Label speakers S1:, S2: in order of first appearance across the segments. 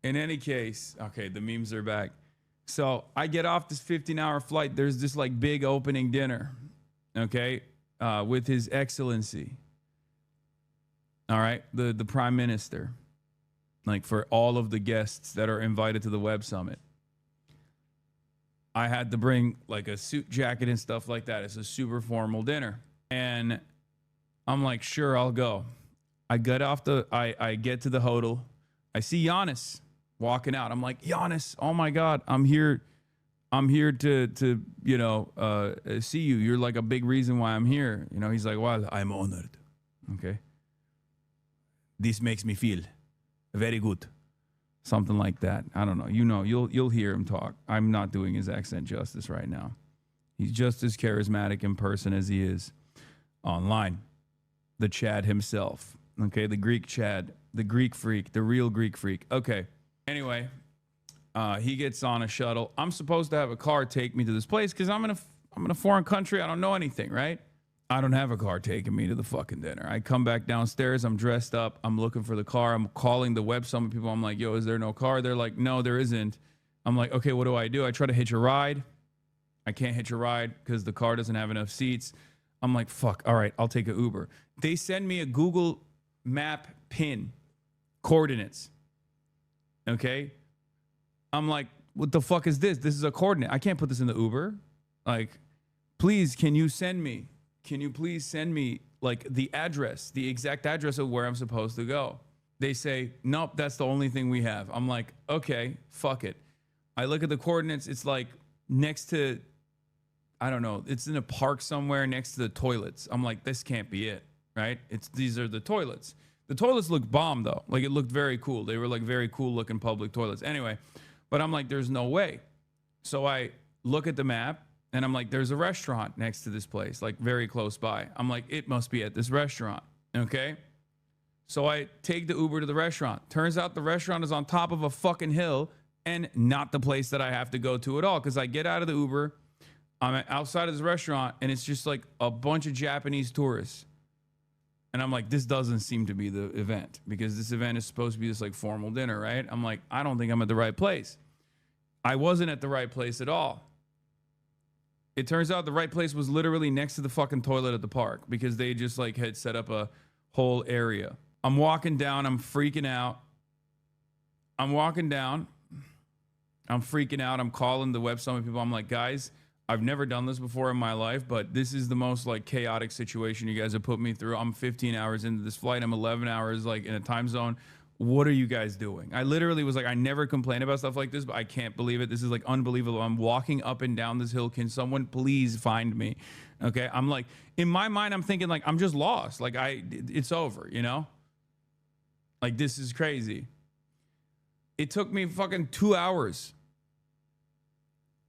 S1: In any case, okay, the memes are back. So I get off this 15-hour flight. There's this like big opening dinner, okay, with His Excellency. All right, the Prime Minister, like for all of the guests that are invited to the Web Summit. I had to bring like a suit jacket and stuff like that. It's a super formal dinner. And I'm like, sure, I'll go. I get to the hotel. I see Yanis walking out. I'm like, Yanis, oh my God, I'm here to see you. You're like a big reason why I'm here. You know, he's like, well, I'm honored. Okay. This makes me feel very good. Something like that. I don't know. You'll hear him talk. I'm not doing his accent justice right now. He's just as charismatic in person as he is online. The Chad himself. Okay, the Greek Chad, the Greek freak, the real Greek freak. Okay. Anyway, he gets on a shuttle. I'm supposed to have a car take me to this place because I'm in a foreign country. I don't know anything, right? I don't have a car taking me to the fucking dinner. I come back downstairs. I'm dressed up. I'm looking for the car. I'm calling the Web Summit people. I'm like, yo, is there no car? They're like, no, there isn't. I'm like, okay, what do? I try to hitch a ride. I can't hitch a ride because the car doesn't have enough seats. I'm like, fuck, all right, I'll take an Uber. They send me a Google Map pin, coordinates. Okay? I'm like, what the fuck is this? This is a coordinate. I can't put this in the Uber. Like, please, can you please send me like the address, the exact address of where I'm supposed to go? They say, nope, that's the only thing we have. I'm like, okay, fuck it. I look at the coordinates. It's like next to, I don't know, it's in a park somewhere next to the toilets. I'm like, this can't be it, right? These are the toilets. The toilets looked bomb though. Like it looked very cool. They were like very cool looking public toilets. Anyway, but I'm like, there's no way. So I look at the map. And I'm like, there's a restaurant next to this place, like very close by. I'm like, it must be at this restaurant. Okay. So I take the Uber to the restaurant. Turns out the restaurant is on top of a fucking hill and not the place that I have to go to at all. Cause I get out of the Uber, I'm outside of this restaurant and it's just like a bunch of Japanese tourists. And I'm like, this doesn't seem to be the event because this event is supposed to be this like formal dinner, right? I'm like, I don't think I'm at the right place. I wasn't at the right place at all. It turns out the right place was literally next to the fucking toilet at the park because they just like had set up a whole area. I'm walking down. I'm freaking out. I'm freaking out. I'm calling the Web Summit people. I'm like, guys, I've never done this before in my life, but this is the most like chaotic situation you guys have put me through. I'm 15 hours into this flight. I'm 11 hours like in a time zone. What are you guys doing? I literally was like, I never complain about stuff like this, but I can't believe it. This is like unbelievable. I'm walking up and down this hill. Can someone please find me? Okay. I'm like, in my mind, I'm thinking like, I'm just lost. Like it's over, you know? Like this is crazy. It took me fucking 2 hours.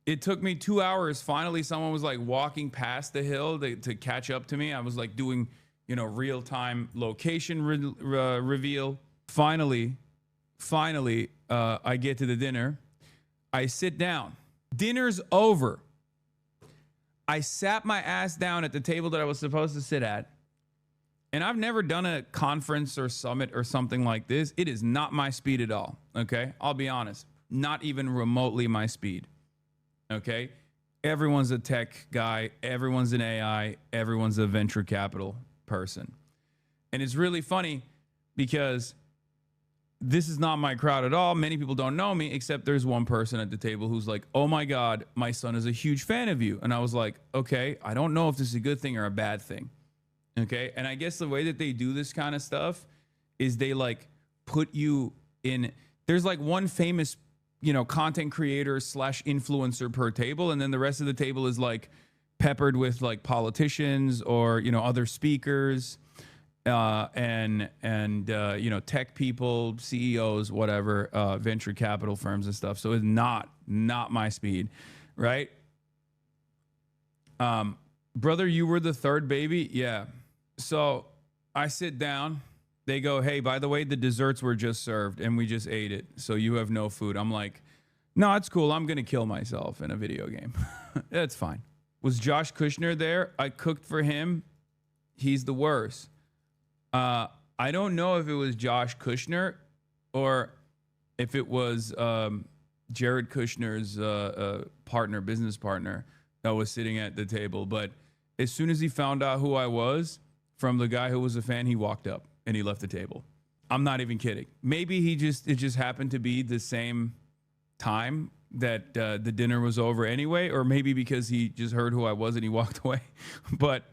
S1: It took me 2 hours. Finally, someone was like walking past the hill to catch up to me. I was like doing, real-time location reveal. Finally, I get to the dinner. I sit down. Dinner's over. I sat my ass down at the table that I was supposed to sit at. And I've never done a conference or summit or something like this. It is not my speed at all. Okay. I'll be honest. Not even remotely my speed. Okay. Everyone's a tech guy. Everyone's an AI. Everyone's a venture capital person. And it's really funny because this is not my crowd at all. Many people don't know me, except there's one person at the table who's like, oh my God, my son is a huge fan of you. And I was like, okay, I don't know if this is a good thing or a bad thing. Okay. And I guess the way that they do this kind of stuff is they like put you in, there's like one famous, content creator / influencer per table. And then the rest of the table is like peppered with like politicians or, other speakers. And tech people, CEOs, whatever, venture capital firms and stuff. So it's not my speed, right? Brother, you were the third baby? Yeah. So I sit down. They go, hey, by the way, the desserts were just served and we just ate it. So you have no food. I'm like, no, it's cool. I'm going to kill myself in a video game. That's fine. Was Josh Kushner there? I cooked for him. He's the worst. I don't know if it was Josh Kushner or if it was Jared Kushner's business partner that was sitting at the table. But as soon as he found out who I was from the guy who was a fan, he walked up and he left the table. I'm not even kidding. Maybe it just happened to be the same time that the dinner was over anyway, or maybe because he just heard who I was and he walked away. But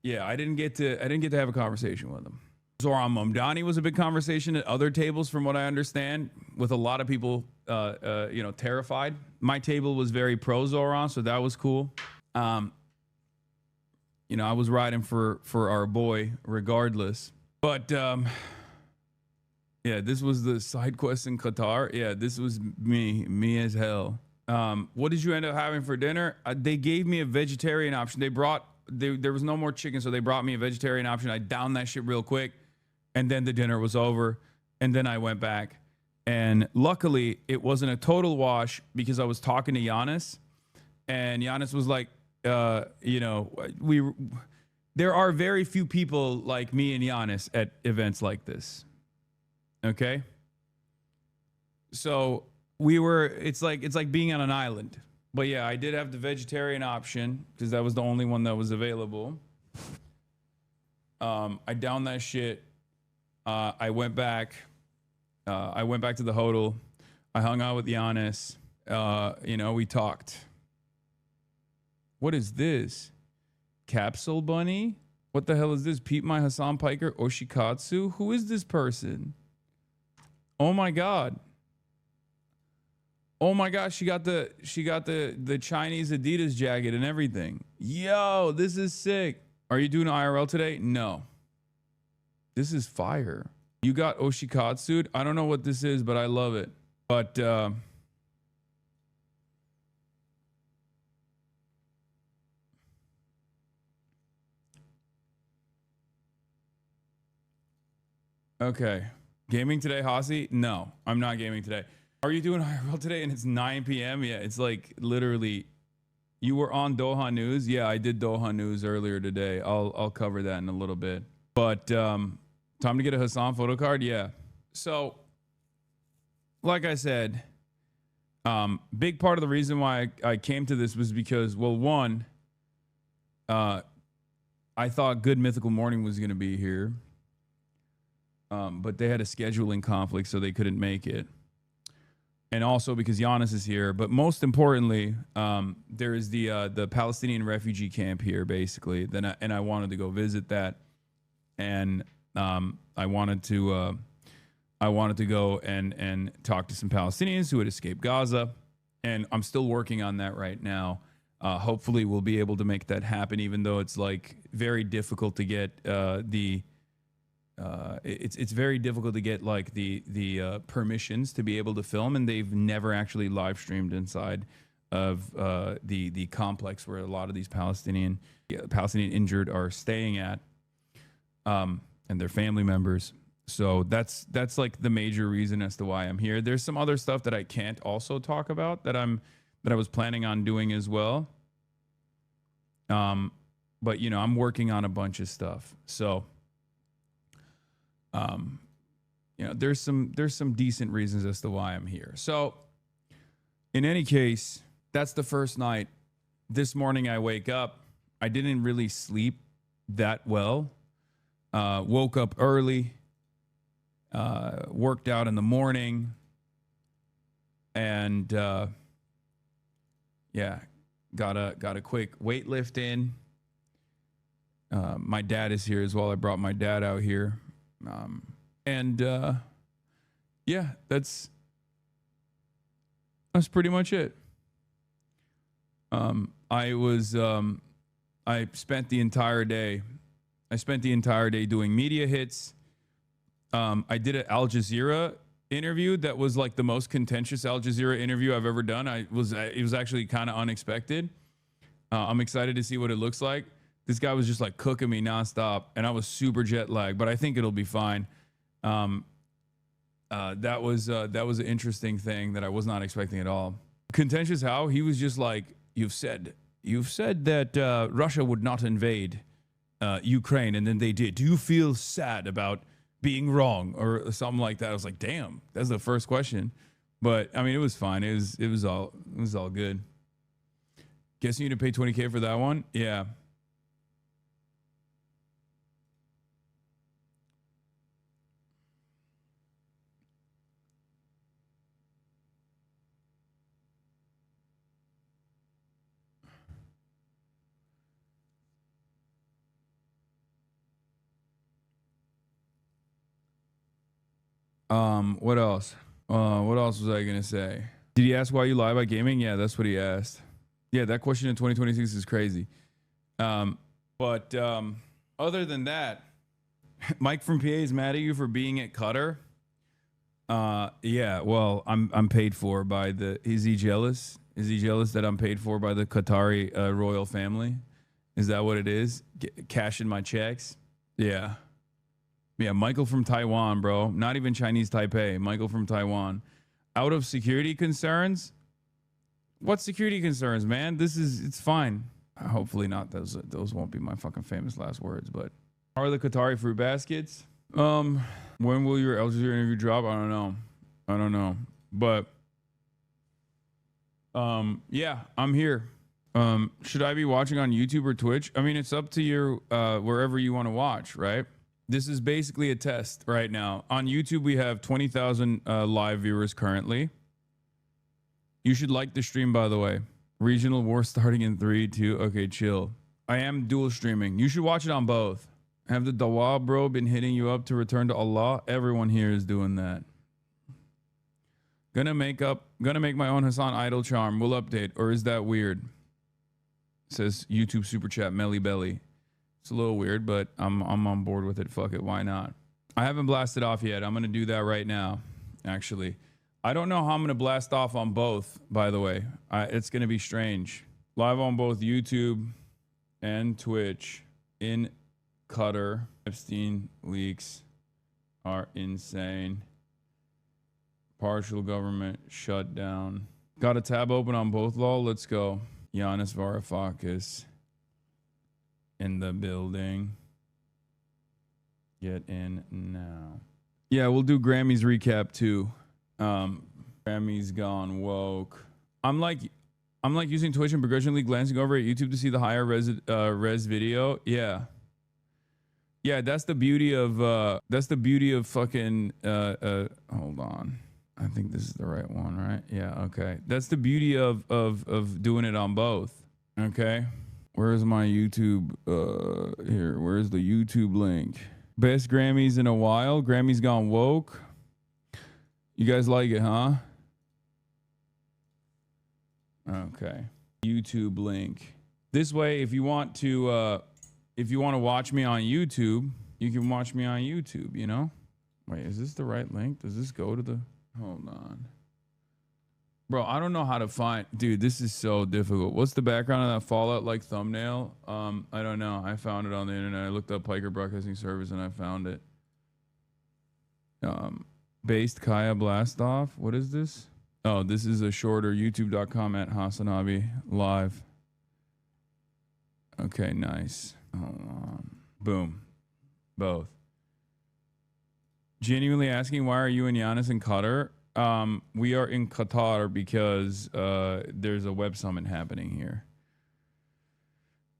S1: yeah, I didn't get to have a conversation with him. Zoran Momdani was a big conversation at other tables, from what I understand, with a lot of people, terrified. My table was very pro Zoran, so that was cool. I was riding for our boy regardless. But yeah, this was the side quest in Qatar. Yeah, this was me as hell. What did you end up having for dinner? They gave me a vegetarian option. There was no more chicken, so they brought me a vegetarian option. I downed that shit real quick, and then the dinner was over, and then I went back. And luckily, it wasn't a total wash because I was talking to Yanis, and Yanis was like, there are very few people like me and Yanis at events like this. Okay? So it's like being on an island. But yeah, I did have the vegetarian option because that was the only one that was available. I downed that shit. I went back to the hotel. I hung out with Yanis. We talked. What is this? Capsule Bunny? What the hell is this? Pete My Hassan Piker Oshikatsu? Who is this person? Oh my god. Oh my gosh, she got the Chinese Adidas jacket and everything. Yo, this is sick. Are you doing IRL today? No. This is fire. You got Oshikatsu? I don't know what this is, but I love it. But okay. Gaming today, Hossie? No, I'm not gaming today. Are you doing IRL today? And it's 9 p.m. Yeah, it's like literally. You were on Doha News. Yeah, I did Doha News earlier today. I'll cover that in a little bit. But time to get a Hassan photo card. Yeah. So, like I said, big part of the reason why I came to this was because, well, one, I thought Good Mythical Morning was going to be here, but they had a scheduling conflict, so they couldn't make it. And also because Yanis is here, but most importantly, there is the Palestinian refugee camp here, basically. And I wanted to go visit that, and I wanted to go and talk to some Palestinians who had escaped Gaza, and I'm still working on that right now. Hopefully, we'll be able to make that happen, even though it's like very difficult to get it's very difficult to get like the permissions to be able to film, and they've never actually live streamed inside of the complex where a lot of these Palestinian injured are staying at, and their family members. So that's like the major reason as to why I'm here. There's some other stuff that I can't also talk about that I was planning on doing as well. But I'm working on a bunch of stuff. So there's some decent reasons as to why I'm here. So in any case, that's the first night. This morning I wake up. I didn't really sleep that well. Woke up early, worked out in the morning, and got a quick weight in. My dad is here as well. I brought my dad out here. That's pretty much it. I spent the entire day doing media hits. I did an Al Jazeera interview that was like the most contentious Al Jazeera interview I've ever done. It was actually kind of unexpected. I'm excited to see what it looks like. This guy was just like cooking me nonstop, and I was super jet lagged, but I think it'll be fine. That was an interesting thing that I was not expecting at all. Contentious how? He was just like, you've said that Russia would not invade Ukraine, and then they did. Do you feel sad about being wrong or something like that. I was like, damn, that's the first question. But I mean, it was fine. It was all good. Guessing you to pay 20K for that one? Yeah. What else? What else was I gonna say? Did he ask why you lie about gaming? Yeah, that's what he asked. Yeah, that question in 2026 is crazy. But other than that, Mike from PA is mad at you for being at Qatar. Yeah, well, I'm paid for by the. Is he jealous? Is he jealous that I'm paid for by the Qatari royal family? Is that what it is? Cashing my checks? Yeah. Yeah, Michael from Taiwan, bro. Not even Chinese Taipei. Michael from Taiwan. Out of security concerns? What security concerns, man? It's fine. Hopefully not. Those won't be my fucking famous last words, but are the Qatari fruit baskets? When will your Al Jazeera interview drop? I don't know. But yeah, I'm here. Should I be watching on YouTube or Twitch? I mean, it's up to you wherever you want to watch, right? This is basically a test right now. On YouTube, we have 20,000 live viewers currently. You should like the stream, by the way. Regional war starting in 3, 2. Okay, chill. I am dual streaming. You should watch it on both. Have the Dawa bro been hitting you up to return to Allah? Everyone here is doing that. Gonna make my own Hassan idol charm. We'll update. Or is that weird? Says YouTube super chat Melly Belly. It's a little weird, but I'm on board with it. Fuck it, why not? I haven't blasted off yet. I'm gonna do that right now. Actually, I don't know how I'm gonna blast off on both. By the way, it's gonna be strange. Live on both YouTube and Twitch in Qatar. Epstein leaks are insane. Partial government shutdown. Got a tab open on both, lol. Let's go. Yanis Varoufakis in the building. Get in now. Yeah, we'll do Grammys recap too. Grammys gone woke. I'm like using Twitch and begrudgingly glancing over at YouTube to see the higher res video. Yeah. Yeah, that's the beauty of fucking hold on. I think this is the right one, right? Yeah, okay. That's the beauty of doing it on both. Okay. Where's my YouTube here? Where's the YouTube link? Best Grammys in a while. Grammys gone woke. You guys like it, huh? Okay. YouTube link. This way, if you want to watch me on YouTube, you can watch me on YouTube, you know? Wait, is this the right link? Does this go to the... Hold on. Bro, I don't know how to find... Dude, this is so difficult. What's the background of that Fallout-like thumbnail? I don't know. I found it on the internet. I looked up Piker Broadcasting Service and I found it. Based Kaya Blastoff. What is this? Oh, this is a shorter. YouTube.com at Hasanabi live. Okay, nice. Hold on. Boom. Both. Genuinely asking, why are you and Yanis in Qatar? We are in Qatar because there's a web summit happening here.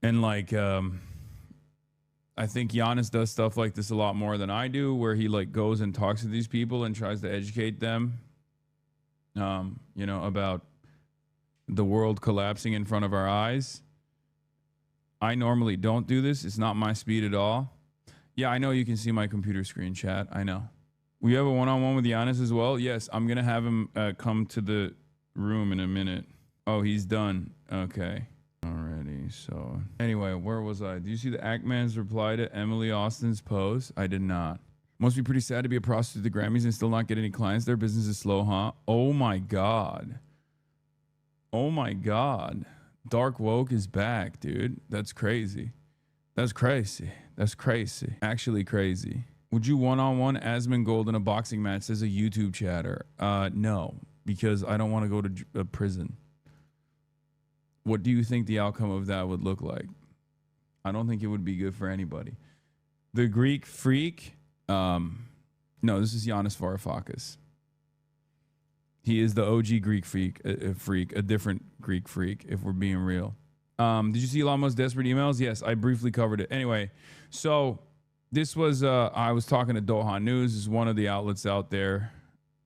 S1: And like I think Yanis does stuff like this a lot more than I do, where he like goes and talks to these people and tries to educate them you know, about the world collapsing in front of our eyes. I normally don't do this. It's not my speed at all. Yeah, I know you can see my computer screen, chat. I know. We have a one-on-one with Yanis as well. Yes, I'm going to have him come to the room in a minute. Oh, he's done. Okay. Alrighty. So anyway, where was I? Do you see the Ackman's reply to Emily Austin's post? I did not. Must be pretty sad to be a prostitute at the Grammys and still not get any clients. Their business is slow, huh? Oh my God. Oh my God. Dark woke is back, dude. That's crazy. That's crazy. That's crazy. Actually crazy. Would you one-on-one Asmund Gold in a boxing match, says a YouTube chatter? No, because I don't want to go to prison. What do you think the outcome of that would look like? I don't think it would be good for anybody. The Greek Freak, No, this is Yanis Varoufakis. He is the OG Greek freak, a different Greek freak, if we're being real. Did you see Elon Musk's desperate emails? Yes, I briefly covered it. Anyway, so this was, I was talking to Doha News, is one of the outlets out there,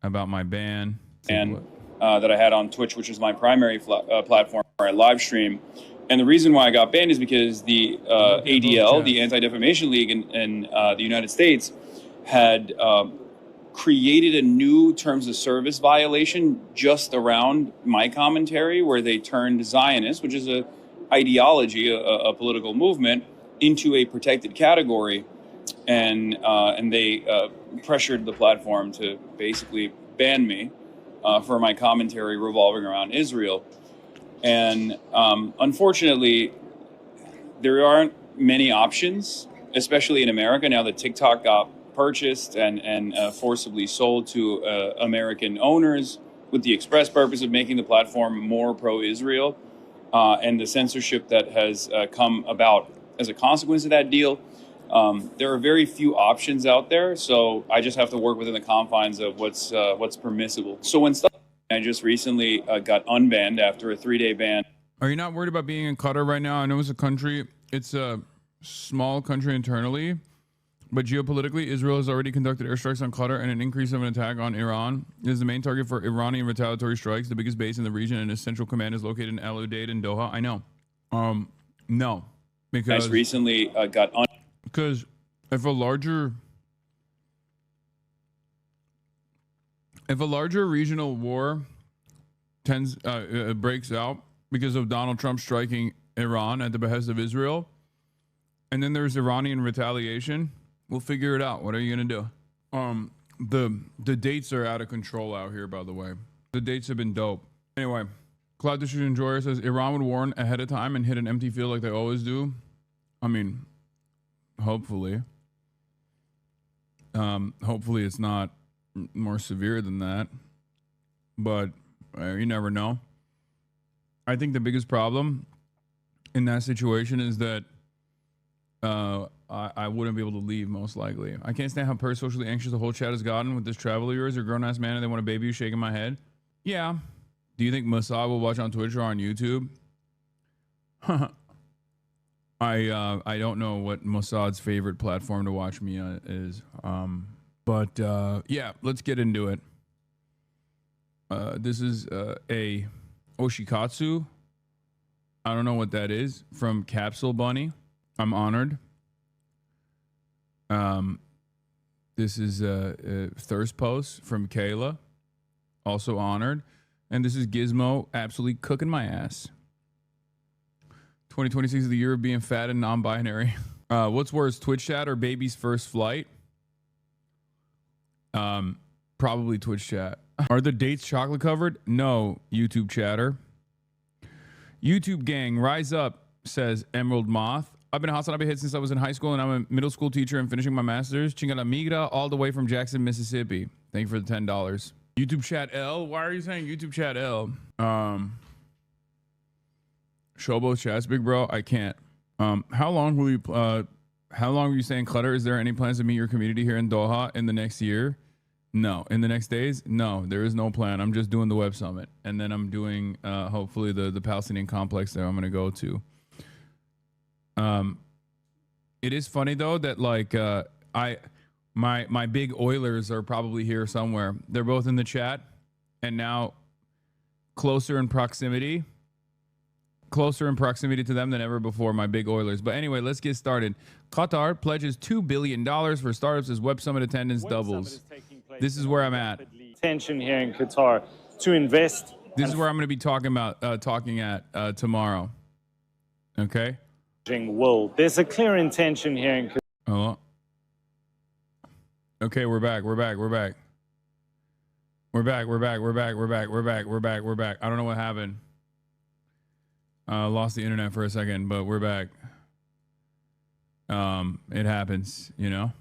S1: about my ban.
S2: And that I had on Twitch, which is my primary platform where I live stream. And the reason why I got banned is because the ADL, the Anti-Defamation League in the United States, had created a new terms of service violation just around my commentary, where they turned Zionist, which is a ideology, a political movement, into a protected category, and they pressured the platform to basically ban me for my commentary revolving around Israel. And unfortunately, there aren't many options, especially in America now that TikTok got purchased and forcibly sold to American owners with the express purpose of making the platform more pro-Israel, and the censorship that has come about as a consequence of that deal. There are very few options out there, so I just have to work within the confines of what's permissible. So when stuff, I just recently got unbanned after a 3-day ban.
S1: Are you not worried about being in Qatar right now? I know it's a country, it's a small country internally, but geopolitically, Israel has already conducted airstrikes on Qatar, and an increase of an attack on Iran is the main target for Iranian retaliatory strikes. The biggest base in the region and its central command is located in Al Udeid in Doha. I know. No, because
S2: I just recently got
S1: because if a larger regional war breaks out because of Donald Trump striking Iran at the behest of Israel, and then there's Iranian retaliation, we'll figure it out. What are you gonna do? The dates are out of control out here, by the way. The dates have been dope. Anyway, Cloud District Enjoyer says Iran would warn ahead of time and hit an empty field like they always do. I mean, hopefully. Hopefully it's not more severe than that, but you never know. I think the biggest problem in that situation is that I wouldn't be able to leave, most likely. I can't stand how socially anxious the whole chat has gotten with this travel of yours. You're a grown-ass man and they want to baby you, shaking my head. Yeah. Do you think Mossad will watch on Twitch or on YouTube? I don't know what Mossad's favorite platform to watch me is. But yeah, let's get into it. This is a Oshikatsu. I don't know what that is, from Capsule Bunny. I'm honored. This is a Thirst Post from Kayla. Also honored. And this is Gizmo absolutely cooking my ass. 2026 is the year of being fat and non-binary. What's worse, Twitch chat or baby's first flight? Probably Twitch chat. Are the dates chocolate covered? No, YouTube chatter. YouTube gang, rise up, says Emerald Moth. I've been a Hasanabi hit since I was in high school, and I'm a middle school teacher and finishing my master's. Chingada migra, all the way from Jackson, Mississippi. Thank you for the $10. YouTube chat L? Why are you saying YouTube chat L? Showbo chats, big bro. I can't. How long will you stay in Qatar? Is there any plans to meet your community here in Doha in the next year? No. In the next days? No, there is no plan. I'm just doing the web summit, and then I'm doing hopefully the Palestinian complex that I'm going to go to. It is funny though that like my big Oilers are probably here somewhere. They're both in the chat, and now closer in proximity to them than ever before, my big Oilers. But anyway, let's get started. Qatar pledges $2 billion for startups as Web Summit attendance doubles. This is where I'm at.
S3: Tension here in Qatar to invest.
S1: This is where I'm going to be talking at tomorrow. Okay.
S3: World. There's a clear intention here in Qatar.
S1: Oh. Okay, we're back. I don't know what happened. Lost the internet for a second, but we're back. It happens, you know.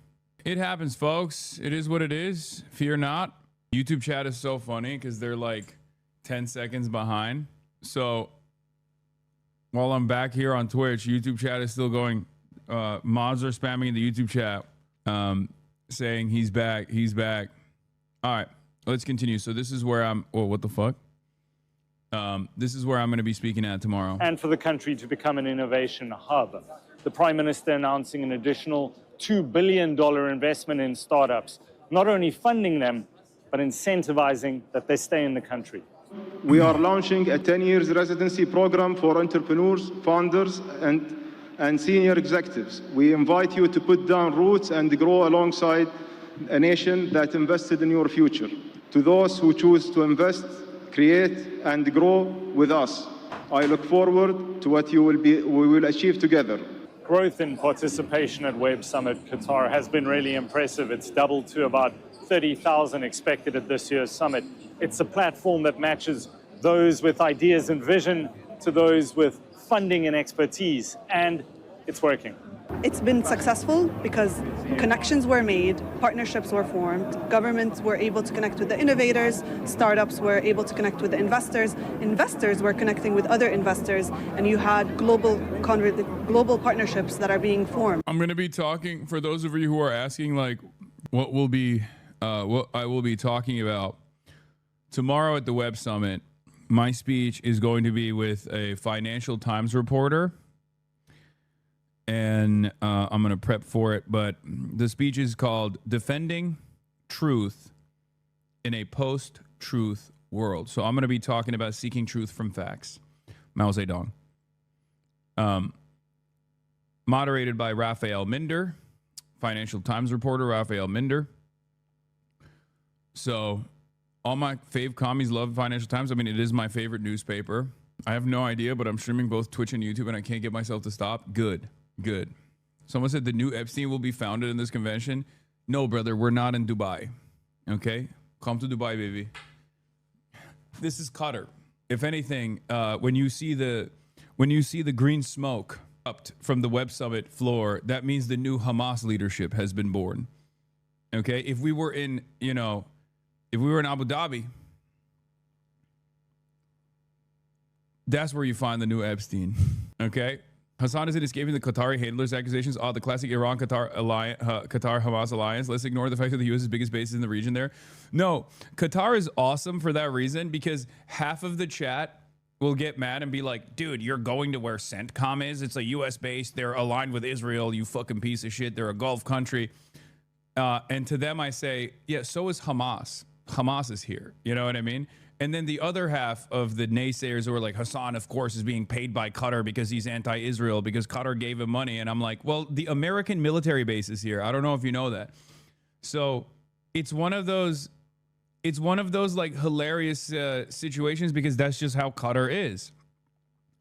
S1: It happens, folks. It is what it is. Fear not. YouTube chat is so funny because they're like 10 seconds behind. So while I'm back here on Twitch, YouTube chat is still going. Mods are spamming in the YouTube chat. saying he's back. He's back. All right, let's continue. So this is where I'm. Oh, what the fuck? This is where I'm going to be speaking at tomorrow.
S3: And for the country to become an innovation hub. The Prime Minister announcing an additional $2 billion investment in startups, not only funding them, but incentivizing that they stay in the country.
S4: We are launching a 10-year residency program for entrepreneurs, founders, and senior executives. We invite you to put down roots and grow alongside a nation that invested in your future. To those who choose to invest, create, and grow with us, I look forward to what we will achieve together.
S3: Growth in participation at Web Summit Qatar has been really impressive. It's doubled to about 30,000 expected at this year's summit. It's a platform that matches those with ideas and vision to those with funding and expertise, and it's working.
S5: It's been successful because connections were made, partnerships were formed, governments were able to connect with the innovators, startups were able to connect with the investors, investors were connecting with other investors, and you had global partnerships that are being formed.
S1: I'm going to be talking, for those of you who are asking, like, what I will be talking about tomorrow at the Web Summit. My speech is going to be with a Financial Times reporter, and I'm going to prep for it, but the speech is called Defending Truth in a Post-Truth World. So I'm going to be talking about seeking truth from facts. Mao Zedong. Moderated by Raphael Minder, Financial Times reporter Raphael Minder. So all my fave commies love Financial Times. I mean, it is my favorite newspaper. I have no idea, but I'm streaming both Twitch and YouTube, and I can't get myself to stop. Good. Someone said the new Epstein will be founded in this convention. No, brother, we're not in Dubai. Okay? Come to Dubai, baby. This is Qatar. If anything, when you see the green smoke up from the Web Summit floor, that means the new Hamas leadership has been born. Okay? If we were in Abu Dhabi, that's where you find the new Epstein. Okay? Hassan isn't escaping the Qatari handlers accusations. The classic Iran-Qatar-Hamas alliance. Let's ignore the fact that the U.S.'s biggest base is in the region there. No, Qatar is awesome for that reason, because half of the chat will get mad and be like, dude, you're going to where CENTCOM is. It's a U.S. base. They're aligned with Israel, you fucking piece of shit. They're a Gulf country. And to them I say, yeah, so is Hamas. Hamas is here. You know what I mean? And then the other half of the naysayers who are like, Hassan, of course, is being paid by Qatar because he's anti-Israel, because Qatar gave him money. And I'm like, well, the American military base is here. I don't know if you know that. So it's one of those like hilarious situations, because that's just how Qatar is.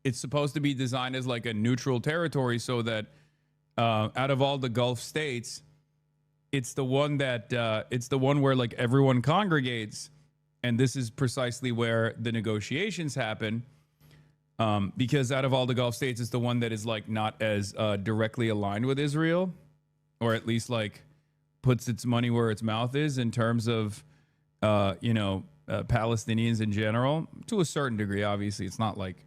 S1: It's supposed to be designed as like a neutral territory, so that out of all the Gulf states, it's the one where like everyone congregates. And this is precisely where the negotiations happen, because out of all the Gulf states, it's the one that is like not as directly aligned with Israel, or at least like puts its money where its mouth is in terms of, Palestinians in general, to a certain degree. Obviously, it's not like,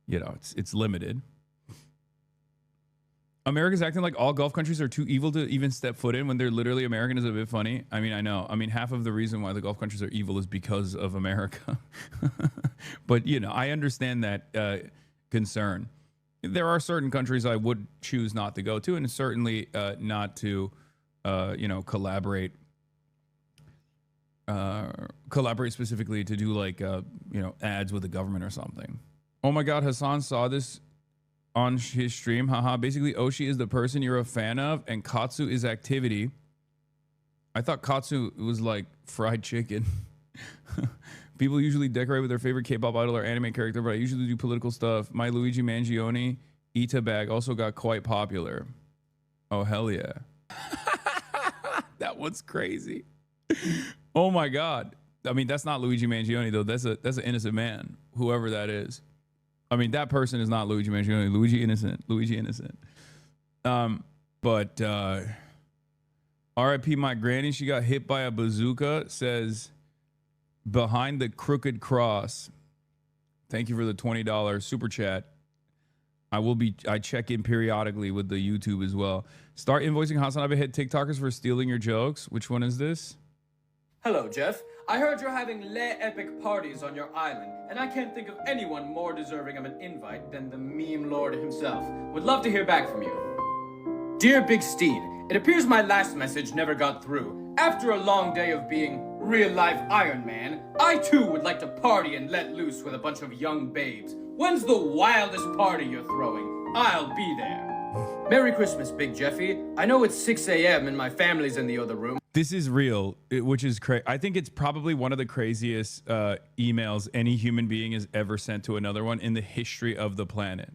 S1: it's limited. America's acting like all Gulf countries are too evil to even step foot in when they're literally American is a bit funny. I mean, I know. I mean, half of the reason why the Gulf countries are evil is because of America. But, I understand that concern. There are certain countries I would choose not to go to, and certainly not to, collaborate specifically to do like, ads with the government or something. Oh my God, Hassan saw this on his stream. Haha. Basically, Oshi is the person you're a fan of, and Katsu is activity. I thought Katsu was like fried chicken. People usually decorate with their favorite K-pop idol or anime character, but I usually do political stuff. My Luigi Mangione Ita bag also got quite popular. Oh, hell yeah. That one's crazy. Oh my God. I mean, that's not Luigi Mangione though. That's an innocent man, whoever that is. I mean, that person is not Luigi Mangione. Luigi innocent. But R.I.P. my granny. She got hit by a bazooka. Says behind the crooked cross. Thank you for the $20 super chat. I check in periodically with the YouTube as well. Start invoicing Hasanabi head TikTokers for stealing your jokes. Which one is this?
S6: Hello, Jeff. I heard you're having le epic parties on your island, and I can't think of anyone more deserving of an invite than the meme lord himself. Would love to hear back from you. Dear Big Steed, it appears my last message never got through. After a long day of being real-life Iron Man, I too would like to party and let loose with a bunch of young babes. When's the wildest party you're throwing? I'll be there. Merry Christmas, Big Jeffy. I know it's 6 a.m. and my family's in the other room.
S1: This is real, which is crazy. I think it's probably one of the craziest emails any human being has ever sent to another one in the history of the planet.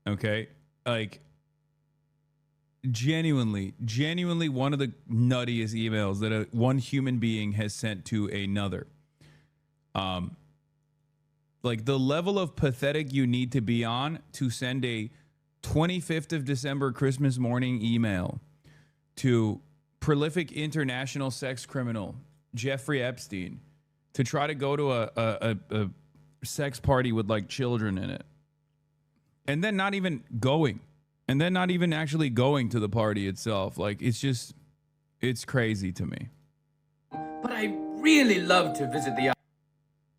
S1: Okay? Like, genuinely one of the nuttiest emails that one human being has sent to another. Like, the level of pathetic you need to be on to send a 25th of December Christmas morning email to prolific international sex criminal Jeffrey Epstein to try to go to a sex party with like children in it, and then not even going, and then not even actually going to the party itself. Like, it's crazy to me.
S6: But I really love to visit the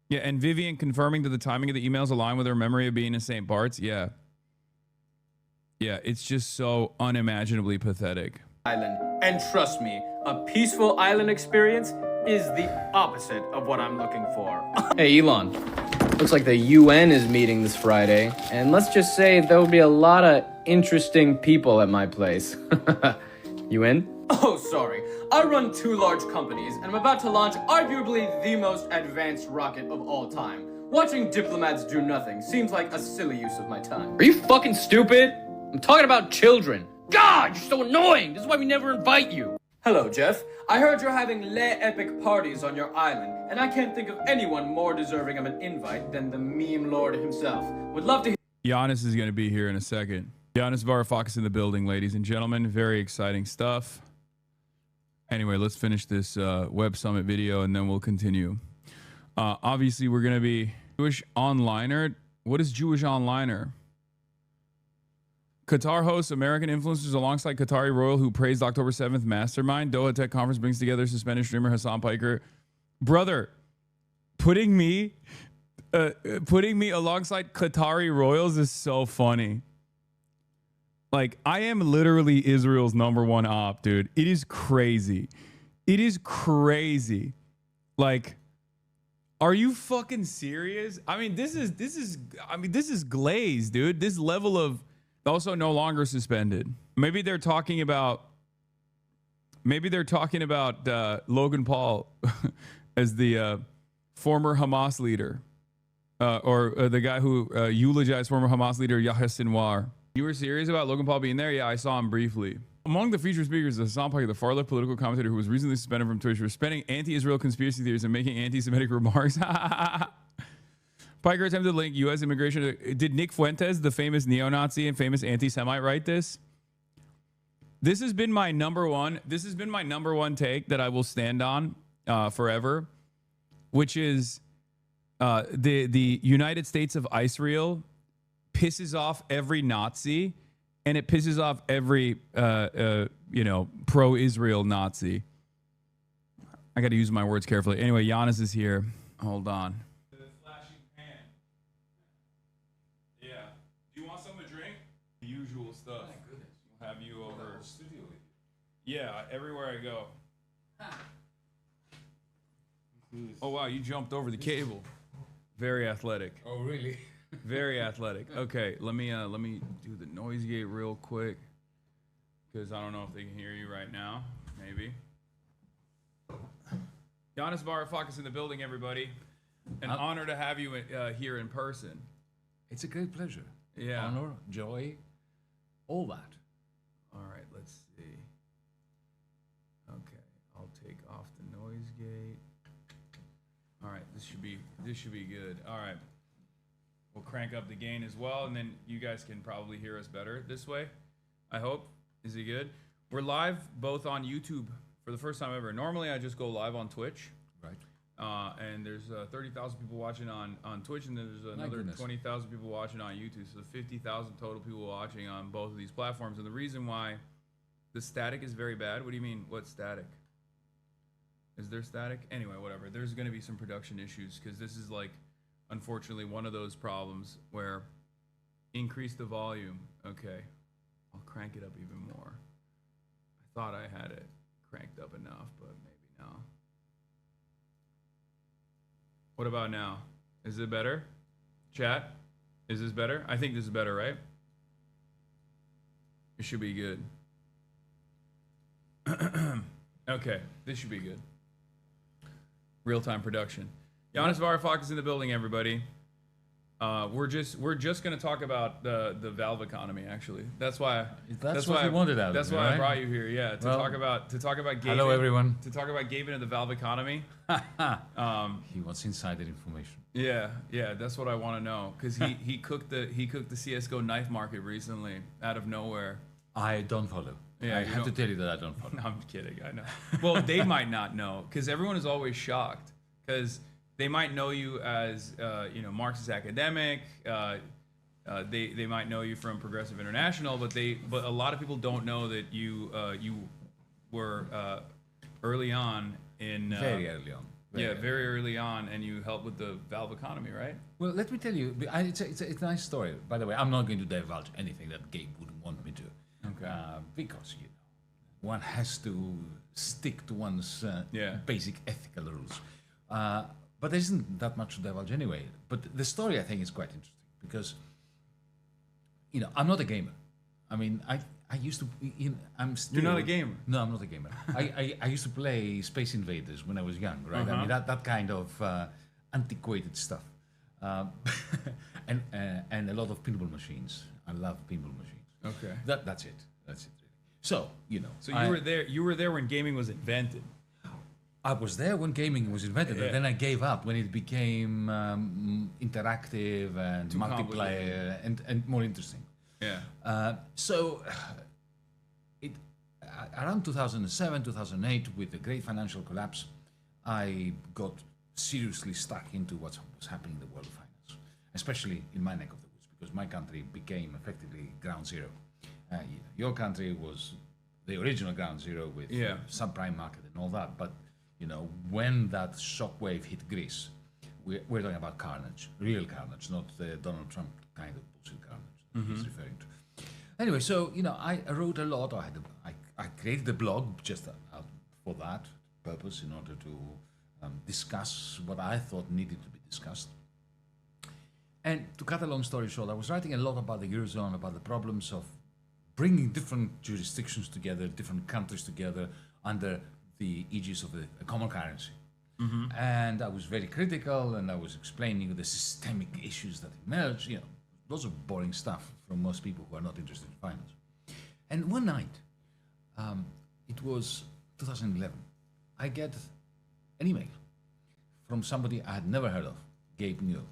S1: Yeah, and Vivian confirming that the timing of the emails align with her memory of being in St. Bart's. Yeah, it's just so unimaginably pathetic.
S6: island. And trust me, a peaceful island experience is the opposite of what I'm looking for. Hey, Elon. Looks like the UN is meeting this Friday, and let's just say there will be a lot of interesting people at my place. You in? Oh, sorry. I run 2 large companies, and I'm about to launch arguably the most advanced rocket of all time. Watching diplomats do nothing seems like a silly use of my time. Are you fucking stupid? I'm talking about children. God, you're so annoying! This is why we never invite you! Hello, Jeff. I heard you're having le epic parties on your island, and I can't think of anyone more deserving of an invite than the meme lord himself. Would love to hear.
S1: Yanis is going to be here in a second. Yanis Varoufakis in the building, ladies and gentlemen. Very exciting stuff. Anyway, let's finish this Web Summit video, and then we'll continue. Obviously, we're going to be Jewish onliner. What is Jewish onliner? Qatar hosts American influencers alongside Qatari royal who praised October 7th mastermind. Doha Tech Conference brings together suspended streamer Hassan Piker. Brother, putting me alongside Qatari royals is so funny. Like, I am literally Israel's #1 op, dude. It is crazy. It is crazy. Like, are you fucking serious? I mean, this is glazed, dude. This level of also no longer suspended. Maybe they're talking about Logan Paul as the former Hamas leader, or the guy who eulogized former Hamas leader Yahya Sinwar. You were serious about Logan Paul being there? Yeah, I saw him briefly. Among the featured speakers is Hassan Piker, the far-left political commentator who was recently suspended from Twitch for spreading anti-Israel conspiracy theories and making anti-Semitic remarks. Piker attempted to link U.S. immigration. Did Nick Fuentes, the famous neo-Nazi and famous anti-Semite, write this? This has been my number one take that I will stand on forever, which is the United States of Israel pisses off every Nazi, and it pisses off every pro-Israel Nazi. I got to use my words carefully. Anyway, Yanis is here. Hold on. Stuff. We'll have you over. Yeah, everywhere I go. Oh wow, you jumped over the cable. Very athletic.
S7: Oh really?
S1: Very athletic. Okay, let me do the noise gate real quick, because I don't know if they can hear you right now. Maybe. Yanis Varoufakis in the building, everybody. An honor to have you here in person.
S7: It's a great pleasure.
S1: Yeah.
S7: Honor, joy. All that.
S1: All right, let's see. Okay, I'll take off the noise gate. All right, this should be good. All right, we'll crank up the gain as well, and then you guys can probably hear us better this way. I hope. Is it good? We're live both on YouTube for the first time ever. Normally, I just go live on Twitch.
S7: Right.
S1: and there's 30,000 people watching on Twitch, and then there's another
S7: goodness.
S1: 20,000 people watching on YouTube. So 50,000 total people watching on both of these platforms. And the reason why the static is very bad. What do you mean? What's static? Is there static? Anyway, whatever. There's going to be some production issues because this is like, unfortunately, one of those problems where increase the volume. Okay, I'll crank it up even more. I thought I had it cranked up enough, but maybe no. What about now? Is it better? Chat, is this better? I think this is better, right? It should be good. Okay, this should be good. Real-time production. Yanis Varoufakis in the building, everybody. We're just gonna talk about the valve economy. Actually, that's why.
S7: That's what you wanted out of
S1: That's
S7: me,
S1: why I
S7: right?
S1: brought you here. Yeah, to talk about Gavin.
S7: Hello, everyone.
S1: To talk about Gavin and the valve economy.
S7: He wants insider information.
S1: Yeah, that's what I want to know because he cooked the CS:GO knife market recently out of nowhere.
S7: I don't follow.
S1: Yeah,
S7: I
S1: you
S7: have to
S1: don't-
S7: tell you that I don't follow.
S1: No, I'm kidding. I know. Well, they might not know because everyone is always shocked because they might know you as Marxist academic. They might know you from Progressive International, but a lot of people don't know that you were early on in
S7: Very early on.
S1: very early on, and you helped with the valve economy, right?
S7: Well, let me tell you, it's a nice story. By the way, I'm not going to divulge anything that Gabe wouldn't want me to.
S1: Okay.
S7: Because, one has to stick to one's basic ethical rules. But there isn't that much to divulge anyway. But the story, I think, is quite interesting because, I'm not a gamer. I mean, I used to. I'm still.
S1: You're not a gamer?
S7: No, I'm not a gamer. I used to play Space Invaders when I was young, right? I mean, that kind of antiquated stuff, and a lot of pinball machines. I love pinball machines.
S1: Okay.
S7: That's it. That's it. Really. So
S1: So you were there. You were there when gaming was invented.
S7: I was there when gaming was invented, but then I gave up when it became interactive and
S1: Too
S7: multiplayer and more interesting.
S1: Yeah.
S7: So, around 2007, 2008, with the great financial collapse, I got seriously stuck into what was happening in the world of finance, especially in my neck of the woods, because my country became effectively ground zero. Your country was the original ground zero with subprime market and all that, but when that shockwave hit Greece, we're talking about carnage, real carnage, not the Donald Trump kind of bullshit carnage he's referring to. Anyway, so I wrote a lot. I created a blog just for that purpose, in order to discuss what I thought needed to be discussed. And to cut a long story short, I was writing a lot about the Eurozone, about the problems of bringing different jurisdictions together, different countries together under the aegis of a common currency. And I was very critical, and I was explaining the systemic issues that emerge. Lots of boring stuff from most people who are not interested in finance. And one night, it was 2011, I get an email from somebody I had never heard of, Gabe Newell.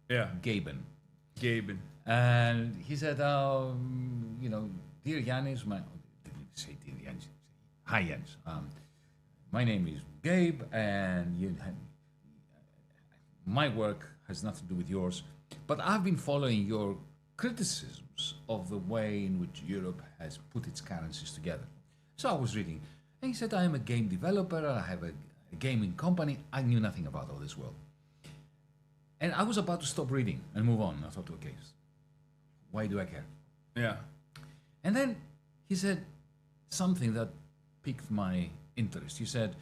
S1: Yeah.
S7: Gaben.
S1: Gaben.
S7: And he said, dear Yanis, didn't say dear Yanis, hi Yanis. My name is Gabe, and my work has nothing to do with yours, but I've been following your criticisms of the way in which Europe has put its currencies together. So I was reading, and he said, I am a game developer, I have a gaming company. I knew nothing about all this world. And I was about to stop reading and move on. I thought, okay, why do I care?
S1: Yeah.
S7: And then he said something that piqued my interest. He said,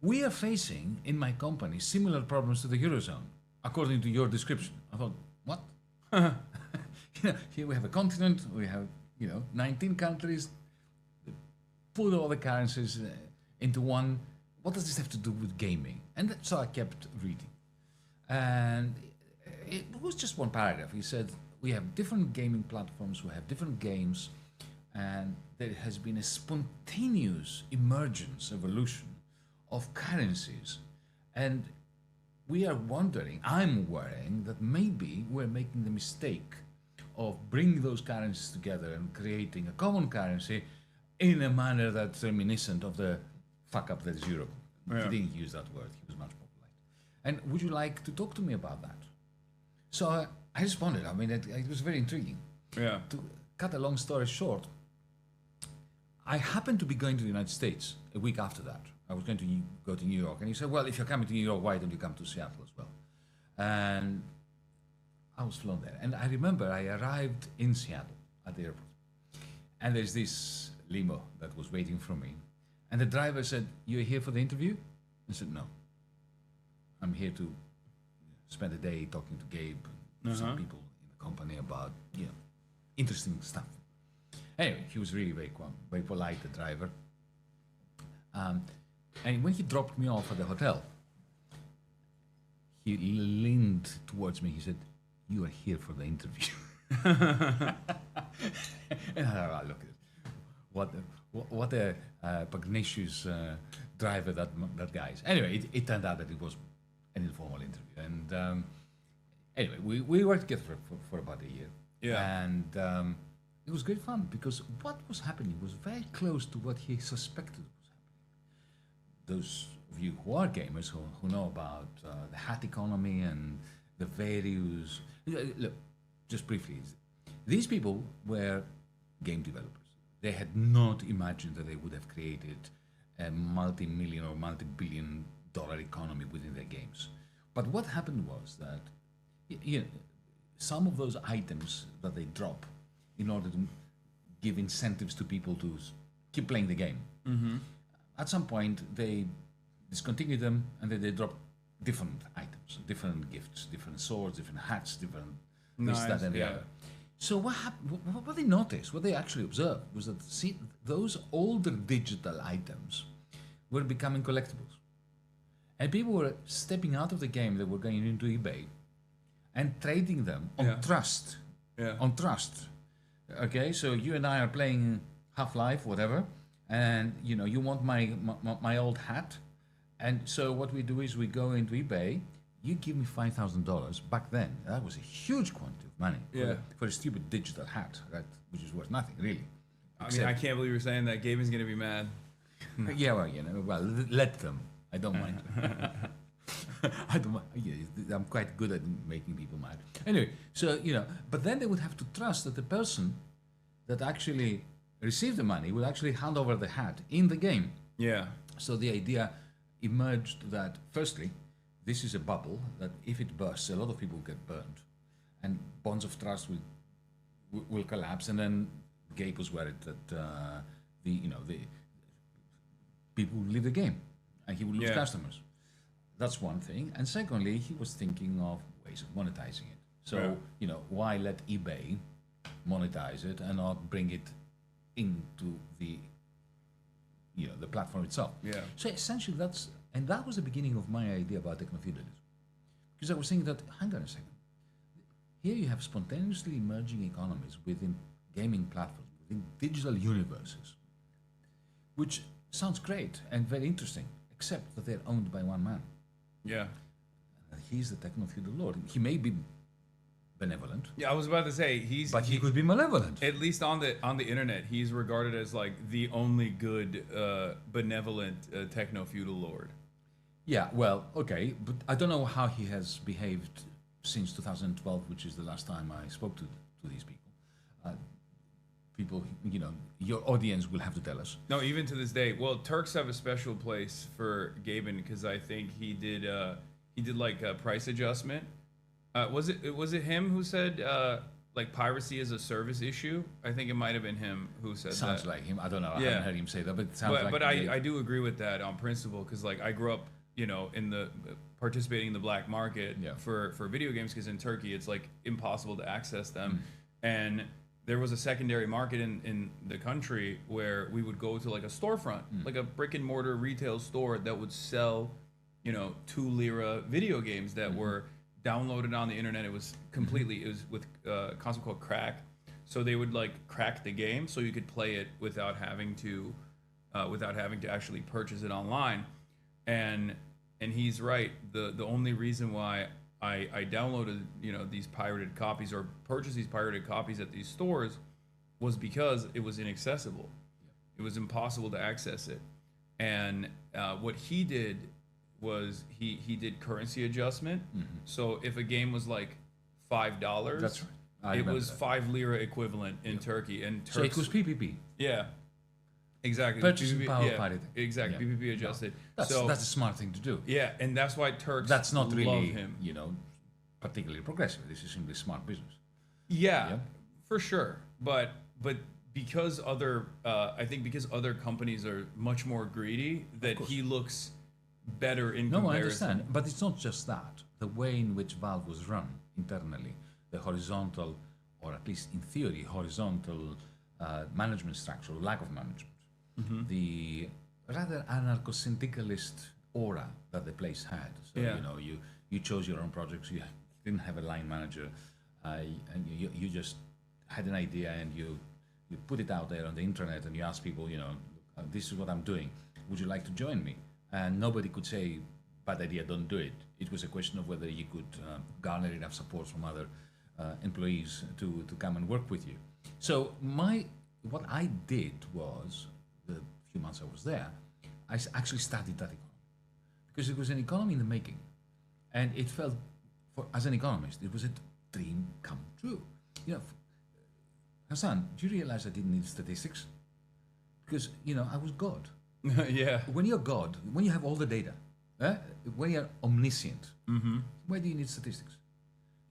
S7: we are facing in my company similar problems to the Eurozone, according to your description. I thought, what? Here we have a continent, we have 19 countries, put all the currencies into one. What does this have to do with gaming? And so I kept reading. And it was just one paragraph. He said, we have different gaming platforms, we have different games, and there has been a spontaneous emergence, evolution of currencies. And we are wondering, I'm worrying that maybe we're making the mistake of bringing those currencies together and creating a common currency in a manner that's reminiscent of the fuck up that is Europe.
S1: Yeah.
S7: He didn't use that word. He was much more polite. And would you like to talk to me about that? So I responded. I mean, it was very intriguing.
S1: Yeah.
S7: To cut a long story short, I happened to be going to the United States a week after that. I was going to go to New York. And he said, well, if you're coming to New York, why don't you come to Seattle as well? And I was flown there. And I remember I arrived in Seattle at the airport. And there's this limo that was waiting for me. And the driver said, you're here for the interview? I said, no. I'm here to spend a day talking to Gabe and some people in the company about, interesting stuff. Anyway, he was really very polite, the driver. And when he dropped me off at the hotel, he leaned towards me. He said, you are here for the interview. And I thought, oh, look, what a pugnacious driver that guy is. Anyway, it turned out that it was an informal interview. And anyway, we worked together for about a year.
S1: Yeah.
S7: And it was great fun because what was happening was very close to what he suspected was happening. Those of you who are gamers, who know about the hat economy and the various... Look, just briefly, these people were game developers. They had not imagined that they would have created a multi-million or multi-billion dollar economy within their games. But what happened was that some of those items that they drop in order to give incentives to people to keep playing the game, at some point they discontinued them and then they drop different items, different gifts, different swords, different hats, different this, that, and the other. So what happened? What they noticed, what they actually observed, was that those older digital items were becoming collectibles, and people were stepping out of the game. They were going into eBay and trading them on trust.
S1: Yeah.
S7: On trust. Okay, so you and I are playing Half-Life, whatever, and you want my old hat, and so what we do is we go into eBay. You give me $5,000. Back then, that was a huge quantity of money for a stupid digital hat, right? Which is worth nothing, really.
S1: I mean, I can't believe you're saying that. Gabe is going to be mad.
S7: Yeah, well, let them. I don't mind. I don't mind. I'm quite good at making people mad. Anyway, so, but then they would have to trust that the person that actually received the money would actually hand over the hat in the game.
S1: Yeah.
S7: So the idea emerged that, firstly, this is a bubble that if it bursts, a lot of people get burned, and bonds of trust will collapse. And then Gabe was worried that the people would leave the game, and he would lose customers. That's one thing. And secondly, he was thinking of ways of monetizing it. So why let eBay monetize it and not bring it into the platform itself?
S1: Yeah.
S7: So essentially, that was the beginning of my idea about techno-feudalism. Because I was thinking that, hang on a second, here you have spontaneously emerging economies within gaming platforms, within digital universes, which sounds great and very interesting, except that they're owned by one man.
S1: Yeah.
S7: And he's the techno-feudal lord. He may be benevolent.
S1: Yeah, I was about to say
S7: But he could be malevolent.
S1: At least on the internet, he's regarded as like the only good benevolent techno-feudal lord.
S7: Yeah, well, okay, but I don't know how he has behaved since 2012, which is the last time I spoke to these people. People, your audience will have to tell us.
S1: No, even to this day. Well, Turks have a special place for Gaben because I think he did like a price adjustment. Was it him who said like piracy is a service issue? I think it might have been him who said
S7: Sounds
S1: that.
S7: like him. I don't know. I haven't heard him say that, but it sounds like.
S1: But I do agree with that on principle because like I grew up, in the participating in the black market for video games because in Turkey it's like impossible to access them, and there was a secondary market in the country where we would go to like a storefront, like a brick and mortar retail store that would sell, 2 lira video games that were downloaded on the internet. It was completely, it was with a concept called crack. So they would like crack the game so you could play it without having to actually purchase it online. And he's right. The only reason why I downloaded, these pirated copies or purchased these pirated copies at these stores was because it was inaccessible. It was impossible to access it. And what he did was he did currency adjustment. So if a game was like $5,
S7: That's right. I
S1: it
S7: remember
S1: was
S7: that.
S1: 5 lira equivalent in Turkey. And
S7: So it
S1: Turks,
S7: was PPP.
S1: yeah, exactly.
S7: Purchasing
S1: PPP,
S7: power
S1: yeah,
S7: parity.
S1: exactly.
S7: Yeah.
S1: PPP adjusted.
S7: That's
S1: So
S7: a smart thing to do.
S1: yeah, and that's why Turks
S7: That's not
S1: love
S7: really,
S1: him.
S7: particularly progressive. This is simply smart business.
S1: Yeah,
S7: Yeah.
S1: for sure. But because I think because other companies are much more greedy, that he looks better in
S7: No, I
S1: comparison.
S7: understand. But it's not just that. The way in which Valve was run internally, the horizontal, or at least in theory, horizontal management structure, or lack of management, the rather anarcho-syndicalist aura that the place had. So,
S1: Yeah.
S7: you chose your own projects, you didn't have a line manager, and you just had an idea and you put it out there on the internet and you ask people, this is what I'm doing. Would you like to join me? And nobody could say, bad idea, don't do it. It was a question of whether you could garner enough support from other employees to come and work with you. So what I did was, the few months I was there, I actually studied that economy. Because it was an economy in the making. And it felt, as an economist, it was a dream come true. Hassan, do you realize I didn't need statistics? Because, I was God.
S1: Yeah.
S7: When you're God, when you have all the data, when you're omniscient, why do you need statistics?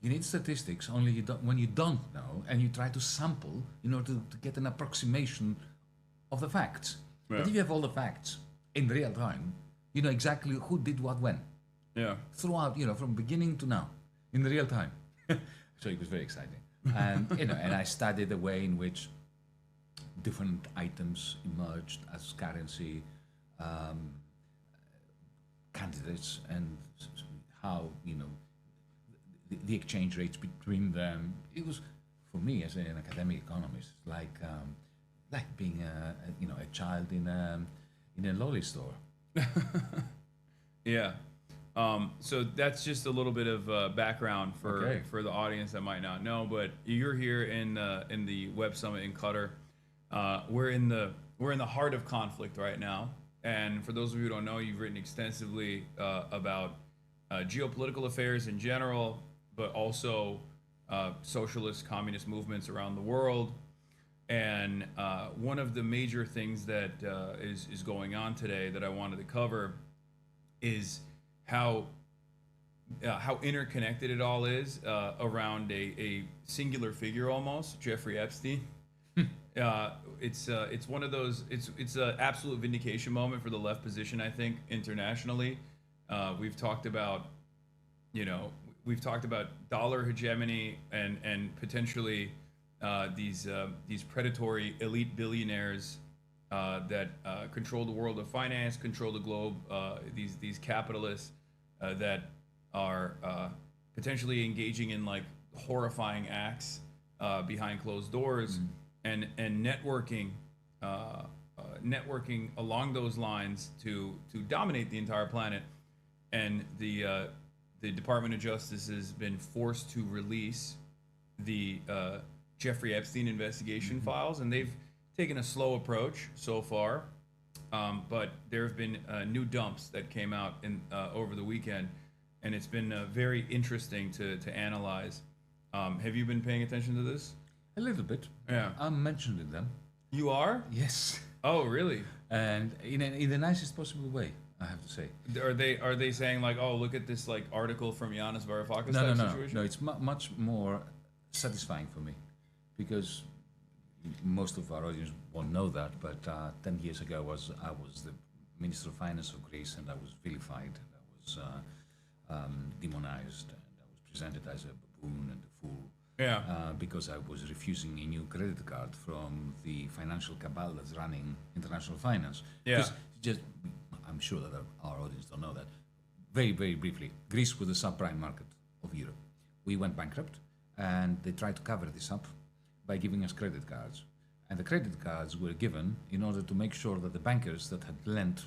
S7: You need statistics only when you don't know and you try to sample in order to get an approximation of the facts.
S1: Yeah.
S7: But if you have all the facts in real time, you know exactly who did what when.
S1: Yeah.
S7: Throughout, from beginning to now, in real time. So it was very exciting. And, and I studied the way in which different items emerged as currency, candidates, and how, the exchange rates between them. It was, for me as an academic economist, like being a child in a lolly store.
S1: Yeah. So that's just a little bit of background for the audience that might not know. But you're here in the Web Summit in Qatar. We're in the heart of conflict right now. And for those of you who don't know, you've written extensively about geopolitical affairs in general, but also socialist, communist movements around the world. And one of the major things that is going on today that I wanted to cover is how interconnected it all is around a singular figure almost, Jeffrey Epstein. It's one of those. It's an absolute vindication moment for the left position, I think, internationally. We've talked about, dollar hegemony and potentially these predatory elite billionaires that control the world of finance, control the globe. These capitalists that are potentially engaging in like horrifying acts behind closed doors. And networking along those lines to dominate the entire planet. And the Department of Justice has been forced to release the Jeffrey Epstein investigation files, and they've taken a slow approach so far. But there have been new dumps that came out over the weekend, and it's been very interesting to analyze. Have you been paying attention to this?
S7: A little bit.
S1: Yeah.
S7: I'm mentioned in them.
S1: You are?
S7: Yes.
S1: Oh, really?
S7: And in the nicest possible way, I have to say.
S1: Are they saying like, oh, look at this like article from Yanis Varoufakis situation?
S7: No. It's much more satisfying for me, because most of our audience won't know that. But 10 years ago, I was the Minister of Finance of Greece, and I was vilified. I was demonized, and I was presented as a baboon and a fool.
S1: Yeah.
S7: Because I was refusing a new credit card from the financial cabal that's running international finance.
S1: Yeah.
S7: I'm sure that our audience don't know that. Very, very briefly, Greece was the subprime market of Europe. We went bankrupt, and they tried to cover this up by giving us credit cards. And the credit cards were given in order to make sure that the bankers that had lent,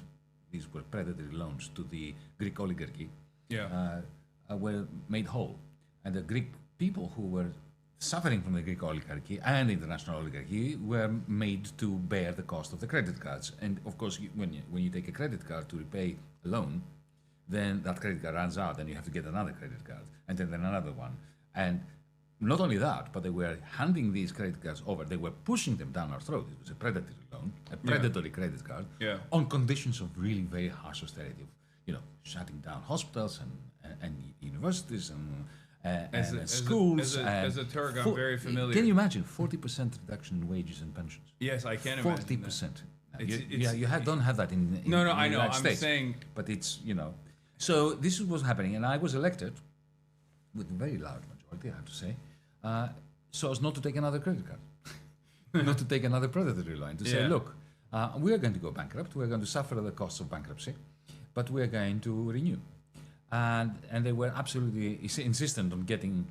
S7: these were predatory loans to the Greek oligarchy,
S1: Yeah.
S7: were made whole. And the Greek people who were suffering from the Greek oligarchy and the international oligarchy were made to bear the cost of the credit cards. And of course, when you take a credit card to repay a loan, then that credit card runs out and you have to get another credit card and then another one. And not only that, but they were handing these credit cards over. They were pushing them down our throat. It was a predatory loan, a predatory credit card, on conditions of really very harsh austerity, shutting down hospitals and universities and schools.
S1: As a Turk, I'm very familiar.
S7: Can you imagine 40% reduction in wages and pensions?
S1: Yes, I can imagine
S7: 40%.
S1: You
S7: Don't have that in
S1: no,
S7: in
S1: I
S7: the
S1: know.
S7: United
S1: I'm
S7: States,
S1: saying,
S7: but it's So this is what's happening, and I was elected with a very large majority, I have to say, so as not to take another credit card, not to take another predatory loan, to say, look, we are going to go bankrupt, we are going to suffer the costs of bankruptcy, but we are going to renew. And they were absolutely insistent on getting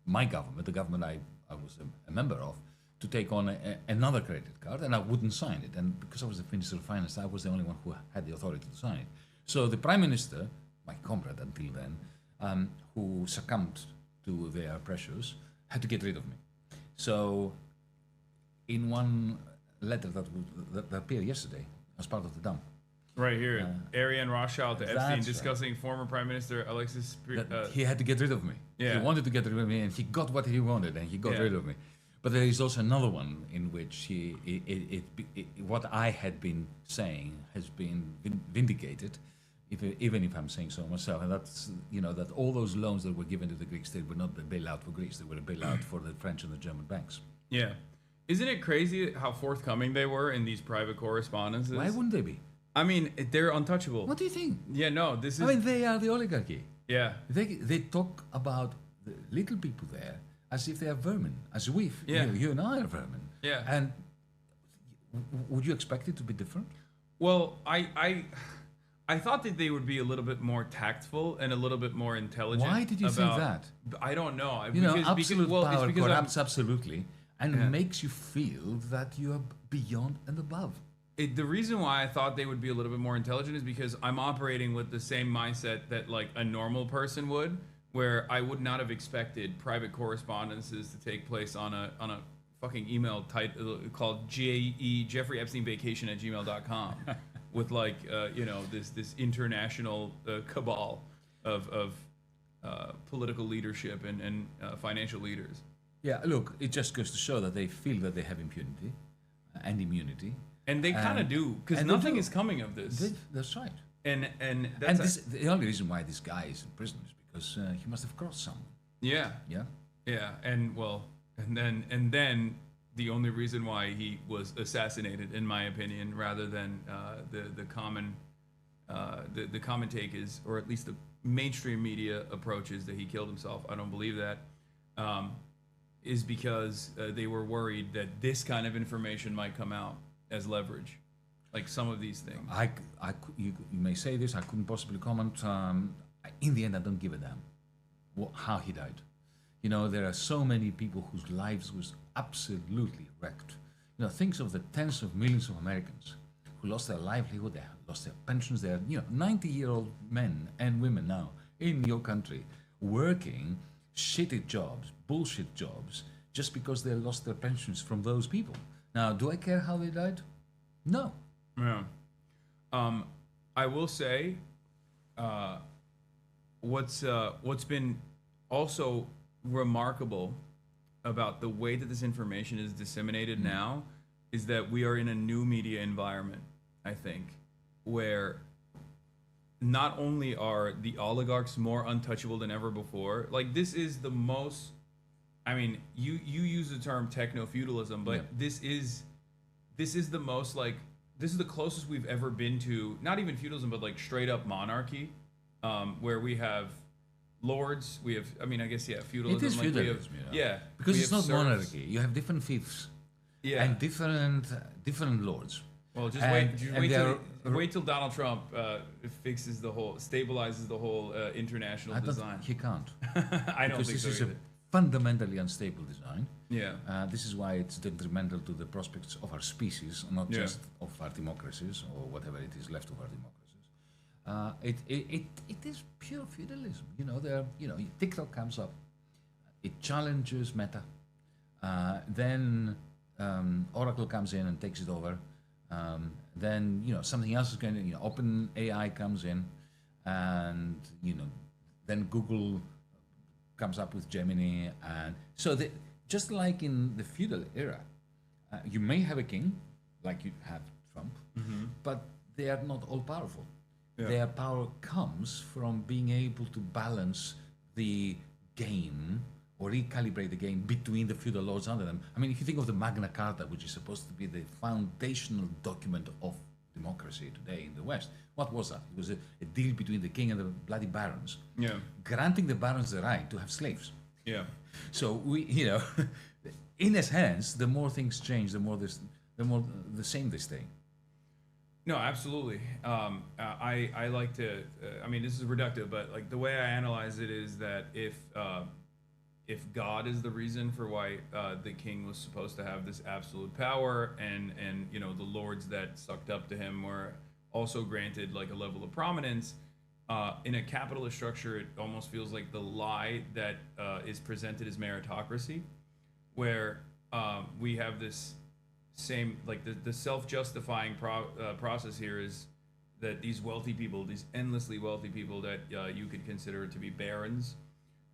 S7: my government, the government I was a member of, to take on another credit card, and I wouldn't sign it. And because I was the Minister of Finance, I was the only one who had the authority to sign it. So the Prime Minister, my comrade until then, who succumbed to their pressures, had to get rid of me. So in one letter that appeared yesterday as part of the dump,
S1: right here, Ariane Rothschild to Epstein
S7: That's
S1: discussing former Prime Minister Alexis.
S7: he had to get rid of me.
S1: Yeah.
S7: He wanted to get rid of me, and he got what he wanted, and he got rid of me. But there is also another one in which what I had been saying has been vindicated, even if I'm saying so myself. And that's that all those loans that were given to the Greek state were not a bailout for Greece; they were a bailout for the French and the German banks.
S1: Yeah, isn't it crazy how forthcoming they were in these private correspondences?
S7: Why wouldn't they be?
S1: I mean, they're untouchable.
S7: What do you think?
S1: Yeah, no, this is.
S7: I mean, they are the oligarchy.
S1: Yeah.
S7: They talk about the little people there as if they are vermin, as we, you and I are vermin.
S1: Yeah.
S7: And would you expect it to be different?
S1: Well, I thought that they would be a little bit more tactful and a little bit more intelligent.
S7: Why did you think that?
S1: I don't know.
S7: Absolute power
S1: it's because
S7: corrupts absolutely and makes you feel that you are beyond and above.
S1: The reason why I thought they would be a little bit more intelligent is because I'm operating with the same mindset that like a normal person would, where I would not have expected private correspondences to take place on a fucking email type called Jeffrey Epstein Vacation at gmail.com with like this international cabal of political leadership and financial leaders.
S7: Yeah, look, it just goes to show that they feel that they have impunity and immunity.
S1: And they kind of do, because nothing is coming of this.
S7: That's right.
S1: And
S7: the only reason why this guy is in prison is because he must have crossed someone.
S1: Yeah.
S7: Yeah.
S1: Yeah. And then the only reason why he was assassinated, in my opinion, rather than the common take is, or at least the mainstream media approach is that he killed himself. I don't believe that. Is because they were worried that this kind of information might come out as leverage, like some of these things.
S7: You may say this, I couldn't possibly comment. In the end, I don't give a damn how he died. There are so many people whose lives was absolutely wrecked. Think of the tens of millions of Americans who lost their livelihood, they lost their pensions. They're 90-year-old men and women now in your country working shitty jobs, bullshit jobs, just because they lost their pensions from those people. Now, do I care how they died? No.
S1: Yeah. I will say, what's been also remarkable about the way that this information is disseminated now is that we are in a new media environment, I think, where not only are the oligarchs more untouchable than ever before, like this is the most, I mean, you use the term techno-feudalism, but this is the most, like, this is the closest we've ever been to, not even feudalism, but like straight up monarchy, where we have lords, we have, I mean, I guess, feudalism.
S7: It is
S1: like
S7: feudalism,
S1: we
S7: because it's
S1: have
S7: not
S1: serfs.
S7: monarchy. You have different fiefs and different lords.
S1: Well, just wait till Donald Trump stabilizes the whole international design.
S7: He can't.
S1: I don't think so
S7: this is
S1: either.
S7: a fundamentally unstable design.
S1: Yeah.
S7: This is why it's detrimental to the prospects of our species, not just of our democracies or whatever it is left of our democracies. It is pure feudalism. TikTok comes up. it challenges Meta. Then Oracle comes in and takes it over. Then something else is going to Open AI comes in, and then Google comes up with Gemini, and so just like in the feudal era, you may have a king, like you have Trump, but they are not all powerful.
S1: Yeah.
S7: Their power comes from being able to balance the game or recalibrate the game between the feudal lords under them. I mean, if you think of the Magna Carta, which is supposed to be the foundational document of democracy today in the West, what was that? It was a deal between the king and the bloody barons, granting the barons the right to have slaves.
S1: Yeah.
S7: So we, in a sense, the more things change, the more the same they stay.
S1: No, absolutely. I like to. I mean, this is reductive, but like the way I analyze it is that if God is the reason for why the king was supposed to have this absolute power, and the lords that sucked up to him were also granted like a level of prominence, in a capitalist structure, it almost feels like the lie that is presented as meritocracy, where we have this same, like the self-justifying process here is that these wealthy people, these endlessly wealthy people that you could consider to be barons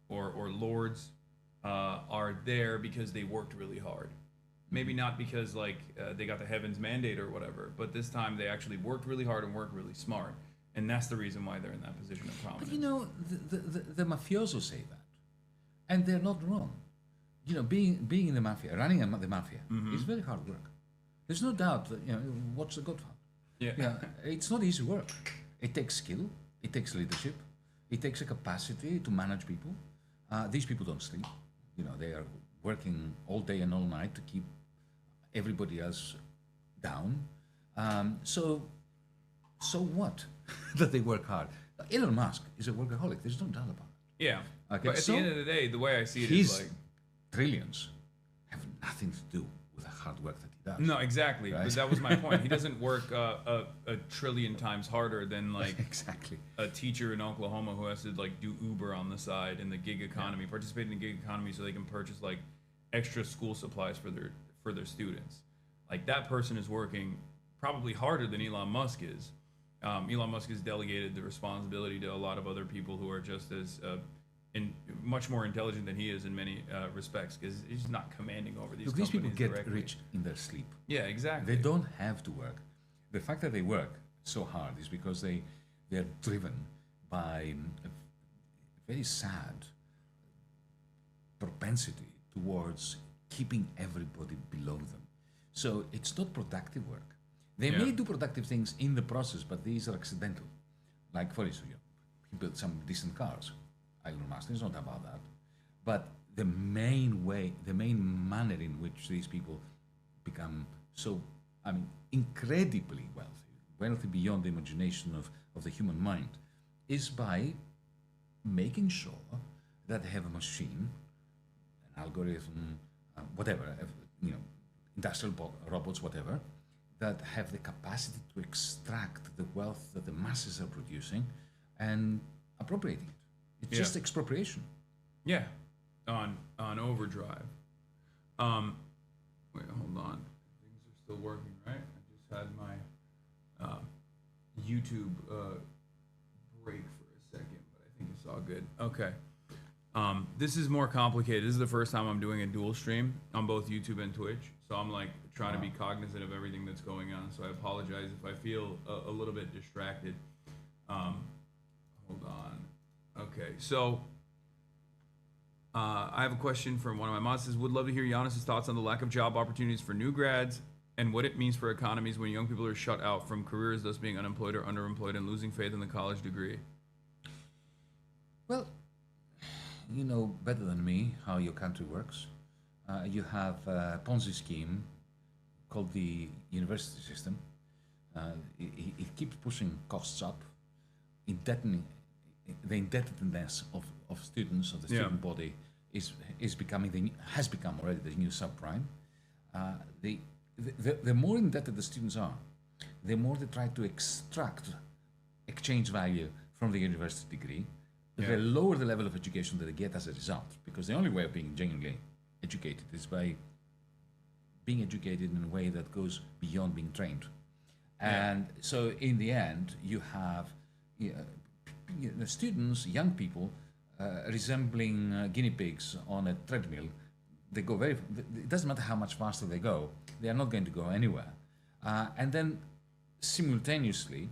S1: or lords, are there because they worked really hard. Maybe not because like they got the heavens mandate or whatever, but this time they actually worked really hard and worked really smart, and that's the reason why they're in that position of prominence.
S7: But the mafiosos say that, and they're not wrong. Being in the mafia, running the mafia, is very hard work. There's no doubt that watch The Godfather.
S1: Yeah.
S7: It's not easy work. It takes skill. It takes leadership. It takes a capacity to manage people. These people don't sleep. They are working all day and all night to keep everybody else down. So what? That they work hard. Elon Musk is a workaholic. There's no doubt about it.
S1: Yeah.
S7: Okay,
S1: But at
S7: so
S1: the end of the day, the way I see it
S7: his
S1: is like.
S7: trillions have nothing to do with the hard work that he does.
S1: No, exactly.
S7: Right?
S1: But that was my point. He doesn't work a trillion times harder than like
S7: Exactly.
S1: a teacher in Oklahoma who has to like do Uber on the side in the gig economy, participate in the gig economy so they can purchase like extra school supplies for their students. Like that person is working probably harder than Elon Musk is. Elon Musk has delegated the responsibility to a lot of other people who are just as much more intelligent than he is in many respects, because he's not commanding over these.
S7: Look, these people get
S1: directly.
S7: rich in their sleep.
S1: Yeah, exactly.
S7: They don't have to work. The fact that they work so hard is because they're driven by a very sad propensity towards keeping everybody below them. So it's not productive work. They may do productive things in the process, but these are accidental. Like, for instance, he built some decent cars. Elon Musk, there's no doubt about that. But the main manner in which these people become so, incredibly wealthy beyond the imagination of the human mind, is by making sure that they have a machine, an algorithm, whatever, industrial robots, whatever, that have the capacity to extract the wealth that the masses are producing and appropriating it. It's just expropriation.
S1: Yeah, on overdrive. Wait, hold on. Things are still working, right? I just had my YouTube break for a second, but I think it's all good. Okay. This is more complicated. This is the first time I'm doing a dual stream on both YouTube and Twitch, so I'm like trying to be cognizant of everything that's going on. So I apologize if I feel a little bit distracted. Hold on. Okay, so I have a question from one of my mods. Says, would love to hear Yanis' thoughts on the lack of job opportunities for new grads and what it means for economies when young people are shut out from careers, thus being unemployed or underemployed and losing faith in the college degree.
S7: Well, you know better than me how your country works. You have a Ponzi scheme called the university system. It keeps pushing costs up, the indebtedness of students, of the student body, has become already the new subprime. The more indebted the students are, the more they try to extract exchange value from the university degree, the lower the level of education that they get as a result. Because the only way of being genuinely educated is by being educated in a way that goes beyond being trained. And so in the end, you have the students, young people, resembling guinea pigs on a treadmill. They go it doesn't matter how much faster they go, they are not going to go anywhere. And then simultaneously,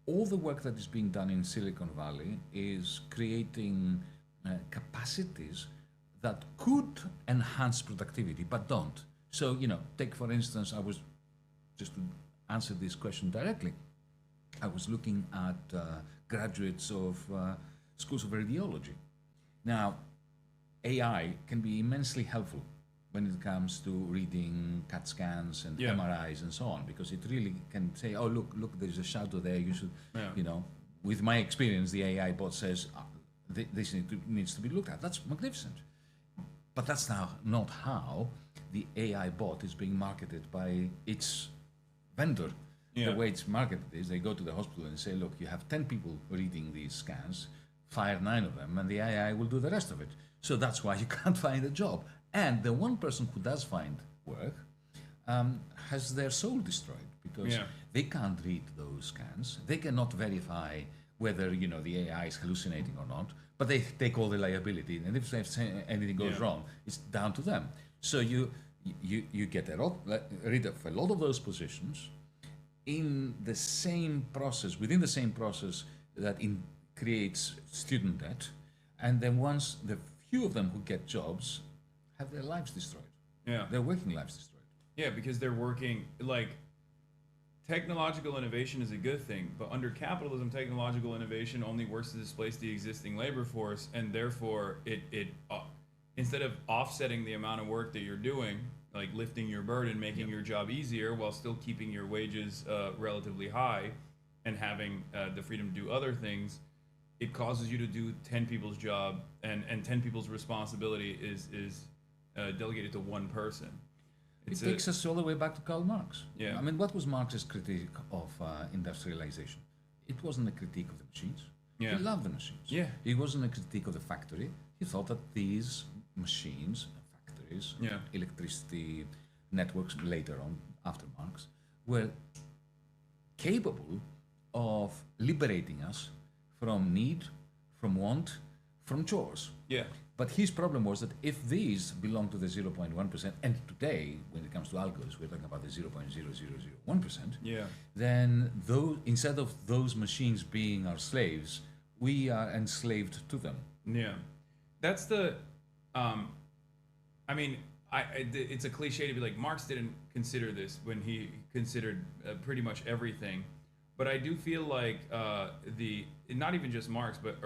S7: all the work that is being done in Silicon Valley is creating capacities that could enhance productivity, but don't. So, take for instance, just to answer this question directly, I was looking at graduates of schools of radiology. Now, AI can be immensely helpful when it comes to reading CAT scans and MRIs and so on, because it really can say, oh, look, there's a shadow there, you should, with my experience, the AI bot says, this needs to be looked at. That's magnificent. But that's now not how the AI bot is being marketed by its vendor. The way it's marketed is they go to the hospital and say, look, you have 10 people reading these scans, fire 9 of them, and the AI will do the rest of it. So that's why you can't find a job. And the one person who does find work has their soul destroyed, because they can't read those scans. They cannot verify whether the AI is hallucinating or not, but they take all the liability. And if anything goes wrong, it's down to them. So you get rid of a lot of those positions in the same process, within the same process that creates student debt. And then once the few of them who get jobs have their lives destroyed. Their working lives destroyed.
S1: Yeah, because they're working, technological innovation is a good thing, but under capitalism, technological innovation only works to displace the existing labor force, and therefore it instead of offsetting the amount of work that you're doing, like lifting your burden, making your job easier while still keeping your wages relatively high and having the freedom to do other things, it causes you to do 10 people's job, and 10 people's responsibility is delegated to one person.
S7: It takes us all the way back to Karl Marx.
S1: Yeah.
S7: I mean, what was Marx's critique of industrialization? It wasn't a critique of the machines.
S1: Yeah.
S7: He loved the machines.
S1: Yeah.
S7: It wasn't a critique of the factory. He thought that these machines, factories, electricity networks later on, after Marx, were capable of liberating us from need, from want, from chores.
S1: Yeah.
S7: But his problem was that if these belong to the 0.1%, and today, when it comes to algos, we're talking about the 0.0001%, then instead of those machines being our slaves, we are enslaved to them.
S1: Yeah. That's the, it's a cliche to be like, Marx didn't consider this when he considered pretty much everything. But I do feel like not even just Marx, but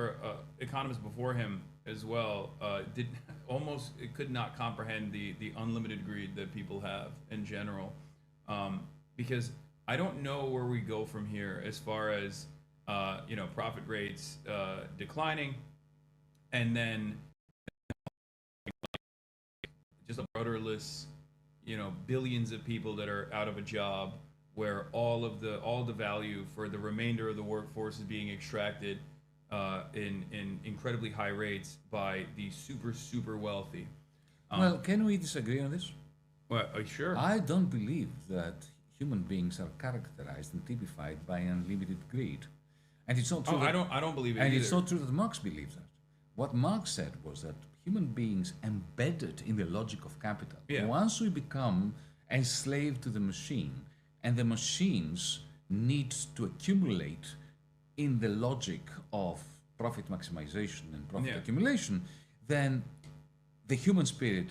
S1: economists before him as well, could not comprehend the unlimited greed that people have in general. Because I don't know where we go from here as far as, profit rates declining, and then just a rudderless, billions of people that are out of a job, where all the value for the remainder of the workforce is being extracted in incredibly high rates by the super wealthy.
S7: Well, can we disagree on this?
S1: Well, sure.
S7: I don't believe that human beings are characterized and typified by unlimited greed, and it's not true.
S1: I don't believe it
S7: and
S1: either.
S7: It's not true that Marx believes that. What Marx said was that human beings embedded in the logic of capital. Once we become enslaved to the machine, and the machines need to accumulate in the logic of profit maximization and profit accumulation, then the human spirit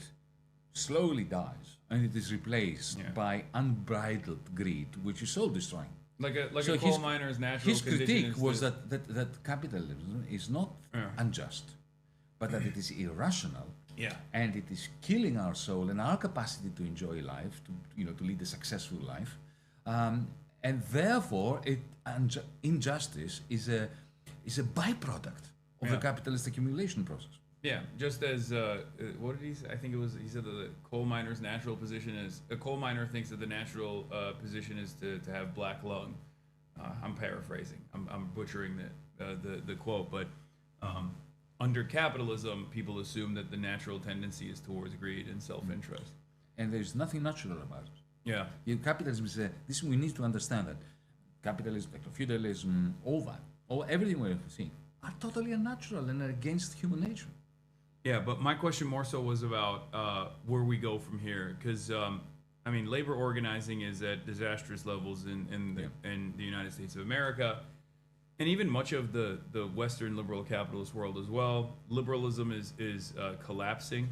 S7: slowly dies, and it is replaced by unbridled greed, which is soul destroying.
S1: Like a coal miner's natural
S7: His
S1: condition
S7: critique
S1: is
S7: was that capitalism is not unjust, but that it is irrational. And it is killing our soul and our capacity to enjoy life, to lead a successful life. And therefore, injustice is a byproduct of the capitalist accumulation process.
S1: Yeah, just as what did he say? I think he said that the coal miner's natural position is, a coal miner thinks that the natural position is to have black lung. I'm paraphrasing. I'm butchering the quote, but under capitalism, people assume that the natural tendency is towards greed and self-interest.
S7: And there's nothing natural about it.
S1: Yeah.
S7: Capitalism is this. We need to understand that capitalism, feudalism, all that, everything we're seeing, are totally unnatural and are against human nature.
S1: Yeah, but my question more so was about where we go from here, because I mean, labor organizing is at disastrous levels in the United States of America, and even much of the Western liberal capitalist world as well. Liberalism is collapsing,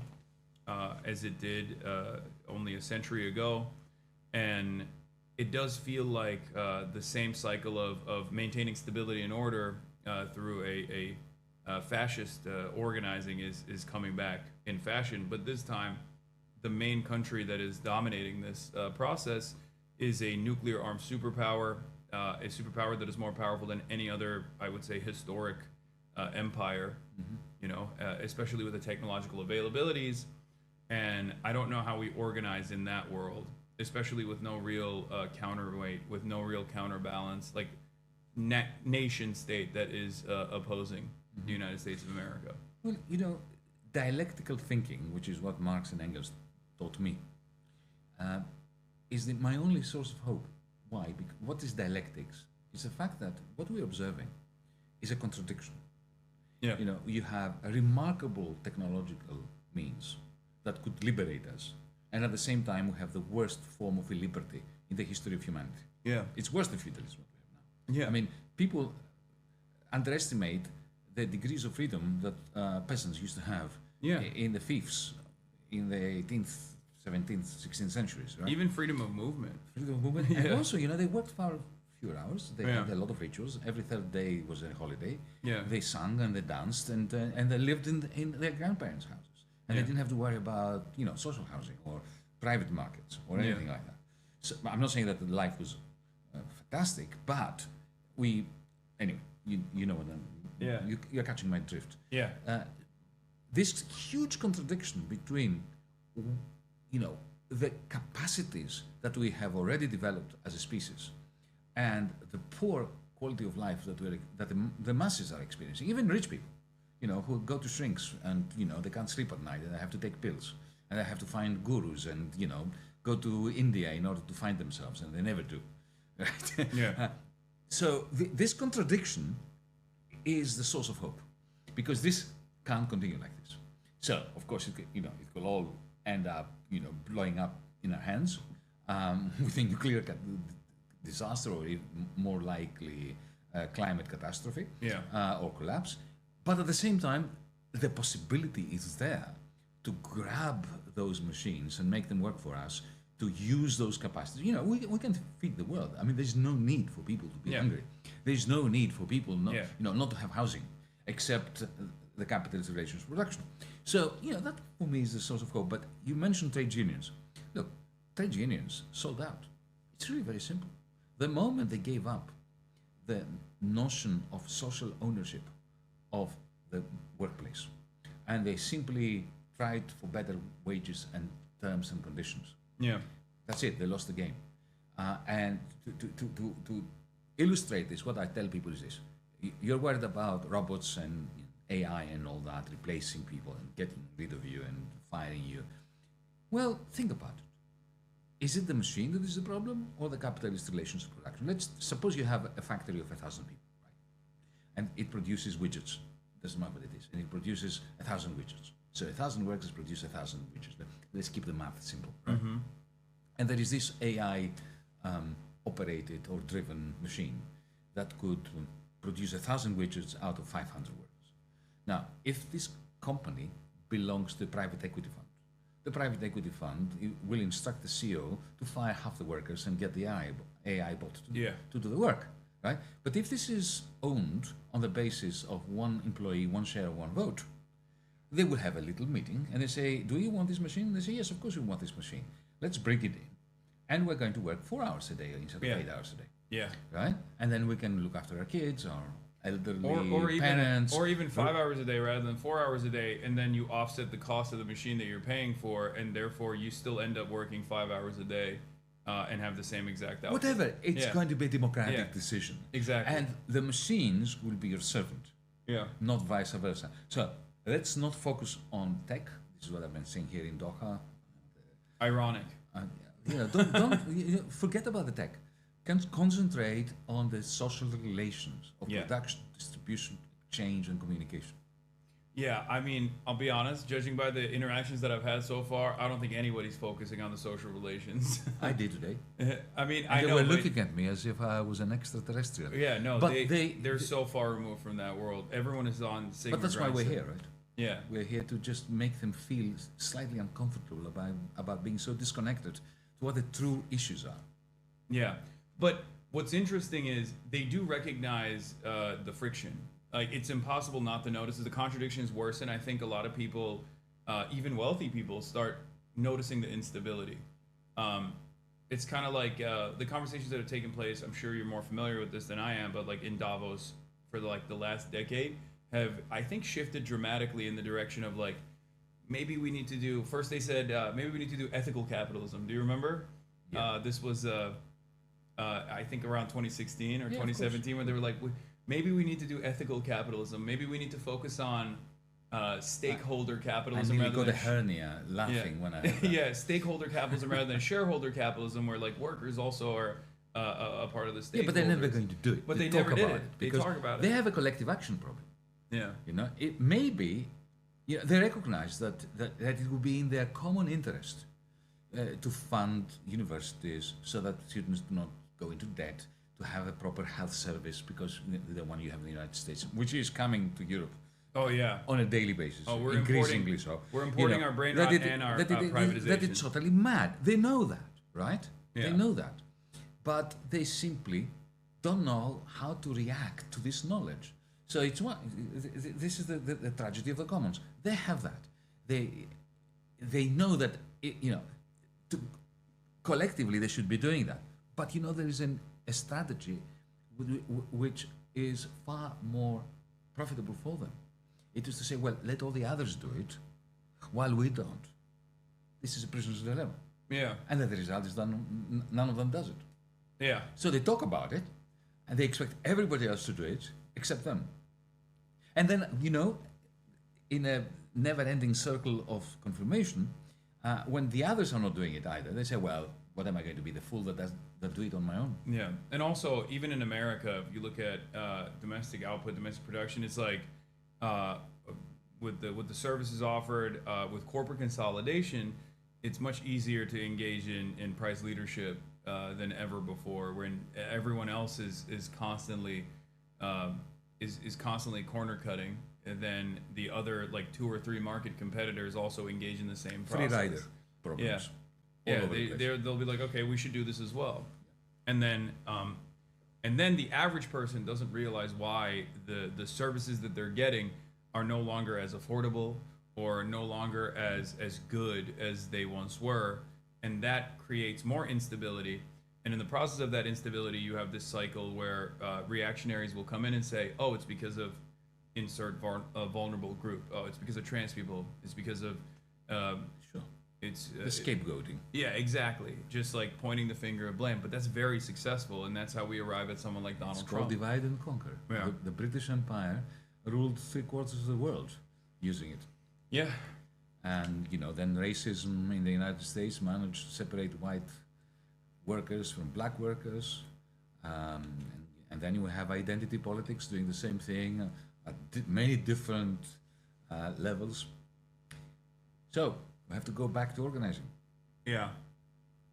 S1: as it did only a century ago, and it does feel like the same cycle of maintaining stability and order through a fascist organizing is coming back in fashion. But this time, the main country that is dominating this process is a nuclear armed superpower, a superpower that is more powerful than any other, I would say, historic empire, you know, especially with the technological availabilities. And I don't know how we organize in that world, especially with no real counterweight, with no real counterbalance, like nation state that is opposing the United States of America.
S7: Well, you know, dialectical thinking, which is what Marx and Engels taught me, is my only source of hope. Why? Because what is dialectics? It's the fact that what we're observing is a contradiction.
S1: Yeah.
S7: You know, you have a remarkable technological means that could liberate us, and at the same time, we have the worst form of illiberty in the history of humanity.
S1: Yeah.
S7: It's worse than feudalism what we have now.
S1: Yeah.
S7: I mean, people underestimate the degrees of freedom that peasants used to have in the fiefs in the 18th, 17th, 16th centuries, right?
S1: Even freedom of movement.
S7: Freedom of movement. And also, you know, they worked for fewer hours. They had a lot of rituals. Every third day was a holiday.
S1: Yeah.
S7: They sang and they danced and they lived in their grandparents' houses. And they didn't have to worry about, you know, social housing or private markets or anything like that. So I'm not saying that the life was fantastic, but anyway, you know what you're catching my drift.
S1: Yeah.
S7: This huge contradiction between, you know, the capacities that we have already developed as a species and the poor quality of life that the masses are experiencing, even rich people, you know, who go to shrinks and, you know, they can't sleep at night and they have to take pills and they have to find gurus and, you know, go to India in order to find themselves, and they never do. Right?
S1: Yeah.
S7: So this contradiction is the source of hope, because this can't continue like this. So, of course, it will all end up, you know, blowing up in our hands with a nuclear disaster, or even more likely climate catastrophe or collapse. But at the same time, the possibility is there to grab those machines and make them work for us, to use those capacities. You know, we can feed the world. I mean, there's no need for people to be hungry. There's no need for people not to have housing, except the capitalist relations production. So, you know, that for me is the source of hope. But you mentioned trade unions. Look, trade unions sold out. It's really very simple. The moment they gave up the notion of social ownership of the workplace, and they simply tried for better wages and terms and conditions.
S1: Yeah.
S7: That's it. They lost the game. And to illustrate this, what I tell people is this: you're worried about robots and AI and all that replacing people and getting rid of you and firing you. Well, think about it. Is it the machine that is the problem, or the capitalist relations of production? Let's suppose you have a factory of 1,000 people, right? And it produces widgets. Doesn't matter what it is, and it produces 1,000 widgets. So 1,000 workers produce 1,000 widgets. Let's keep the math simple, right? Mm-hmm. And there is this AI operated or driven machine that could produce 1,000 widgets out of 500 workers. Now, if this company belongs to a private equity fund, the private equity fund will instruct the CEO to fire half the workers and get the AI bot to do the work, right? But if this is owned on the basis of one employee, one share, one vote, they will have a little meeting and they say, do you want this machine? And they say, yes, of course we want this machine. Let's bring it in. And we're going to work 4 hours a day instead of 8 hours a day.
S1: Yeah.
S7: Right? And then we can look after our kids or elderly
S1: or
S7: parents.
S1: Or even 5 hours a day rather than 4 hours a day, and then you offset the cost of the machine that you're paying for, and therefore you still end up working 5 hours a day and have the same exact output.
S7: Whatever. It's going to be a democratic decision.
S1: Exactly.
S7: And the machines will be your servant.
S1: Yeah.
S7: not vice versa. So let's not focus on tech. This is what I've been saying here in Doha.
S1: Ironic.
S7: Don't forget about the tech. Concentrate on the social relations of
S1: Yeah.
S7: production, distribution, exchange, and communication.
S1: Yeah, I mean, I'll be honest, judging by the interactions that I've had so far, I don't think anybody's focusing on the social relations.
S7: I did today.
S1: I mean,
S7: And
S1: I
S7: they
S1: know.
S7: were
S1: but-
S7: looking at me as if I was an extraterrestrial.
S1: Yeah, no,
S7: but
S1: they're so far removed from that world. Everyone is on Sigma.
S7: But that's why we're here, right?
S1: Yeah.
S7: We're here to just make them feel slightly uncomfortable about being so disconnected to what the true issues are.
S1: Yeah, but what's interesting is they do recognize the friction. Like, it's impossible not to notice. As the contradictions worsen, I think a lot of people, even wealthy people, start noticing the instability. It's kind of like the conversations that have taken place. I'm sure you're more familiar with this than I am, but like in Davos for the last decade have, I think, shifted dramatically in the direction of like, maybe we need to do. First, they said maybe we need to do ethical capitalism. Do you remember?
S7: Yeah.
S1: This was I think around 2016 or
S7: Yeah, of
S1: 2017 when they were like, maybe we need to do ethical capitalism. Maybe we need to focus on stakeholder
S7: I
S1: capitalism
S7: nearly
S1: rather
S7: got a
S1: than
S7: hernia laughing when I heard that.
S1: yeah, stakeholder capitalism rather than shareholder capitalism, where like workers also are a part of the stakeholders.
S7: Yeah, but they're never going to do it.
S1: But they
S7: talk
S1: never did
S7: about
S1: it. They
S7: because
S1: talk about it.
S7: They have a collective action problem.
S1: Yeah.
S7: You know, it may be, they recognize that it would be in their common interest to fund universities so that students do not go into debt, to have a proper health service, because the one you have in the United States, which is coming to Europe
S1: Oh yeah.
S7: on a daily basis,
S1: Oh, we're
S7: increasingly
S1: importing-
S7: so.
S1: we're importing our brain rot and our privatization.
S7: That it's totally mad. They know that, right?
S1: Yeah.
S7: They know that. But they simply don't know how to react to this knowledge. So it's this is the tragedy of the commons. They have that. They know that, collectively they should be doing that. But there is a strategy which is far more profitable for them. It is to say, well, let all the others do it while we don't. This is a prisoner's dilemma.
S1: Yeah.
S7: And then the result is that none of them does it.
S1: Yeah.
S7: So they talk about it, and they expect everybody else to do it except them. And then, in a never-ending circle of confirmation, when the others are not doing it either, they say, well, what am I going to be, the fool that do it on my own?
S1: Yeah, and also even in America, if you look at domestic output, domestic production, it's like with the services offered with corporate consolidation, it's much easier to engage in price leadership than ever before, when everyone else is constantly constantly corner cutting, and then the other like 2 or 3 market competitors also engage in the same process.
S7: Free rider problems.
S1: Yeah,
S7: all over the place.
S1: they'll be like, okay, we should do this as well, and then the average person doesn't realize why the services that they're getting are no longer as affordable or no longer as good as they once were, and that creates more instability. And in the process of that instability, you have this cycle where reactionaries will come in and say, oh, it's because of insert vulnerable group. Oh, it's because of trans people. It's because of
S7: Sure.
S1: it's
S7: The scapegoating.
S1: yeah, exactly. Just like pointing the finger of blame. But that's very successful, and that's how we arrive at someone like Donald
S7: It's called
S1: Trump.
S7: divide and conquer.
S1: Yeah.
S7: The British Empire ruled 3/4 of the world using it.
S1: Yeah,
S7: And then racism in the United States managed to separate white workers from black workers, and then you have identity politics doing the same thing at many different levels. So we have to go back to organizing.
S1: yeah.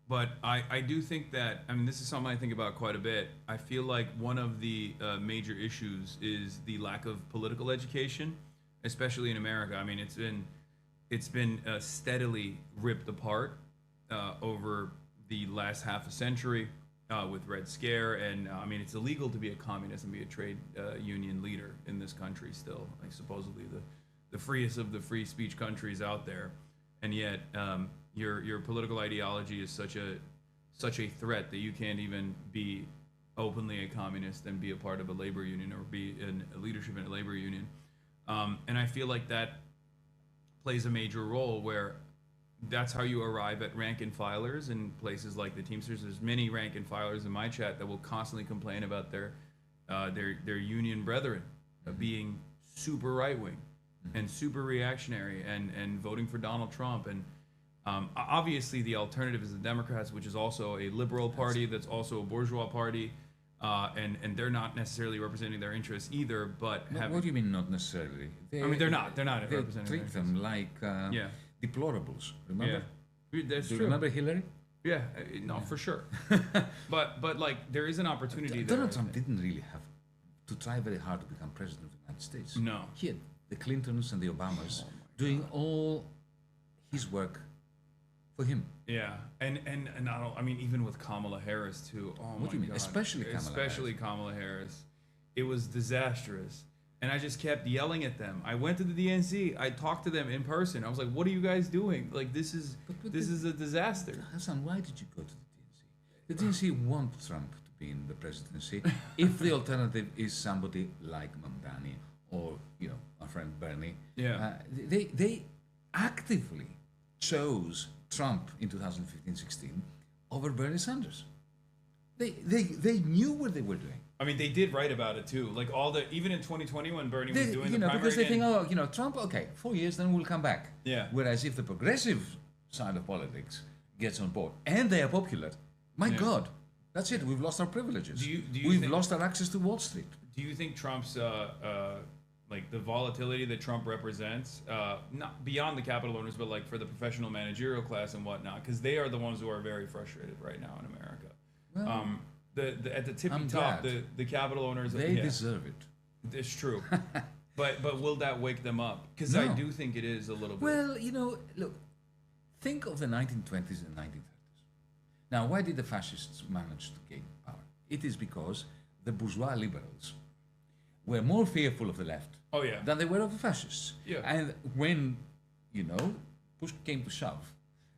S1: But I do think that, I mean, this is something I think about quite a bit. I feel like one of the major issues is the lack of political education, especially in America. I mean, it's been steadily ripped apart over the last half a century with Red Scare, and I mean, it's illegal to be a communist and be a trade union leader in this country still, like supposedly the freest of the free speech countries out there, and yet your political ideology is such a threat that you can't even be openly a communist and be a part of a labor union or be in a leadership in a labor union, and I feel like that plays a major role, where that's how you arrive at rank and filers in places like the Teamsters. There's many rank and filers in my chat that will constantly complain about their union brethren being super right wing and super reactionary and voting for Donald Trump. And obviously, the alternative is the Democrats, which is also a liberal party that's also a bourgeois party. And they're not necessarily representing their interests either, but
S7: What do you mean not necessarily?
S1: I mean, they're not
S7: They
S1: representing
S7: treat
S1: their
S7: them like deplorables. Remember?
S1: Yeah, that's
S7: Do you
S1: true.
S7: remember Hillary?
S1: Yeah, no, for sure. but like there is an opportunity there.
S7: Donald Trump didn't really have to try very hard to become president of the United States.
S1: No.
S7: He had the Clintons and the Obamas doing all his work for him.
S1: Yeah, and not all, I mean, even with Kamala Harris too. Oh
S7: What do you mean?
S1: God.
S7: Especially
S1: Kamala Harris. It was disastrous. And I just kept yelling at them. I went to the DNC. I talked to them in person. I was like, "What are you guys doing? Like, this is a disaster."
S7: Hassan, why did you go to the DNC? The DNC want Trump to be in the presidency if the alternative is somebody like Mamdani or, our friend Bernie.
S1: Yeah.
S7: They actively chose Trump in 2015-16 over Bernie Sanders. They knew what they were doing.
S1: I mean, they did write about it too. Like even in 2020 when Bernie was doing the primary
S7: because they
S1: again,
S7: think, Trump, okay, 4 years, then we'll come back.
S1: Yeah.
S7: Whereas if the progressive side of politics gets on board and they are popular, my God, that's it. We've lost our privileges. We've lost our access to Wall Street.
S1: Do you think Trump's like the volatility that Trump represents, not beyond the capital owners, but like for the professional managerial class and whatnot, because they are the ones who are very frustrated right now in America.
S7: Well,
S1: At the tippy
S7: I'm
S1: top,
S7: glad.
S1: the capital owners,
S7: They deserve it.
S1: It's true, but will that wake them up? Because I
S7: No.
S1: do think it is a little bit.
S7: Well, look, think of the 1920s and 1930s. Now, why did the fascists manage to gain power? It is because the bourgeois liberals were more fearful of the left
S1: Oh yeah.
S7: than they were of the fascists.
S1: Yeah.
S7: And when, push came to shove,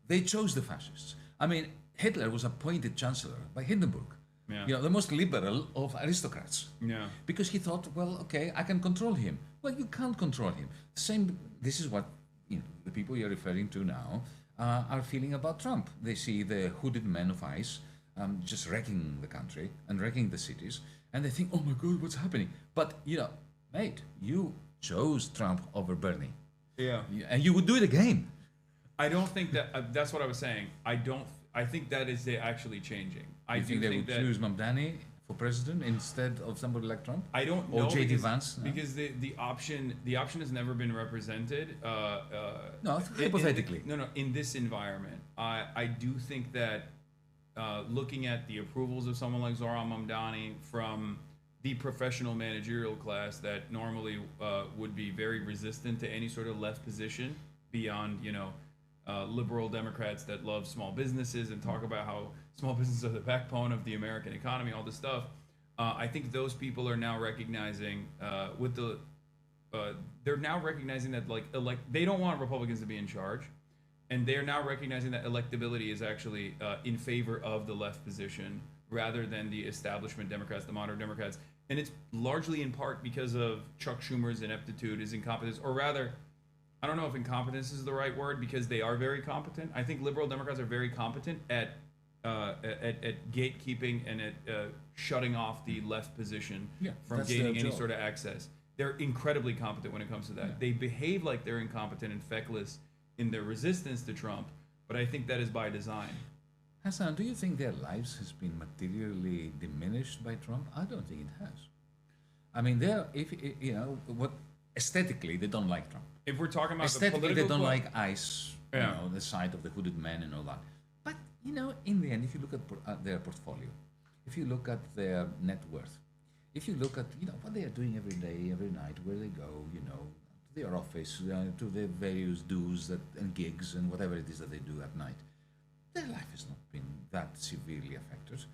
S7: they chose the fascists. I mean, Hitler was appointed chancellor by Hindenburg.
S1: Yeah.
S7: The most liberal of aristocrats.
S1: Yeah.
S7: Because he thought, well, okay, I can control him. Well, you can't control him. This is what the people you're referring to now are feeling about Trump. They see the hooded men of ICE just wrecking the country and wrecking the cities, and they think, oh my God, what's happening? But, mate, you chose Trump over Bernie.
S1: Yeah.
S7: And you would do it again.
S1: I don't think that. That's what I was saying. I think that is actually changing. I
S7: You
S1: do
S7: think they would
S1: that.
S7: choose Mamdani for president instead of somebody like Trump?
S1: I don't
S7: Or
S1: know
S7: J.D.
S1: because,
S7: Vance? No?
S1: because the option has never been represented.
S7: No, hypothetically.
S1: In this environment, I do think that looking at the approvals of someone like Zoran Mamdani from the professional managerial class that normally would be very resistant to any sort of left position beyond liberal Democrats that love small businesses and talk about how small businesses are the backbone of the American economy, all this stuff. I think those people are now recognizing they're now recognizing that they don't want Republicans to be in charge, and they're now recognizing that electability is actually in favor of the left position rather than the establishment Democrats, the moderate Democrats, and it's largely in part because of Chuck Schumer's ineptitude, his incompetence, or rather, I don't know if incompetence is the right word because they are very competent. I think liberal Democrats are very competent at gatekeeping and at shutting off the left position from
S7: that's
S1: gaining
S7: their
S1: any
S7: job.
S1: sort of access. They're incredibly competent when it comes to that.
S7: Yeah.
S1: They behave like they're incompetent and feckless in their resistance to Trump, but I think that is by design.
S7: Hassan, do you think their lives has been materially diminished by Trump? I don't think it has. I mean, aesthetically they don't like Trump.
S1: If we're talking about the
S7: Aesthetically, they
S1: political
S7: don't like ICE,
S1: Yeah.
S7: the side of the hooded men and all that. But, in the end, if you look at their portfolio, if you look at their net worth, if you look at, what they are doing every day, every night, where they go, to their office, to their various dues and gigs and whatever it is that they do at night, their life has not been that severely affected.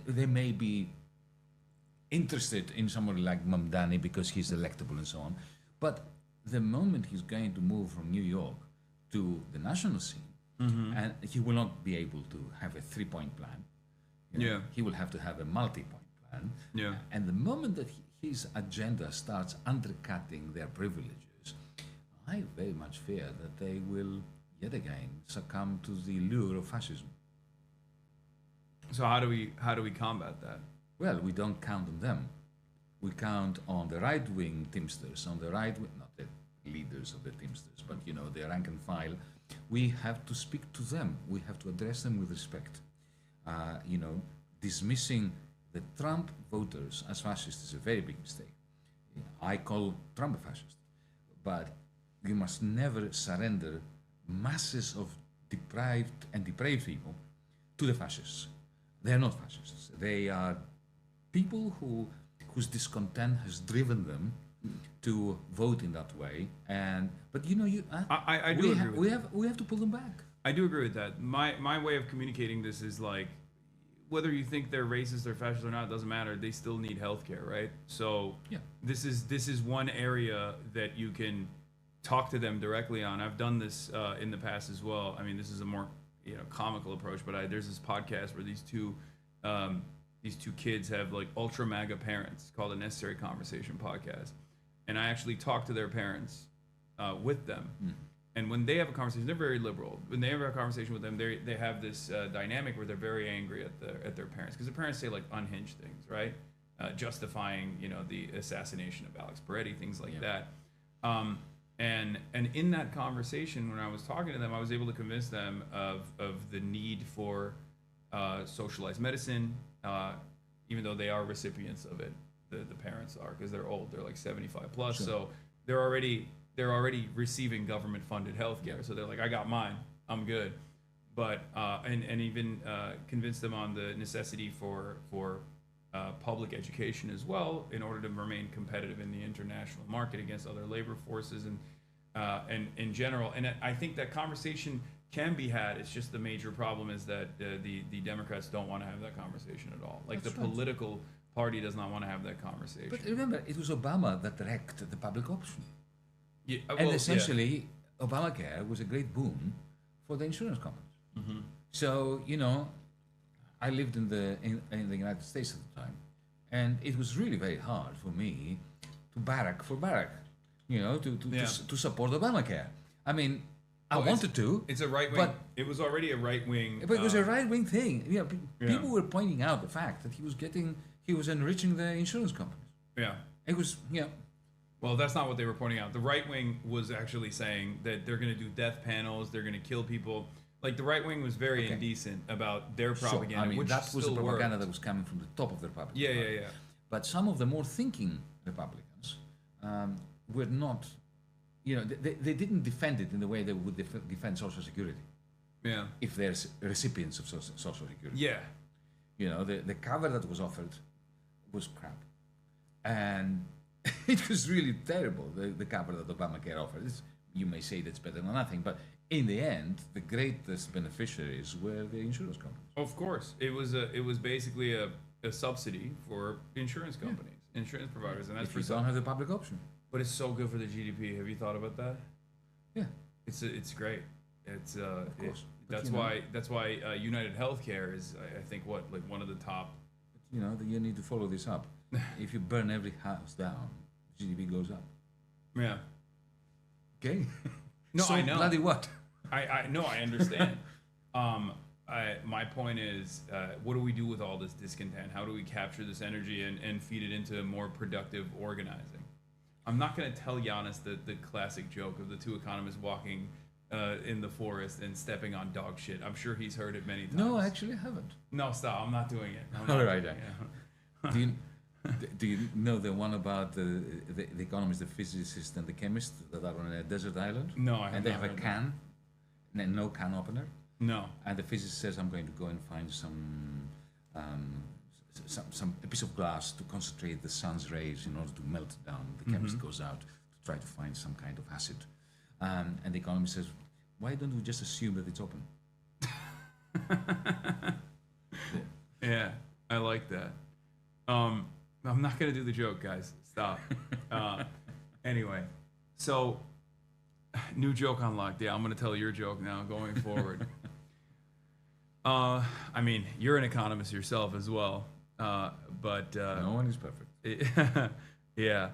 S7: They may be interested in somebody like Mamdani because he's electable and so on. But the moment he's going to move from New York to the national scene, and he will not be able to have a 3-point plan.
S1: Yeah.
S7: He will have to have a multi-point plan.
S1: Yeah.
S7: And the moment that his agenda starts undercutting their privileges, I very much fear that they will yet again succumb to the lure of fascism.
S1: So how do we combat that?
S7: Well, we don't count on them. we count on the right-wing Teamsters, on the right-wing, not the leaders of the Teamsters, but the rank and file. We have to speak to them. We have to address them with respect. Dismissing the Trump voters as fascists is a very big mistake. I call Trump a fascist, but you must never surrender masses of deprived and depraved people to the fascists. They are not fascists. They are people whose discontent has driven them to vote in that way. But
S1: I do agree with
S7: we have to pull them back.
S1: I do agree with that. My way of communicating this is like, whether you think they're racist or fascist or not, doesn't matter. They still need healthcare, right? So this is one area that you can talk to them directly on. I've done this in the past as well. I mean, this is a more comical approach, but there's this podcast where these two kids have like ultra MAGA parents. It's called the Necessary Conversation podcast, and I actually talk to their parents with them. And when they have a conversation, they're very liberal. When they have a conversation with them, they have this dynamic where they're very angry at their parents, because the parents say like unhinged things, right? Justifying the assassination of Alex Peretti, things like that. And in that conversation, when I was talking to them, I was able to convince them of the need for socialized medicine, even though they are recipients of it. The parents are, because they're old. They're like 75 plus, so they're already receiving government funded health care. So they're like, I got mine, I'm good. But and even convince them on the necessity for public education as well, in order to remain competitive in the international market against other labor forces and in general. And I think that conversation can be had. It's just the major problem is that the Democrats don't want to have that conversation at all. Like, the political party does not want to have that conversation.
S7: But remember, it was Obama that wrecked the public option.
S1: Yeah,
S7: And essentially, Obamacare was a great boon for the insurance companies. So, I lived in the United States at the time, and it was really very hard for me to barrack for Barack, to support Obamacare. I mean, I wanted to.
S1: It's a right wing.
S7: But
S1: it was already a right wing.
S7: But it was a right wing thing. People were pointing out the fact that he was enriching the insurance companies.
S1: Yeah.
S7: It was
S1: Well, that's not what they were pointing out. The right wing was actually saying that they're going to do death panels, they're going to kill people. Like, the right wing was very indecent about their propaganda, which
S7: that was the
S1: still
S7: propaganda
S1: worked.
S7: that was coming from the top of the Republican
S1: Yeah.
S7: Party. But some of the more thinking Republicans were not, they didn't defend it in the way they would defend Social Security.
S1: Yeah.
S7: If they're recipients of Social Security.
S1: Yeah.
S7: The cover that was offered was crap. And it was really terrible, the cover that Obamacare offered. You may say that's better than nothing, but in the end, the greatest beneficiaries were the insurance companies.
S1: Of course. It was basically a subsidy for insurance companies, insurance providers, and that's
S7: If you don't have the public option.
S1: But it's so good for the GDP. Have you thought about that?
S7: Yeah.
S1: It's great. It's
S7: Of course.
S1: that's why United Healthcare is, I think, one of the top.
S7: You need to follow this up. If you burn every house down, GDP goes up.
S1: Yeah.
S7: Okay.
S1: No,
S7: so
S1: I know.
S7: Bloody what?
S1: I know. I understand. My point is, what do we do with all this discontent? How do we capture this energy and feed it into more productive organizing? I'm not going to tell Yanis the classic joke of the two economists walking in the forest and stepping on dog shit. I'm sure he's heard it many times.
S7: No, actually, I haven't.
S1: No, stop. I'm not doing it.
S7: All right. Do you know the one about the economist, the physicist, and the chemist that are on a desert island?
S1: No, I haven't.
S7: And they have a can, and no can opener.
S1: No.
S7: And the physicist says, "I'm going to go and find a piece of glass to concentrate the sun's rays in order to melt it down." The chemist goes out to try to find some kind of acid, and the economist says, "Why don't we just assume that it's open?"
S1: Yeah, I like that. I'm not gonna do the joke, guys. Stop. Anyway, so new joke unlocked. Yeah, I'm gonna tell your joke now going forward. I mean, you're an economist yourself as well, but
S7: No one is perfect.
S1: yeah.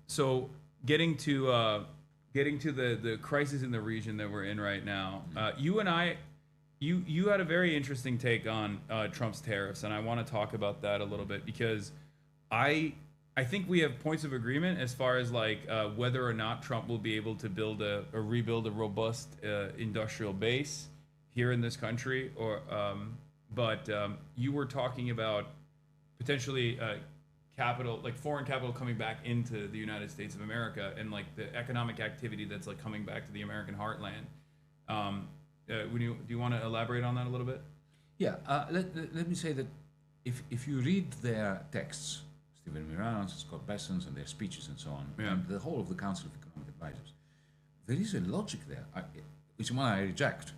S1: So getting to the crisis in the region that we're in right now, you and I. You had a very interesting take on Trump's tariffs, and I want to talk about that a little bit because I think we have points of agreement as far as like whether or not Trump will be able to build or rebuild a robust industrial base here in this country, or but you were talking about potentially capital, like foreign capital coming back into the United States of America, and like the economic activity that's like coming back to the American heartland. Do you want to elaborate on that a little bit?
S7: Yeah, let me say that if you read their texts, Stephen Mirans, Scott Besson's, and their speeches and so on, and the whole of the Council of Economic Advisors, there is a logic there, which one I reject.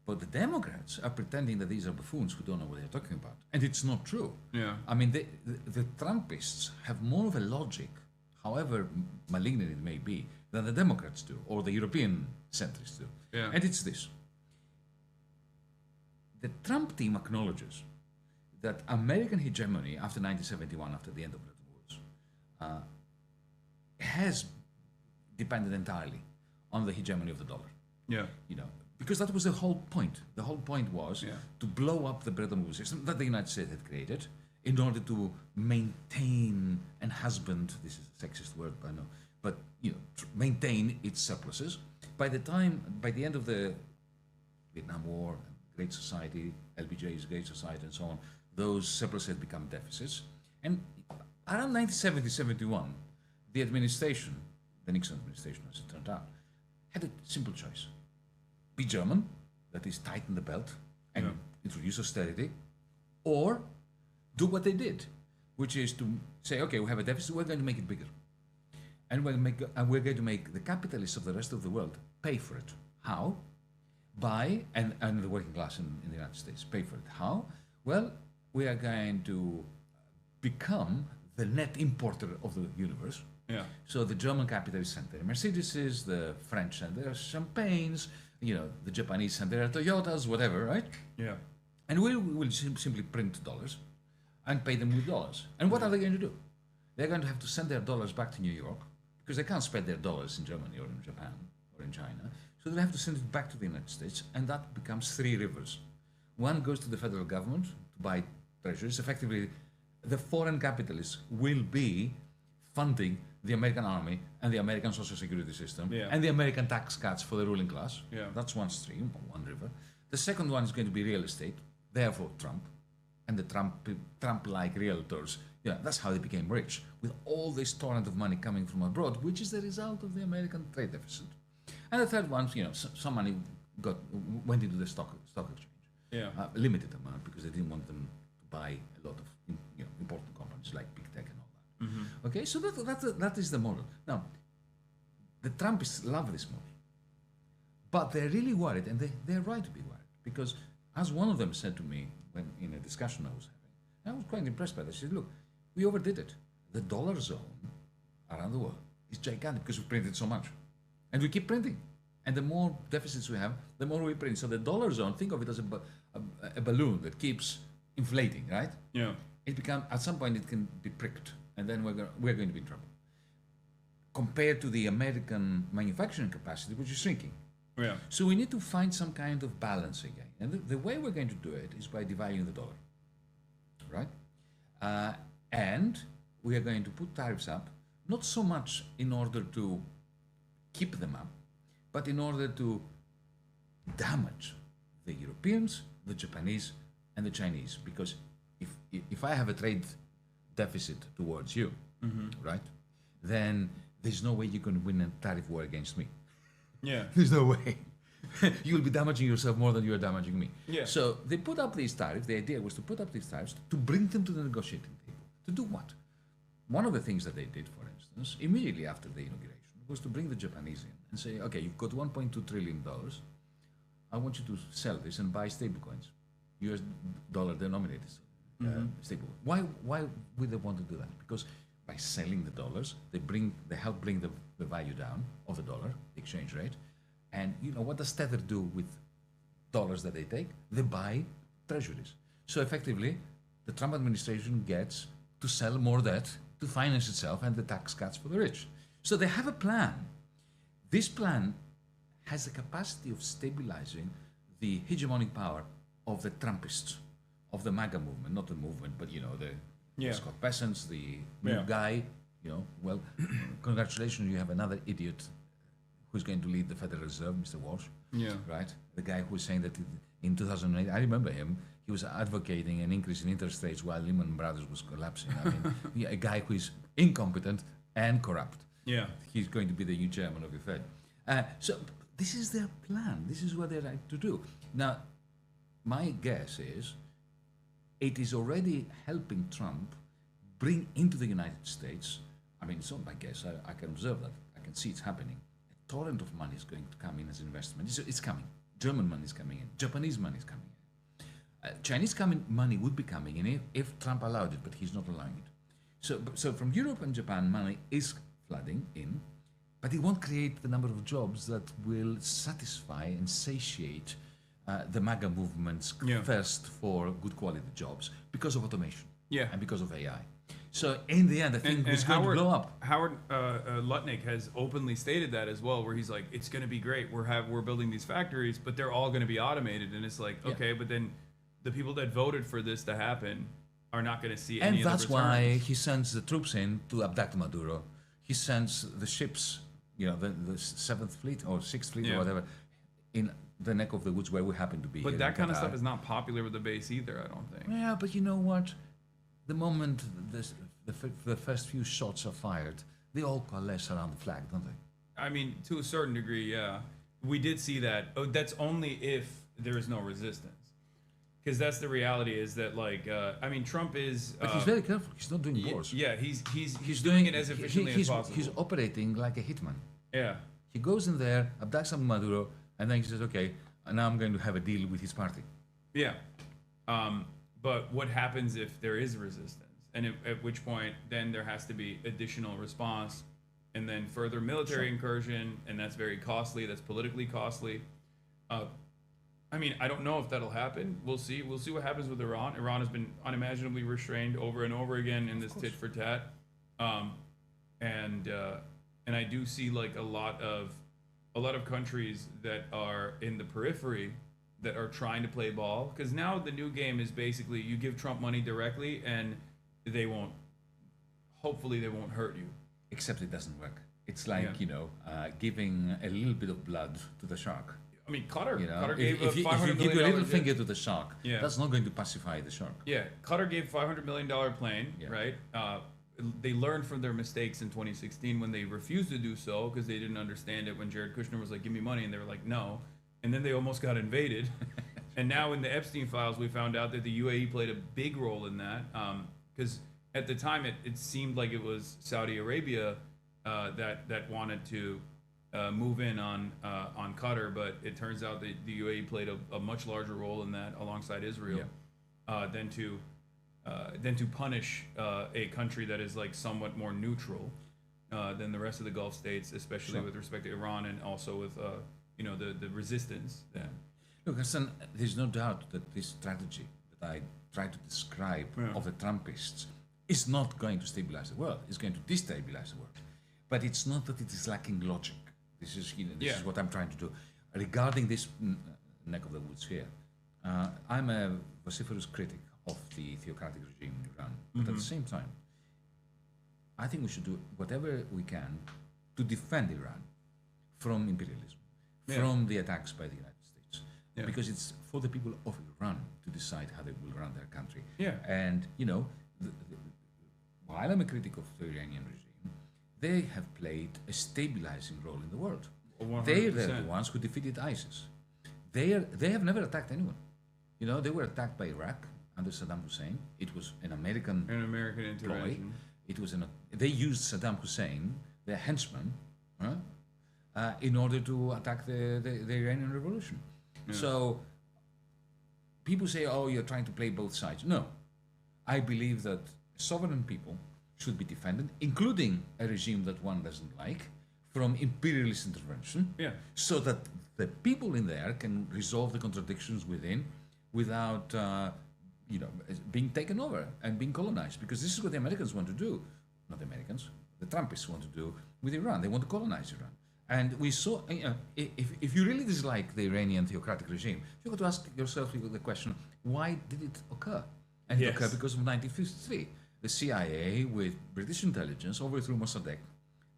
S7: But the Democrats are pretending that these are buffoons who don't know what they're talking about. And it's not true.
S1: Yeah.
S7: I mean, the Trumpists have more of a logic, however malignant it may be, than the Democrats do, or the European centrists do.
S1: Yeah.
S7: And it's this. The Trump team acknowledges that American hegemony after 1971, after the end of Bretton Woods, has depended entirely on the hegemony of the dollar.
S1: Yeah.
S7: You know, because that was the whole point. The whole point was to blow up the Bretton Woods system that the United States had created in order to maintain and husband, this is a sexist word, I know, but maintain its surpluses. By the end of the Vietnam War, Great Society, LBJ's Great Society and so on, those surpluses had become deficits. And around 1970-71, the administration, the Nixon administration as it turned out, had a simple choice. Be German, that is tighten the belt and introduce austerity, or do what they did, which is to say, okay, we have a deficit, we're going to make it bigger. And we're going to make the capitalists of the rest of the world pay for it. How? And the working class in the United States pay for it. How? Well, we are going to become the net importer of the universe.
S1: Yeah.
S7: So the German capitalists send their Mercedeses, the French send their champagnes, the Japanese send their Toyotas, whatever, right?
S1: Yeah.
S7: And we will simply print dollars and pay them with dollars. And what are they going to do? They're going to have to send their dollars back to New York because they can't spend their dollars in Germany or in Japan or in China. So they have to send it back to the United States, and that becomes three rivers. One goes to the federal government to buy treasuries. Effectively, the foreign capitalists will be funding the American army and the American social security system and the American tax cuts for the ruling class.
S1: Yeah.
S7: That's one stream, one river. The second one is going to be real estate, therefore Trump, and the Trump-like realtors. Yeah, that's how they became rich, with all this torrent of money coming from abroad, which is the result of the American trade deficit. And the third one, some money went into the stock exchange.
S1: Yeah.
S7: Limited amount because they didn't want them to buy a lot of important companies like big tech and all that. Mm-hmm. Okay, so that is the model. Now, the Trumpists love this model, but they're really worried, and they're right to be worried, because as one of them said to me when in a discussion I was having, I was quite impressed by this. She said, "Look, we overdid it. The dollar zone around the world is gigantic because we printed so much, and we keep printing, and the more deficits we have, the more we print. So the dollar zone, think of it as a balloon that keeps inflating, right?
S1: Yeah.
S7: It at some point it can be pricked, and then we're going to be in trouble. Compared to the American manufacturing capacity, which is shrinking.
S1: Yeah.
S7: So we need to find some kind of balance again, and the way we're going to do it is by devaluing the dollar, right? And we are going to put tariffs up, not so much in order to keep them up, but in order to damage the Europeans, the Japanese, and the Chinese. Because if I have a trade deficit towards you, right, then there's no way you can win a tariff war against me.
S1: Yeah.
S7: There's no way. You'll be damaging yourself more than you are damaging me.
S1: Yeah.
S7: So they put up these tariffs. The idea was to put up these tariffs to bring them to the negotiating table. To do what? One of the things that they did, for instance, immediately after the inauguration, was to bring the Japanese in and say, okay, you've got $1.2 trillion. I want you to sell this and buy stablecoins, US dollar denominated stable. Why would they want to do that? Because by selling the dollars, they help bring the value down of the dollar, the exchange rate. And what does Tether do with dollars that they take? They buy treasuries. So effectively, the Trump administration gets to sell more debt to finance itself and the tax cuts for the rich. So they have a plan. This plan has the capacity of stabilizing the hegemonic power of the Trumpists, of the MAGA movement, not the movement, but
S1: Yeah.
S7: Scott Bessent's the new
S1: Yeah.
S7: guy. Well, congratulations, you have another idiot who's going to lead the Federal Reserve, Mr. Walsh.
S1: Yeah.
S7: Right? The guy who was saying that in 2008, I remember him, he was advocating an increase in interest rates while Lehman Brothers was collapsing. I mean, a guy who is incompetent and corrupt.
S1: Yeah.
S7: He's going to be the new chairman of the Fed. So this is their plan. This is what they like to do. Now, my guess is it is already helping Trump bring into the United States, I mean, it's not my guess, I can observe that, I can see it's happening. A torrent of money is going to come in as investment. It's coming. German money is coming in. Japanese money is coming in. Chinese money would be coming in if Trump allowed it, but he's not allowing it. So from Europe and Japan, money is flooding in, but it won't create the number of jobs that will satisfy and satiate the MAGA movement's thirst for good quality jobs because of automation and because of AI. So in the end, I think it's going to blow up.
S1: Howard Lutnick has openly stated that as well, where he's like, "It's going to be great. We're building these factories, but they're all going to be automated." And it's like, okay, but then the people that voted for this to happen are not going to see any of the returns.
S7: And that's why he sends the troops in to abduct Maduro. He sends the ships, the Seventh Fleet or Sixth Fleet or whatever, in the neck of the woods where we happen to be.
S1: But that kind of stuff is not popular with the base either, I don't think.
S7: Yeah, but you know what? The moment the first few shots are fired, they all coalesce around the flag, don't they?
S1: I mean, to a certain degree, yeah. We did see that. Oh, that's only if there is no resistance. Because that's the reality is that, Trump is...
S7: But he's very careful. He's not doing wars.
S1: Yeah, he's doing it as efficiently as possible.
S7: He's operating like a hitman.
S1: Yeah.
S7: He goes in there, abducts Maduro, and then he says, okay, now I'm going to have a deal with his party.
S1: Yeah. But what happens if there is resistance? And at which point, then there has to be additional response, and then further military incursion, and that's very costly. That's politically costly. I don't know if that'll happen. We'll see. We'll see what happens with Iran. Iran has been unimaginably restrained over and over again in this tit for tat. And I do see a lot of countries that are in the periphery that are trying to play ball, because now the new game is basically you give Trump money directly and hopefully they won't hurt you.
S7: Except it doesn't work. It's like, giving a little bit of blood to the shark.
S1: I mean, Qatar
S7: if
S1: gave
S7: you give your little finger to the shark, that's not going to pacify the shark.
S1: Yeah, Qatar gave $500 million plane, right? They learned from their mistakes in 2016 when they refused to do so because they didn't understand it when Jared Kushner was like, give me money, and they were like, no. And then they almost got invaded. And now in the Epstein files, we found out that the UAE played a big role in that. Because at the time, it seemed like it was Saudi Arabia that wanted to move in on Qatar, but it turns out that the UAE played a much larger role in that alongside Israel than to punish a country that is somewhat more neutral than the rest of the Gulf states, especially with respect to Iran and also with the resistance.
S7: Look, Hassan, there's no doubt that this strategy that I try to describe of the Trumpists is not going to stabilize the world. It's going to destabilize the world. But it's not that it is lacking logic. This is what I'm trying to do. Regarding this neck of the woods here, I'm a vociferous critic of the theocratic regime in Iran. But at the same time, I think we should do whatever we can to defend Iran from imperialism, from the attacks by the United States. Because it's for the people of Iran to decide how they will run their country. And, while I'm a critic of the Iranian regime, they have played a stabilizing role in the world.
S1: 100%.
S7: They're the ones who defeated ISIS. They have never attacked anyone. They were attacked by Iraq under Saddam Hussein. It was an American
S1: intervention.
S7: They used Saddam Hussein, their henchman, in order to attack the Iranian revolution. So people say, oh, you're trying to play both sides. No. I believe that sovereign people should be defended, including a regime that one doesn't like, from imperialist intervention, so that the people in there can resolve the contradictions within without being taken over and being colonized. Because this is what the Americans want to do. Not the Americans, the Trumpists want to do with Iran. They want to colonize Iran. And we saw, if you really dislike the Iranian theocratic regime, you've got to ask yourself the question, why did it occur? And it occurred because of 1953. the CIA with British intelligence overthrew Mossadegh.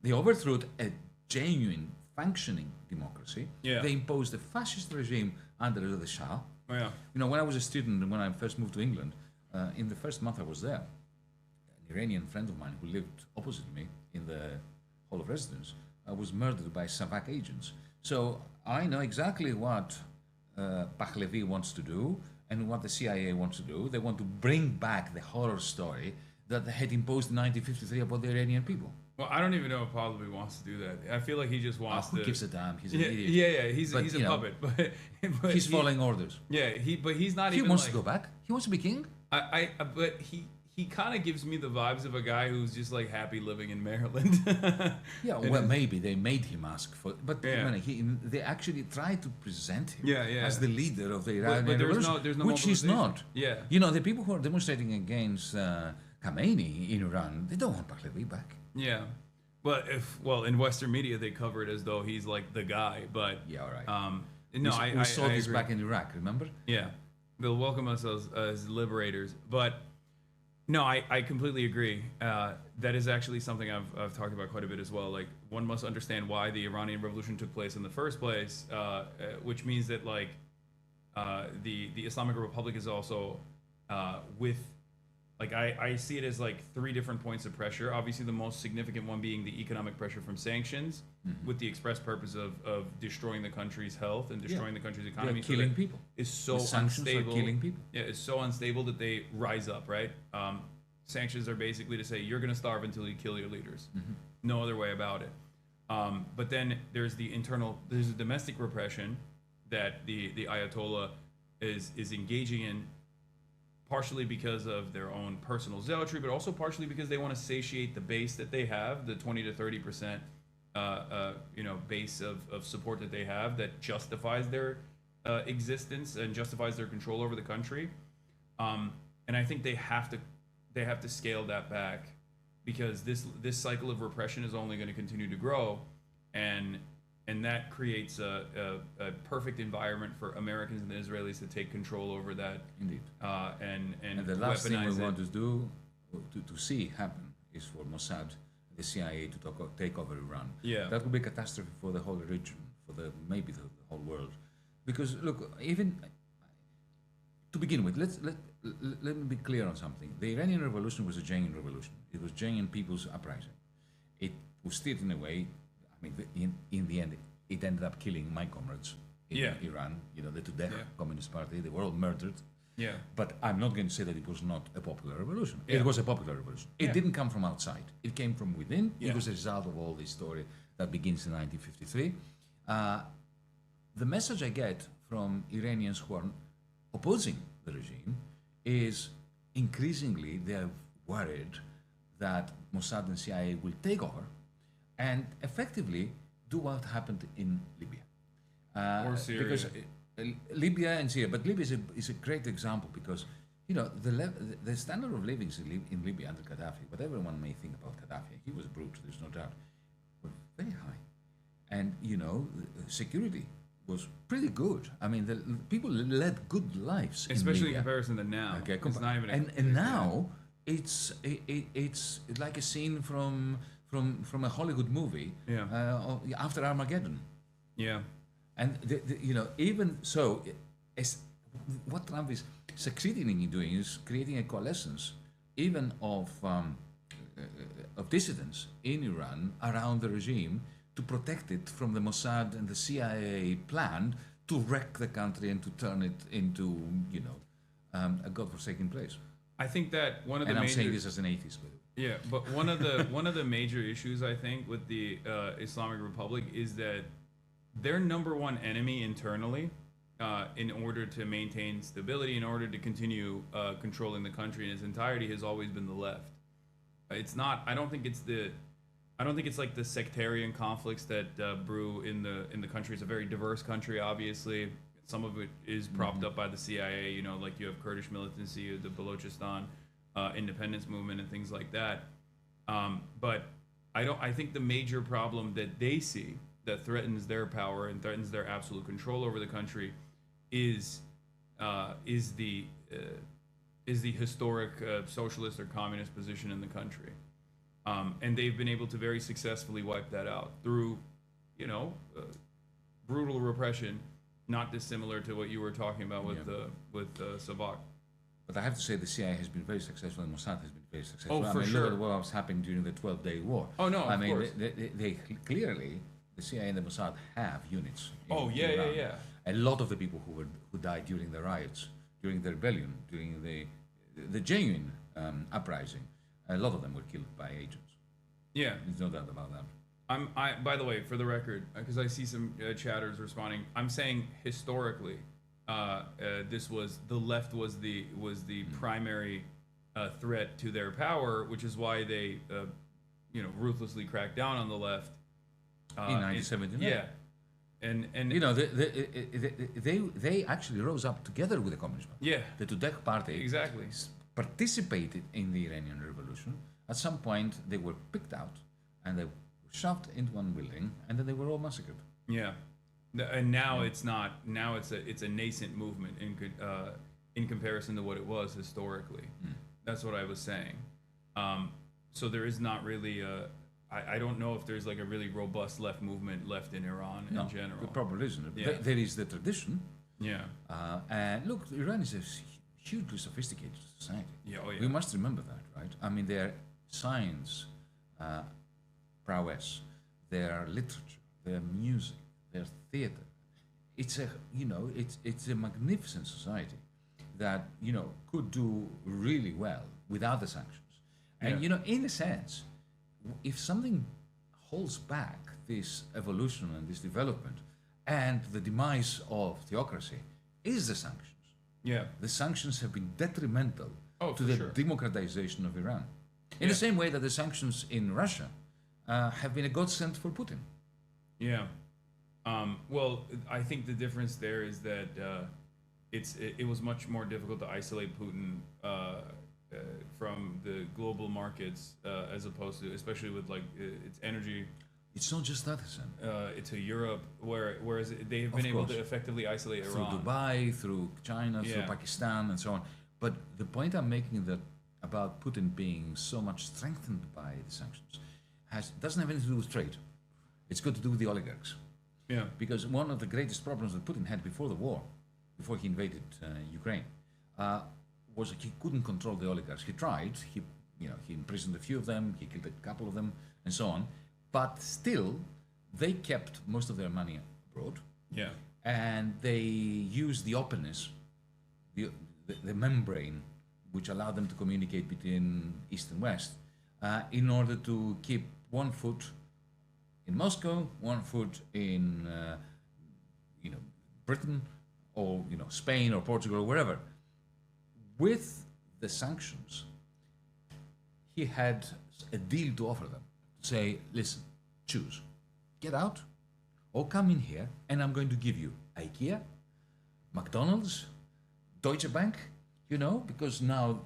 S7: They overthrew a genuine, functioning democracy.
S1: Yeah.
S7: They imposed a fascist regime under the Shah.
S1: Oh, yeah.
S7: You know, when I was a student and when I first moved to England, in the first month I was there, an Iranian friend of mine who lived opposite me in the hall of residence was murdered by Savak agents. So I know exactly what Pahlavi wants to do and what the CIA wants to do. They want to bring back the horror story that they had imposed in 1953 about the Iranian people.
S1: Well, I don't even know if Pahlavi wants to do that. I feel like he just wants
S7: Who
S1: to.
S7: gives a damn? He's an
S1: Yeah,
S7: idiot.
S1: yeah. He's
S7: But,
S1: a
S7: you know,
S1: puppet, but
S7: He's following orders.
S1: Yeah, but he's not
S7: He
S1: even.
S7: wants
S1: like,
S7: to go back. He wants to be king.
S1: But he kind of gives me the vibes of a guy who's just like happy living in Maryland.
S7: Yeah, well, maybe they made him ask for, but
S1: Yeah.
S7: they actually tried to present him
S1: Yeah, yeah.
S7: as the leader of the Iranian
S1: but
S7: revolution,
S1: there's no
S7: which he's
S1: mobilization.
S7: not.
S1: Yeah.
S7: You know, the people who are demonstrating against Khamenei in Iran, they don't want Pahlavi back.
S1: Yeah, but in Western media they cover it as though he's like the guy. But
S7: Yeah, all right.
S1: no,
S7: we saw this
S1: agree.
S7: back in Iraq, remember?
S1: Yeah, they'll welcome us as liberators. But no, I completely agree. That is actually something I've talked about quite a bit as well. Like, one must understand why the Iranian Revolution took place in the first place, which means that like the Islamic Republic is also with. Like, I see it as like three different points of pressure. Obviously, the most significant one being the economic pressure from sanctions, with the express purpose of destroying the country's health and destroying the country's economy.
S7: Yeah, killing
S1: that
S7: people.
S1: Is so
S7: The sanctions are
S1: unstable.
S7: killing people.
S1: Yeah, it's so unstable that they rise up, right? Sanctions are basically to say you're going to starve until you kill your leaders. No other way about it. But then there's the domestic repression that the Ayatollah is engaging in, partially because of their own personal zealotry, but also partially because they want to satiate the base that they have, the 20 to 30% base of support that they have that justifies their existence and justifies their control over the country. And I think they have to scale that back, because this cycle of repression is only going to continue to grow, and that creates a perfect environment for Americans and the Israelis to take control over that.
S7: Indeed.
S1: And
S7: the last thing we
S1: weaponize
S7: want
S1: it.
S7: to do, to see happen, is for Mossad, the CIA, to take over Iran.
S1: Yeah.
S7: That would be a catastrophe for the whole region, for maybe the whole world. Because look, even to begin with, let me be clear on something. The Iranian Revolution was a genuine revolution. It was genuine people's uprising. It was steered in a way. I mean, in the end, it ended up killing my comrades in Iran. You know, the Tudeh Communist Party. They were all murdered.
S1: Yeah.
S7: But I'm not going to say that it was not a popular revolution.
S1: Yeah.
S7: It was a popular revolution. It
S1: Yeah.
S7: didn't come from outside. It came from within.
S1: Yeah.
S7: It was a result of all this story that begins in 1953. The message I get from Iranians who are opposing the regime is increasingly they're worried that Mossad and CIA will take over and effectively do what happened in Libya.
S1: Or Syria.
S7: Because Libya and Syria, but Libya is a great example because, you know, the standard of living in Libya under Gaddafi, whatever one may think about Gaddafi, he was brute, there's no doubt, was very high. And, you know, security was pretty good. I mean, the people led good lives
S1: Especially
S7: in
S1: in
S7: Libya.
S1: comparison to now.
S7: Okay,
S1: It's not even
S7: and now it's like a scene from a Hollywood movie after Armageddon.
S1: Yeah.
S7: And you know, even so, what Trump is succeeding in doing is creating a coalescence, even of dissidents in Iran around the regime to protect it from the Mossad and the CIA plan to wreck the country and to turn it into, you know, a godforsaken place.
S1: I think that one of the
S7: And I'm
S1: major,
S7: saying this as an atheist, by the way.
S1: yeah, but one of the major issues I think with the Islamic Republic is that their number one enemy internally, in order to maintain stability, in order to continue controlling the country in its entirety, has always been the left. It's not. I don't think it's like the sectarian conflicts that brew in the country. It's a very diverse country, obviously. Some of it is propped up by the CIA. You know, like you have Kurdish militancy, the Balochistan independence movement, and things like that. But I think the major problem that they see that threatens their power and threatens their absolute control over the country is the is the historic socialist or communist position in the country. And they've been able to very successfully wipe that out through, brutal repression, not dissimilar to what you were talking about with Savak.
S7: But I have to say the CIA has been very successful and Mossad has been very successful.
S1: Oh, for sure.
S7: Look at what was happening during the 12-day war.
S1: Oh, no,
S7: I
S1: of
S7: mean,
S1: course.
S7: they clearly, the CIA and the Mossad have units. In
S1: Yeah.
S7: Iran. A lot of the people who died during the riots, during the rebellion, during the genuine uprising, a lot of them were killed by agents.
S1: Yeah.
S7: There's no doubt about that.
S1: By the way, for the record, because I see some chatters responding, I'm saying historically, the left was the primary threat to their power, which is why they, ruthlessly cracked down on the left.
S7: In 1979.
S1: Yeah. And
S7: they actually rose up together with the Communist Party.
S1: Yeah.
S7: The Tudeh party
S1: Exactly.
S7: participated in the Iranian Revolution. At some point, they were picked out and they were shoved into one building, and then they were all massacred.
S1: Yeah, and now it's not. Now it's a nascent movement in comparison to what it was historically. That's what I was saying. So there is not really I don't know if there's like a really robust left movement left in Iran in general.
S7: There probably isn't.
S1: Yeah.
S7: There is the tradition.
S1: Yeah.
S7: And look, Iran is a hugely sophisticated society.
S1: Yeah, oh yeah.
S7: We must remember that, right? I mean, their science prowess, their literature, their music, their theater. It's a magnificent society that could do really well without the sanctions. And in a sense, if something holds back this evolution and this development and the demise of theocracy is the sanctions.
S1: Yeah.
S7: The sanctions have been detrimental to
S1: for
S7: the
S1: sure.
S7: democratization of Iran. In the same way that the sanctions in Russia have been a godsend for Putin.
S1: Yeah. Well, I think the difference there is that it was much more difficult to isolate Putin from the global markets as opposed to, especially with like its energy.
S7: It's not just that, Hassan.
S1: To Europe, whereas they've been able to effectively isolate
S7: through
S1: Iran.
S7: Dubai, through China, through Pakistan, and so on. But the point I'm making that about Putin being so much strengthened by the sanctions doesn't have anything to do with trade. It's got to do with the oligarchs.
S1: Yeah.
S7: Because one of the greatest problems that Putin had before the war, before he invaded Ukraine, was that he couldn't control the oligarchs. He tried. He imprisoned a few of them. He killed a couple of them, and so on. But still, they kept most of their money abroad.
S1: Yeah.
S7: And they used the openness, the membrane, which allowed them to communicate between East and West, in order to keep one foot in Moscow, one foot in Britain, or Spain or Portugal or wherever. With the sanctions, he had a deal to offer them. Say, listen, choose, get out, or come in here, and I'm going to give you IKEA, McDonald's, Deutsche Bank, because now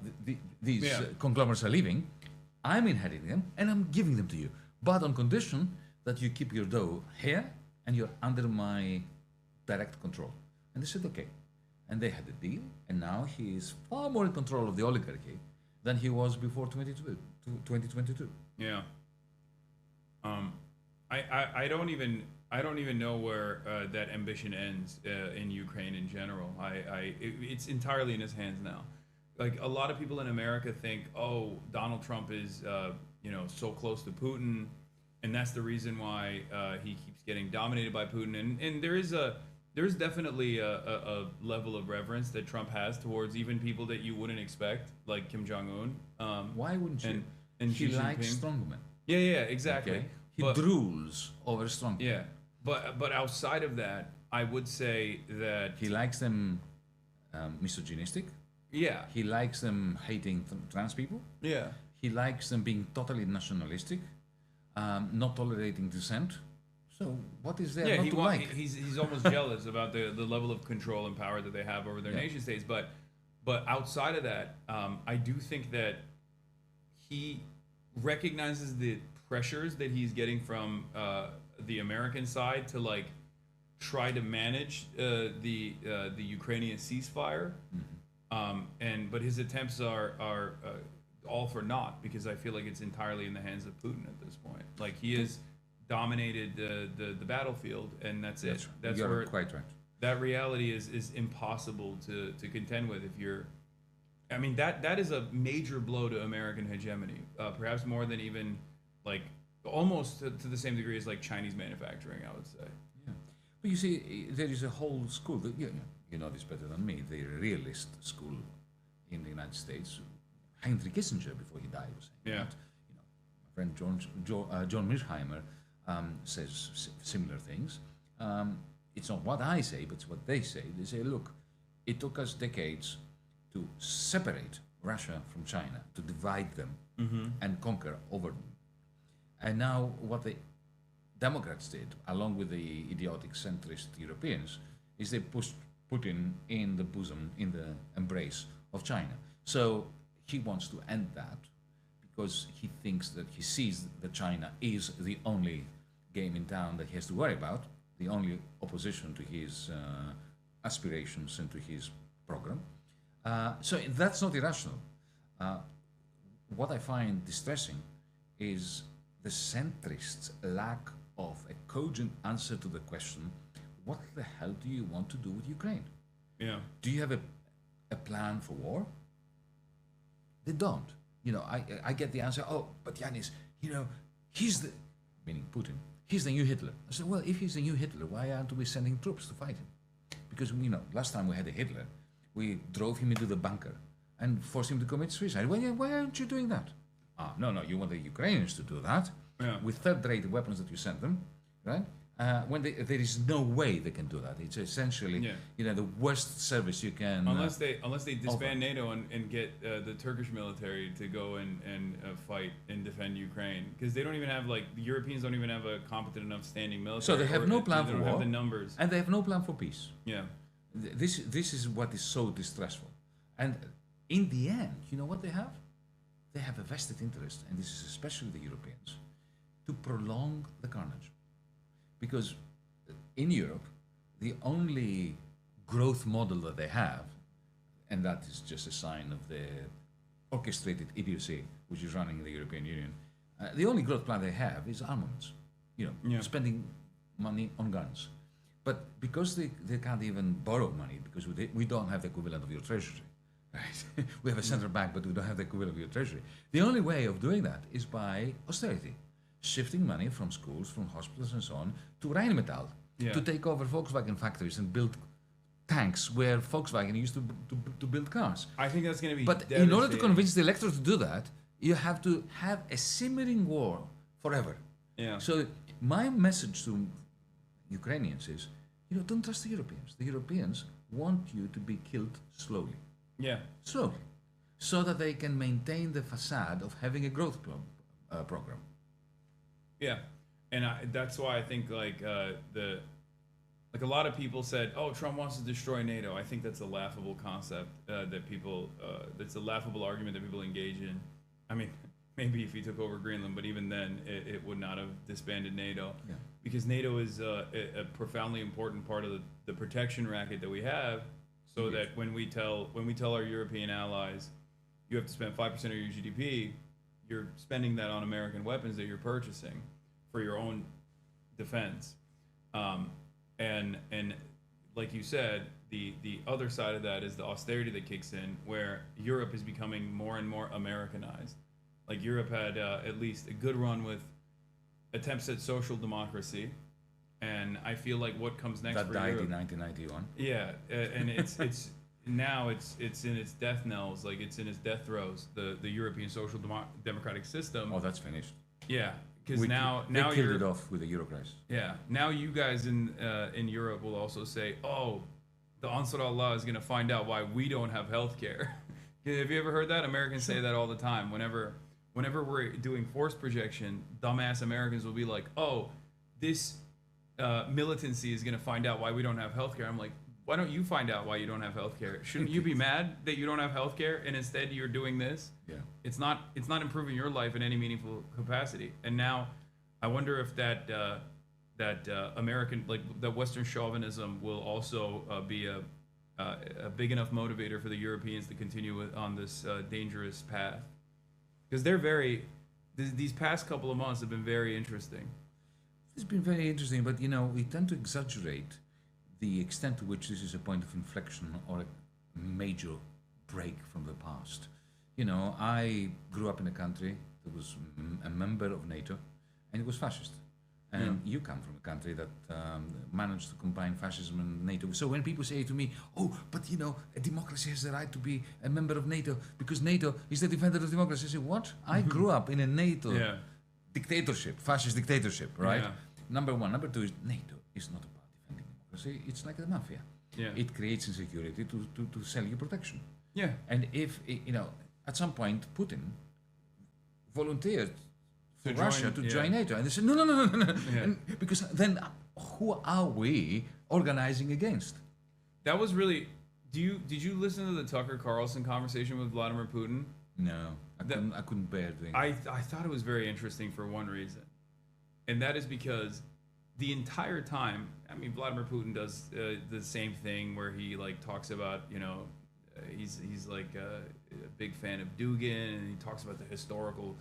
S7: these conglomerates are leaving. I'm inheriting them, and I'm giving them to you, but on condition that you keep your dough here, and you're under my direct control. And they said, okay. And they had a deal, and now he is far more in control of the oligarchy than he was before 2022.
S1: Yeah. I don't even know where that ambition ends in Ukraine in general. It's entirely in his hands now. Like a lot of people in America think, oh, Donald Trump is so close to Putin, and that's the reason why he keeps getting dominated by Putin. And there's definitely a level of reverence that Trump has towards even people that you wouldn't expect, like Kim Jong-un.
S7: Why wouldn't you?
S1: And
S7: he
S1: Xi
S7: likes
S1: Jinping.
S7: strongmen.
S1: Yeah, exactly.
S7: Okay? He drools over strongmen.
S1: Yeah, but outside of that, I would say that
S7: He likes them misogynistic.
S1: yeah,
S7: He likes them hating trans people.
S1: yeah,
S7: He likes them being totally nationalistic, not tolerating dissent. So what is there
S1: yeah.
S7: not to like?
S1: He's almost jealous about the level of control and power that they have over their nation states. But outside of that, I do think that he recognizes the pressures that he's getting from the American side to like try to manage the Ukrainian ceasefire. But his attempts are all for naught, because I feel like it's entirely in the hands of Putin at this point. Like, he has dominated the battlefield, and that's it.
S7: Right.
S1: That's
S7: You're
S1: where
S7: quite right.
S1: that reality is impossible to contend with if you're. I mean, that is a major blow to American hegemony, perhaps more than even like almost to the same degree as like Chinese manufacturing, I would say.
S7: Yeah. But you see, there is a whole school that you know this better than me. The realist school in the United States. Henry Kissinger, before he died, was saying that. You know, my friend John Mearsheimer says similar things. It's not what I say, but it's what they say. They say, look, it took us decades to separate Russia from China, to divide them and conquer over them. And now what the Democrats did, along with the idiotic centrist Europeans, is they pushed Putin in the bosom, in the embrace of China. So he wants to end that because he thinks that he sees that China is the only game in town that he has to worry about, the only opposition to his aspirations and to his program. So that's not irrational. What I find distressing is the centrists' lack of a cogent answer to the question, what the hell do you want to do with Ukraine?
S1: Yeah.
S7: Do you have a plan for war? They don't. You know, I get the answer, oh, but Yanis, you know, he's the, meaning Putin, he's the new Hitler. I said, well, if he's the new Hitler, why aren't we sending troops to fight him? Because, you know, last time we had a Hitler, we drove him into the bunker and forced him to commit suicide. Why aren't you doing that? No, you want the Ukrainians to do that with third-rate weapons that you send them, right? When there is no way they can do that. It's essentially, you know, the worst service you can.
S1: Unless they disband NATO and get the Turkish military to go and fight and defend Ukraine, because they don't even have the Europeans don't even have a competent enough standing military.
S7: So they have no plan for war.
S1: They don't have the numbers,
S7: and they have no plan for peace.
S1: Yeah.
S7: This is what is so distressful. And in the end, you know what they have? They have a vested interest, and this is especially the Europeans, to prolong the carnage. Because in Europe, the only growth model that they have, and that is just a sign of the orchestrated idiocy which is running the European Union, the only growth plan they have is armaments, spending money on guns. But because they can't even borrow money, because we don't have the equivalent of your treasury, right? We have a central bank, but we don't have the equivalent of your treasury. The only way of doing that is by austerity. Shifting money from schools, from hospitals and so on, to Rheinmetall, to take over Volkswagen factories and build tanks where Volkswagen used to build cars.
S1: I think that's going to be
S7: But in order to convince the electorate to do that, you have to have a simmering war forever.
S1: Yeah.
S7: So my message to Ukrainians is, don't trust the Europeans. The Europeans want you to be killed slowly.
S1: Yeah.
S7: Slowly. So that they can maintain the facade of having a growth program.
S1: Yeah, and that's why I think a lot of people said, "Oh, Trump wants to destroy NATO." I think that's a laughable concept that's a laughable argument that people engage in. I mean, maybe if he took over Greenland, but even then, it would not have disbanded NATO, because NATO is a profoundly important part of the protection racket that we have. So that when we tell our European allies, you have to spend 5% of your GDP. You're spending that on American weapons that you're purchasing for your own defense. And like you said, the other side of that is the austerity that kicks in, where Europe is becoming more and more Americanized. Like Europe had at least a good run with attempts at social democracy, and I feel like what comes next
S7: that
S1: for
S7: died
S1: Europe,
S7: in 1991.
S1: Yeah, and it's now it's in its death knells, like it's in its death throes. The European social democratic system.
S7: Oh, that's finished.
S1: Yeah, because now
S7: they killed it off with the Euro crisis.
S1: Yeah, now you guys in Europe will also say, oh, the Ansar Allah is going to find out why we don't have health care. Have you ever heard that? Americans say that all the time. Whenever we're doing force projection, dumbass Americans will be like, oh, this militancy is going to find out why we don't have health care. I'm like, why don't you find out why you don't have health care? Shouldn't you be mad that you don't have health care and instead you're doing this?
S7: Yeah.
S1: It's not improving your life in any meaningful capacity. And now I wonder if that American, like the Western chauvinism will also be a big enough motivator for the Europeans to continue on this dangerous path? Because they're these past couple of months have been very interesting.
S7: It's been very interesting, but we tend to exaggerate the extent to which this is a point of inflection or a major break from the past. I grew up in a country that was a member of NATO, and it was fascist. And you come from a country that managed to combine fascism and NATO. So when people say to me, "Oh, but a democracy has the right to be a member of NATO because NATO is the defender of democracy," I say, "What? I grew up in a NATO dictatorship, fascist dictatorship, right?"
S1: Yeah.
S7: Number one. Number two is NATO is not about defending democracy. It's like the mafia.
S1: Yeah.
S7: It creates insecurity to sell you protection.
S1: Yeah.
S7: And if at some point Putin volunteered for
S1: To
S7: Russia
S1: join,
S7: to
S1: yeah.
S7: join NATO, and they said no.
S1: Yeah.
S7: And because then who are we organizing against?
S1: That was really. Did you listen to the Tucker Carlson conversation with Vladimir Putin?
S7: No, I couldn't bear doing it.
S1: I thought it was very interesting for one reason, and that is because the entire time, I mean, Vladimir Putin does the same thing where he like talks about he's like a big fan of Dugin, and he talks about the historical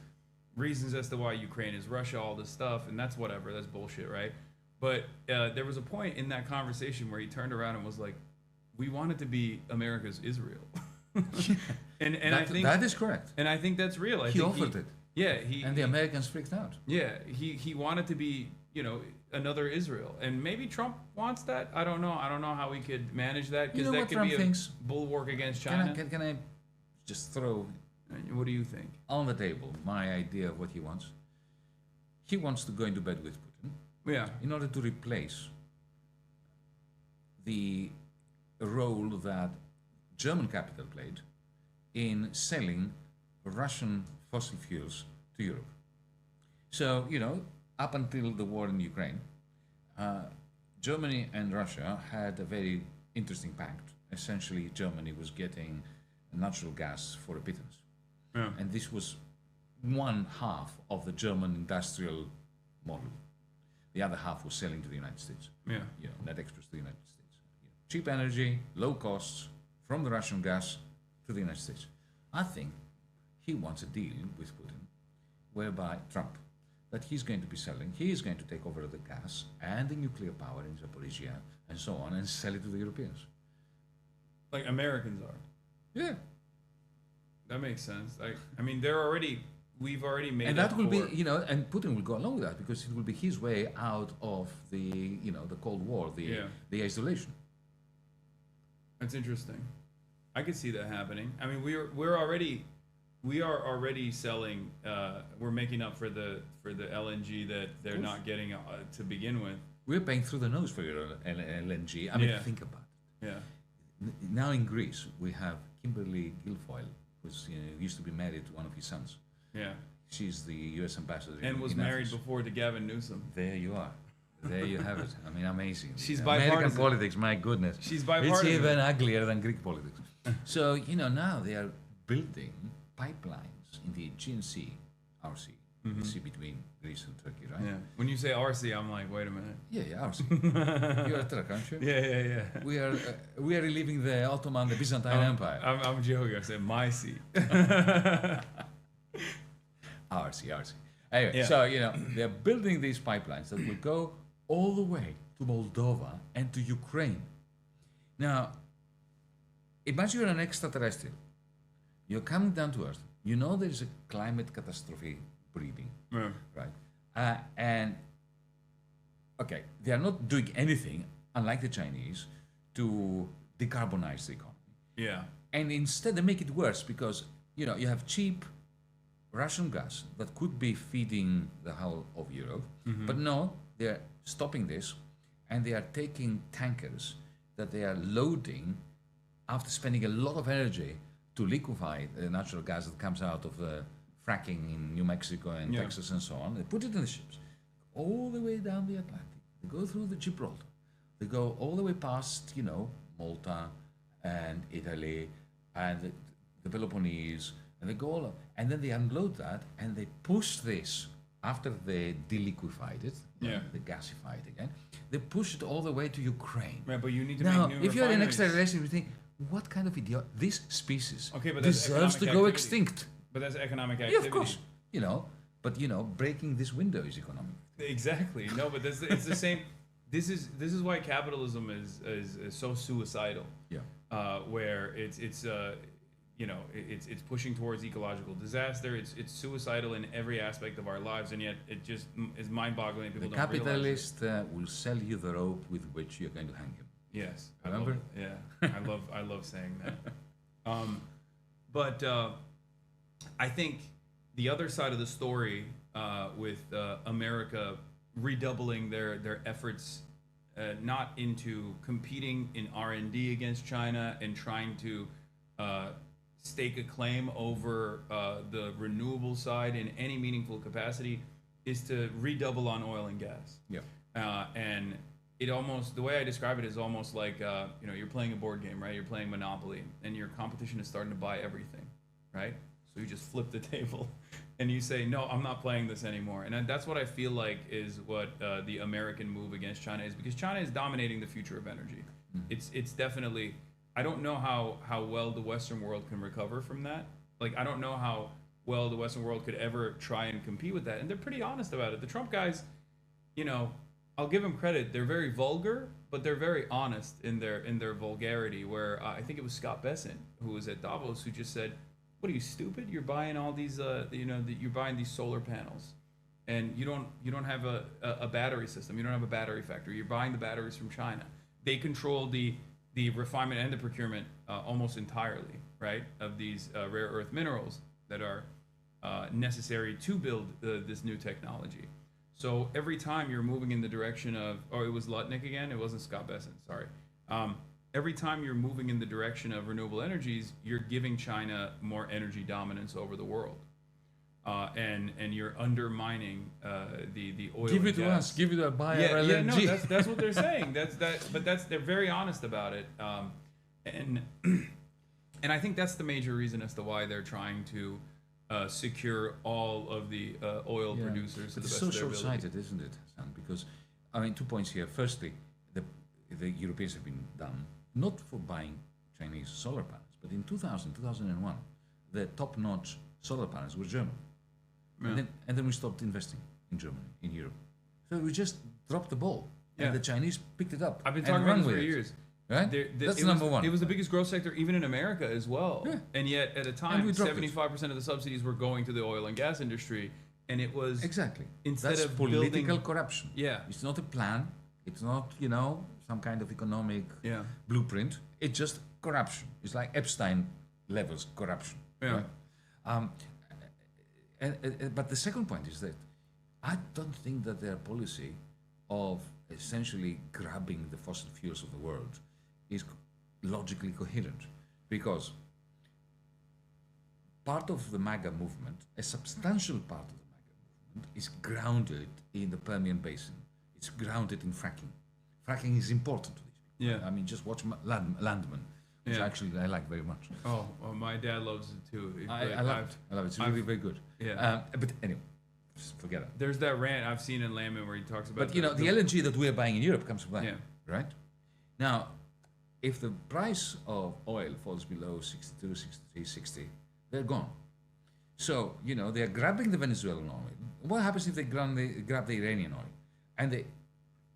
S1: reasons as to why Ukraine is Russia, all this stuff, and that's whatever, that's bullshit, right? But there was a point in that conversation where he turned around and was like, "We want it to be America's Israel," and I think
S7: that is correct.
S1: and I think that's real.
S7: He offered it.
S1: Yeah,
S7: And the Americans freaked out.
S1: yeah, he wanted to be, another Israel, and maybe Trump wants that. I don't know. I don't know how we could manage that because that
S7: what
S1: could
S7: Trump
S1: be a
S7: thinks?
S1: bulwark against China.
S7: Can I just throw
S1: What do you think?
S7: on the table my idea of what he wants? He wants to go into bed with Putin
S1: Yeah,
S7: in order to replace the role that German capital played in selling Russian fossil fuels to Europe. So, up until the war in Ukraine, Germany and Russia had a very interesting pact. Essentially, Germany was getting natural gas for a pittance.
S1: yeah,
S7: And this was one half of the German industrial model. The other half was selling to the United States.
S1: yeah,
S7: Net exports to the United States. Cheap energy, low costs from the Russian gas to the United States. I think he wants a deal with Putin whereby Trump, that he's going to be selling, he is going to take over the gas and the nuclear power in Zaporizhia and so on and sell it to the Europeans.
S1: like Americans are.
S7: Yeah.
S1: That makes sense. I mean, we've already made.
S7: And that will be,
S1: for-
S7: and Putin will go along with that because it will be his way out of the, the Cold War, the isolation.
S1: That's interesting. I could see that happening. I mean, we are already selling. We're making up for the LNG that they're not getting to begin with.
S7: We're paying through the nose for your LNG. I mean,
S1: Yeah.
S7: think about it.
S1: Yeah,
S7: Now in Greece, we have Kimberly Guilfoyle, who's used to be married to one of his sons.
S1: yeah,
S7: She's the U.S. ambassador.
S1: and was
S7: in
S1: married
S7: Athens.
S1: before to Gavin Newsom.
S7: There you are. There you have it. I mean, amazing.
S1: She's
S7: American
S1: bipartisan.
S7: politics, my goodness.
S1: She's
S7: It's
S1: bipartisan.
S7: even uglier than Greek politics. So, now they are building pipelines in the Aegean Sea, our sea, the sea between Greece and Turkey, right?
S1: Yeah. When you say RC, I'm like, wait a minute.
S7: Yeah, our sea. You're a Turk, aren't you?
S1: Yeah.
S7: We are reliving the Ottoman, the Byzantine Empire.
S1: I'm joking. I said my seat.
S7: RC. Anyway,
S1: Yeah.
S7: so, they're building these pipelines that will go all the way to Moldova and to Ukraine. Now, imagine you're an extraterrestrial. You're coming down to Earth. There is a climate catastrophe breeding,
S1: Yeah.
S7: right? And, okay, they are not doing anything, unlike the Chinese, to decarbonize the economy.
S1: Yeah.
S7: And instead, they make it worse because, you have cheap Russian gas that could be feeding the whole of Europe. But no, they're stopping this and they are taking tankers that they are loading after spending a lot of energy to liquefy the natural gas that comes out of fracking in New Mexico and
S1: Yeah.
S7: Texas and so on. They put it in the ships all the way down the Atlantic. They go through the Gibraltar. They go all the way past, Malta and Italy and the Peloponnese, and they go all up, and then they unload that and they push this after they deliquefied it,
S1: Yeah.
S7: they gasify it again. They push it all the way to Ukraine.
S1: Right, but you need to
S7: Now,
S1: make new
S7: if you're an
S1: refineries.
S7: extraterrestrial, you think, what kind of idiot? This species
S1: Okay, but that's
S7: deserves to
S1: economic
S7: go
S1: activity.
S7: extinct.
S1: But that's economic
S7: Yeah,
S1: activity.
S7: of course. But breaking this window is economic.
S1: Exactly. No, but it's the same. This is why capitalism is so suicidal.
S7: Yeah.
S1: Where it's pushing towards ecological disaster. It's suicidal in every aspect of our lives, and yet it just is mind-boggling. People
S7: The
S1: don't realize
S7: capitalist will sell you the rope with which you're going to hang him.
S1: it. Yes. I
S7: Remember?
S1: love it. Yeah. I love saying that. But I think the other side of the story with America redoubling their efforts not into competing in R&D against China and trying to stake a claim over the renewable side in any meaningful capacity is to redouble on oil and gas.
S7: Yeah.
S1: And it almost, the way I describe it is almost like, you're playing a board game, right? You're playing Monopoly and your competition is starting to buy everything, right? So you just flip the table and you say, no, I'm not playing this anymore. And that's what I feel like is what the American move against China is, because China is dominating the future of energy. It's definitely, I don't know how well the Western world can recover from that. Like, I don't know how well the Western world could ever try and compete with that. And they're pretty honest about it. The Trump guys, I'll give them credit. They're very vulgar, but they're very honest in their vulgarity. Where I think it was Scott Bessent, who was at Davos, who just said, "What are you, stupid? You're buying all these, you're buying these solar panels, and you don't have a battery system. You don't have a battery factory. You're buying the batteries from China. They control the refinement and the procurement almost entirely, right, of these rare earth minerals that are necessary to build this new technology." So every time you're moving in the direction of, it was Lutnick again. It wasn't Scott Bessent. Sorry. Every time you're moving in the direction of renewable energies, you're giving China more energy dominance over the world, and you're undermining the oil.
S7: Give
S1: and
S7: it to
S1: gas.
S7: us. Give it a buyer
S1: Yeah,
S7: LNG.
S1: no, that's what they're saying. They're very honest about it, and I think that's the major reason as to why they're trying to secure all of the oil producers to the
S7: It's
S1: best
S7: so
S1: of their ability.
S7: short-sighted, isn't it, Hassan? Because, 2 points here. Firstly, the Europeans have been done, not for buying Chinese solar panels, but in 2001, the top-notch solar panels were German.
S1: Yeah.
S7: And then we stopped investing in Germany, in Europe. So we just dropped the ball.
S1: Yeah.
S7: And the Chinese picked it up.
S1: I've been
S7: and
S1: talking
S7: run
S1: about this
S7: with
S1: for
S7: it.
S1: years.
S7: Right? That's number one.
S1: It was the biggest growth sector even in America as well.
S7: Yeah.
S1: And yet at a
S7: And
S1: time,
S7: we dropped it.
S1: 75% of the subsidies were going to the oil and gas industry. And it was
S7: Exactly.
S1: instead
S7: That's
S1: of
S7: political
S1: building,
S7: corruption.
S1: Yeah.
S7: It's not a plan. It's not, some kind of economic
S1: Yeah.
S7: blueprint. It's just corruption. It's like Epstein levels corruption.
S1: Yeah.
S7: Right? But the second point is that I don't think that their policy of essentially grabbing the fossil fuels of the world is logically coherent, because part of the MAGA movement, a substantial part of the MAGA movement, is grounded in the Permian Basin. It's grounded in fracking. Fracking is important to these people.
S1: Yeah.
S7: I mean, just watch Landman, which
S1: Yeah.
S7: actually I like very much.
S1: Oh, well, my dad loves it too.
S7: I love it. I love it. It's really very good.
S1: Yeah.
S7: But anyway, just forget it.
S1: There's that rant I've seen in Landman where he talks about.
S7: But the LNG that we're buying in Europe comes from that,
S1: Yeah.
S7: right? Now, if the price of oil falls below 62, 63, 60, they're gone. So, they're grabbing the Venezuelan oil. What happens if they grab the Iranian oil and they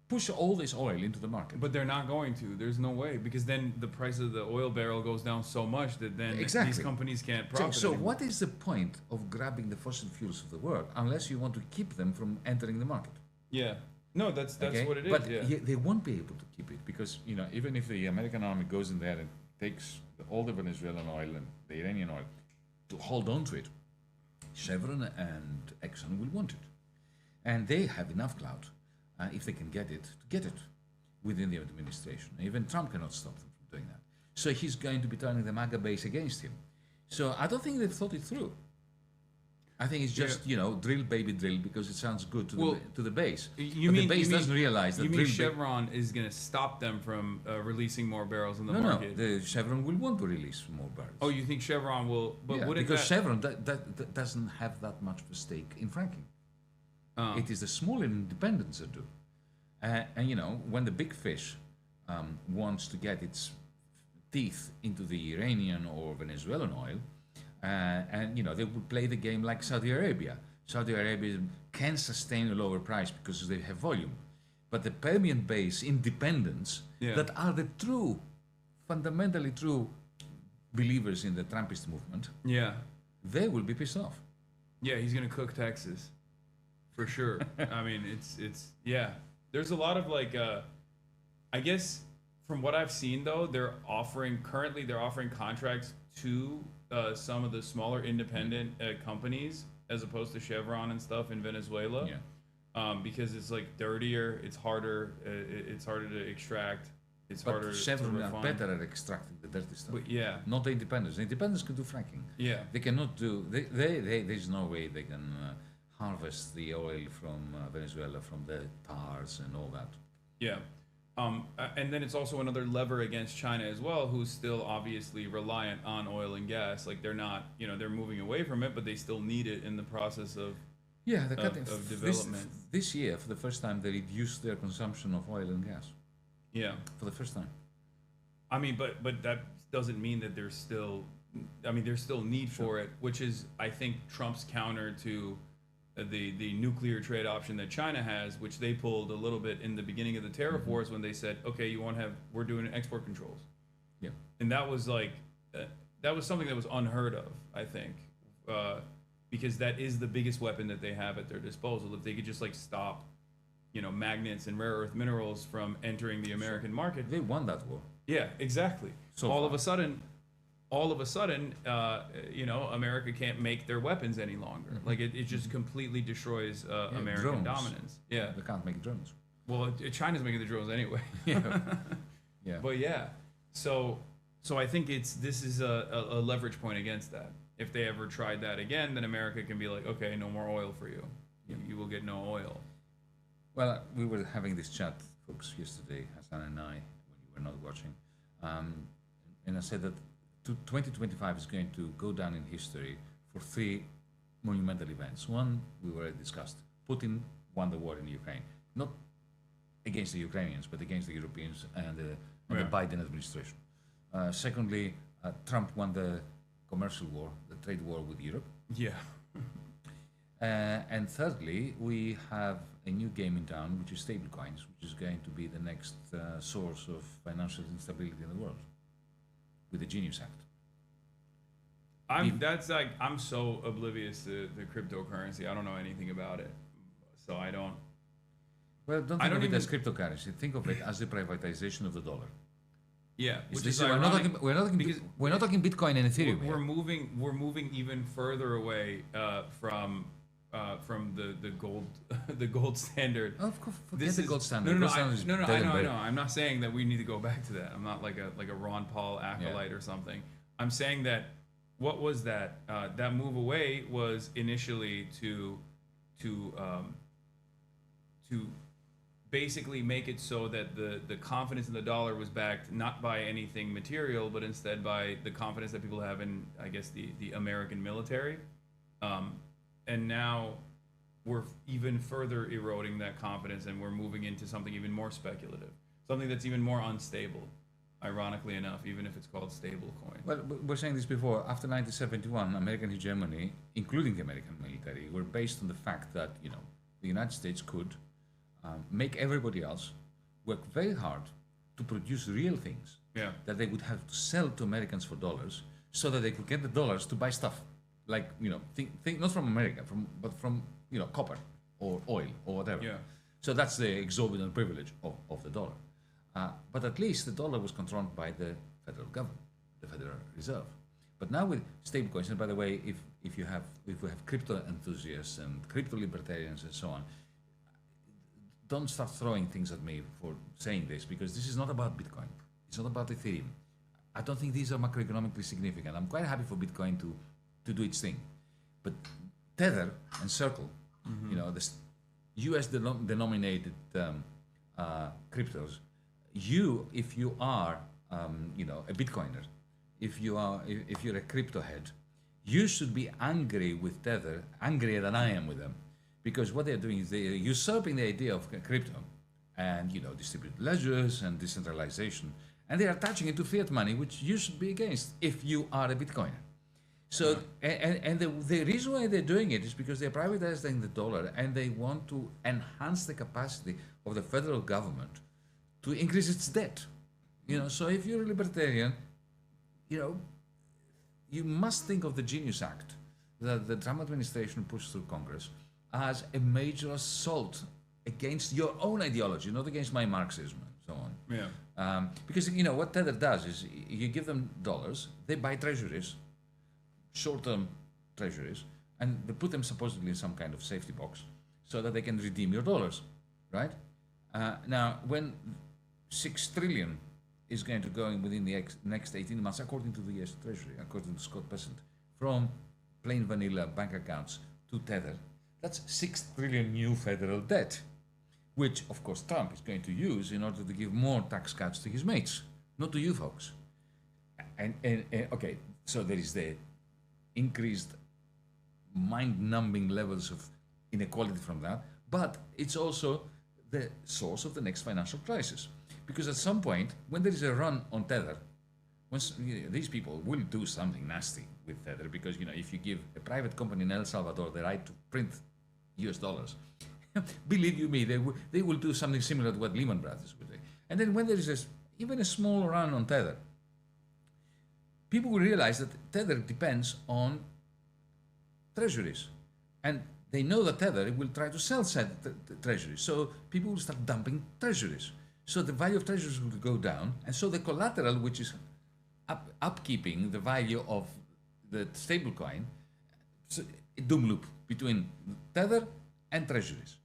S7: push all this oil into the market?
S1: But they're not going to. There's no way, because then the price of the oil barrel goes down so much that then
S7: Exactly.
S1: these companies can't profit.
S7: So
S1: anymore.
S7: what is the point of grabbing the fossil fuels of the world unless you want to keep them from entering the market?
S1: Yeah. No, that's
S7: Okay?
S1: what it is.
S7: But
S1: yeah.
S7: they won't be able to keep it because, even if the American army goes in there and takes all the Venezuelan oil and the Iranian oil to hold on to it, Chevron and Exxon will want it. And they have enough clout, if they can get it, to get it within the administration. Even Trump cannot stop them from doing that. So he's going to be turning the MAGA base against him. So I don't think they've thought it through. I think it's just, drill, baby, drill, because it sounds good to the base.
S1: You
S7: But
S1: mean
S7: the base
S1: you
S7: doesn't
S1: mean,
S7: realize that
S1: you mean
S7: drill,
S1: Chevron is going to stop them from releasing more barrels in the
S7: No,
S1: market?
S7: the Chevron will want to release more barrels.
S1: Oh, you think Chevron will? But
S7: yeah,
S1: wouldn't
S7: because
S1: that,
S7: Chevron that doesn't have that much of a stake in fracking.
S1: Oh.
S7: It is the smaller independents that do. And you know, when the big fish wants to get its teeth into the Iranian or Venezuelan oil, and you know, they would play the game like Saudi Arabia. Saudi Arabia can sustain a lower price because they have volume. But the Permian Basin independents that are the true, fundamentally true believers in the Trumpist movement, they will be pissed off.
S1: Yeah, he's gonna cook Texas, for sure. I mean, it's There's a lot of like, I guess from what I've seen though, they're offering contracts to some of the smaller independent companies as opposed to Chevron and stuff in Venezuela. Because it's like dirtier, it's harder to extract. It's
S7: but
S1: harder
S7: Chevron
S1: to
S7: are
S1: refine.
S7: better at extracting the dirty stuff.
S1: But yeah,
S7: Not the independents. The independents can do fracking.
S1: yeah,
S7: They cannot do. There's no way they can harvest the oil from Venezuela from the tars and all that.
S1: yeah. And then it's also another lever against China as well, who's still obviously reliant on oil and gas. Like they're not, they're moving away from it, but they still need it in the process of
S7: Yeah, they're cutting
S1: of development.
S7: This year, for the first time, they reduced their consumption of oil and gas.
S1: Yeah.
S7: For the first time.
S1: I mean, but that doesn't mean that there's still need for it, which is, I think, Trump's counter to the nuclear trade option that China has, which they pulled a little bit in the beginning of the tariff wars when they said, okay, we're doing export controls.
S7: Yeah.
S1: And that was like, that was something that was unheard of, I think, because that is the biggest weapon that they have at their disposal. If they could just like stop, magnets and rare earth minerals from entering the American market.
S7: They won that war.
S1: Yeah, exactly.
S7: So
S1: all
S7: far.
S1: of a sudden, America can't make their weapons any longer. Like it just completely destroys American
S7: drones.
S1: dominance. Yeah.
S7: They can't make drones.
S1: Well, China's making the drones anyway.
S7: Yeah.
S1: But yeah, so I think this is a leverage point against that. If they ever tried that again, then America can be like, okay, no more oil for you. You will get no oil.
S7: Well, we were having this chat, folks, yesterday, Hassan and I, when you were not watching. And I said that 2025 is going to go down in history for three monumental events. One, we already discussed. Putin won the war in Ukraine. Not against the Ukrainians, but against the Europeans and the Biden administration. Secondly, Trump won the commercial war, the trade war with Europe.
S1: Yeah.
S7: And thirdly, we have a new game in town, which is stablecoins, which is going to be the next source of financial instability in the world, with the Genius Act.
S1: I'm so oblivious to the cryptocurrency. I don't know anything about it, so I don't.
S7: Well, don't think of it as cryptocurrency. Think of it as the privatization of the dollar.
S1: Yeah, which is
S7: we're not talking Bitcoin and Ethereum.
S1: We're moving even further away from the gold the gold standard.
S7: Of course, forget the gold standard.
S1: I know. I'm not saying that we need to go back to that. I'm not like a Ron Paul acolyte or something. I'm saying that what was that move away was initially to basically make it so that the confidence in the dollar was backed not by anything material, but instead by the confidence that people have in, I guess, the American military. And now we're even further eroding that confidence, and we're moving into something even more speculative, something that's even more unstable, ironically enough, even if it's called stable coin.
S7: Well, we're saying this before. After 1971, American hegemony, including the American military, were based on the fact that, the United States could make everybody else work very hard to produce real things that they would have to sell to Americans for dollars, so that they could get the dollars to buy stuff like, think not from America, but from copper or oil or whatever.
S1: Yeah.
S7: So that's the exorbitant privilege of the dollar. But at least the dollar was controlled by the federal government, the Federal Reserve. But now with stablecoins, and by the way, if we have crypto enthusiasts and crypto libertarians and so on, don't start throwing things at me for saying this, because this is not about Bitcoin. It's not about Ethereum. I don't think these are macroeconomically significant. I'm quite happy for Bitcoin to do its thing. But Tether and Circle, the US denominated cryptos, if you are a Bitcoiner, if you're a crypto head, you should be angry with Tether, angrier than I am with them. Because what they're doing is they're usurping the idea of crypto and distributed ledgers and decentralization, and they are attaching it to fiat money, which you should be against if you are a Bitcoiner. So, and the reason why they're doing it is because they're privatizing the dollar and they want to enhance the capacity of the federal government to increase its debt. So if you're a libertarian, you must think of the Genius Act that the Trump administration pushed through Congress as a major assault against your own ideology, not against my Marxism and so on.
S1: Yeah.
S7: Because what Tether does is you give them dollars, they buy treasuries, short-term treasuries, and they put them supposedly in some kind of safety box so that they can redeem your dollars, right? Now, when 6 trillion is going to go in within the next 18 months, according to the US Treasury, according to Scott Bessent, from plain vanilla bank accounts to Tether, that's 6 trillion new federal debt, which, of course, Trump is going to use in order to give more tax cuts to his mates, not to you folks. And okay, so there is the increased mind-numbing levels of inequality from that, but it's also the source of the next financial crisis. Because at some point, when there is a run on Tether, once these people will do something nasty with Tether, because if you give a private company in El Salvador the right to print US dollars, believe you me, they will do something similar to what Lehman Brothers would do. And then when there is even a small run on Tether, people will realize that Tether depends on treasuries. And they know that Tether will try to sell said treasuries. So people will start dumping treasuries. So the value of treasuries will go down. And so the collateral, which is upkeeping the value of the stablecoin, so a doom loop between Tether and treasuries.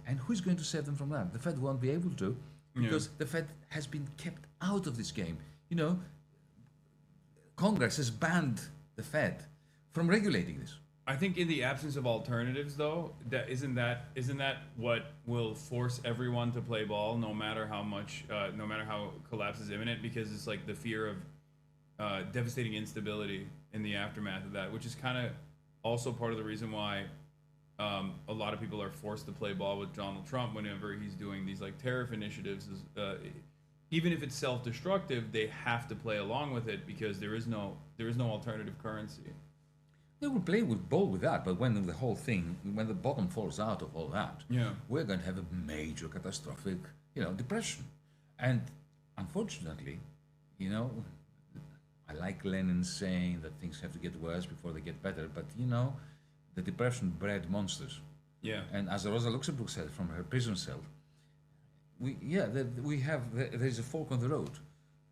S7: And who's going to save them from that? The Fed won't be able to, because the Fed has been kept out of this game. Congress has banned the Fed from regulating this.
S1: I think in the absence of alternatives, though, isn't that what will force everyone to play ball, no matter how much, no matter how collapse is imminent, because it's like the fear of devastating instability in the aftermath of that, which is kind of also part of the reason why a lot of people are forced to play ball with Donald Trump whenever he's doing these like tariff initiatives. Even if it's self-destructive, they have to play along with it because there is no alternative currency.
S7: They will play with ball with that, but when the bottom falls out of all that, we're going to have a major catastrophic, depression. And unfortunately, I like Lenin saying that things have to get worse before they get better, but the depression bred monsters.
S1: Yeah.
S7: And as Rosa Luxemburg said from her prison cell, there is a fork on the road.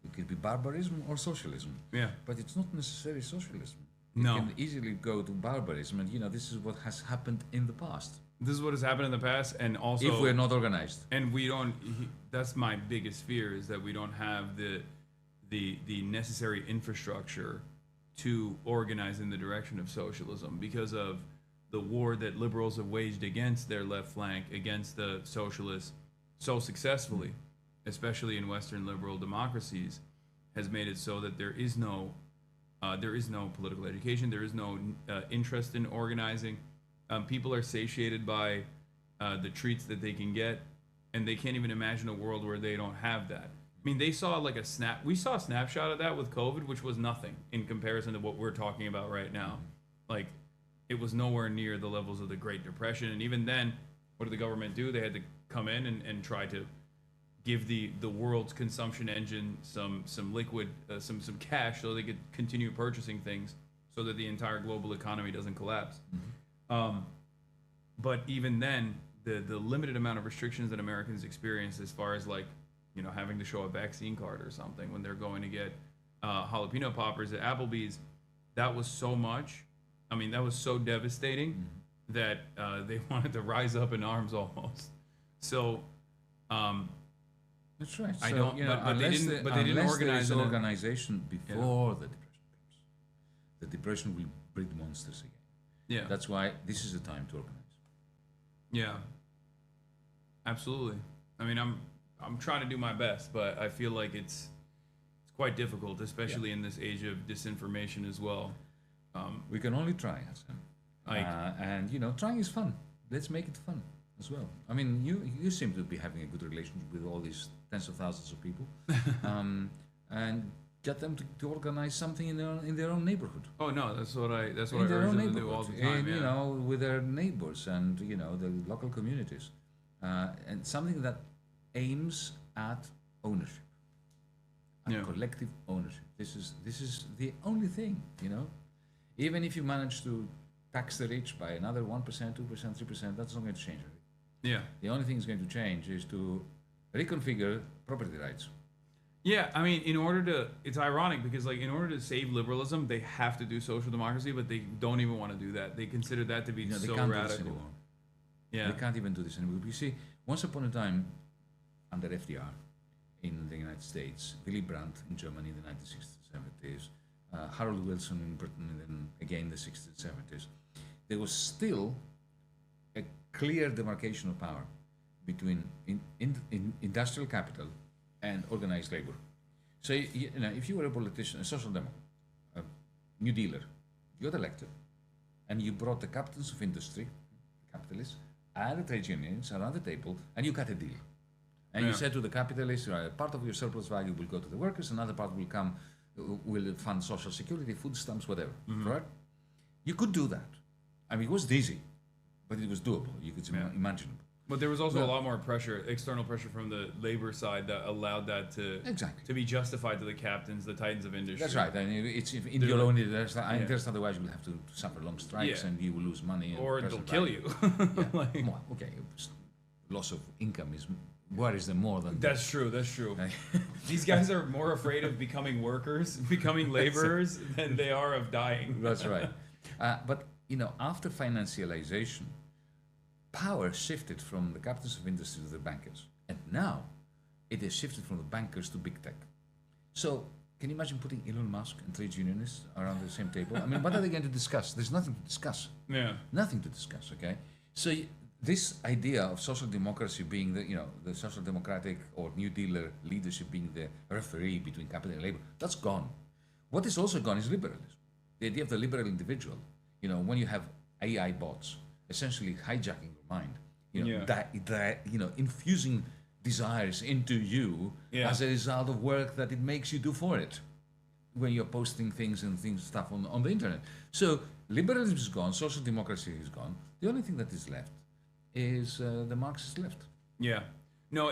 S7: It could be barbarism or socialism.
S1: Yeah.
S7: But it's not necessarily socialism.
S1: No.
S7: It can easily go to barbarism, and this is what has happened in the past.
S1: This is what has happened in the past, and also
S7: if we're not organized.
S1: And we don't. That's my biggest fear, is that we don't have the necessary infrastructure to organize in the direction of socialism because of the war that liberals have waged against their left flank, against the socialists so successfully, especially in Western liberal democracies, has made it so that there is no political education, there is no interest in organizing. People are satiated by the treats that they can get, and they can't even imagine a world where they don't have that. I mean, we saw a snapshot of that with COVID, which was nothing in comparison to what we're talking about right now. Like, it was nowhere near the levels of the Great Depression, and even then, what did the government do? They had to come in and try to give the world's consumption engine some liquid, some cash, so they could continue purchasing things, so that the entire global economy doesn't collapse. Mm-hmm. But even then, the limited amount of restrictions that Americans experience, as far as like, having to show a vaccine card or something when they're going to get jalapeno poppers at Applebee's, that was so much. I mean, that was so devastating that they wanted to rise up in arms almost. So.
S7: That's right.
S1: I don't. But they didn't organize
S7: an organization before the depression comes. The depression will breed monsters again.
S1: Yeah.
S7: That's why this is the time to organize.
S1: Yeah. Absolutely. I mean, I'm trying to do my best, but I feel like it's quite difficult, especially in this age of disinformation as well.
S7: We can only try, Hassan. And trying is fun. Let's make it fun. as well. I mean, you seem to be having a good relationship with all these tens of thousands of people, and get them to organize something in their own neighborhood.
S1: Oh no, that's what I
S7: In
S1: urge
S7: their own
S1: them to do all the time.
S7: and,
S1: Yeah.
S7: you know, with their neighbors and you know the local communities, and something that aims at ownership, at
S1: Yeah.
S7: collective ownership. This is the only thing, you know. Even if you manage to tax the rich by another 1%, 2%, 3%, that's not going to change anything.
S1: Yeah.
S7: The only thing that's going to change is to reconfigure property rights.
S1: Yeah, I mean, it's ironic because like in order to save liberalism, they have to do social democracy, but they don't even want to do that. They consider that to be
S7: You know, they
S1: so
S7: can't do this
S1: radical.
S7: anymore.
S1: Yeah.
S7: They can't even do this anymore. You see, once upon a time, under FDR in the United States, Willy Brandt in Germany in the 1960s and 70s, Harold Wilson in Britain and then again in the 60s and 70s, there was still a clear demarcation of power between industrial capital and organized labor. So, you know, if you were a politician, a social democrat, a New Dealer, you got elected, and you brought the captains of industry, capitalists, and the trade unions around the table, and you cut a deal. And you said to the capitalists, part of your surplus value will go to the workers, another part will fund social security, food stamps, whatever. Right? You could do that. I mean, it wasn't easy, but it was doable. You could imagine.
S1: But there was also a lot more pressure, external pressure from the labor side that allowed that to be justified to the captains, the titans of industry.
S7: That's right. I mean, it's in your own interest. Otherwise, you will have to suffer long strikes and you will lose money.
S1: Or they'll kill you.
S7: Like, well, okay, loss of income worries them more than...
S1: That's true. These guys are more afraid of becoming workers, becoming laborers, than they are of dying.
S7: That's right. But, you know, after financialization, power shifted from the captains of industry to the bankers. And now it has shifted from the bankers to big tech. So can you imagine putting Elon Musk and trade unionists around the same table? I mean, what are they going to discuss? There's nothing to discuss.
S1: Yeah.
S7: Nothing to discuss, okay? So this idea of social democracy being the social democratic or New Dealer leadership being the referee between capital and labor, that's gone. What is also gone is liberalism. The idea of the liberal individual. You know, when you have AI bots essentially hijacking your mind, infusing desires into you as a result of work that it makes you do for it when you're posting stuff on the internet. So liberalism is gone, social democracy is gone. The only thing that is left is the Marxist left. Yeah.
S1: No,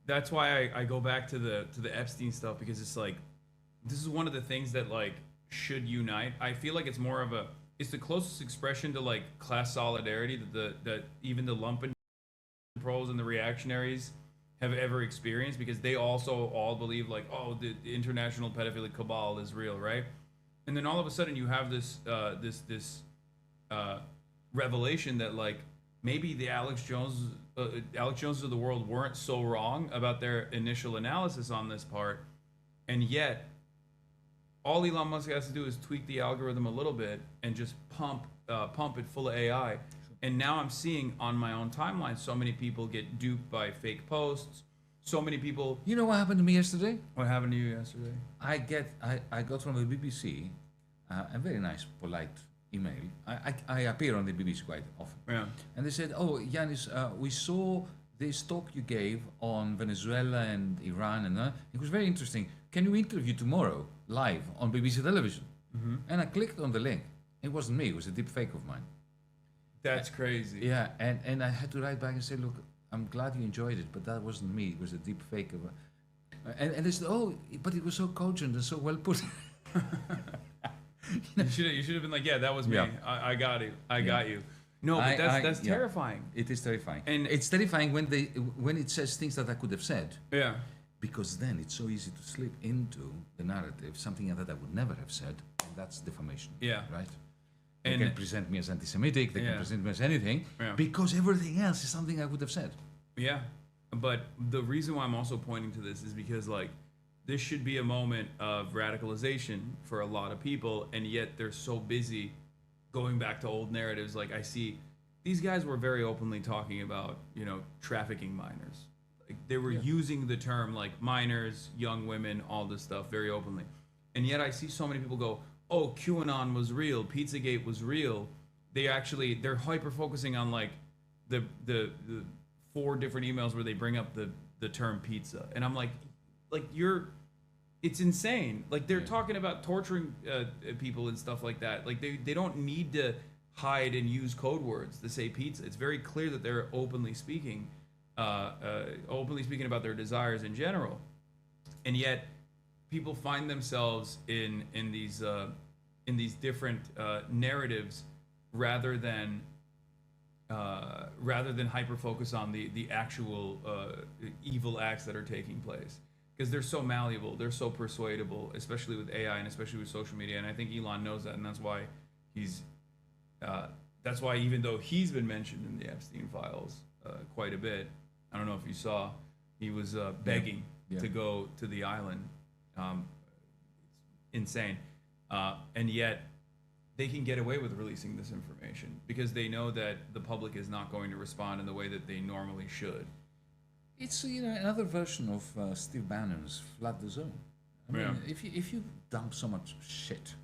S1: that's why I go back to the Epstein stuff, because it's like, this is one of the things that like should unite. I feel like it's the closest expression to like class solidarity that even the lumpen pros and the reactionaries have ever experienced, because they also all believe like, oh, the international pedophilic cabal is real, right? And then all of a sudden you have this revelation that like maybe the Alex Joneses of the world weren't so wrong about their initial analysis on this part, and yet all Elon Musk has to do is tweak the algorithm a little bit and just pump it full of AI. And now I'm seeing on my own timeline so many people get duped by fake posts. So many people.
S7: You know what happened to me yesterday?
S1: What happened to you yesterday?
S7: I got from the BBC a very nice, polite email. I appear on the BBC quite often.
S1: Yeah.
S7: And they said, "Oh, Yanis, we saw this talk you gave on Venezuela and Iran, and it was very interesting. Can you interview tomorrow live on BBC television?" Mm-hmm. And I clicked on the link. It wasn't me. It was a deep fake of mine.
S1: That's crazy.
S7: Yeah, and I had to write back and say, "Look, I'm glad you enjoyed it, but that wasn't me. It was a deep fake of." And they said, "Oh, but it was so cogent and so well put."
S1: You should have been like, "Yeah, that was me.
S7: Yeah.
S1: I got it. I got you." No, but that's terrifying.
S7: It is terrifying,
S1: and
S7: it's terrifying when it says things that I could have said.
S1: Yeah.
S7: Because then it's so easy to slip into the narrative something that I would never have said, and that's defamation.
S1: Yeah.
S7: Right. They can present me as anti-Semitic. They can present me as anything because everything else is something I would have said.
S1: Yeah, but the reason why I'm also pointing to this is because like this should be a moment of radicalization for a lot of people, and yet they're so busy going back to old narratives. Like I see these guys were very openly talking about, trafficking minors. Like they were using the term like minors, young women, all this stuff very openly. And yet I see so many people go, "Oh, QAnon was real, Pizzagate was real." They're hyper focusing on like the 4 different emails where they bring up the term pizza, and I'm like it's insane. Like they're talking about torturing people and stuff like that. Like they don't need to hide and use code words to say pizza. It's very clear that they're openly speaking about their desires in general, and yet people find themselves in these different narratives rather than hyper focus on the actual evil acts that are taking place, because they're so malleable, they're so persuadable, especially with AI and especially with social media. And I think Elon knows that, and that's why even though he's been mentioned in the Epstein files quite a bit, I don't know if you saw, he was begging to go to the island. Insane. And yet they can get away with releasing this information because they know that the public is not going to respond in the way that they normally should.
S7: It's another version of Steve Bannon's flood the zone. I mean, if you dump so much shit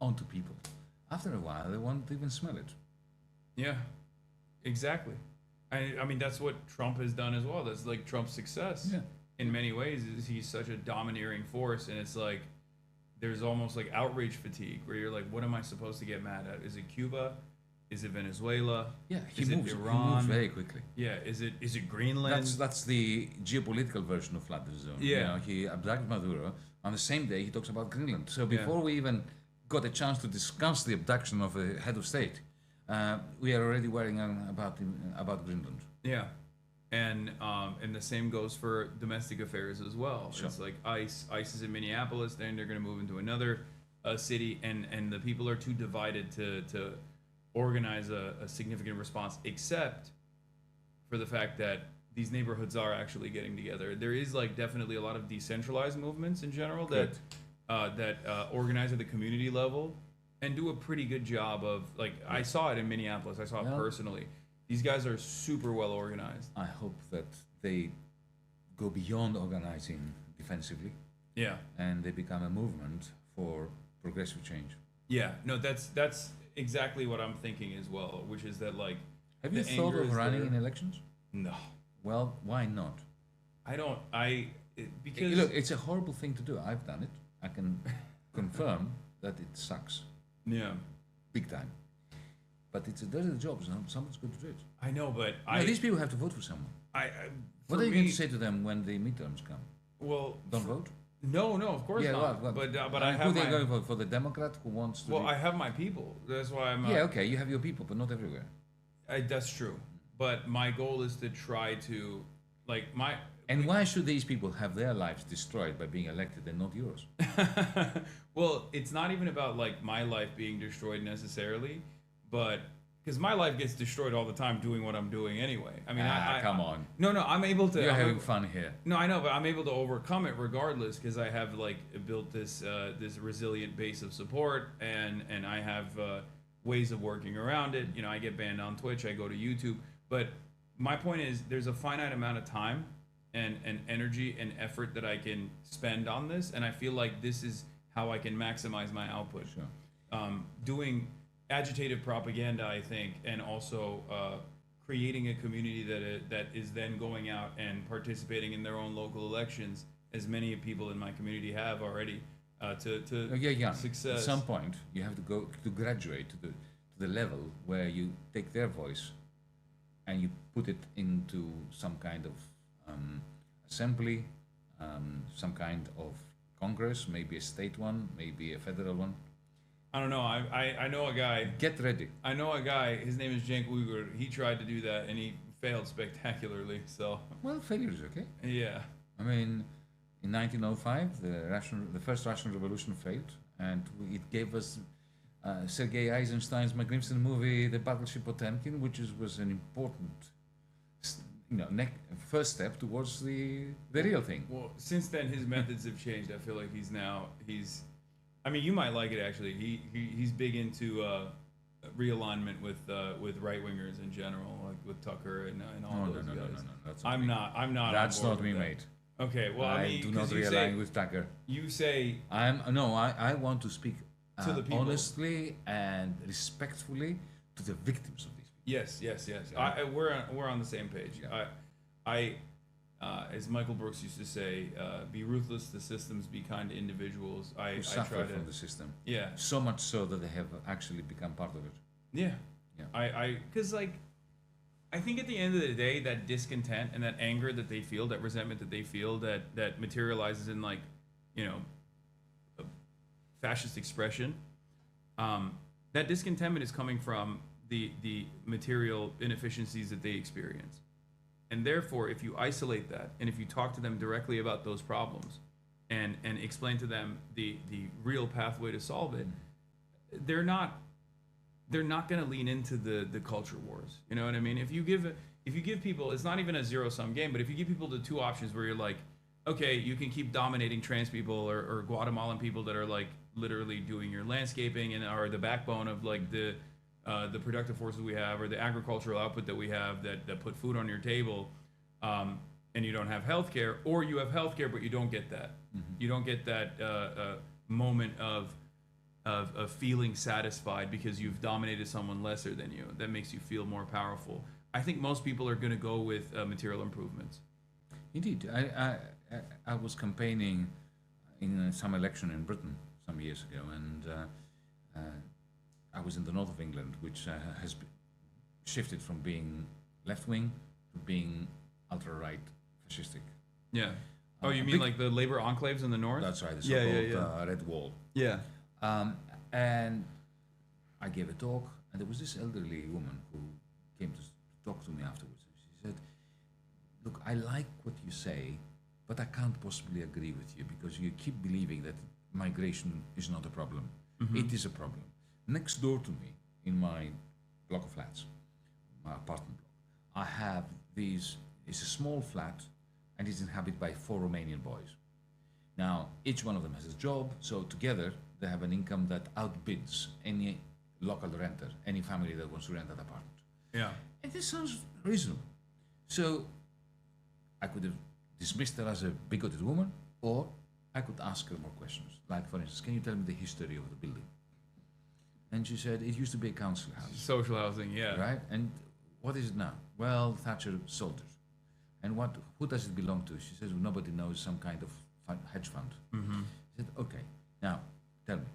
S7: onto people, after a while they won't even smell it.
S1: Yeah, exactly. I mean, that's what Trump has done as well. That's like Trump's success. Yeah. In many ways, is he's such a domineering force, and it's like there's almost like outrage fatigue where you're like, what am I supposed to get mad at? Is it Cuba? Is it Venezuela?
S7: Yeah,
S1: is it Iran?
S7: He moves very quickly.
S1: Yeah, is it Greenland?
S7: That's the geopolitical version of flood the zone.
S1: Yeah,
S7: he abducted Maduro. On the same day, he talks about Greenland. So before we even got a chance to discuss the abduction of a head of state, we are already worrying about Greenland.
S1: Yeah, and the same goes for domestic affairs as well. Sure. It's like ICE is in Minneapolis, then they're going to move into another city, and the people are too divided to organize a significant response, except for the fact that these neighborhoods are actually getting together. There is like definitely a lot of decentralized movements in general that organize at the community level and do a pretty good job of, like, I saw it in Minneapolis. I saw it personally. These guys are super well organized.
S7: I hope that they go beyond organizing defensively.
S1: Yeah.
S7: And they become a movement for progressive change.
S1: Yeah. No, that's exactly what I'm thinking as well, which is that, like,
S7: have you thought of running in elections?
S1: No.
S7: Well, why not?
S1: Because
S7: look, it's a horrible thing to do. I've done it. I can confirm that it sucks.
S1: Yeah.
S7: Big time. But it's a dirty job. Someone's going to do it.
S1: I know, but
S7: these people have to vote for someone. What are you going to say to them when the midterms come?
S1: Well,
S7: don't vote.
S1: No, of course not.
S7: Well,
S1: but I have.
S7: Who they going for the Democrat who wants to?
S1: Well, I have my people. That's why I'm.
S7: Yeah, okay, you have your people, but not everywhere.
S1: That's true. But my goal is to try to, like, my.
S7: And why should these people have their lives destroyed by being elected and not yours?
S1: Well, it's not even about, like, my life being destroyed necessarily, but because my life gets destroyed all the time doing what I'm doing anyway. I mean,
S7: come on.
S1: No, I'm able to.
S7: You're having fun here.
S1: No, I know, but I'm able to overcome it regardless because I have, like, built this resilient base of support, and I have ways of working around it. You know, I get banned on Twitch, I go to YouTube, but my point is there's a finite amount of time and energy and effort that I can spend on this, and I feel like this is how I can maximize my output.
S7: Sure.
S1: Doing agitative propaganda, I think, and also creating a community that is then going out and participating in their own local elections, as many people in my community have already, to success.
S7: At some point, you have to go to graduate to the level where you take their voice and you put it into some kind of assembly, some kind of Congress, maybe a state one, maybe a federal one.
S1: I don't know. I know a guy.
S7: Get ready.
S1: I know a guy. His name is Cenk Uygur. He tried to do that and he failed spectacularly. So.
S7: Well, failure is okay.
S1: Yeah.
S7: I mean, in 1905, the first Russian Revolution failed, and it gave us Sergei Eisenstein's magnificent movie, The Battleship Potemkin, which was an important, first step towards the real thing.
S1: Well, since then, his methods have changed. I feel like he's. I mean, you might like it actually. He's big into realignment with right wingers in general, like with Tucker and all those guys.
S7: No.
S1: I'm not.
S7: That's not me, mate.
S1: Okay, well, I mean,
S7: do not realign with Tucker.
S1: You say
S7: I want to speak
S1: to the people.
S7: Honestly and respectfully to the victims of these people.
S1: Yes.
S7: Yeah.
S1: We're on the same page.
S7: Yeah.
S1: I as Michael Brooks used to say, be ruthless to systems, be kind to individuals. I
S7: Who suffer
S1: try to,
S7: from the system.
S1: yeah,
S7: So much so that they have actually become part of it.
S1: yeah.
S7: Yeah.
S1: Because like, I think at the end of the day, that discontent and that anger that they feel, that resentment that they feel, that materializes in like, you know, a fascist expression. That discontentment is coming from the material inefficiencies that they experience. And therefore, if you isolate that and if you talk to them directly about those problems and explain to them the real pathway to solve it, they're not going to lean into the culture wars. You know what I mean? If you give people, it's not even a zero sum game, but if you give people the two options where you're like, okay, you can keep dominating trans people or Guatemalan people that are like literally doing your landscaping and are the backbone of like the productive forces we have or the agricultural output that we have that put food on your table, and you don't have healthcare, or you have healthcare but you don't get that. You don't get that moment of feeling satisfied because you've dominated someone lesser than you. That makes you feel more powerful. I think most people are going to go with material improvements.
S7: Indeed, I was campaigning in some election in Britain some years ago, and I was in the north of England, which has shifted from being left-wing to being ultra-right fascistic.
S1: Yeah. Oh, you mean like the labor enclaves in the north?
S7: That's right, the
S1: Yeah,
S7: so-called Red Wall.
S1: Yeah.
S7: And I gave a talk, and there was this elderly woman who came to talk to me afterwards. She said, "Look, I like what you say, but I can't possibly agree with you because you keep believing that migration is not a problem. It is a problem. Next door to me, in my block of flats, my apartment block, I have it's a small flat, and it's inhabited by 4 Romanian boys. Now, each one of them has a job, so together they have an income that outbids any local renter, any family that wants to rent that apartment.
S1: Yeah.
S7: And this sounds reasonable. So I could have dismissed her as a bigoted woman, or I could ask her more questions. Like, for instance, can you tell me the history of the building? And she said, it used to be a council house.
S1: Social housing, yeah.
S7: Right? And what is it now? Well, Thatcher sold it. And who does it belong to? She says, well, nobody knows, some kind of hedge fund. I said, okay, now tell me,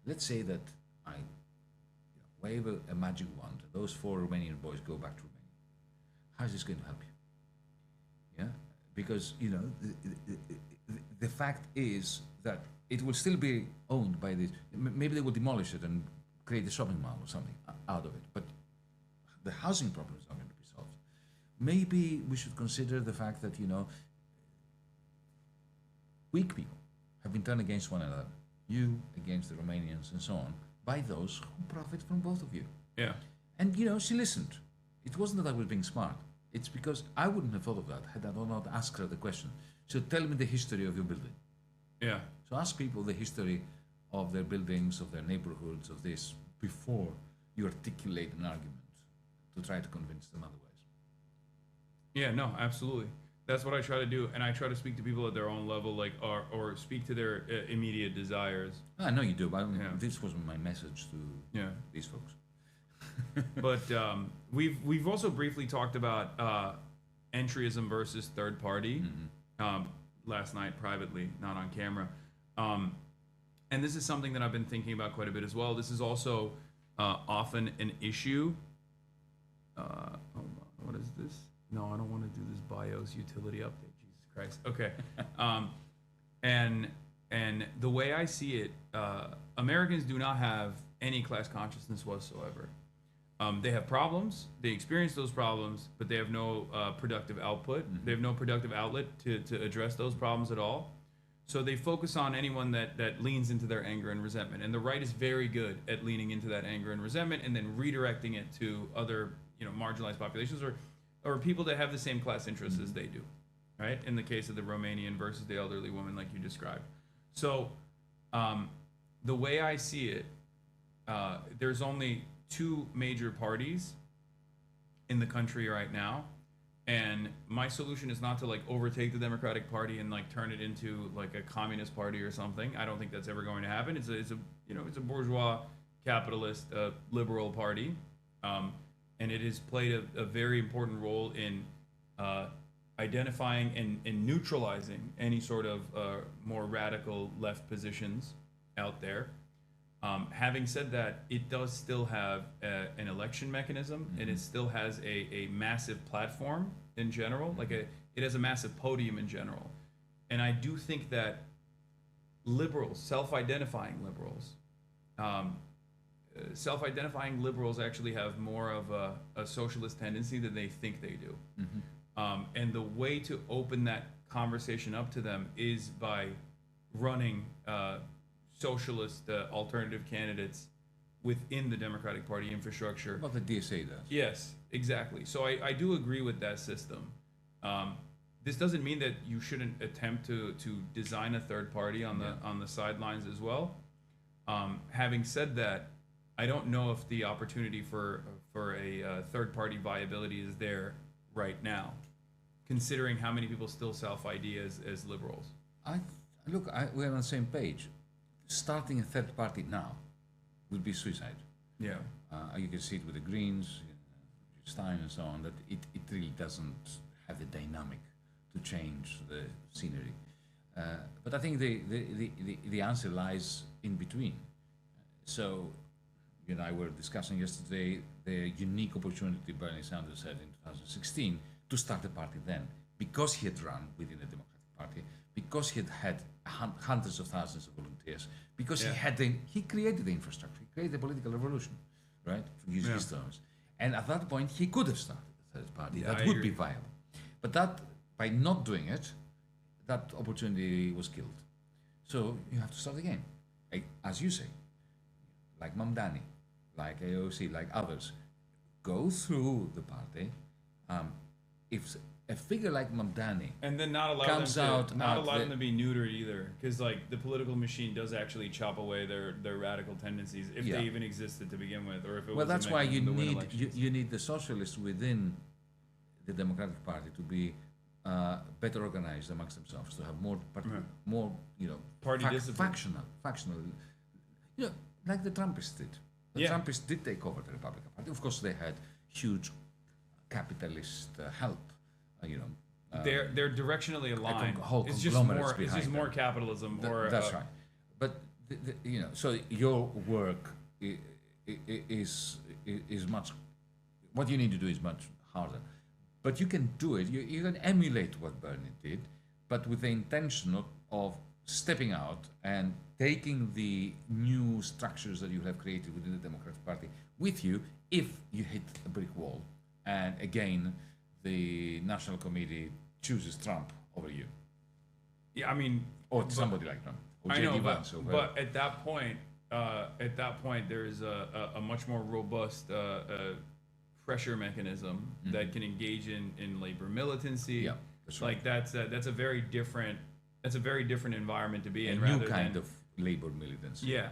S7: let's say that I wave a magic wand, those 4 Romanian boys go back to Romania. How is this going to help you? Yeah? Because, the fact is that it will still be owned by this. Maybe they will demolish it and create a shopping mall or something out of it. But the housing problem is not going to be solved. Maybe we should consider the fact that, weak people have been turned against one another. You against the Romanians and so on, by those who profit from both of you.
S1: Yeah.
S7: And, she listened. It wasn't that I was being smart. It's because I wouldn't have thought of that had I not asked her the question. So tell me the history of your building.
S1: Yeah.
S7: So ask people the history of their buildings, of their neighborhoods, of this, before you articulate an argument to try to convince them otherwise.
S1: Yeah, no, absolutely. That's what I try to do, and I try to speak to people at their own level, like, or speak to their immediate desires.
S7: I know you do, but this was my message to these folks.
S1: But we've also briefly talked about entryism versus third party last night privately, not on camera. And this is something that I've been thinking about quite a bit as well. This is also often an issue. Hold on, what is this? No, I don't want to do this BIOS utility update. Jesus Christ. Okay. And the way I see it, Americans do not have any class consciousness whatsoever. They have problems. They experience those problems, but they have no productive output. They have no productive outlet to address those problems at all. So they focus on anyone that leans into their anger and resentment. And the right is very good at leaning into that anger and resentment and then redirecting it to other, marginalized populations or people that have the same class interests as they do, right? In the case of the Romanian versus the elderly woman, like you described. So the way I see it, there's only 2 major parties in the country right now, and my solution is not to like overtake the Democratic Party and like turn it into like a communist party or something. I don't think that's ever going to happen. It's a bourgeois capitalist liberal party, and it has played a very important role in identifying and neutralizing any sort of more radical left positions out there. Having said that, it does still have an election mechanism, and it still has a massive platform in general. It has a massive podium in general. And I do think that liberals, self-identifying liberals actually have more of a socialist tendency than they think they do. And the way to open that conversation up to them is by running socialist alternative candidates within the Democratic Party infrastructure.
S7: What the DSA does.
S1: Yes, exactly. So I do agree with that system. This doesn't mean that you shouldn't attempt to design a third party on the sidelines as well. Having said that, I don't know if the opportunity for a third party viability is there right now, considering how many people still self-ID as liberals.
S7: We're on the same page. Starting a third party now would be suicide.
S1: Yeah.
S7: You can see it with the Greens, Stein and so on, that it really doesn't have the dynamic to change the scenery. But I think the answer lies in between. So, you and I were discussing yesterday the unique opportunity Bernie Sanders had in 2016 to start a party then, because he had run within the Democratic Party, because he had hundreds of thousands of volunteers, because he created the infrastructure, he created the political revolution, right? To use his terms. And at that point, he could have started a third party that would be viable. But that, by not doing it, that opportunity was killed. So you have to start again. As you say, like Mamdani, like AOC, like others, go through the party. If a figure like Mamdani
S1: and then not allow
S7: comes
S1: them to be neutered either, because like the political machine does actually chop away their radical tendencies if they even existed to begin with, or if it was
S7: that's why you
S1: need
S7: you need the socialists within the Democratic Party to be better organized amongst themselves, to have more
S1: party discipline,
S7: factional, like the Trumpists did. The Trumpists did take over the Republican Party. Of course, they had huge capitalist help.
S1: They're directionally aligned. It's just more capitalism.
S7: That's right. But so your work is much. What you need to do is much harder. But you can do it. You can emulate what Bernie did, but with the intention of stepping out and taking the new structures that you have created within the Democratic Party with you if you hit a brick wall. And again, the National Committee chooses Trump over you.
S1: Yeah, I mean,
S7: or somebody like Trump. Or
S1: I know, but at that point, there's a much more robust pressure mechanism that can engage in labor militancy.
S7: Yeah, that's right.
S1: Like that's a very different environment to be in.
S7: A new kind of labor militancy.
S1: Yeah.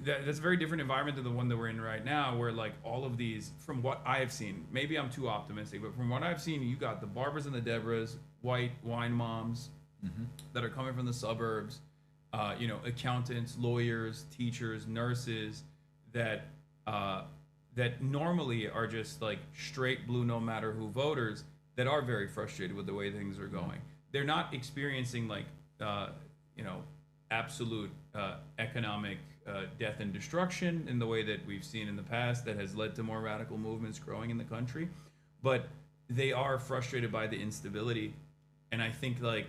S1: That's a very different environment than the one that we're in right now, where like all of these, from what I've seen, maybe I'm too optimistic, but from what I've seen, you got the Barbers and the Debras, white wine moms that are coming from the suburbs, accountants, lawyers, teachers, nurses that normally are just like straight blue, no matter who voters that are very frustrated with the way things are going. They're not experiencing like, absolute economic death and destruction in the way that we've seen in the past that has led to more radical movements growing in the country, but they are frustrated by the instability. And I think like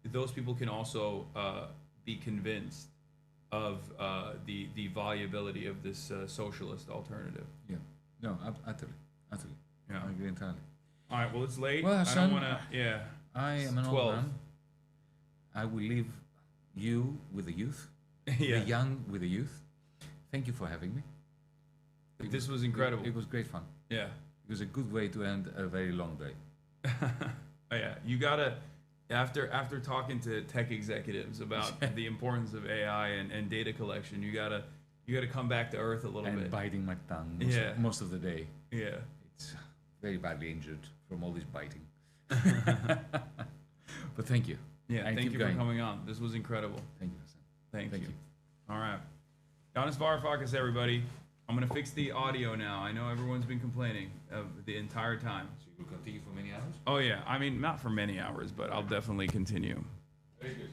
S1: those people can also be convinced of the viability of this socialist alternative.
S7: Yeah, no, utterly.
S1: Yeah,
S7: I agree entirely.
S1: All right, well, it's late.
S7: Well,
S1: I don't want to. Yeah,
S7: I am an old man. I will leave you with the youth, the young with the youth. Thank you for having me.
S1: This was incredible.
S7: It was great fun.
S1: Yeah,
S7: it was a good way to end a very long day.
S1: Yeah, you gotta. After talking to tech executives about the importance of AI and data collection, you gotta come back to earth a little bit.
S7: And biting my tongue most of the day.
S1: Yeah.
S7: It's very badly injured from all this biting. But thank you.
S1: Yeah, thank you for coming on. This was incredible.
S7: Thank you, Hassan.
S1: Thank you. All right. Yanis Varoufakis, everybody. I'm gonna fix the audio now. I know everyone's been complaining the entire time.
S7: So you will continue for many hours?
S1: Oh yeah, I mean not for many hours, but I'll definitely continue.
S7: Very good.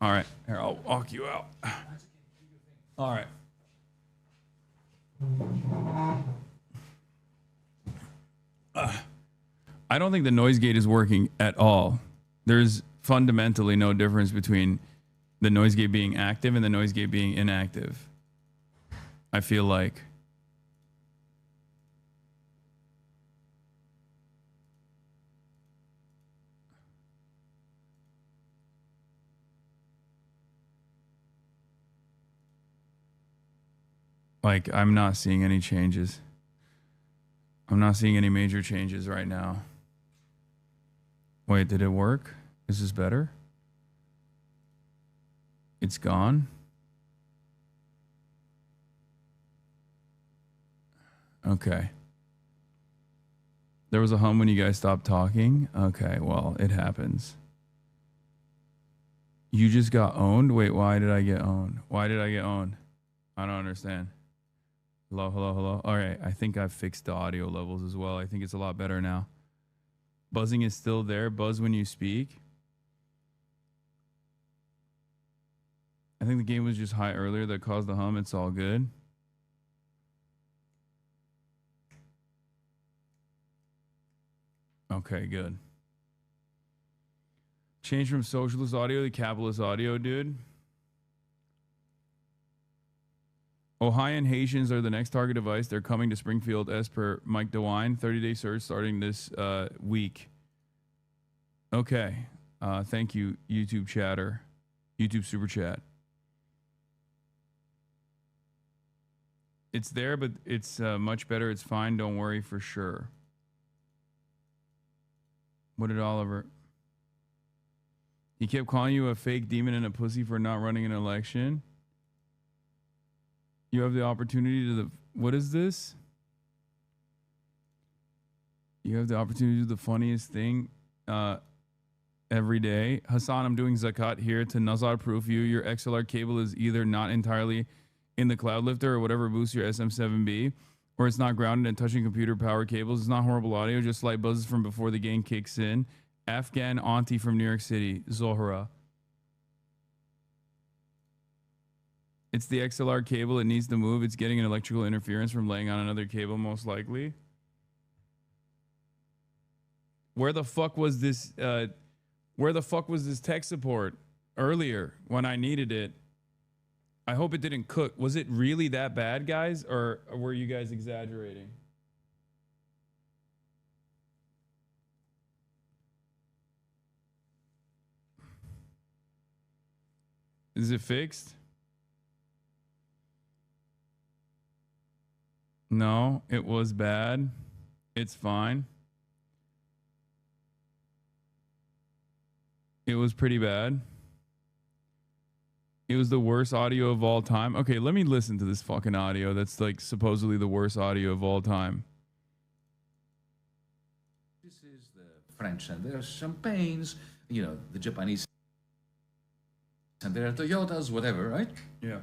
S1: All right, here I'll walk you out. All right. I don't think the noise gate is working at all. There's fundamentally no difference between the noise gate being active and the noise gate being inactive. I feel like. Like, I'm not seeing any changes. I'm not seeing any major changes right now. Wait, did it work? Is this better? It's gone? Okay. There was a hum when you guys stopped talking? Okay, well, it happens. You just got owned? Wait, why did I get owned? Why did I get owned? I don't understand. Hello, hello, hello. All right, I think I've fixed the audio levels as well. I think it's a lot better now. Buzzing is still there. Buzz when you speak. I think the game was just high earlier that caused the hum. It's all good. Okay, good. Change from socialist audio to capitalist audio, dude. Ohio Haitians are the next target device. They're coming to Springfield as per Mike DeWine. 30-day search starting this week. Okay. Thank you, YouTube chatter. YouTube super chat. It's there, but it's much better. It's fine. Don't worry for sure. What did Oliver... He kept calling you a fake demon and a pussy for not running an election. You have the opportunity to what is this? You have the opportunity to do the funniest thing every day. Hassan, I'm doing zakat here to Nazar proof you. Your XLR cable is either not entirely in the cloud lifter or whatever boosts your SM7B, or it's not grounded and touching computer power cables. It's not horrible audio, just slight buzzes from before the game kicks in. Afghan auntie from New York City, Zohra. It's the XLR cable. It needs to move. It's getting an electrical interference from laying on another cable, most likely. Where the fuck was this? Where the fuck was this tech support earlier when I needed it? I hope it didn't cook. Was it really that bad, guys, or were you guys exaggerating? Is it fixed? No, it was bad. It's fine. It was pretty bad. It was the worst audio of all time. Okay, let me listen to this fucking audio that's like supposedly the worst audio of all time.
S7: This is the French, and there are champagnes, you know, the Japanese, and there are Toyotas, whatever, right?
S1: Yeah.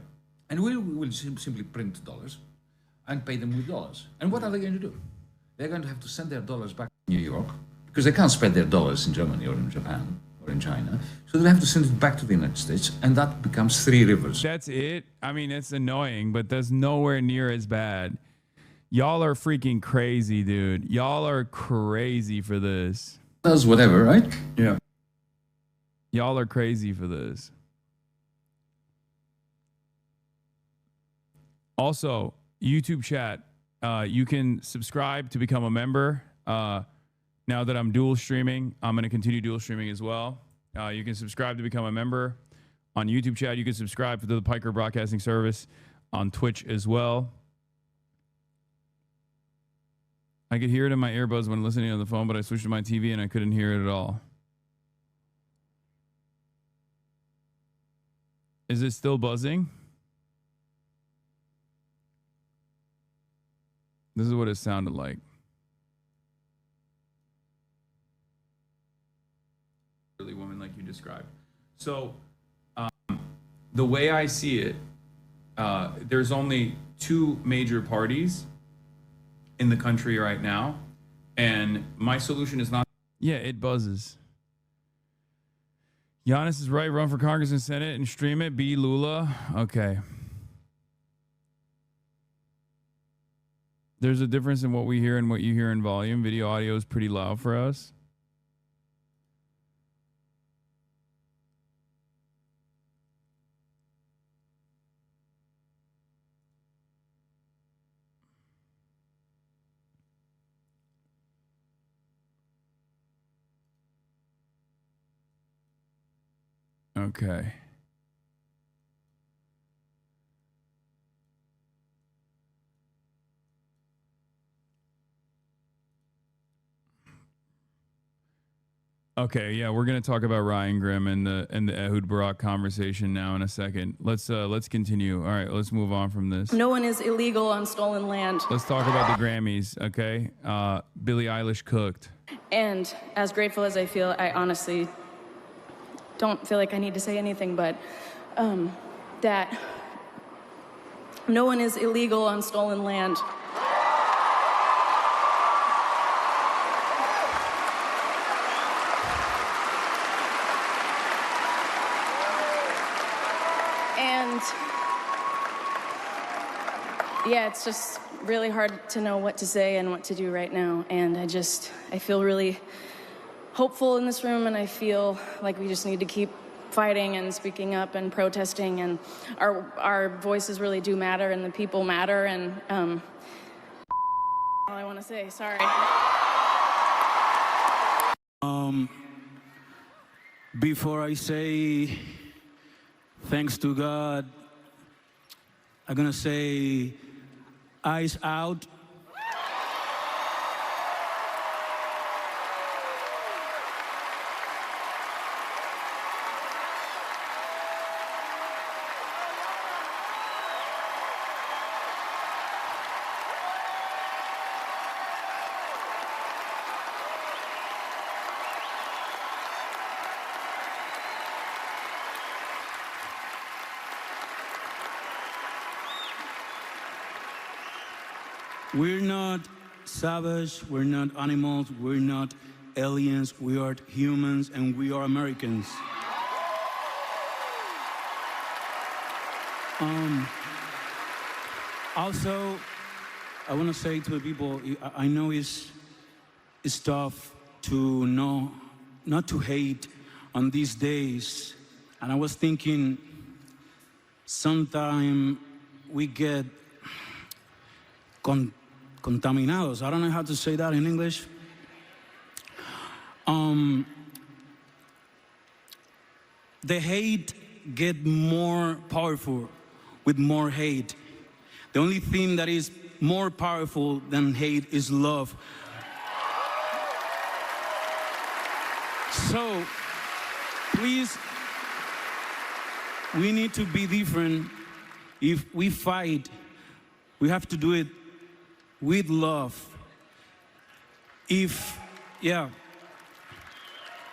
S7: And we will simply print dollars and pay them with dollars. And what are they going to do? They're going to have to send their dollars back to New York because they can't spend their dollars in Germany or in Japan or in China. So they have to send it back to the United States, and that becomes Three Rivers.
S1: That's it. I mean, it's annoying, but that's nowhere near as bad. Y'all are freaking crazy, dude. Y'all are crazy for this.
S7: Does whatever, right?
S1: Yeah. Y'all are crazy for this. Also, YouTube chat, you can subscribe to become a member. Now that I'm dual streaming, I'm going to continue dual streaming as well. You can subscribe to become a member on YouTube chat. You can subscribe to the Piker Broadcasting Service on Twitch as well. I could hear it in my earbuds when listening on the phone, but I switched to my TV and I couldn't hear it at all. Is it still buzzing? This is what it sounded like. Really woman like you described. So the way I see it, there's only two major parties in the country right now, and my solution is not. Yeah, it buzzes. Yanis is right. Run for Congress and Senate and stream it. Be Lula. Okay. There's a difference in what we hear and what you hear in volume. Video audio is pretty loud for us. Okay. Okay, yeah, we're gonna talk about Ryan Grimm and the Ehud Barak conversation now in a second. Let's continue. All right, let's move on from this.
S8: No one is illegal on stolen land.
S1: Let's talk about the Grammys, okay? Billie Eilish cooked.
S8: And as grateful as I feel, I honestly don't feel like I need to say anything, but that no one is illegal on stolen land. And yeah, it's just really hard to know what to say and what to do right now. And I feel really hopeful in this room, and I feel like we just need to keep fighting and speaking up and protesting, and our voices really do matter, and the people matter, and all I want to say, sorry.
S9: Before I say thanks to God, I'm gonna say eyes out. We're not savage, we're not animals, we're not aliens, we are humans, and we are Americans. Also, I want to say to the people, I know it's tough to know, not to hate on these days. And I was thinking, sometime we get contaminados. I don't know how to say that in English. The hate get more powerful with more hate. The only thing that is more powerful than hate is love. So, please, we need to be different. If we fight, we have to do it with love.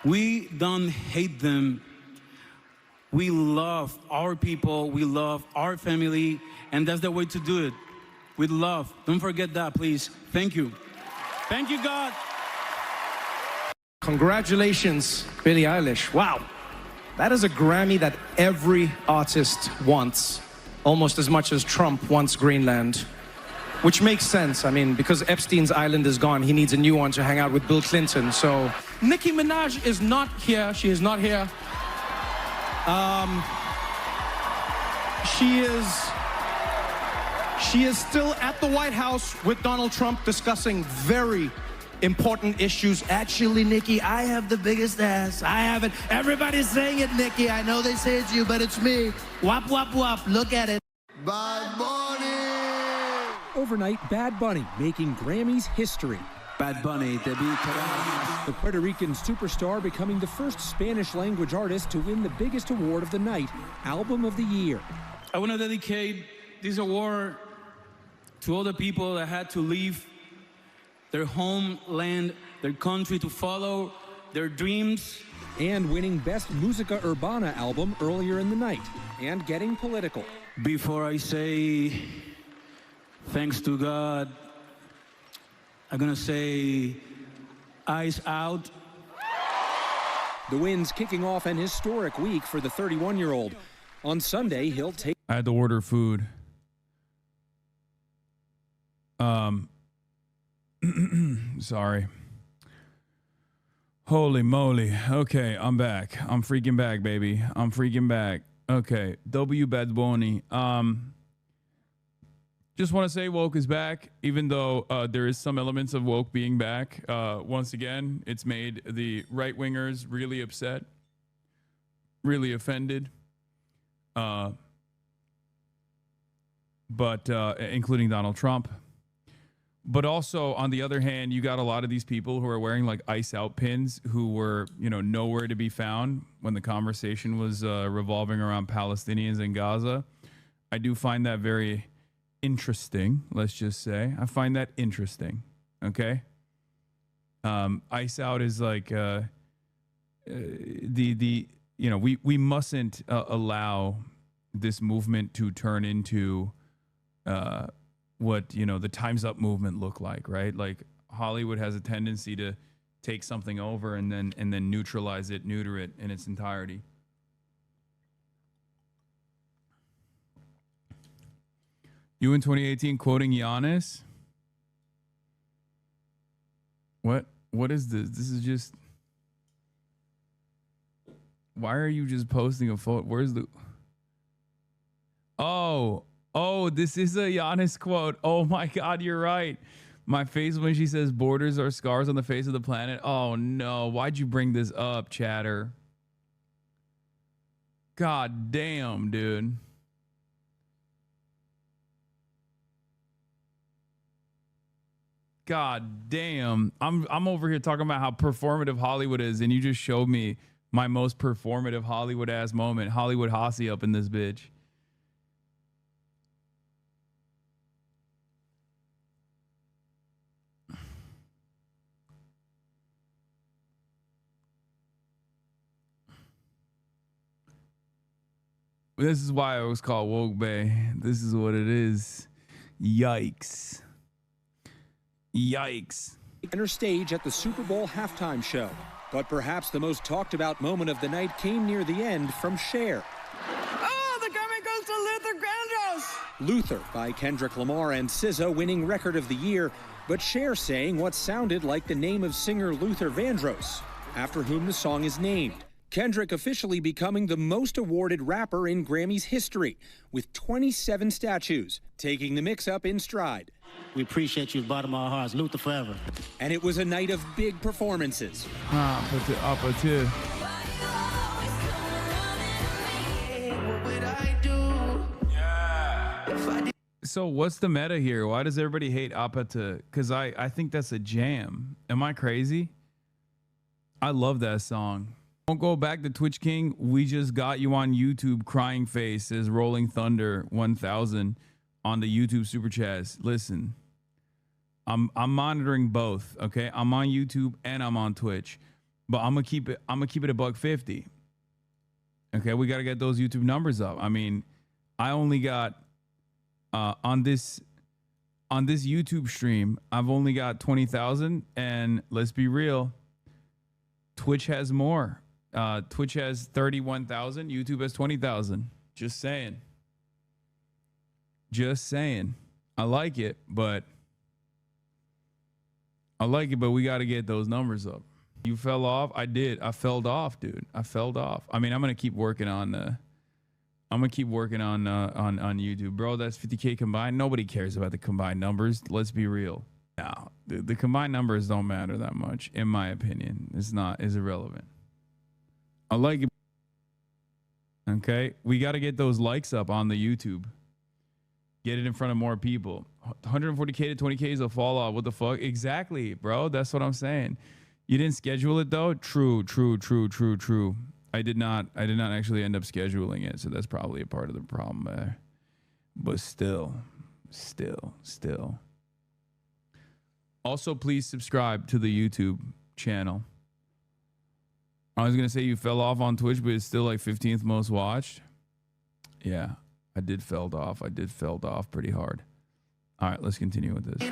S9: We don't hate them. We love our people, we love our family, and that's the way to do it, with love. Don't forget that, please. Thank you. Thank you, God.
S10: Congratulations, Billie Eilish. Wow. That is a Grammy that every artist wants, almost as much as Trump wants Greenland. Which makes sense, I mean, because Epstein's island is gone, he needs a new one to hang out with Bill Clinton, so. Nicki Minaj is not here, she is not here. She is still at the White House with Donald Trump discussing very important issues. Actually, Nicki, I have the biggest ass. I have it. Everybody's saying it, Nicki. I know they say it's you, but it's me. Wop, wop, wop. Look at it.
S11: Bad Bunny!
S12: Overnight, Bad Bunny making Grammys history.
S9: Bad Bunny,
S12: the Puerto Rican superstar becoming the first Spanish-language artist to win the biggest award of the night, Album of the Year.
S9: I want to dedicate this award to all the people that had to leave their homeland, their country, to follow their dreams.
S12: And winning Best Musica Urbana album earlier in the night, and getting political.
S9: Before I say Thanks to God. I'm gonna say, eyes out.
S12: The Wind's kicking off an historic week for the 31-year-old. On Sunday, he'll take...
S1: I had to order food. Sorry. Holy moly. Okay, I'm back. I'm freaking back, baby. I'm freaking back. Okay, W. Bad Bunny. Just want to say woke is back, even though there is some elements of woke being back. Once again, it's made the right-wingers really upset, really offended, but including Donald Trump. But also, on the other hand, you got a lot of these people who are wearing like ice out pins who were, nowhere to be found when the conversation was revolving around Palestinians in Gaza. I do find that very interesting, let's just say. I find that interesting, okay? Ice out is like we mustn't allow this movement to turn into what the Time's Up movement look like, right? Like Hollywood has a tendency to take something over and then neutralize it, neuter it in its entirety. You in 2018 quoting Yanis? What is this? This is just... Why are you just posting a photo? Where's the... Oh, this is a Yanis quote. Oh my God, you're right. My face when she says borders are scars on the face of the planet. Oh no, why'd you bring this up, chatter? God damn, dude. God damn. I'm over here talking about how performative Hollywood is, and you just showed me my most performative Hollywood ass moment. Hollywood Hossie up in this bitch. This is why it was called Woke Bay. This is what it is. Yikes. Yikes.
S12: Center stage at the Super Bowl halftime show. But perhaps the most talked about moment of the night came near the end from Cher.
S13: Oh, the Grammy goes to Luther Vandross.
S12: Luther by Kendrick Lamar and SZA winning Record of the Year, but Cher saying what sounded like the name of singer Luther Vandross, after whom the song is named. Kendrick officially becoming the most awarded rapper in Grammy's history, with 27 statues, taking the mix-up in stride.
S14: We appreciate you at the bottom of our hearts. Luther forever.
S12: And it was a night of big performances.
S1: So what's the meta here? Why does everybody hate Apata? Because I think that's a jam. Am I crazy? I love that song. Don't go back to Twitch King. We just got you on YouTube. Crying face says Rolling Thunder 1000 on the YouTube super chats. Listen, I'm monitoring both. Okay, I'm on YouTube and I'm on Twitch, but I'm gonna keep it a $1.50. Okay, we gotta get those YouTube numbers up. I mean, I only got on this YouTube stream, I've only got 20,000, and let's be real, Twitch has more. Twitch has 31,000. YouTube has 20,000. Just saying. Just saying. I like it, but we got to get those numbers up. You fell off? I did. I fell off, dude. I fell off. I mean, I'm gonna keep working on on YouTube, bro. That's 50K combined. Nobody cares about the combined numbers. Let's be real. No, the combined numbers don't matter that much, in my opinion. It's irrelevant. I like it. Okay, we got to get those likes up on the YouTube. Get it in front of more people. 140K to 20K is a fall off. What the fuck? Exactly, bro. That's what I'm saying. You didn't schedule it though. True. I did not actually end up scheduling it, so that's probably a part of the problem there. But still. Also, please subscribe to the YouTube channel. I was going to say you fell off on Twitch, but it's still like 15th most watched. Yeah, I did fell off. I did fell off pretty hard. All right, let's continue with this.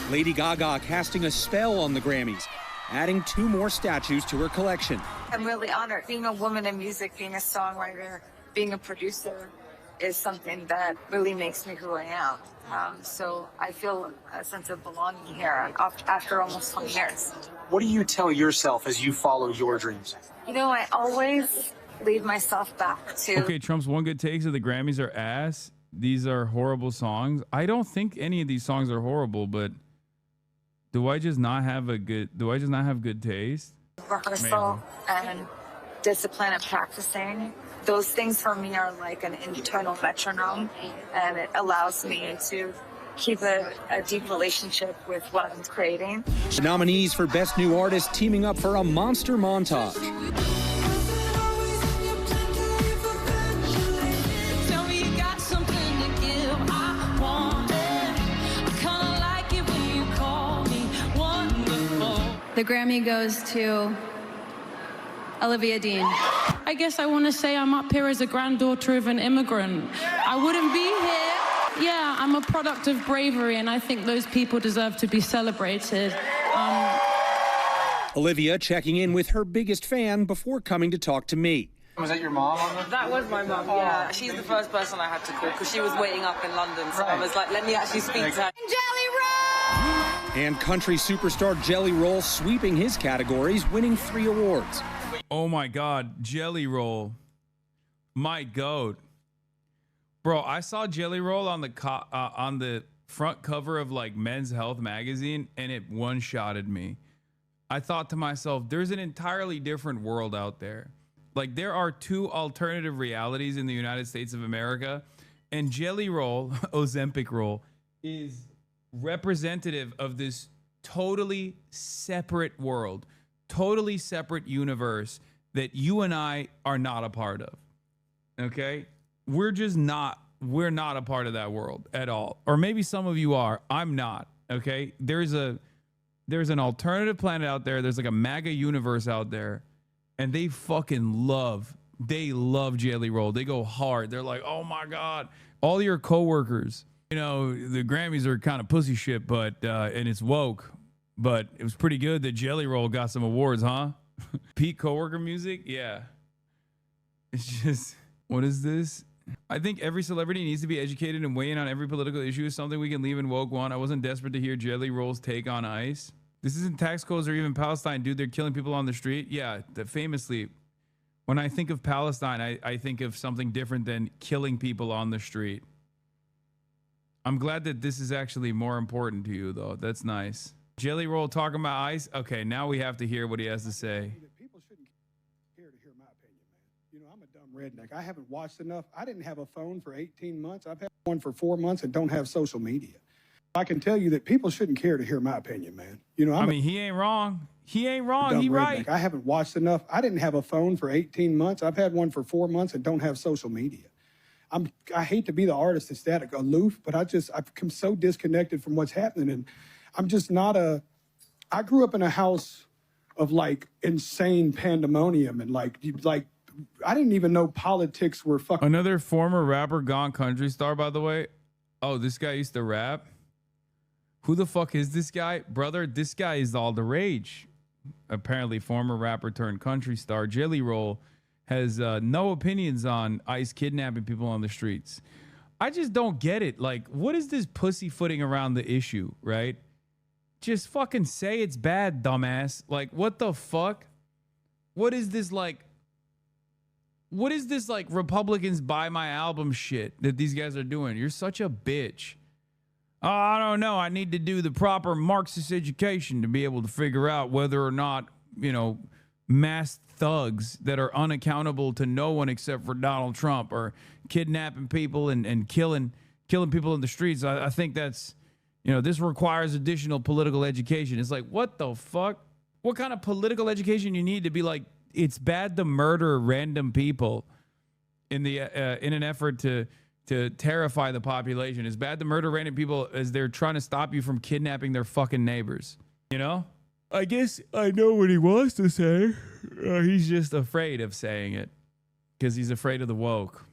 S12: Lady Gaga casting a spell on the Grammys, adding 2 more statues to her collection.
S15: I'm really honored. Being a woman in music, being a songwriter, being a producer is something that really makes me who I am. So I feel a sense of belonging here after almost 20 years.
S16: What do you tell yourself as you follow your dreams?
S15: You know, I always lead myself back to...
S1: Okay, Trump's one good takes of the Grammys are ass. These are horrible songs. I don't think any of these songs are horrible, but do I just not have good taste?
S15: rehearsal and discipline and practicing. Those things for me are like an internal metronome, and it allows me to keep a deep relationship with what I'm creating.
S12: The nominees for Best New Artist teaming up for a monster montage.
S8: The Grammy goes to Olivia Dean.
S17: I guess I want to say I'm up here as a granddaughter of an immigrant. I wouldn't be here. Yeah, I'm a product of bravery, and I think those people deserve to be celebrated.
S12: Olivia checking in with her biggest fan before coming to talk to me.
S16: Was that your mom on the...
S18: That was my mum, yeah. She's the first person I had to call because she was waiting up in London, so I was like, let me actually speak to her.
S15: Jelly Roll!
S12: And country superstar Jelly Roll sweeping his categories, winning 3 awards.
S1: Oh my God, Jelly Roll. My goat. Bro, I saw Jelly Roll on the front cover of like Men's Health magazine, and it one-shotted me. I thought to myself, there's an entirely different world out there. Like, there are 2 alternative realities in the United States of America, and Jelly Roll, Ozempic Roll, is representative of this totally separate world, totally separate universe that you and I are not a part of. Okay? We're not a part of that world at all. Or maybe some of you are. I'm not. Okay? There's an alternative planet out there. There's like a MAGA universe out there. And they fucking love Jelly Roll. They go hard. They're like, oh my God. All your coworkers, you know, the Grammys are kind of pussy shit, but, and it's woke, but it was pretty good that Jelly Roll got some awards, huh? Peak coworker music? Yeah. It's just, what is this? I think every celebrity needs to be educated and weigh in on every political issue is something we can leave in woke one. I wasn't desperate to hear Jelly Roll's take on ICE. This isn't tax codes or even Palestine, dude. They're killing people on the street. Yeah, famously, when I think of Palestine, I think of something different than killing people on the street. I'm glad that this is actually more important to you, though. That's nice. Jelly Roll talking about ICE? Okay, now we have to hear what he has to say.
S19: People shouldn't care to hear my opinion, man. You know, I'm a dumb redneck. I haven't watched enough. I didn't have a phone for 18 months. I've had one for 4 months and don't have social media. I can tell you that people shouldn't care to hear my opinion, man. You know,
S1: he ain't wrong. He ain't wrong. He right.
S19: I haven't watched enough. I didn't have a phone for 18 months. I've had one for 4 months and don't have social media. I hate to be the artist that's that aloof, but I've become so disconnected from what's happening. And I'm just not I grew up in a house of like insane pandemonium and like I didn't even know politics were fucking.
S1: Another former rapper gone country star, by the way. Oh, this guy used to rap. Who the fuck is this guy? Brother, this guy is all the rage. Apparently, former rapper turned country star Jelly Roll has no opinions on ICE kidnapping people on the streets. I just don't get it. Like, what is this pussyfooting around the issue, right? Just fucking say it's bad, dumbass. Like, what the fuck? What is this like Republicans buy my album shit that these guys are doing? You're such a bitch. Oh, I don't know. I need to do the proper Marxist education to be able to figure out whether or not, you know, mass thugs that are unaccountable to no one except for Donald Trump are kidnapping people and killing people in the streets. I think that's, you know, this requires additional political education. It's like, what the fuck? What kind of political education you need to be like, it's bad to murder random people in an effort to terrify the population. It's bad to murder random people as they're trying to stop you from kidnapping their fucking neighbors. You know? I guess I know what he wants to say. He's just afraid of saying it. because he's afraid of the woke,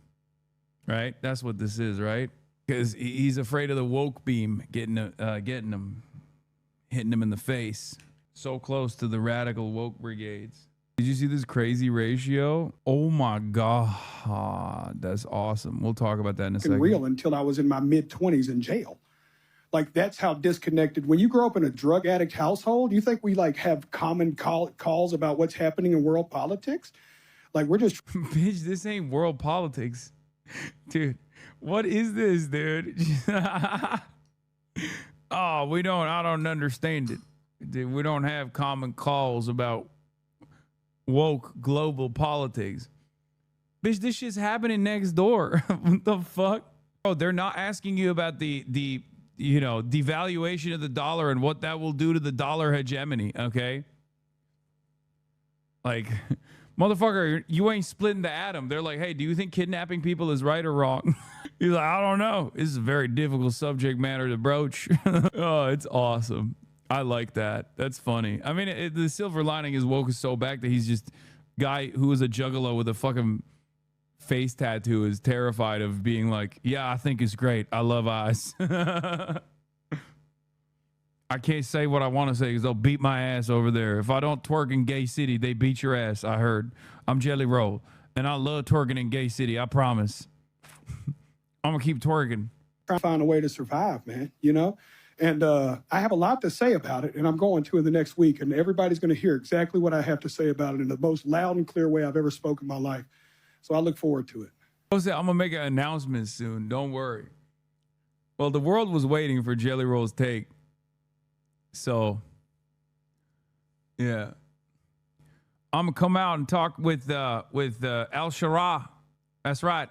S1: right? That's what this is, right? Because he's afraid of the woke beam getting him, hitting him in the face. So close to the radical woke brigades. Did you see this crazy ratio? Oh my God, that's awesome. We'll talk about that in a second.
S19: Real until I was in my mid-20s in jail. Like, that's how disconnected. When you grow up in a drug addict household, you think we like have common calls about what's happening in world politics? Like, we're just
S1: bitch, this ain't world politics. Dude, what is this, dude? Oh, I don't understand it. Dude, we don't have common calls about woke global politics. Bitch, this shit's happening next door. What the fuck? Oh, they're not asking you about the devaluation of the dollar and what that will do to the dollar hegemony, okay? Like, motherfucker, you ain't splitting the atom. They're like, hey, do you think kidnapping people is right or wrong? He's like, I don't know. This is a very difficult subject matter to broach. Oh, it's awesome. I like that. That's funny. I mean, the silver lining is woke is so back that he's just guy who is a juggalo with a fucking face tattoo is terrified of being like, yeah, I think it's great. I love eyes. I can't say what I want to say because they'll beat my ass over there. If I don't twerk in Gay City, they beat your ass. I heard. I'm Jelly Roll, and I love twerking in Gay City. I promise. I'm gonna keep twerking.
S19: Trying to find a way to survive, man. You know. And I have a lot to say about it, and I'm going to in the next week, and everybody's going to hear exactly what I have to say about it in the most loud and clear way I've ever spoken in my life. So I look forward to it.
S1: Jose, I'm going to make an announcement soon. Don't worry. Well, the world was waiting for Jelly Roll's take. So, yeah. I'm going to come out and talk with Al Shara. That's right.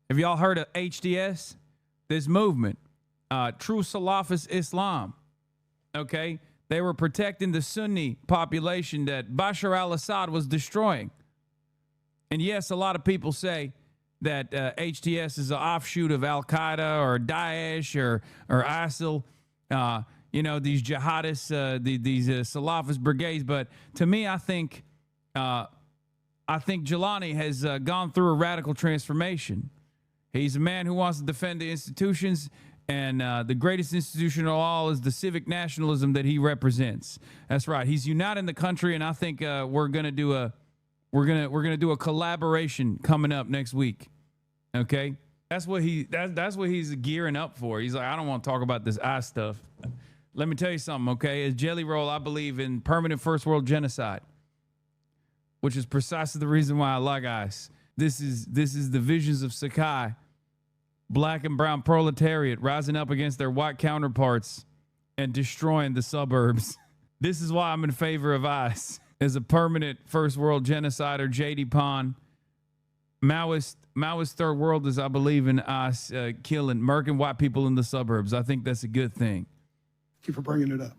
S1: Have y'all heard of HDS? This movement. True Salafist Islam. Okay? They were protecting the Sunni population that Bashar al-Assad was destroying. And yes, a lot of people say that HTS is an offshoot of Al-Qaeda or Daesh or ISIL, these jihadists, these Salafist brigades. But to me, I think Jelani has gone through a radical transformation. He's a man who wants to defend the institutions. And the greatest institution of all is the civic nationalism that he represents. That's right. He's uniting the country, and I think we're gonna do a collaboration coming up next week. Okay, that's what he's gearing up for. He's like, I don't want to talk about this eye stuff. Let me tell you something. Okay, as Jelly Roll, I believe in permanent first world genocide, which is precisely the reason why I like ICE. This is the visions of Sakai. Black and brown proletariat rising up against their white counterparts and destroying the suburbs. This is why I'm in favor of ICE as a permanent first world genocide or JD Pond. Maoist third world is, I believe in ICE killing, murking white people in the suburbs. I think that's a good thing.
S19: Thank you for bringing it up.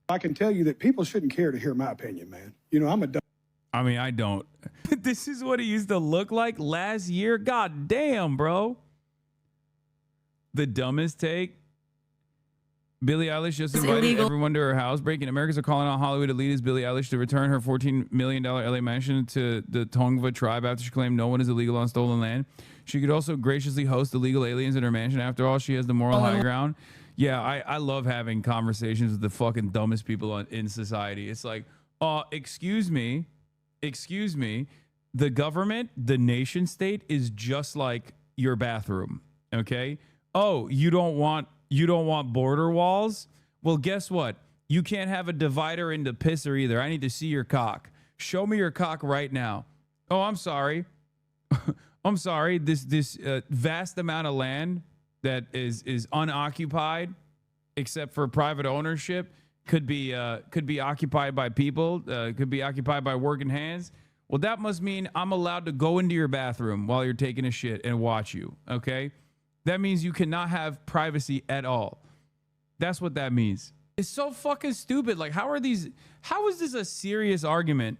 S19: I can tell you that people shouldn't care to hear my opinion, man. You know,
S1: I don't. This is what he used to look like last year. God damn, bro. The dumbest take. Billie Eilish just invited everyone to her house. Breaking Americans are calling on Hollywood elitist Billie Eilish to return her $14 million LA mansion to the Tongva tribe after she claimed no one is illegal on stolen land. She could also graciously host illegal aliens in her mansion. After all, she has the moral high ground. Yeah, I love having conversations with the fucking dumbest people in society. It's like, excuse me. The government, the nation state is just like your bathroom. Okay. Oh, you don't want border walls? Well, guess what? You can't have a divider into pisser either. I need to see your cock. Show me your cock right now. Oh, I'm sorry. I'm sorry. This vast amount of land that is unoccupied, except for private ownership, could be occupied by people. Could be occupied by working hands. Well, that must mean I'm allowed to go into your bathroom while you're taking a shit and watch you. Okay. That means you cannot have privacy at all. That's what that means. It's so fucking stupid. Like, how is this a serious argument?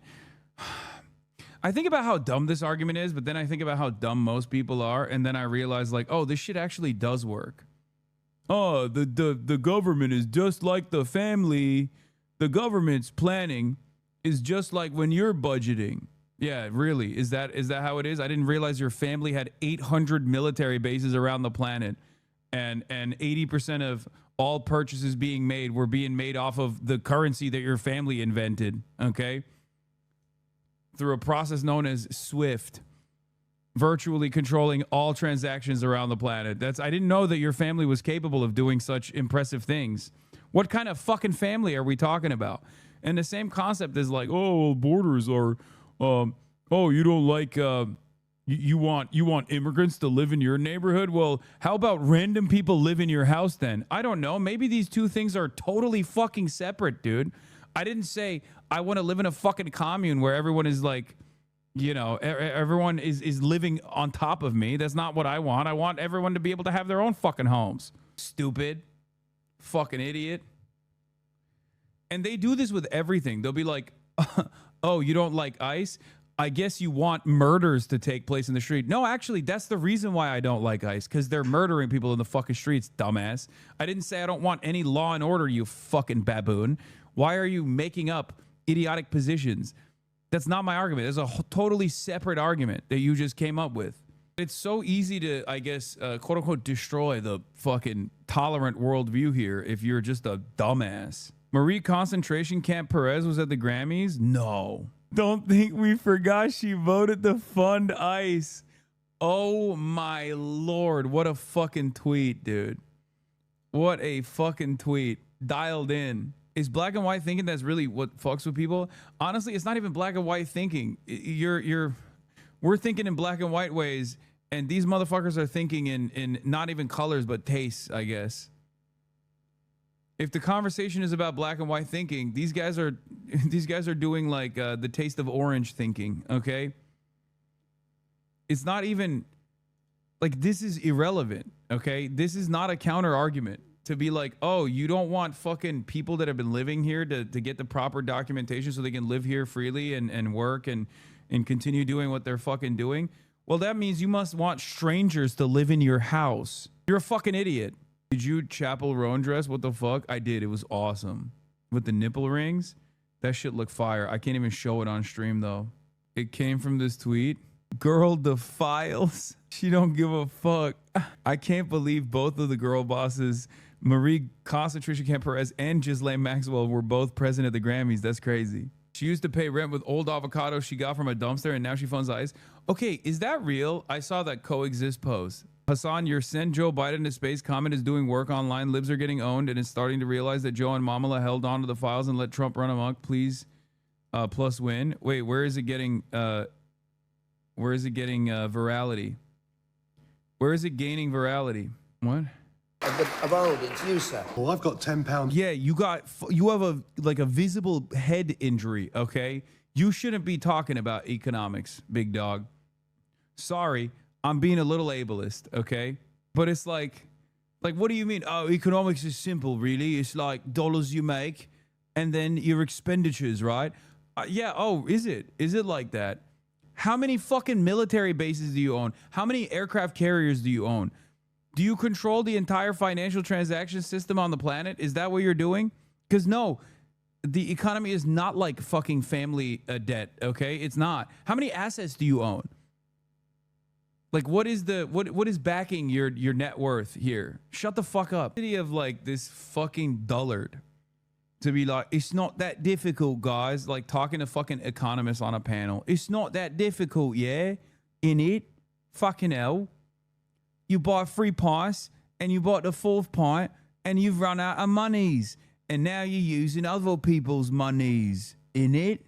S1: I think about how dumb this argument is, but then I think about how dumb most people are. And then I realize, like, oh, this shit actually does work. Oh, the government is just like the family. The government's planning is just like when you're budgeting. Yeah, really. Is that how it is? I didn't realize your family had 800 military bases around the planet, and 80% of all purchases were being made off of the currency that your family invented, okay? Through a process known as SWIFT, virtually controlling all transactions around the planet. I didn't know that your family was capable of doing such impressive things. What kind of fucking family are we talking about? And the same concept is like, oh, borders are oh, you don't like you want immigrants to live in your neighborhood? Well, how about random people live in your house then? I don't know. Maybe these two things are totally fucking separate, dude. I didn't say I want to live in a fucking commune where everyone is like, you know, everyone is living on top of me. That's not what I want. I want everyone to be able to have their own fucking homes. Stupid. Fucking idiot. And they do this with everything. They'll be like, oh, you don't like ICE? I guess you want murders to take place in the street. No, actually, that's the reason why I don't like ICE, because they're murdering people in the fucking streets, dumbass. I didn't say I don't want any law and order, you fucking baboon. Why are you making up idiotic positions? That's not my argument. There's a totally separate argument that you just came up with. It's so easy to, I guess, quote unquote, destroy the fucking tolerant worldview here if you're just a dumbass. Marie Concentration Camp Perez was at the Grammys? No. Don't think we forgot she voted to fund ICE. Oh my Lord. What a fucking tweet, dude. What a fucking tweet. Dialed in. Is black and white thinking that's really what fucks with people? Honestly, it's not even black and white thinking. We're thinking in black and white ways, and these motherfuckers are thinking in not even colors, but tastes, I guess. If the conversation is about black and white thinking, these guys are doing like the taste of orange thinking, okay? It's not even like, this is irrelevant, okay? This is not a counter argument to be like, oh, you don't want fucking people that have been living here to get the proper documentation so they can live here freely and work and continue doing what they're fucking doing. Well, that means you must want strangers to live in your house. You're a fucking idiot. Did you Chapel Roan dress? What the fuck? I did. It was awesome. With the nipple rings. That shit looked fire. I can't even show it on stream though. It came from this tweet. Girl defiles. She don't give a fuck. I can't believe both of the girl bosses, Marie Concentration Camp Perez and Ghislaine Maxwell, were both present at the Grammys. That's crazy. She used to pay rent with old avocados she got from a dumpster and now she funds ICE. Okay, is that real? I saw that coexist post. Hassan, your send Joe Biden to space comment is doing work online. Libs are getting owned and is starting to realize that Joe and Mamala held on to the files and let Trump run amok. Please, plus win. Wait, where is it getting virality? Where is it gaining virality? What?
S20: About it's you, sir.
S21: Well, I've got £10.
S1: Yeah, you have a visible head injury, okay? You shouldn't be talking about economics, big dog. Sorry, I'm being a little ableist, okay? But it's like what do you mean? Oh, economics is simple, really. It's like dollars you make and then your expenditures, right? Yeah, oh, is it? Is it like that? How many fucking military bases do you own? How many aircraft carriers do you own? Do you control the entire financial transaction system on the planet? Is that what you're doing? Because no, the economy is not like fucking family debt, okay? It's not. How many assets do you own? Like, what is backing your net worth here? Shut the fuck up. City of like this fucking dullard to be like, it's not that difficult, guys. Like talking to fucking economists on a panel. It's not that difficult, yeah? In it, fucking hell. You buy 3 pints and you bought the 4th pint and you've run out of monies. And now you're using other people's monies. In it?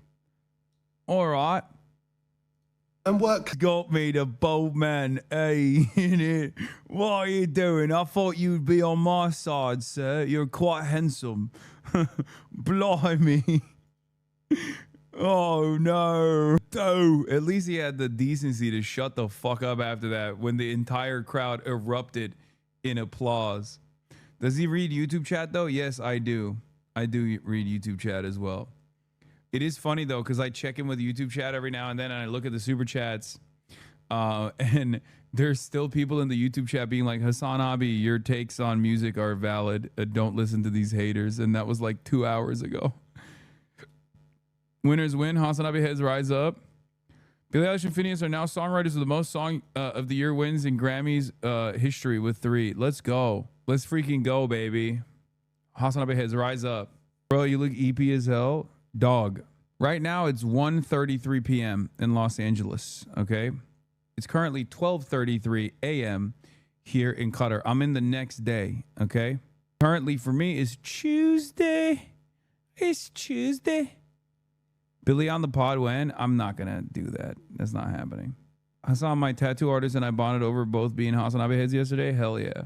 S1: All right.
S21: And work
S1: got me the bold man. Hey, in it. What are you doing? I thought you'd be on my side, sir. You're quite handsome. Blimey. Oh no. Oh, at least he had the decency to shut the fuck up after that when the entire crowd erupted in applause. Does he read YouTube chat though? Yes, I do. I do read YouTube chat as well. It is funny though, because I check in with YouTube chat every now and then and I look at the super chats and there's still people in the YouTube chat being like, Hasanabi, your takes on music are valid. Don't listen to these haters. And that was like 2 hours ago. Winners win. Hasanabi heads rise up. Billie Eilish and Phineas are now songwriters with the most song of the year wins in Grammys history with 3. Let's go. Let's freaking go, baby. Hasanabi heads, rise up. Bro, you look EP as hell. Dog. Right now, it's 1:33 p.m. in Los Angeles, okay? It's currently 12:33 a.m. here in Qatar. I'm in the next day, okay? Currently, for me, is Tuesday. It's Tuesday. Billy on the pod when? I'm not going to do that. That's not happening. I saw my tattoo artist and I bonded over both being Hasanabi heads yesterday. Hell yeah.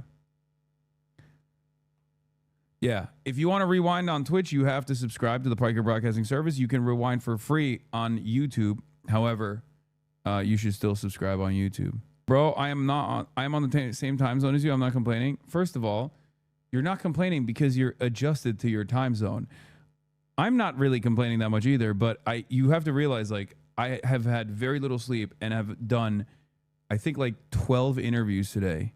S1: Yeah. If you want to rewind on Twitch, you have to subscribe to the Piker Broadcasting Service. You can rewind for free on YouTube. However, you should still subscribe on YouTube. Bro, I am on the same time zone as you. I'm not complaining. First of all, you're not complaining because you're adjusted to your time zone. I'm not really complaining that much either, but you have to realize, like, I have had very little sleep and have done, I think, like 12 interviews today.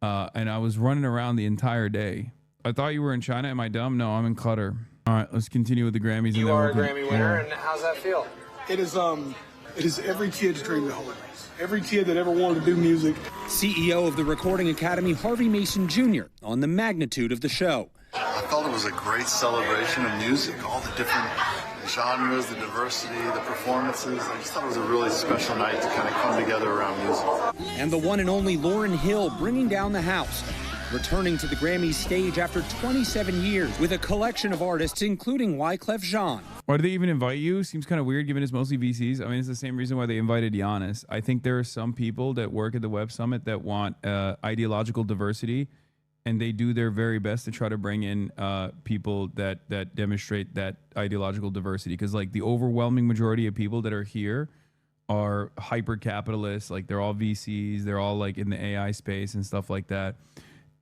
S1: And I was running around the entire day. I thought you were in China. Am I dumb? No, I'm in Qatar. All right, let's continue with the Grammys.
S16: You are a Grammy winner, and how's that feel?
S19: It is every kid's dream to hold. Every kid that ever wanted to do music.
S12: CEO of the Recording Academy, Harvey Mason Jr., on the magnitude of the show.
S11: I felt it was a great celebration of music, all the different genres, the diversity, the performances. I just thought it was a really special night to kind of come together around music.
S12: And the one and only Lauryn Hill bringing down the house, returning to the Grammy stage after 27 years with a collection of artists, including Wyclef Jean.
S1: Why do they even invite you? Seems kind of weird given it's mostly VCs. I mean, it's the same reason why they invited Yanis. I think there are some people that work at the Web Summit that want ideological diversity, and they do their very best to try to bring in people that demonstrate that ideological diversity. Because, like, the overwhelming majority of people that are here are hyper-capitalists. Like, they're all VCs. They're all, like, in the AI space and stuff like that.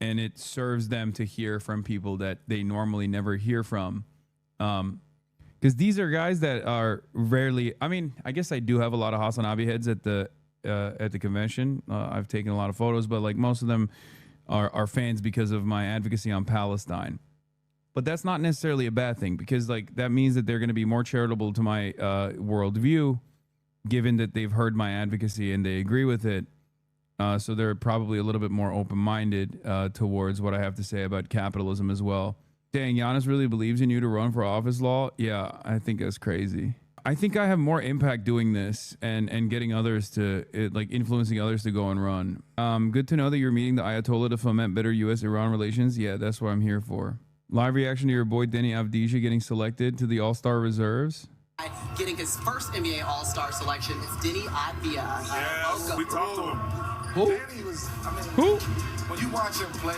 S1: And it serves them to hear from people that they normally never hear from. Because these are guys that are rarely... I mean, I guess I do have a lot of Hasanabi heads at the convention. I've taken a lot of photos, but, like, most of them are fans because of my advocacy on Palestine. But that's not necessarily a bad thing, because, like, that means that they're going to be more charitable to my worldview, given that they've heard my advocacy and they agree with it. So they're probably a little bit more open-minded towards what I have to say about capitalism as well. Dang, Yanis really believes in you to run for office, law? Yeah, I think that's crazy. I think I have more impact doing this and getting others to, like, influencing others to go and run. Good to know that you're meeting the Ayatollah to foment better U.S.-Iran relations. Yeah, that's what I'm here for. Live reaction to your boy Denny Avdija getting selected to the All-Star reserves.
S2: Getting his first NBA All-Star selection is Denny Avdija.
S22: Yeah, we talked to him.
S2: Who?
S22: Danny was,
S1: Who?
S22: When you watch him play,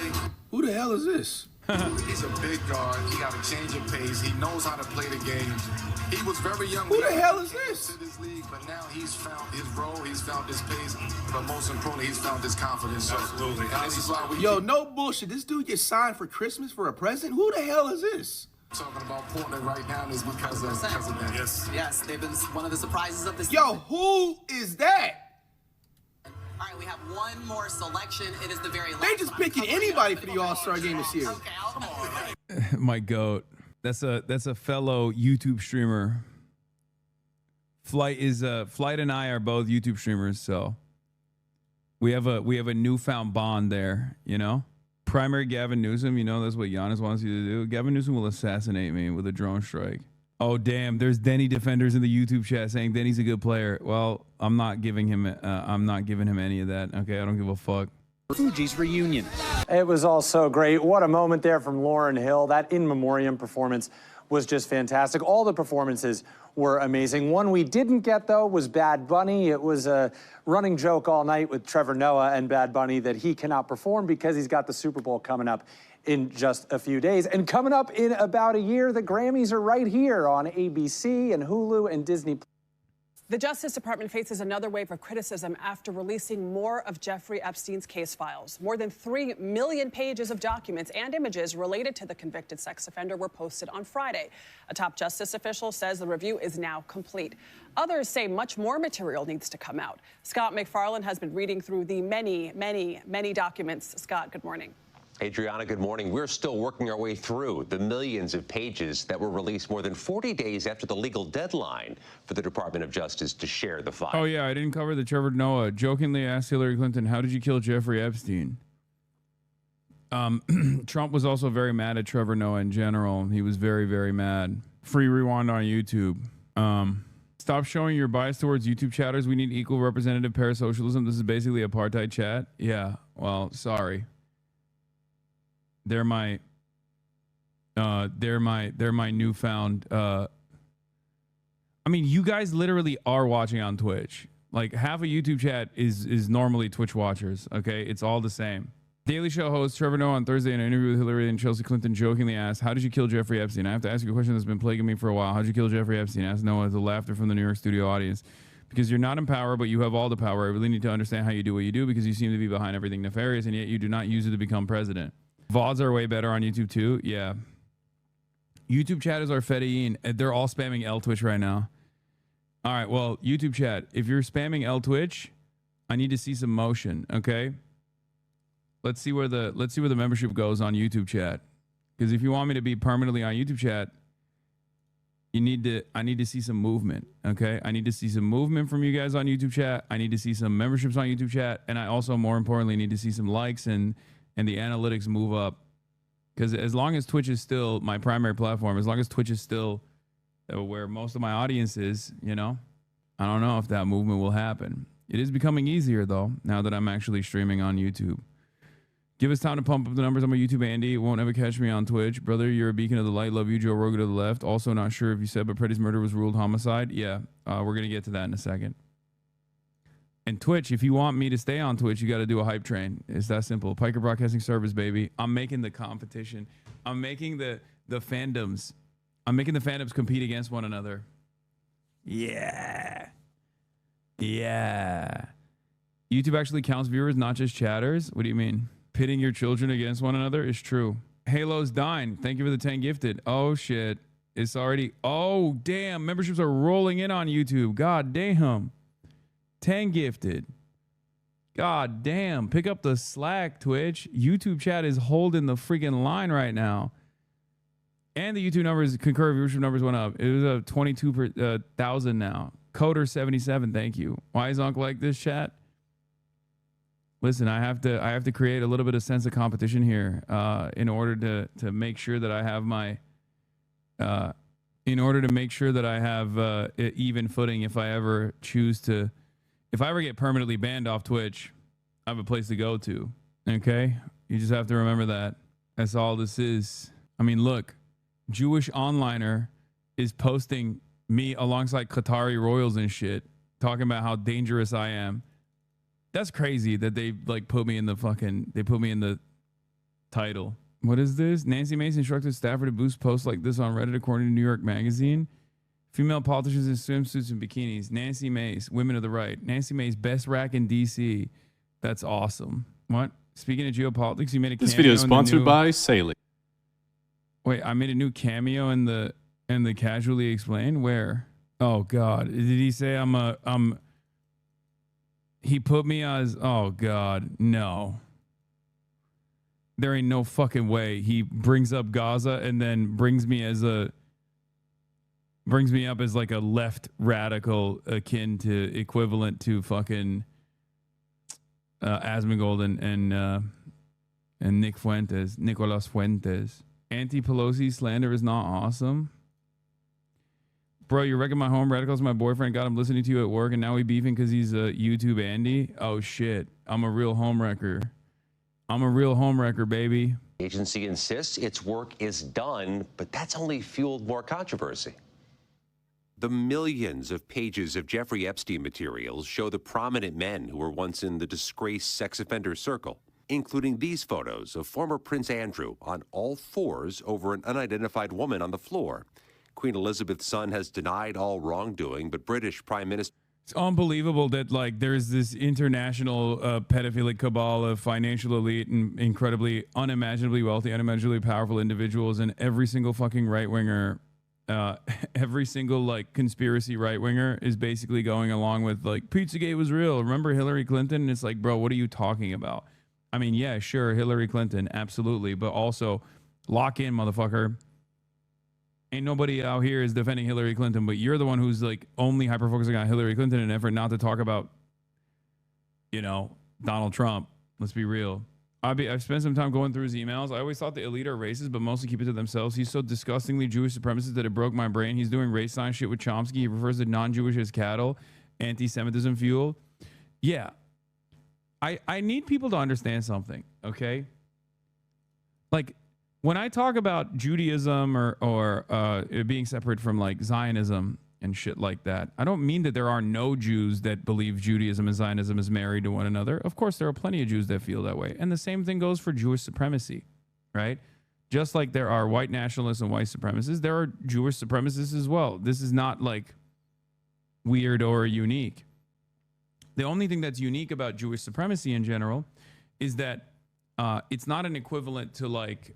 S23: who the hell is this?
S22: He's a big guard. He got a change of pace. He knows how to play the game. He was very young.
S23: Who the hell is this?
S22: To this league, but now he's found his role. He's found his pace. But most importantly, he's found his confidence.
S23: Absolutely.
S22: And this is why we
S23: no bullshit. This dude gets signed for Christmas for a present? Who the hell is this?
S22: Talking about Portland right now is because of that.
S23: Yes.
S2: Yes, they've been one of the surprises of this.
S23: Yo, who is that?
S2: All right, we have one more selection. It is the very last.
S23: They just picking anybody for the All-Star game this year.
S2: Okay, come on.
S1: My goat. That's a fellow YouTube streamer. Flight and I are both YouTube streamers, so we have a newfound bond there, you know? Primary Gavin Newsom, you know, that's what Yanis wants you to do. Gavin Newsom will assassinate me with a drone strike. Oh, damn. There's Denny defenders in the YouTube chat saying Denny's a good player. Well, I'm not giving him any of that. Okay, I don't give a fuck.
S12: Fuji's reunion.
S24: It was all so great. What a moment there from Lauryn Hill. That in memoriam performance was just fantastic. All the performances were amazing. One we didn't get, though, was Bad Bunny. It was a running joke all night with Trevor Noah and Bad Bunny that he cannot perform because he's got the Super Bowl coming up in just a few days. And coming up in about a year, the Grammys are right here on ABC and Hulu and Disney.
S25: The Justice Department faces another wave of criticism after releasing more of Jeffrey Epstein's case files. More than 3 million pages of documents and images related to the convicted sex offender were posted on Friday. A top justice official says the review is now complete. Others say much more material needs to come out. Scott McFarland has been reading through the many documents. Scott, good morning.
S3: Adriana, good morning. We're still working our way through the millions of pages that were released more than 40 days after the legal deadline for the Department of Justice to share the file.
S1: Oh, yeah, I didn't cover the Trevor Noah. Jokingly asked Hillary Clinton, how did you kill Jeffrey Epstein? Trump was also very mad at Trevor Noah in general. He was very, very mad. Free rewind on YouTube. Stop showing your bias towards YouTube chatters. We need equal representative parasocialism. This is basically apartheid chat. Yeah, well, sorry. They're my newfound. I mean, you guys literally are watching on Twitch. Like half a YouTube chat is normally Twitch watchers. Okay, it's all the same. Daily Show host Trevor Noah on Thursday in an interview with Hillary and Chelsea Clinton jokingly asked, "How did you kill Jeffrey Epstein?" I have to ask you a question that's been plaguing me for a while. How'd you kill Jeffrey Epstein? Asked Noah with the laughter from the New York studio audience. Because you're not in power, but you have all the power. I really need to understand how you do what you do because you seem to be behind everything nefarious, and yet you do not use it to become president. VODs are way better on YouTube too. Yeah. YouTube chat is our fedayeen. They're all spamming L Twitch right now. All right. Well, YouTube chat, if you're spamming L Twitch, I need to see some motion. Okay. Let's see where the membership goes on YouTube chat. Because if you want me to be permanently on YouTube chat, I need to see some movement. Okay. I need to see some movement from you guys on YouTube chat. I need to see some memberships on YouTube chat. And I also, more importantly, need to see some likes and the analytics move up. Because as long as Twitch is still my primary platform, as long as Twitch is still where most of my audience is, you know, I don't know if that movement will happen. It is becoming easier, though, now that I'm actually streaming on YouTube. Give us time to pump up the numbers on my YouTube, Andy. It won't ever catch me on Twitch. Brother, you're a beacon of the light. Love you, Joe Rogan to the left. Also not sure if you said, but Preddy's murder was ruled homicide. Yeah, we're going to get to that in a second. And Twitch, if you want me to stay on Twitch, you got to do a hype train. It's that simple. Piker Broadcasting Service, baby. I'm making the competition. I'm making the fandoms. I'm making the fandoms compete against one another. Yeah. Yeah. YouTube actually counts viewers, not just chatters. What do you mean? Pitting your children against one another is true. Halo's dying. Thank you for the 10 gifted. Oh, shit. It's already... Oh, damn. Memberships are rolling in on YouTube. God damn. 10 gifted. God damn. Pick up the slack, Twitch. YouTube chat is holding the freaking line right now. And the YouTube numbers, concurrent viewership numbers went up. It was up 22,000 now. Coder 77, thank you. Why is Uncle like this, chat? Listen, I have to create a little bit of sense of competition here in order to make sure that I have my even footing if I ever choose to. If I ever get permanently banned off Twitch, I have a place to go to. Okay? You just have to remember that. That's all this is. I mean, look, Jewish Onliner is posting me alongside Qatari royals and shit, talking about how dangerous I am. That's crazy that they like put me in the title. What is this? Nancy Mace instructed staffer to boost posts like this on Reddit according to New York Magazine. Female politicians in swimsuits and bikinis. Nancy Mace, women of the right. Nancy Mace, best rack in DC. That's awesome. What? Speaking of geopolitics, you made a cameo.
S4: This video is sponsored by Saley.
S1: Wait, I made a new cameo in the Casually Explained. Where? Oh God, did he say he put me as? Oh God, no. There ain't no fucking way. He brings up Gaza and then brings me up as like a left radical akin to equivalent to fucking Asmongold and Nicolas Fuentes. Anti-Pelosi slander is not awesome. Bro, you're wrecking my home. Radicals, my boyfriend, got him listening to you at work, and now we beefing because he's a YouTube Andy. Oh shit, I'm a real home wrecker. I'm a real home wrecker, baby.
S3: The agency insists its work is done, but that's only fueled more controversy. The millions of pages of Jeffrey Epstein materials show the prominent men who were once in the disgraced sex offender circle, including these photos of former Prince Andrew on all fours over an unidentified woman on the floor. Queen Elizabeth's son has denied all wrongdoing, but British Prime Minister...
S1: It's unbelievable that like there's this international pedophilic cabal of financial elite and incredibly unimaginably wealthy, unimaginably powerful individuals, and every single fucking right-winger, every single like conspiracy right-winger is basically going along with like Pizzagate was real. Remember Hillary Clinton? And it's like, bro, what are you talking about? I mean, yeah, sure, Hillary Clinton, absolutely. But also, lock in, motherfucker. Ain't nobody out here is defending Hillary Clinton, but you're the one who's like only hyper-focusing on Hillary Clinton in an effort not to talk about, you know, Donald Trump. Let's be real. I've spent some time going through his emails. I always thought the elite are racist, but mostly keep it to themselves. He's so disgustingly Jewish supremacist that it broke my brain. He's doing race science shit with Chomsky. He refers to non-Jewish as cattle, anti-Semitism fuel. Yeah. I need people to understand something, okay? Like, when I talk about Judaism or it being separate from like Zionism and shit like that, I don't mean that there are no Jews that believe Judaism and Zionism is married to one another. Of course, there are plenty of Jews that feel that way. And the same thing goes for Jewish supremacy, right? Just like there are white nationalists and white supremacists, there are Jewish supremacists as well. This is not like weird or unique. The only thing that's unique about Jewish supremacy in general is that it's not an equivalent to like,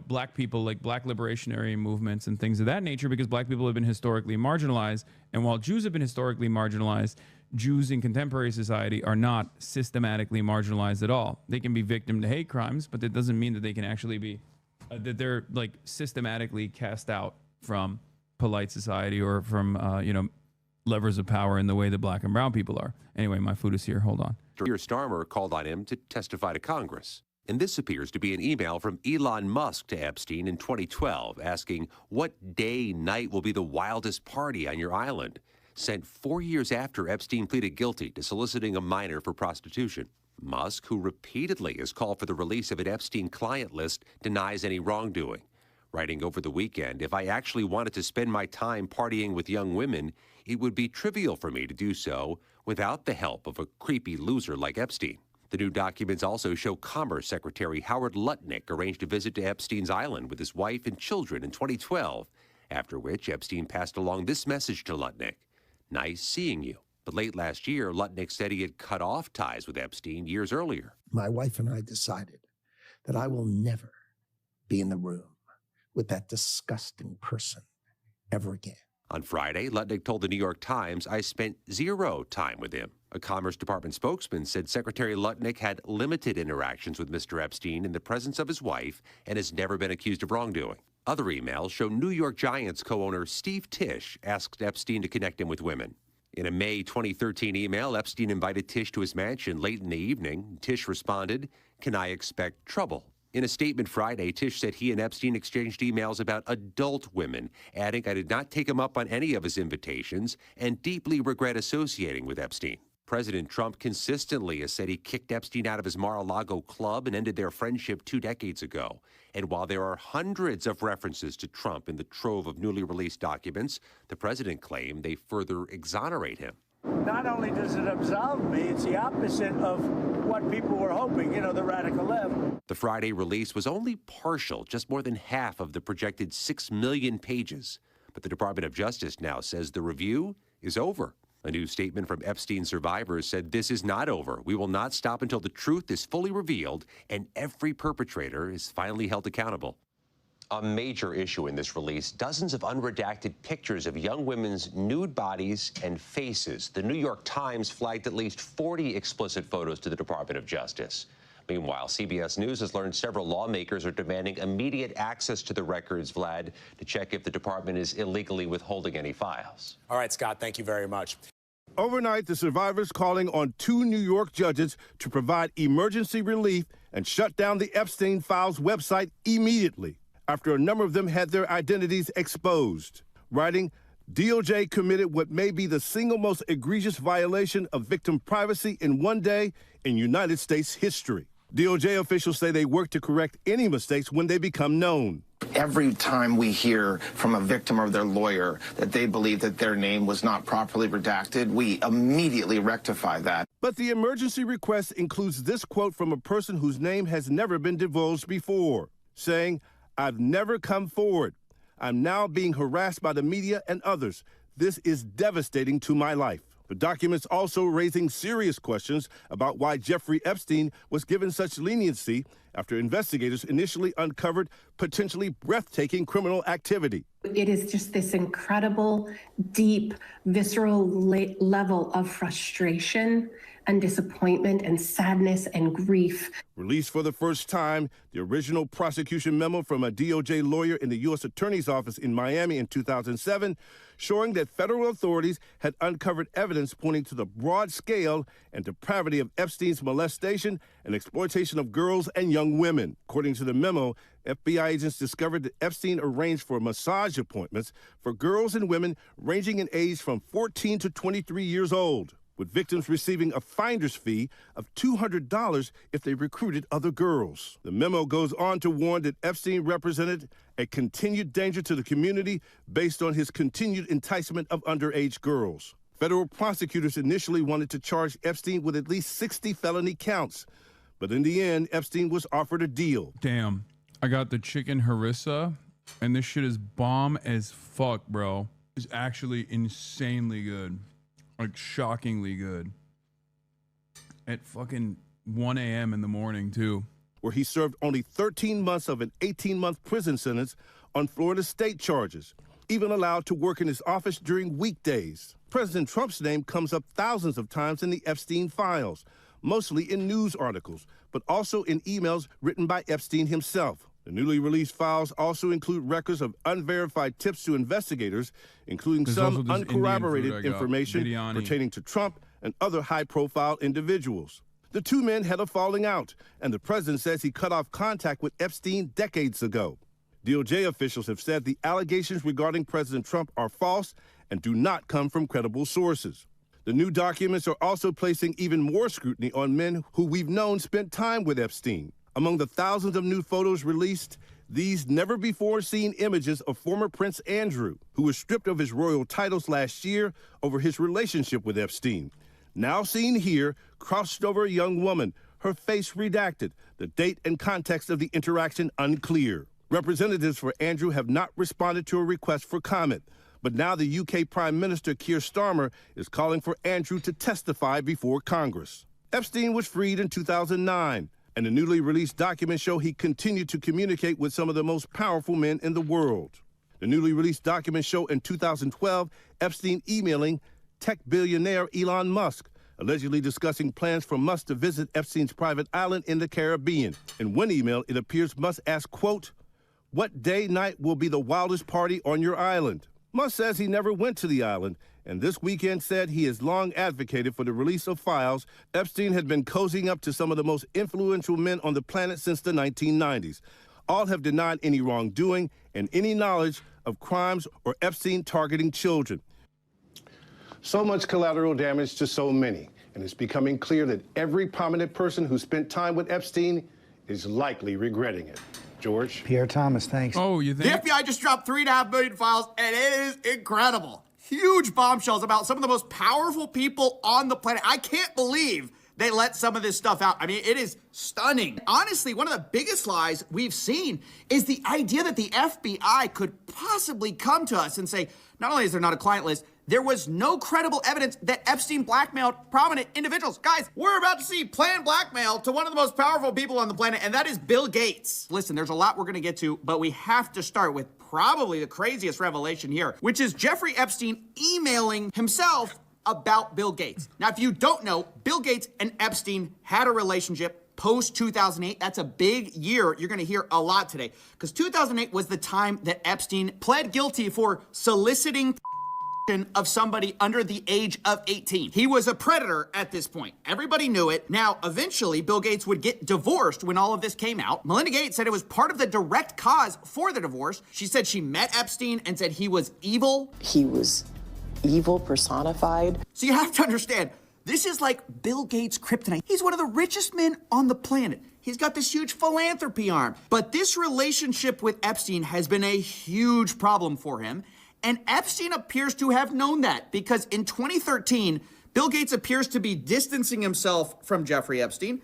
S1: black people, like black liberationary movements and things of that nature, because black people have been historically marginalized. And while Jews have been historically marginalized, Jews in contemporary society are not systematically marginalized at all. They can be victim to hate crimes, but that doesn't mean that they can actually be, that they're like systematically cast out from polite society or from, levers of power in the way that black and brown people are. Anyway, my food is here. Hold on.
S3: Keir Starmer called on him to testify to Congress. And this appears to be an email from Elon Musk to Epstein in 2012 asking, what day, night will be the wildest party on your island? Sent 4 years after Epstein pleaded guilty to soliciting a minor for prostitution. Musk, who repeatedly has called for the release of an Epstein client list, denies any wrongdoing. Writing over the weekend, if I actually wanted to spend my time partying with young women, it would be trivial for me to do so without the help of a creepy loser like Epstein. The new documents also show Commerce Secretary Howard Lutnick arranged a visit to Epstein's island with his wife and children in 2012, after which Epstein passed along this message to Lutnick: nice seeing you. But late last year, Lutnick said he had cut off ties with Epstein years earlier.
S21: My wife and I decided that I will never be in the room with that disgusting person ever again.
S3: On Friday, Lutnick told the New York Times, I spent 0 time with him. A Commerce Department spokesman said Secretary Lutnick had limited interactions with Mr. Epstein in the presence of his wife and has never been accused of wrongdoing. Other emails show New York Giants co-owner Steve Tisch asked Epstein to connect him with women. In a May 2013 email, Epstein invited Tisch to his mansion late in the evening. Tisch responded, "Can I expect trouble?" In a statement Friday, Tisch said he and Epstein exchanged emails about adult women, adding, I did not take him up on any of his invitations and deeply regret associating with Epstein. President Trump consistently has said he kicked Epstein out of his Mar-a-Lago club and ended their friendship 2 decades ago. And while there are hundreds of references to Trump in the trove of newly released documents, the president claimed they further exonerate him.
S5: Not only does it absolve me, it's the opposite of what people were hoping, the radical left.
S3: The Friday release was only partial, just more than half of the projected 6 million pages. But the Department of Justice now says the review is over. A new statement from Epstein survivors said this is not over. We will not stop until the truth is fully revealed and every perpetrator is finally held accountable. A major issue in this release, dozens of unredacted pictures of young women's nude bodies and faces. The New York Times flagged at least 40 explicit photos to the Department of Justice. Meanwhile, CBS News has learned several lawmakers are demanding immediate access to the records, Vlad, to check if the department is illegally withholding any files.
S6: All right, Scott, thank you very much.
S23: Overnight, the survivors calling on 2 New York judges to provide emergency relief and shut down the Epstein Files website immediately, after a number of them had their identities exposed. Writing, DOJ committed what may be the single most egregious violation of victim privacy in one day in United States history. DOJ officials say they work to correct any mistakes when they become known.
S7: Every time we hear from a victim or their lawyer that they believe that their name was not properly redacted, we immediately rectify that.
S23: But the emergency request includes this quote from a person whose name has never been divulged before, saying, I've never come forward. I'm now being harassed by the media and others. This is devastating to my life. The documents also raising serious questions about why Jeffrey Epstein was given such leniency after investigators initially uncovered potentially breathtaking criminal activity.
S9: It is just this incredible, deep, visceral level of frustration
S6: and disappointment and sadness and grief.
S23: Released for the first time, the original prosecution memo from a DOJ lawyer in the U.S. Attorney's Office in Miami in 2007, showing that federal authorities had uncovered evidence pointing to the broad scale and depravity of Epstein's molestation and exploitation of girls and young women. According to the memo, FBI agents discovered that Epstein arranged for massage appointments for girls and women ranging in age from 14 to 23 years old, with victims receiving a finder's fee of $200 if they recruited other girls. The memo goes on to warn that Epstein represented a continued danger to the community based on his continued enticement of underage girls. Federal prosecutors initially wanted to charge Epstein with at least 60 felony counts, but in the end, Epstein was offered a deal.
S1: Damn, I got the chicken harissa, and this shit is bomb as fuck, bro. It's actually insanely good. Like, shockingly good. At fucking 1 a.m. in the morning, too.
S23: Where he served only 13 months of an 18-month prison sentence on Florida state charges, even allowed to work in his office during weekdays. President Trump's name comes up thousands of times in the Epstein files, mostly in news articles, but also in emails written by Epstein himself. The newly released files also include records of unverified tips to investigators, including some uncorroborated information pertaining to Trump and other high-profile individuals. The two men had a falling out, and the president says he cut off contact with Epstein decades ago. DOJ officials have said the allegations regarding President Trump are false and do not come from credible sources. The new documents are also placing even more scrutiny on men who we've known spent time with Epstein. Among the thousands of new photos released, these never-before-seen images of former Prince Andrew, who was stripped of his royal titles last year over his relationship with Epstein. Now seen here, crouched over a young woman, her face redacted, the date and context of the interaction unclear. Representatives for Andrew have not responded to a request for comment, but now the UK Prime Minister Keir Starmer is calling for Andrew to testify before Congress. Epstein was freed in 2009. And the newly released documents show he continued to communicate with some of the most powerful men in the world. The newly released documents show in 2012, Epstein emailing tech billionaire Elon Musk, allegedly discussing plans for Musk to visit Epstein's private island in the Caribbean. In one email, it appears Musk asked, quote, "What day night will be the wildest party on your island?" Musk says he never went to the island, and this weekend said he has long advocated for the release of files. Epstein had been cozying up to some of the most influential men on the planet since the 1990s. All have denied any wrongdoing and any knowledge of crimes or Epstein targeting children. So much collateral damage to so many, and it's becoming clear that every prominent person who spent time with Epstein is likely regretting it. George?
S9: Pierre Thomas, thanks.
S1: Oh, you think?
S2: The FBI just dropped 3.5 million files, and it is incredible. Huge bombshells about some of the most powerful people on the planet. I can't believe they let some of this stuff out. I mean, it is stunning. Honestly, one of the biggest lies we've seen is the idea that the FBI could possibly come to us and say, not only is there not a client list, there was no credible evidence that Epstein blackmailed prominent individuals. Guys, we're about to see planned blackmail to one of the most powerful people on the planet, and that is Bill Gates. Listen, there's a lot we're gonna get to, but we have to start with probably the craziest revelation here, which is Jeffrey Epstein emailing himself about Bill Gates. Now, if you don't know, Bill Gates and Epstein had a relationship post-2008. That's a big year. You're going to hear a lot today, because 2008 was the time that Epstein pled guilty for soliciting of somebody under the age of 18. He was a predator at this point. Everybody knew it. Now, eventually, Bill Gates would get divorced when all of this came out. Melinda Gates said it was part of the direct cause for the divorce. She said she met Epstein and said he was evil.
S10: He was evil personified.
S2: So you have to understand, this is like Bill Gates' kryptonite. He's one of the richest men on the planet. He's got this huge philanthropy arm. But this relationship with Epstein has been a huge problem for him. And Epstein appears to have known that, because in 2013, Bill Gates appears to be distancing himself from Jeffrey Epstein.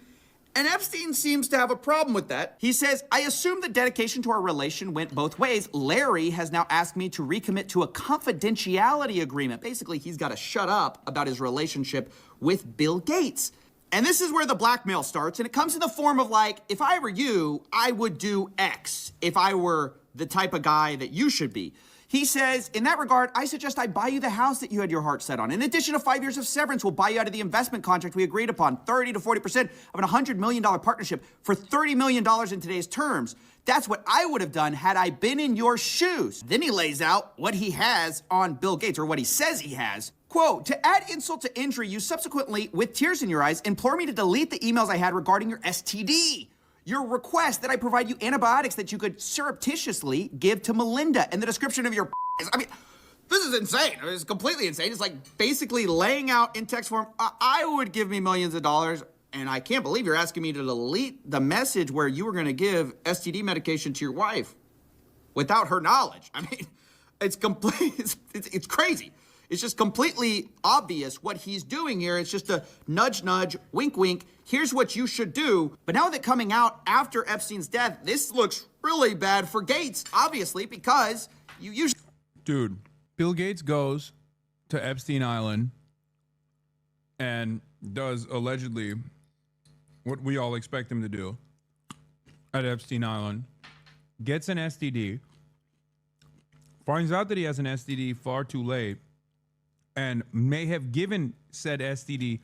S2: And Epstein seems to have a problem with that. He says, "I assume the dedication to our relation went both ways. Larry has now asked me to recommit to a confidentiality agreement." Basically, he's got to shut up about his relationship with Bill Gates. And this is where the blackmail starts. And it comes in the form of like, if I were you, I would do X if I were the type of guy that you should be. He says, in that regard, I suggest I buy you the house that you had your heart set on. In addition to 5 years of severance, we'll buy you out of the investment contract we agreed upon, 30 to 40% of an $100 million partnership for $30 million in today's terms. That's what I would have done had I been in your shoes. Then he lays out what he has on Bill Gates, or what he says he has. Quote, to add insult to injury, you subsequently, with tears in your eyes, implore me to delete the emails I had regarding your STD. Your request that I provide you antibiotics that you could surreptitiously give to Melinda, and the description of your I mean, this is insane. It's completely insane. It's like basically laying out in text form, I would give me millions of dollars, and I can't believe you're asking me to delete the message where you were going to give STD medication to your wife without her knowledge. I mean, it's complete. It's crazy. It's just completely obvious what he's doing here. It's just a nudge, nudge, wink, wink. Here's what you should do. But now that coming out after Epstein's death, this looks really bad for Gates, obviously, because you usually...
S1: Dude, Bill Gates goes to Epstein Island and does allegedly what we all expect him to do at Epstein Island, gets an STD, finds out that he has an STD far too late, and may have given said STD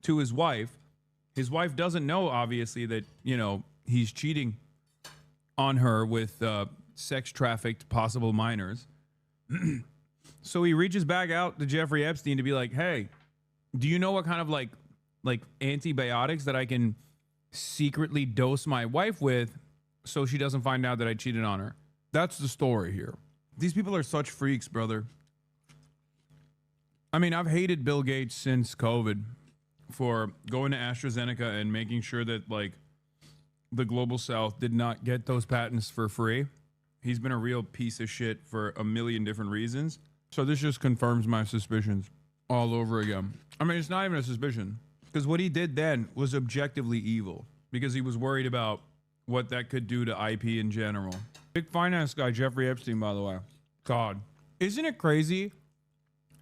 S1: to his wife. His wife doesn't know, obviously, that, you know, he's cheating on her with sex trafficked possible minors. So he reaches back out to Jeffrey Epstein to be like, hey, do you know what kind of like antibiotics that I can secretly dose my wife with so she doesn't find out that I cheated on her? That's the story here. These people are such freaks, brother. I mean, I've hated Bill Gates since COVID for going to AstraZeneca and making sure that, like, the global south did not get those patents for free. He's been a real piece of shit for a million different reasons. So this just confirms my suspicions all over again. I mean, it's not even a suspicion, because what he did then was objectively evil, because he was worried about what that could do to IP in general. Big finance guy, Jeffrey Epstein, by the way. God. Isn't it crazy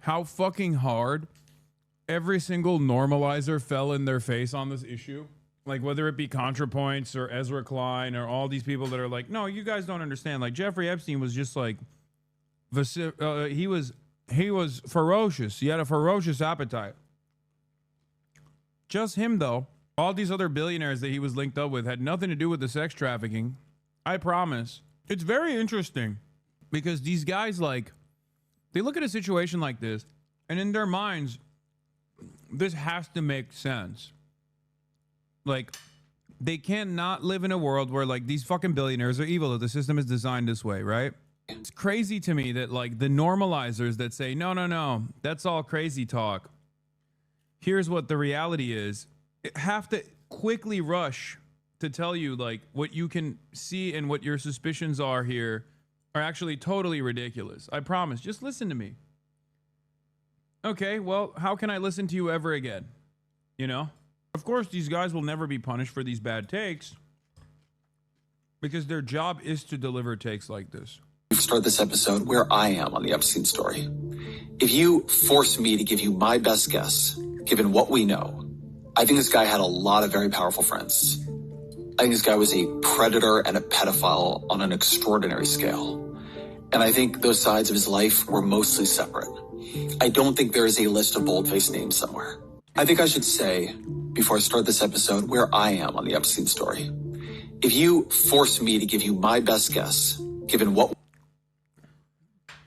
S1: how fucking hard every single normalizer fell in their face on this issue? Like, whether it be ContraPoints or Ezra Klein or all these people that are like, no, you guys don't understand. Like, Jeffrey Epstein was just like, he was ferocious. He had a ferocious appetite. Just him, though. All these other billionaires that he was linked up with had nothing to do with the sex trafficking. I promise. It's very interesting because these guys, like, they look at a situation like this, and in their minds, this has to make sense. Like, they cannot live in a world where, like, these fucking billionaires are evil, that the system is designed this way, right? It's crazy to me that, like, the normalizers that say, no, that's all crazy talk. Here's what the reality is. Have to quickly rush to tell you, like, what you can see and what your suspicions are here are actually totally ridiculous. I promise. Just listen to me. Okay, well, how can I listen to you ever again? You know? Of course, these guys will never be punished for these bad takes because their job is to deliver takes like this.
S8: Start this episode where I am on the Epstein story. If you force me to give you my best guess, given what we know, I think this guy had a lot of very powerful friends. I think this guy was a predator and a pedophile on an extraordinary scale. And I think those sides of his life were mostly separate. I don't think there is a list of bold-faced names somewhere. I think I should say, before I start this episode, where I am on the Epstein story. If you force me to give you my best guess, given what...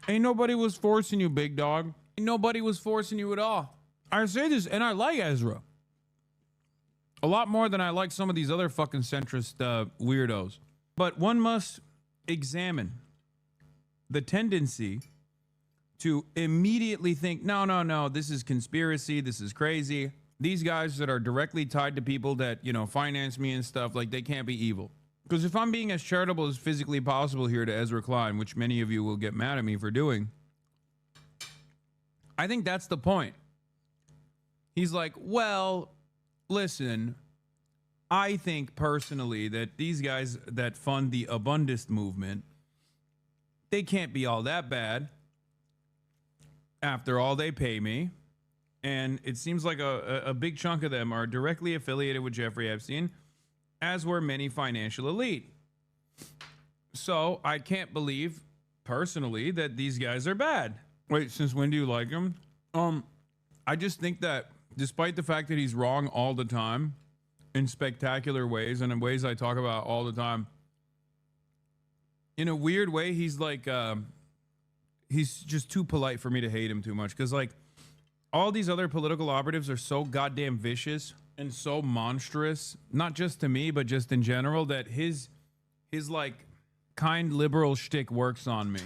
S1: Ain't nobody was forcing you, big dog. Ain't nobody was forcing you at all. I say this, and I like Ezra. A lot more than I like some of these other fucking centrist weirdos. But one must examine the tendency to immediately think, no, this is conspiracy, this is crazy. These guys that are directly tied to people that, you know, finance me and stuff, like, they can't be evil. Because if I'm being as charitable as physically possible here to Ezra Klein, which many of you will get mad at me for doing, I think that's the point. He's like, well, listen, I think personally that these guys that fund the Abundist movement, they can't be all that bad. After all, they pay me. And it seems like a big chunk of them are directly affiliated with Jeffrey Epstein, as were many financial elite. So I can't believe personally that these guys are bad. Wait, since when do you like him? I just think that despite the fact that he's wrong all the time in spectacular ways and in ways I talk about all the time, in a weird way, he's like, he's just too polite for me to hate him too much. Because like all these other political operatives are so goddamn vicious and so monstrous, not just to me, but just in general, that his like kind liberal shtick works on me.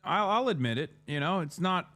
S1: I'll admit it. You know,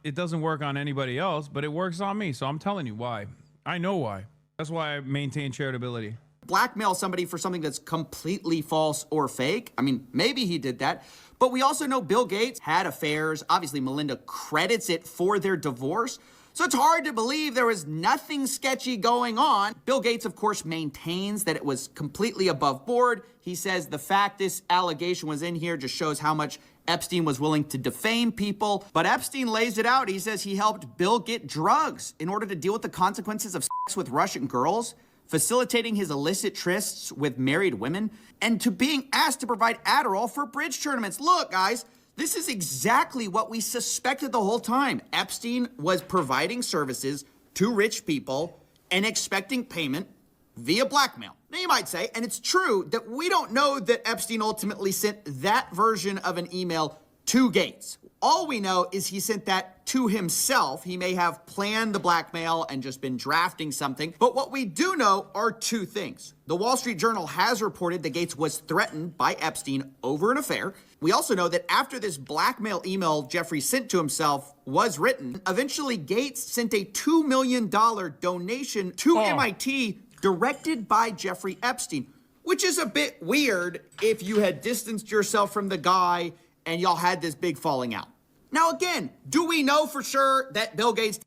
S1: it doesn't work on anybody else, but it works on me. So I'm telling you why. I know why. That's why I maintain charitability.
S2: Blackmail somebody for something that's completely false or fake. I mean, maybe he did that. But we also know Bill Gates had affairs. Obviously, Melinda credits it for their divorce. So it's hard to believe there was nothing sketchy going on. Bill Gates, of course, maintains that it was completely above board. He says the fact this allegation was in here just shows how much Epstein was willing to defame people. But Epstein lays it out. He says he helped Bill get drugs in order to deal with the consequences of sex with Russian girls, facilitating his illicit trysts with married women, and to being asked to provide Adderall for bridge tournaments. Look, guys, this is exactly what we suspected the whole time. Epstein was providing services to rich people and expecting payment via blackmail. Now you might say, and it's true, that we don't know that Epstein ultimately sent that version of an email to Gates. All we know is he sent that to himself. He may have planned the blackmail and just been drafting something. But what we do know are two things. The Wall Street Journal has reported that Gates was threatened by Epstein over an affair. We also know that after this blackmail email Jeffrey sent to himself was written, eventually Gates sent a $2 million donation to MIT directed by Jeffrey Epstein, which is a bit weird if you had distanced yourself from the guy and y'all had this big falling out. Now, again, do we know for sure that Bill Gates...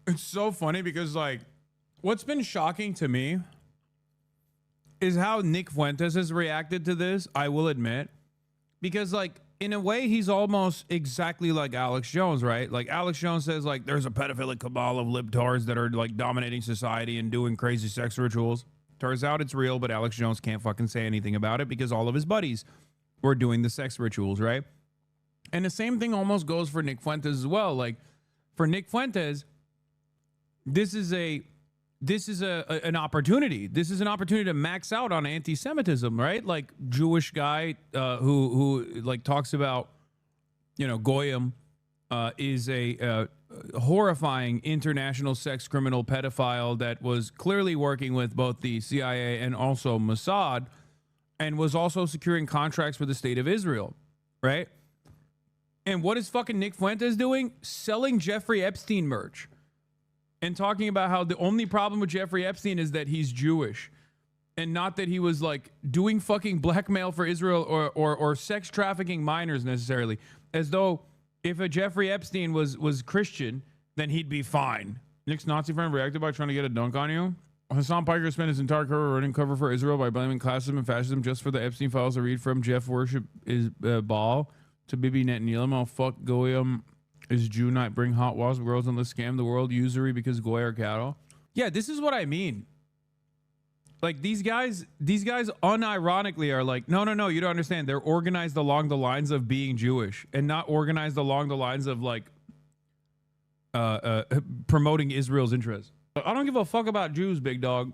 S1: It's so funny because, like, what's been shocking to me is how Nick Fuentes has reacted to this, I will admit. Because, like, in a way, he's almost exactly like Alex Jones, right? Like, Alex Jones says, like, there's a pedophilic cabal of libtards that are, like, dominating society and doing crazy sex rituals. Turns out it's real, but Alex Jones can't fucking say anything about it because all of his buddies were doing the sex rituals, right? And the same thing almost goes for Nick Fuentes as well. Like, for Nick Fuentes, this is an opportunity. This is an opportunity to max out on anti-Semitism, right? Like, Jewish guy who like talks about, you know, Goyim is a horrifying international sex criminal pedophile that was clearly working with both the CIA and also Mossad, and was also securing contracts for the state of Israel, right? And what is fucking Nick Fuentes doing? Selling Jeffrey Epstein merch and talking about how the only problem with Jeffrey Epstein is that he's Jewish and not that he was like doing fucking blackmail for Israel or sex trafficking minors necessarily, as though if a Jeffrey Epstein was Christian, then he'd be fine. Nick's Nazi friend reacted by trying to get a dunk on you. Hassan Piker spent his entire career running cover for Israel by blaming classism and fascism just for the Epstein files. I read from Jeff Worship is Baal to Bibi Netanyahu. Fuck Goyim is Jew night. Bring hot wasp girls and let's scam the world. Usury because Goy are cattle. Yeah, this is what I mean. Like these guys unironically are like, no, you don't understand. They're organized along the lines of being Jewish and not organized along the lines of like promoting Israel's interests. I don't give a fuck about Jews, big dog.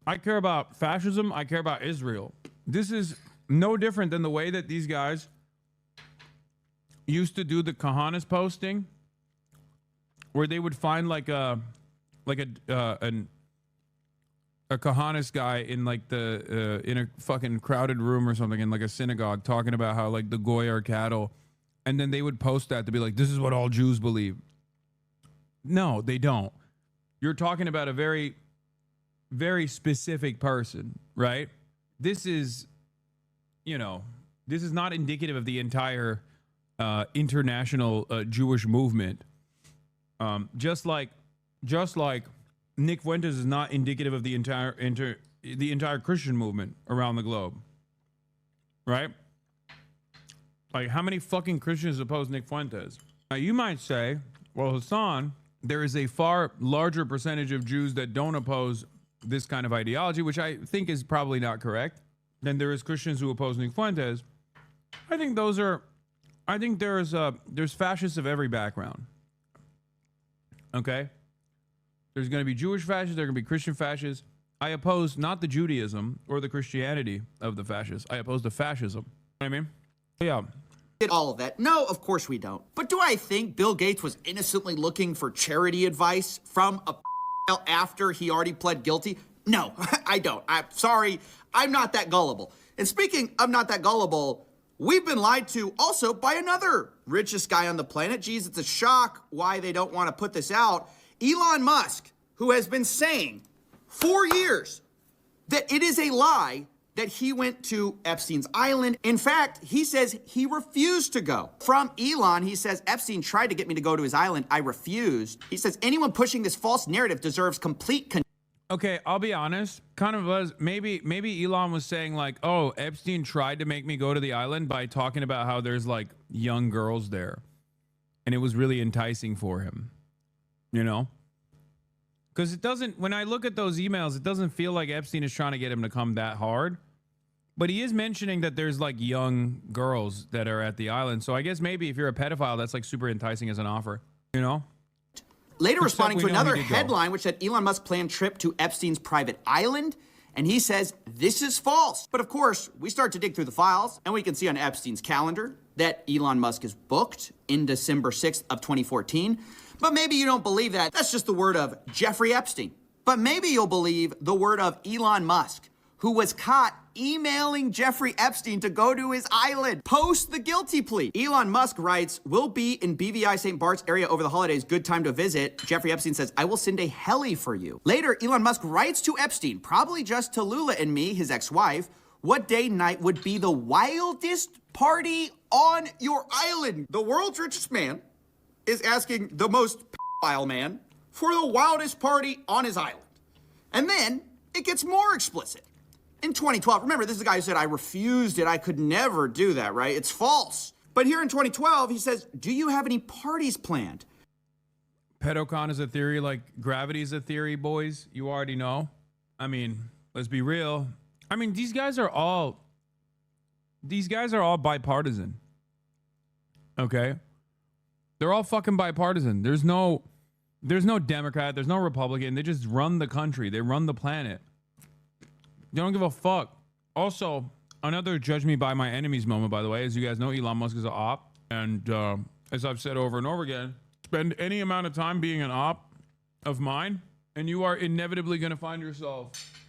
S1: I care about fascism. I care about Israel. This is no different than the way that these guys used to do the Kahanas posting, where they would find like a Kahanas guy in like the in a fucking crowded room or something in like a synagogue talking about how like the Goy are cattle, and then they would post that to be like, this is what all Jews believe. No, they don't. You're talking about a very, very specific person, right? This is, you know, this is not indicative of the entire international Jewish movement. Just like Nick Fuentes is not indicative of the entire Christian movement around the globe, right? Like, how many fucking Christians oppose Nick Fuentes? Now, you might say, well, Hassan, there is a far larger percentage of Jews that don't oppose this kind of ideology, which I think is probably not correct, than there is Christians who oppose Nick Fuentes. I think there's fascists of every background. Okay? There's going to be Jewish fascists, there are going to be Christian fascists. I oppose not the Judaism or the Christianity of the fascists. I oppose the fascism. You know what I mean? Yeah.
S2: Did all of that? No, of course we don't. But do I think Bill Gates was innocently looking for charity advice from a after he already pled guilty? No, I don't. I'm sorry. I'm not that gullible. And speaking of not that gullible, we've been lied to also by another richest guy on the planet. Geez, it's a shock why they don't want to put this out. Elon Musk, who has been saying for years that it is a lie that he went to Epstein's island. In fact, he says he refused to go. From Elon, he says, Epstein tried to get me to go to his island. I refused. He says, anyone pushing this false narrative deserves complete
S1: Okay, I'll be honest. Kind of was, maybe Elon was saying like, oh, Epstein tried to make me go to the island by talking about how there's like young girls there. And it was really enticing for him, you know? Because it doesn't, when I look at those emails, it doesn't feel like Epstein is trying to get him to come that hard. But he is mentioning that there's like young girls that are at the island. So I guess maybe if you're a pedophile, that's like super enticing as an offer, you know?
S2: Later responding to another headline, which said Elon Musk planned trip to Epstein's private island. And he says, this is false. But of course, we start to dig through the files and we can see on Epstein's calendar that Elon Musk is booked in December 6th of 2014. But maybe you don't believe that. That's just the word of Jeffrey Epstein. But maybe you'll believe the word of Elon Musk, who was caught emailing Jeffrey Epstein to go to his island post the guilty plea. Elon Musk writes, we'll be in BVI St. Bart's area over the holidays. Good time to visit. Jeffrey Epstein says, I will send a heli for you. Later, Elon Musk writes to Epstein, probably just to Lula and me, his ex-wife, what day and night would be the wildest party on your island? The world's richest man is asking the most pedophile man for the wildest party on his island. And then it gets more explicit. In 2012, remember, this is the guy who said, I refused it. I could never do that, right? It's false. But here in 2012, he says, do you have any parties planned?
S1: Pedocon is a theory like gravity is a theory, boys. You already know. I mean, let's be real. I mean, these guys are all bipartisan. Okay? They're all fucking bipartisan. There's no Democrat, there's no Republican. They just run the country. They run the planet. They don't give a fuck. Also, another judge me by my enemies moment, by the way. As you guys know, Elon Musk is an op. And as I've said over and over again, spend any amount of time being an op of mine, and you are inevitably going to find yourself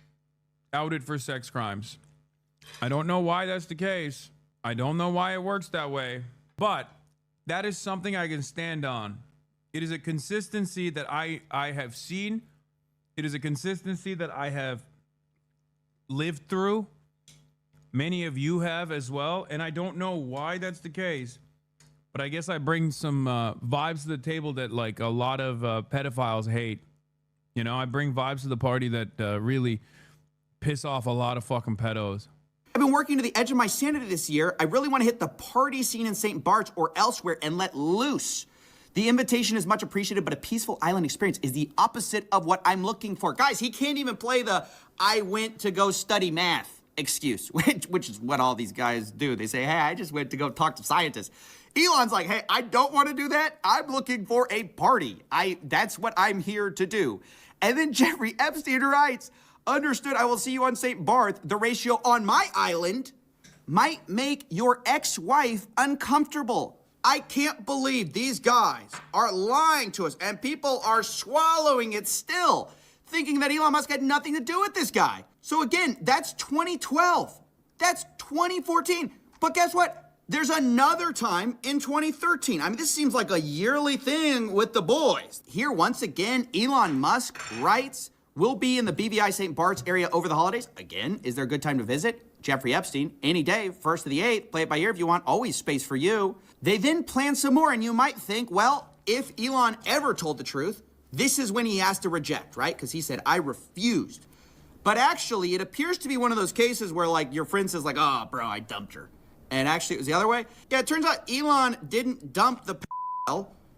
S1: outed for sex crimes. I don't know why that's the case. I don't know why it works that way. But that is something I can stand on. It is a consistency that I have seen. It is a consistency that I have lived through. Many of you have as well. And I don't know why that's the case. But I guess I bring some vibes to the table that like a lot of pedophiles hate. You know, I bring vibes to the party that really piss off a lot of fucking pedos.
S2: I've been working to the edge of my sanity this year. I really want to hit the party scene in St. Bart's or elsewhere and let loose. The invitation is much appreciated, but a peaceful island experience is the opposite of what I'm looking for. Guys, he can't even play the I went to go study math excuse, which is what all these guys do. They say, hey, I just went to go talk to scientists. Elon's like, hey, I don't want to do that. I'm looking for a party. That's what I'm here to do. And then Jeffrey Epstein writes, understood, I will see you on St. Barth. The ratio on my island might make your ex-wife uncomfortable. I can't believe these guys are lying to us and people are swallowing it still, thinking that Elon Musk had nothing to do with this guy. So again, that's 2012. That's 2014. But guess what? There's another time in 2013. I mean, this seems like a yearly thing with the boys. Here, once again, Elon Musk writes, we'll be in the BVI St. Bart's area over the holidays. Again, is there a good time to visit? Jeffrey Epstein, any day, 1st to the 8th, play it by ear if you want, always space for you. They then plan some more, and you might think, well, if Elon ever told the truth, this is when he has to reject, right? Because he said, I refused. But actually, it appears to be one of those cases where, like, your friend says, like, oh, bro, I dumped her. And actually, it was the other way. Yeah, it turns out Elon didn't dump the p***.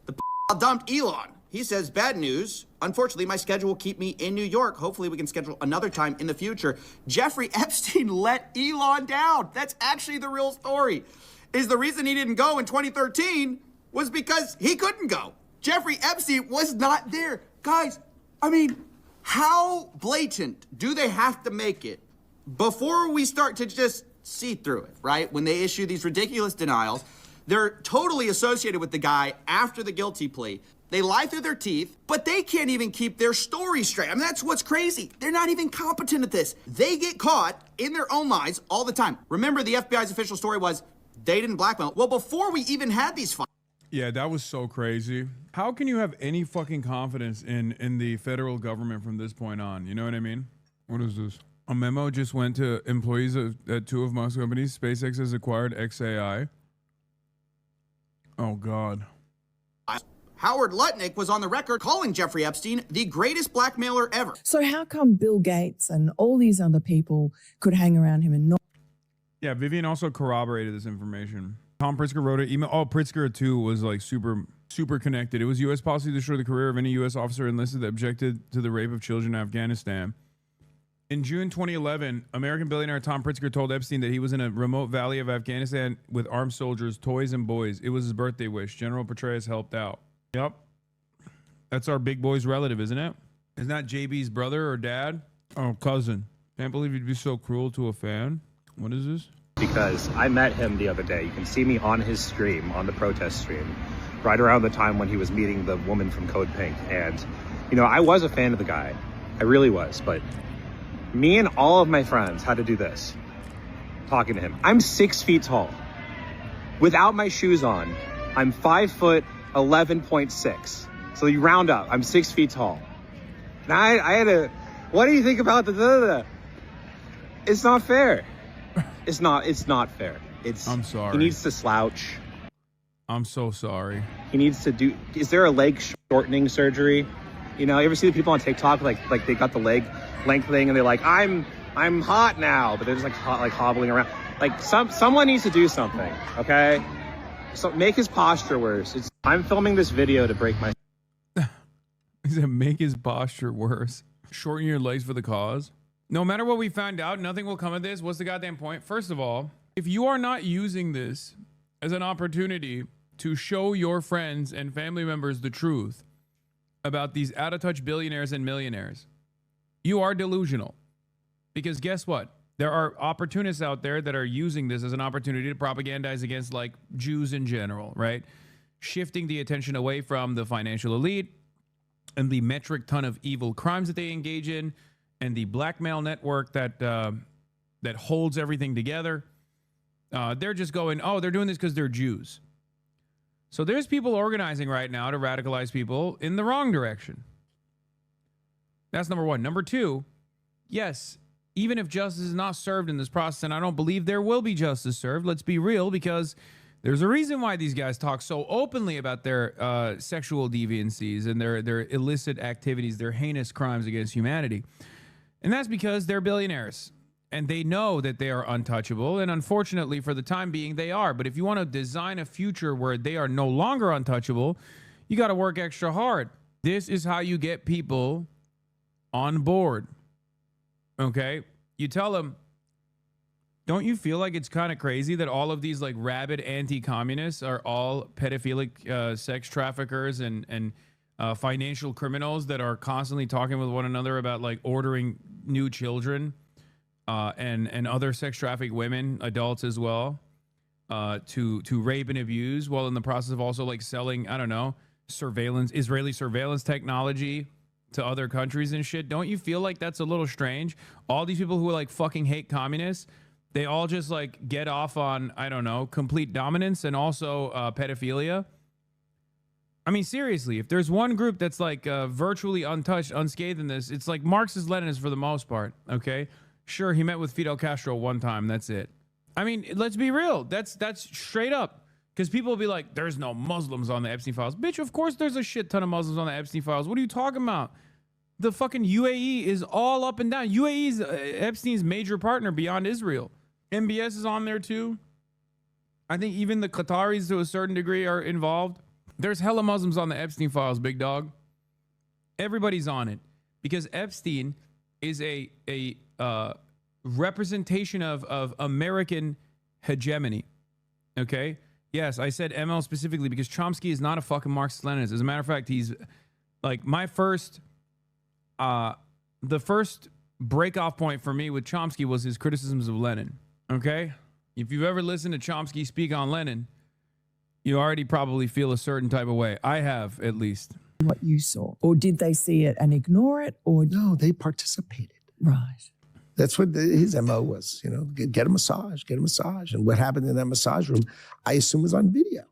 S2: The p*** dumped Elon. He says, bad news. Unfortunately, my schedule will keep me in New York. Hopefully, we can schedule another time in the future. Jeffrey Epstein let Elon down. That's actually the real story. is the reason he didn't go in 2013 was because he couldn't go. Jeffrey Epstein was not there. Guys, I mean, how blatant do they have to make it before we start to just see through it, right? When they issue these ridiculous denials, they're totally associated with the guy after the guilty plea. They lie through their teeth, but they can't even keep their story straight. I mean, that's what's crazy. They're not even competent at this. They get caught in their own lies all the time. Remember, the FBI's official story was they didn't blackmail. Well, before we even had these files.
S1: Yeah, that was so crazy. How can you have any fucking confidence in the federal government from this point on? You know what I mean? What is this? A memo just went to employees at two of Musk's companies. SpaceX has acquired XAI. Oh, God.
S2: Howard Lutnick was on the record calling Jeffrey Epstein the greatest blackmailer ever.
S9: So how come Bill Gates and all these other people could hang around him and not?
S1: Yeah, Vivian also corroborated this information. Tom Pritzker wrote an email. Oh, Pritzker, too, was like super connected. It was U.S. policy to destroy the career of any U.S. officer enlisted that objected to the rape of children in Afghanistan. In June 2011, American billionaire Tom Pritzker told Epstein that he was in a remote valley of Afghanistan with armed soldiers, toys, and boys. It was his birthday wish. General Petraeus helped out. Yep. That's our big boy's relative, isn't it? Isn't that JB's brother or dad? Oh, cousin. Can't believe you'd be so cruel to a fan. What is this?
S13: Because I met him the other day. You can see me on his stream, on the protest stream, right around the time when he was meeting the woman from Code Pink. And, you know, I was a fan of the guy. I really was. But me and all of my friends had to do this, talking to him. I'm 6 feet tall. Without my shoes on, I'm 5 foot 11.6. So you round up, I'm 6 feet tall. And I had a, what do you think about the? It's not fair. It's not fair. I'm
S1: sorry.
S13: He needs to slouch.
S1: I'm so sorry.
S13: He needs to do, is there a leg shortening surgery? You know, you ever see the people on TikTok, like they got the leg length thing and they're like, I'm hot now, but they're just like hobbling around. Like someone needs to do something, okay? So make his posture worse. I'm filming this video to break my.
S1: He said, make his posture worse. Shorten your legs for the cause. No matter what we find out, nothing will come of this. What's the goddamn point? First of all, if you are not using this as an opportunity to show your friends and family members the truth about these out-of-touch billionaires and millionaires, you are delusional. Because guess what? There are opportunists out there that are using this as an opportunity to propagandize against like Jews in general, right? Shifting the attention away from the financial elite and the metric ton of evil crimes that they engage in and the blackmail network that holds everything together. They're just going, oh, they're doing this because they're Jews. So there's people organizing right now to radicalize people in the wrong direction. That's number one. Number two, yes, even if justice is not served in this process, and I don't believe there will be justice served, let's be real, because there's a reason why these guys talk so openly about their sexual deviancies and their illicit activities, their heinous crimes against humanity. And that's because they're billionaires and they know that they are untouchable. And unfortunately, for the time being, they are. But if you want to design a future where they are no longer untouchable, you got to work extra hard. This is how you get people on board. Okay? You tell them, don't you feel like it's kind of crazy that all of these like rabid anti-communists are all pedophilic sex traffickers and financial criminals that are constantly talking with one another about like ordering new children and other sex trafficked women, adults as well, to rape and abuse, while in the process of also like selling, I don't know, Israeli surveillance technology to other countries and shit? Don't you feel like that's a little strange? All these people who like fucking hate communists, they all just like get off on, I don't know, complete dominance and also pedophilia. I mean, seriously, if there's one group that's like virtually untouched, unscathed in this, it's like Marxist-Leninists for the most part, okay? Sure, he met with Fidel Castro one time, that's it. I mean, let's be real. That's straight up. Because people will be like, there's no Muslims on the Epstein files. Bitch, of course there's a shit ton of Muslims on the Epstein files. What are you talking about? The fucking UAE is all up and down. UAE is Epstein's major partner beyond Israel. MBS is on there too. I think even the Qataris to a certain degree are involved. There's hella Muslims on the Epstein files, big dog. Everybody's on it because Epstein is a representation of American hegemony. Okay. Yes, I said ML specifically because Chomsky is not a fucking Marxist-Leninist. As a matter of fact, he's like my first, the first break-off point for me with Chomsky was his criticisms of Lenin. Okay. If you've ever listened to Chomsky speak on Lenin, you already probably feel a certain type of way. I have, at least.
S9: What you saw, or did they see it and ignore it, or
S21: no, they participated.
S9: Right.
S21: That's what his MO was, you know, get a massage, get a massage. And what happened in that massage room, I assume was on video.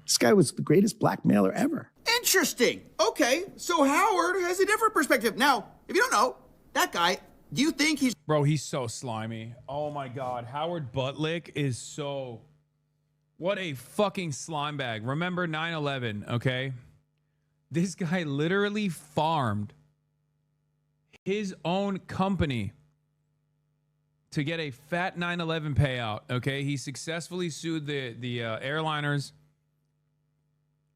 S21: This guy was the greatest blackmailer ever.
S2: Interesting. Okay, so Howard has a different perspective. Now, if you don't know, that guy, do you think he's...
S1: Bro, he's so slimy. Oh my God. Howard Buttlick is so... What a fucking slime bag. Remember 9/11, okay? This guy literally farmed his own company to get a fat 9/11 payout, okay? He successfully sued the airliners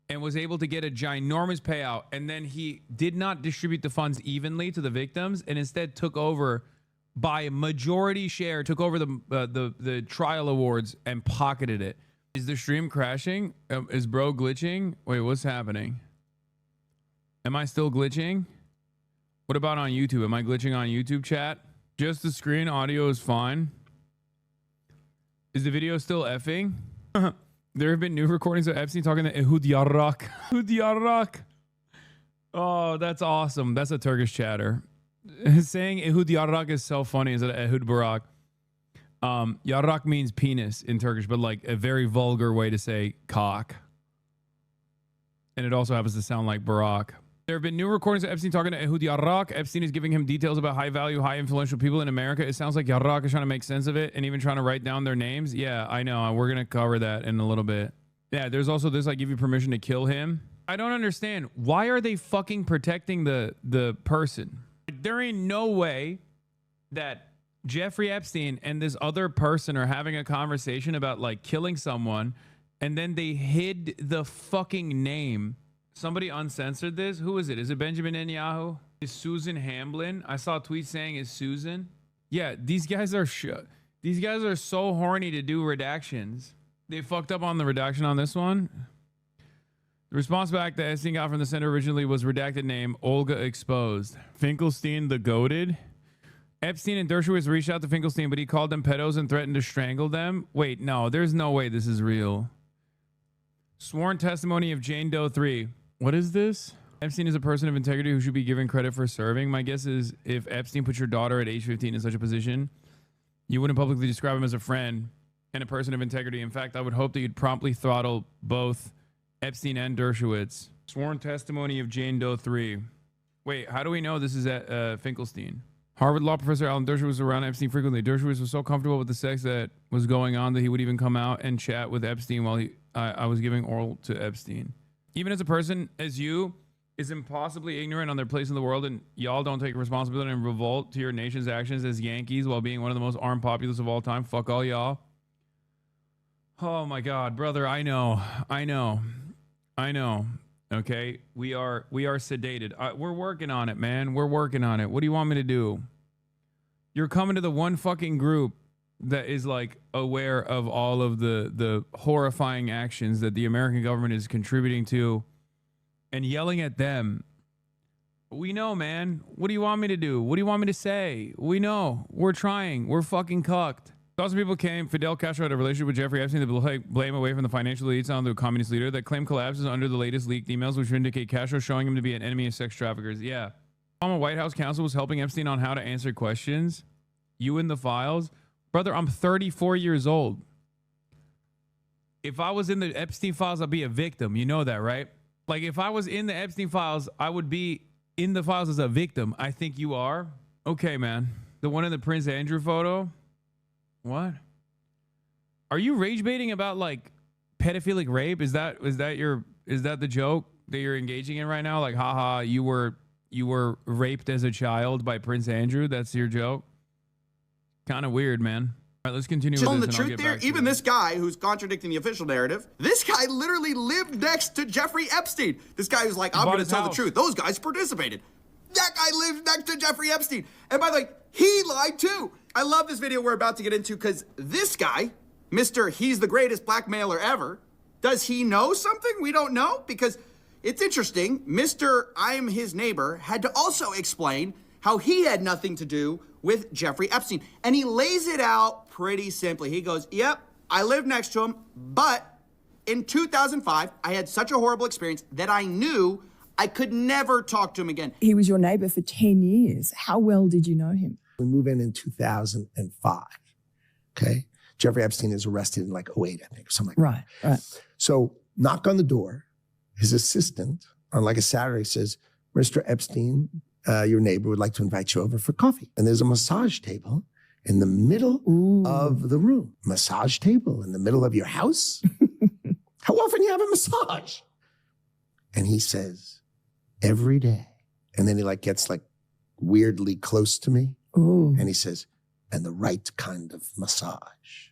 S1: and was able to get a ginormous payout. And then he did not distribute the funds evenly to the victims and instead took over by majority share, took over the trial awards and pocketed it. Is the stream crashing? Is bro glitching? Wait, what's happening? Am I still glitching? What about on YouTube? Am I glitching on YouTube, chat? Just the screen audio is fine. Is the video still effing? There have been new recordings of Epstein talking to Ehud Yarak. Ehud Yarak. Oh, that's awesome. That's a Turkish chatter. Saying Ehud Yarak is so funny instead of Ehud Barak. Yarak means penis in Turkish, but like a very vulgar way to say cock. And it also happens to sound like Barak. There have been new recordings of Epstein talking to Ehud Yarak. Epstein is giving him details about high-value, high-influential people in America. It sounds like Yarak is trying to make sense of it and even trying to write down their names. Yeah, I know. We're going to cover that in a little bit. Yeah, there's also this, I give you permission to kill him. I don't understand. Why are they fucking protecting the person? There ain't no way that Jeffrey Epstein and this other person are having a conversation about like killing someone and then they hid the fucking name. Somebody uncensored this. Who is it? Is it Benjamin Netanyahu? Is Susan Hamblin? I saw a tweet saying is Susan. Yeah, these guys are so horny to do redactions. They fucked up on the redaction on this one. The response back that Epstein got from the center originally was redacted name Olga exposed. Finkelstein the goated. Epstein and Dershowitz reached out to Finkelstein, but he called them pedos and threatened to strangle them. Wait, no, there's no way this is real. Sworn testimony of Jane Doe 3. What is this? Epstein is a person of integrity who should be given credit for serving. My guess is if Epstein put your daughter at age 15 in such a position, you wouldn't publicly describe him as a friend and a person of integrity. In fact, I would hope that you'd promptly throttle both Epstein and Dershowitz. Sworn testimony of Jane Doe 3. Wait, how do we know this is at Finkelstein? Harvard law professor Alan Dershowitz was around Epstein frequently. Dershowitz was so comfortable with the sex that was going on that he would even come out and chat with Epstein while I was giving oral to Epstein. Even as a person as you is impossibly ignorant on their place in the world, and y'all don't take responsibility and revolt to your nation's actions as Yankees while being one of the most armed populace of all time. Fuck all y'all. Oh my God, brother, I know. Okay, we are sedated. We're working on it, man. We're working on it. What do you want me to do? You're coming to the one fucking group that is like aware of all of the horrifying actions that the American government is contributing to and yelling at them. We know, man. What do you want me to do? What do you want me to say? We know. We're trying. We're fucking cucked. Thousands of people came. Fidel Castro had a relationship with Jeffrey Epstein that blame away from the financial elites on the communist leader. That claim collapses under the latest leaked emails, which indicate Castro showing him to be an enemy of sex traffickers. Yeah. Obama White House counsel was helping Epstein on how to answer questions. You in the files? Brother, I'm 34 years old. If I was in the Epstein files, I'd be a victim. You know that, right? Like, if I was in the Epstein files, I would be in the files as a victim. I think you are. Okay, man. The one in the Prince Andrew photo? What? Are you rage baiting about like pedophilic rape? Is that the joke that you're engaging in right now? Like, haha, you were raped as a child by Prince Andrew. That's your joke. Kind of weird, man. All right, let's continue with
S2: telling
S1: this.
S2: The truth there, even this guy who's contradicting the official narrative, this guy literally lived next to Jeffrey Epstein. This guy who's like, I'm going to tell the truth. Those guys participated. That guy lived next to Jeffrey Epstein. And by the way, he lied too. I love this video we're about to get into because this guy Mr. He's the greatest blackmailer ever. Does he know something we don't know? Because it's interesting, Mr. I'm his neighbor had to also explain how he had nothing to do with Jeffrey Epstein. And he lays it out pretty simply. He goes, yep, I lived next to him, but in 2005, I had such a horrible experience that I knew I could never talk to him again.
S9: He was your neighbor for 10 years. How well did you know him?
S21: We move in 2005, okay? Jeffrey Epstein is arrested in like 08, I think, or something like that.
S9: Right.
S21: So knock on the door. His assistant on like a Saturday says, Mr. Epstein, your neighbor would like to invite you over for coffee. And there's a massage table in the middle of the room. Massage table in the middle of your house? How often do you have a massage? And he says, every day. And then he like gets like weirdly close to me.
S9: Ooh.
S21: And he says, and the right kind of massage.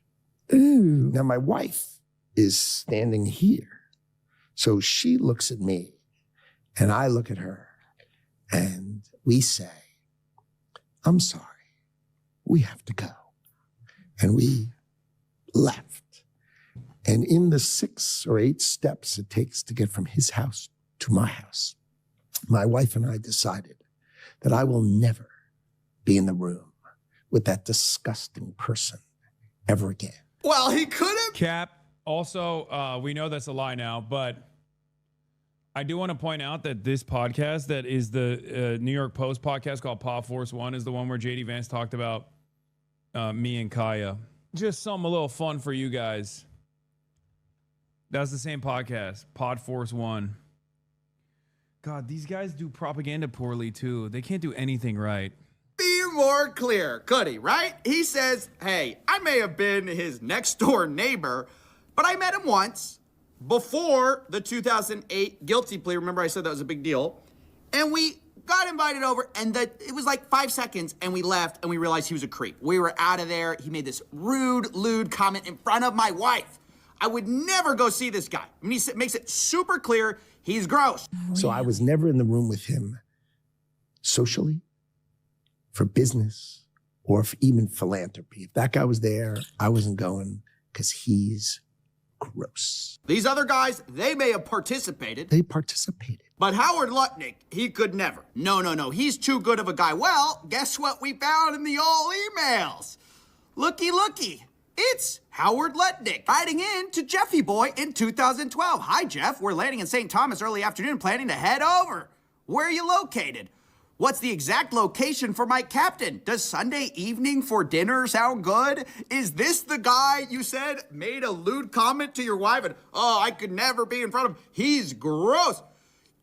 S9: Ooh.
S21: Now my wife is standing here. So she looks at me and I look at her and we say, I'm sorry, we have to go. And we left. And in the 6 or 8 steps it takes to get from his house to my house, my wife and I decided that I will never be in the room with that disgusting person ever again.
S2: Well, he could have.
S1: Cap. Also, we know that's a lie now, but I do want to point out that this podcast, that is the New York Post podcast called Pod Force One, is the one where JD Vance talked about me and Kaya. Just something a little fun for you guys. That's the same podcast, Pod Force One. God, these guys do propaganda poorly too. They can't do anything right.
S2: Be more clear, could he, right? He says, hey, I may have been his next door neighbor, but I met him once before the 2008 guilty plea. Remember I said that was a big deal. And we got invited over, and it was like 5 seconds, and we left, and we realized he was a creep. We were out of there. He made this rude, lewd comment in front of my wife. I would never go see this guy. I mean, he makes it super clear he's gross.
S21: So I was never in the room with him socially, for business, or for even philanthropy. If that guy was there, I wasn't going because he's gross.
S2: These other guys, they may have participated.
S21: They participated.
S2: But Howard Lutnick, he could never. No. He's too good of a guy. Well, guess what we found in the old emails? Looky. It's Howard Lutnick writing in to Jeffy Boy in 2012. Hi, Jeff. We're landing in St. Thomas early afternoon, planning to head over. Where are you located? What's the exact location for my captain? Does Sunday evening for dinner sound good? Is this the guy you said made a lewd comment to your wife and, oh, I could never be in front of him? He's gross.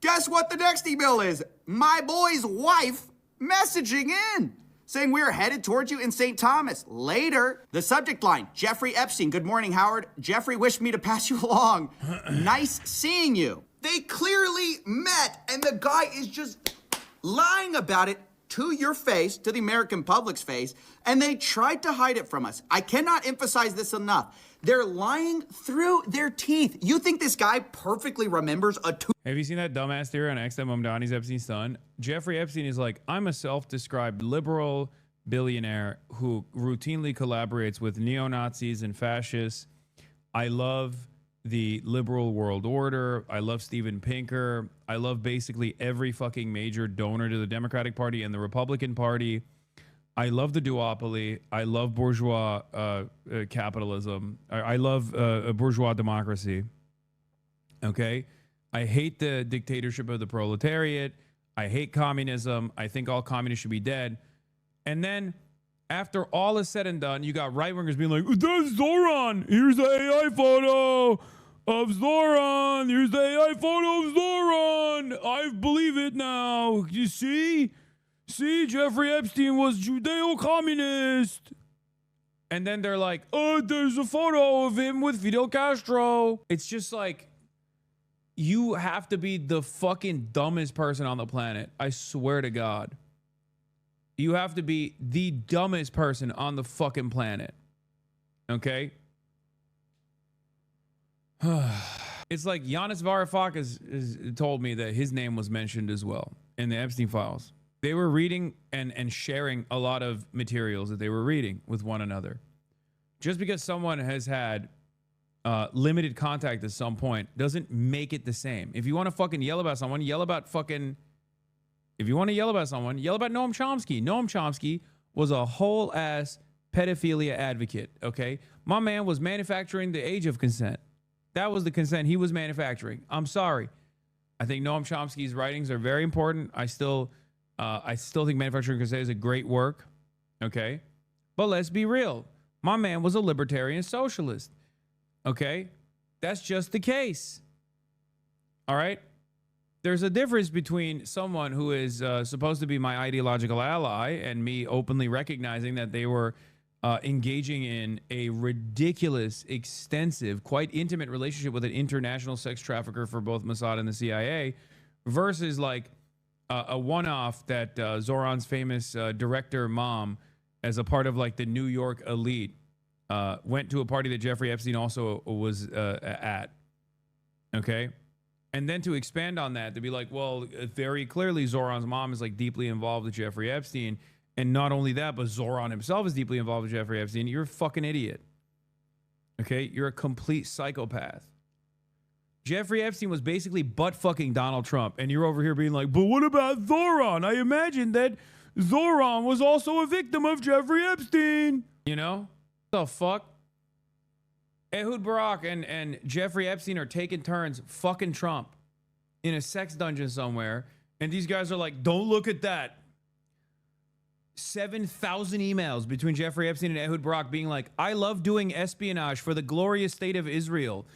S2: Guess what the next email is? My boy's wife messaging in, saying we're headed towards you in St. Thomas. Later, the subject line, Jeffrey Epstein. Good morning, Howard. Jeffrey wished me to pass you along. Nice seeing you. They clearly met, and the guy is just lying about it to your face, to the American public's face, and they tried to hide it from us. I cannot emphasize this enough. They're lying through their teeth. You think this guy perfectly remembers a
S1: Have you seen that dumbass theory on X that Mamdani's Epstein's son? Jeffrey Epstein is like, I'm a self-described liberal billionaire who routinely collaborates with neo-Nazis and fascists. I love the liberal world order. I love Steven Pinker. I love basically every fucking major donor to the Democratic Party and the Republican Party. I love the duopoly. I love bourgeois capitalism. I love bourgeois democracy. Okay? I hate the dictatorship of the proletariat. I hate communism. I think all communists should be dead. And then after all is said and done, you got right-wingers being like, that's Zoran. Here's the AI photo of Zoran. Here's the AI photo of Zoran. I believe it now. You see? See, Jeffrey Epstein was Judeo-communist. And then they're like, oh, there's a photo of him with Fidel Castro. It's just like, you have to be the fucking dumbest person on the planet. I swear to God. You have to be the dumbest person on the fucking planet. Okay? It's like Yanis Varoufakis told me that his name was mentioned as well in the Epstein files. They were reading and sharing a lot of materials that they were reading with one another. Just because someone has had limited contact at some point doesn't make it the same. If you want to fucking yell about someone, yell about fucking... If you want to yell about someone, yell about Noam Chomsky. Noam Chomsky was a whole-ass pedophilia advocate, okay? My man was manufacturing the age of consent. That was the consent he was manufacturing. I'm sorry. I think Noam Chomsky's writings are very important. I still think manufacturing consent is a great work, okay? But let's be real. My man was a libertarian socialist, okay? That's just the case, all right? There's a difference between someone who is supposed to be my ideological ally and me openly recognizing that they were engaging in a ridiculous, extensive, quite intimate relationship with an international sex trafficker for both Mossad and the CIA, versus like a one-off that Zoran's famous director mom, as a part of like the New York elite, went to a party that Jeffrey Epstein also was at. Okay. And then to expand on that, to be like, well, very clearly Zoran's mom is like deeply involved with Jeffrey Epstein. And not only that, but Zoran himself is deeply involved with Jeffrey Epstein. You're a fucking idiot. Okay? You're a complete psychopath. Jeffrey Epstein was basically butt-fucking Donald Trump. And you're over here being like, but what about Zoran? I imagine that Zoran was also a victim of Jeffrey Epstein. You know? What the fuck? Ehud Barak and Jeffrey Epstein are taking turns fucking Trump in a sex dungeon somewhere. And these guys are like, don't look at that. 7,000 emails between Jeffrey Epstein and Ehud Barak being like, I love doing espionage for the glorious state of Israel.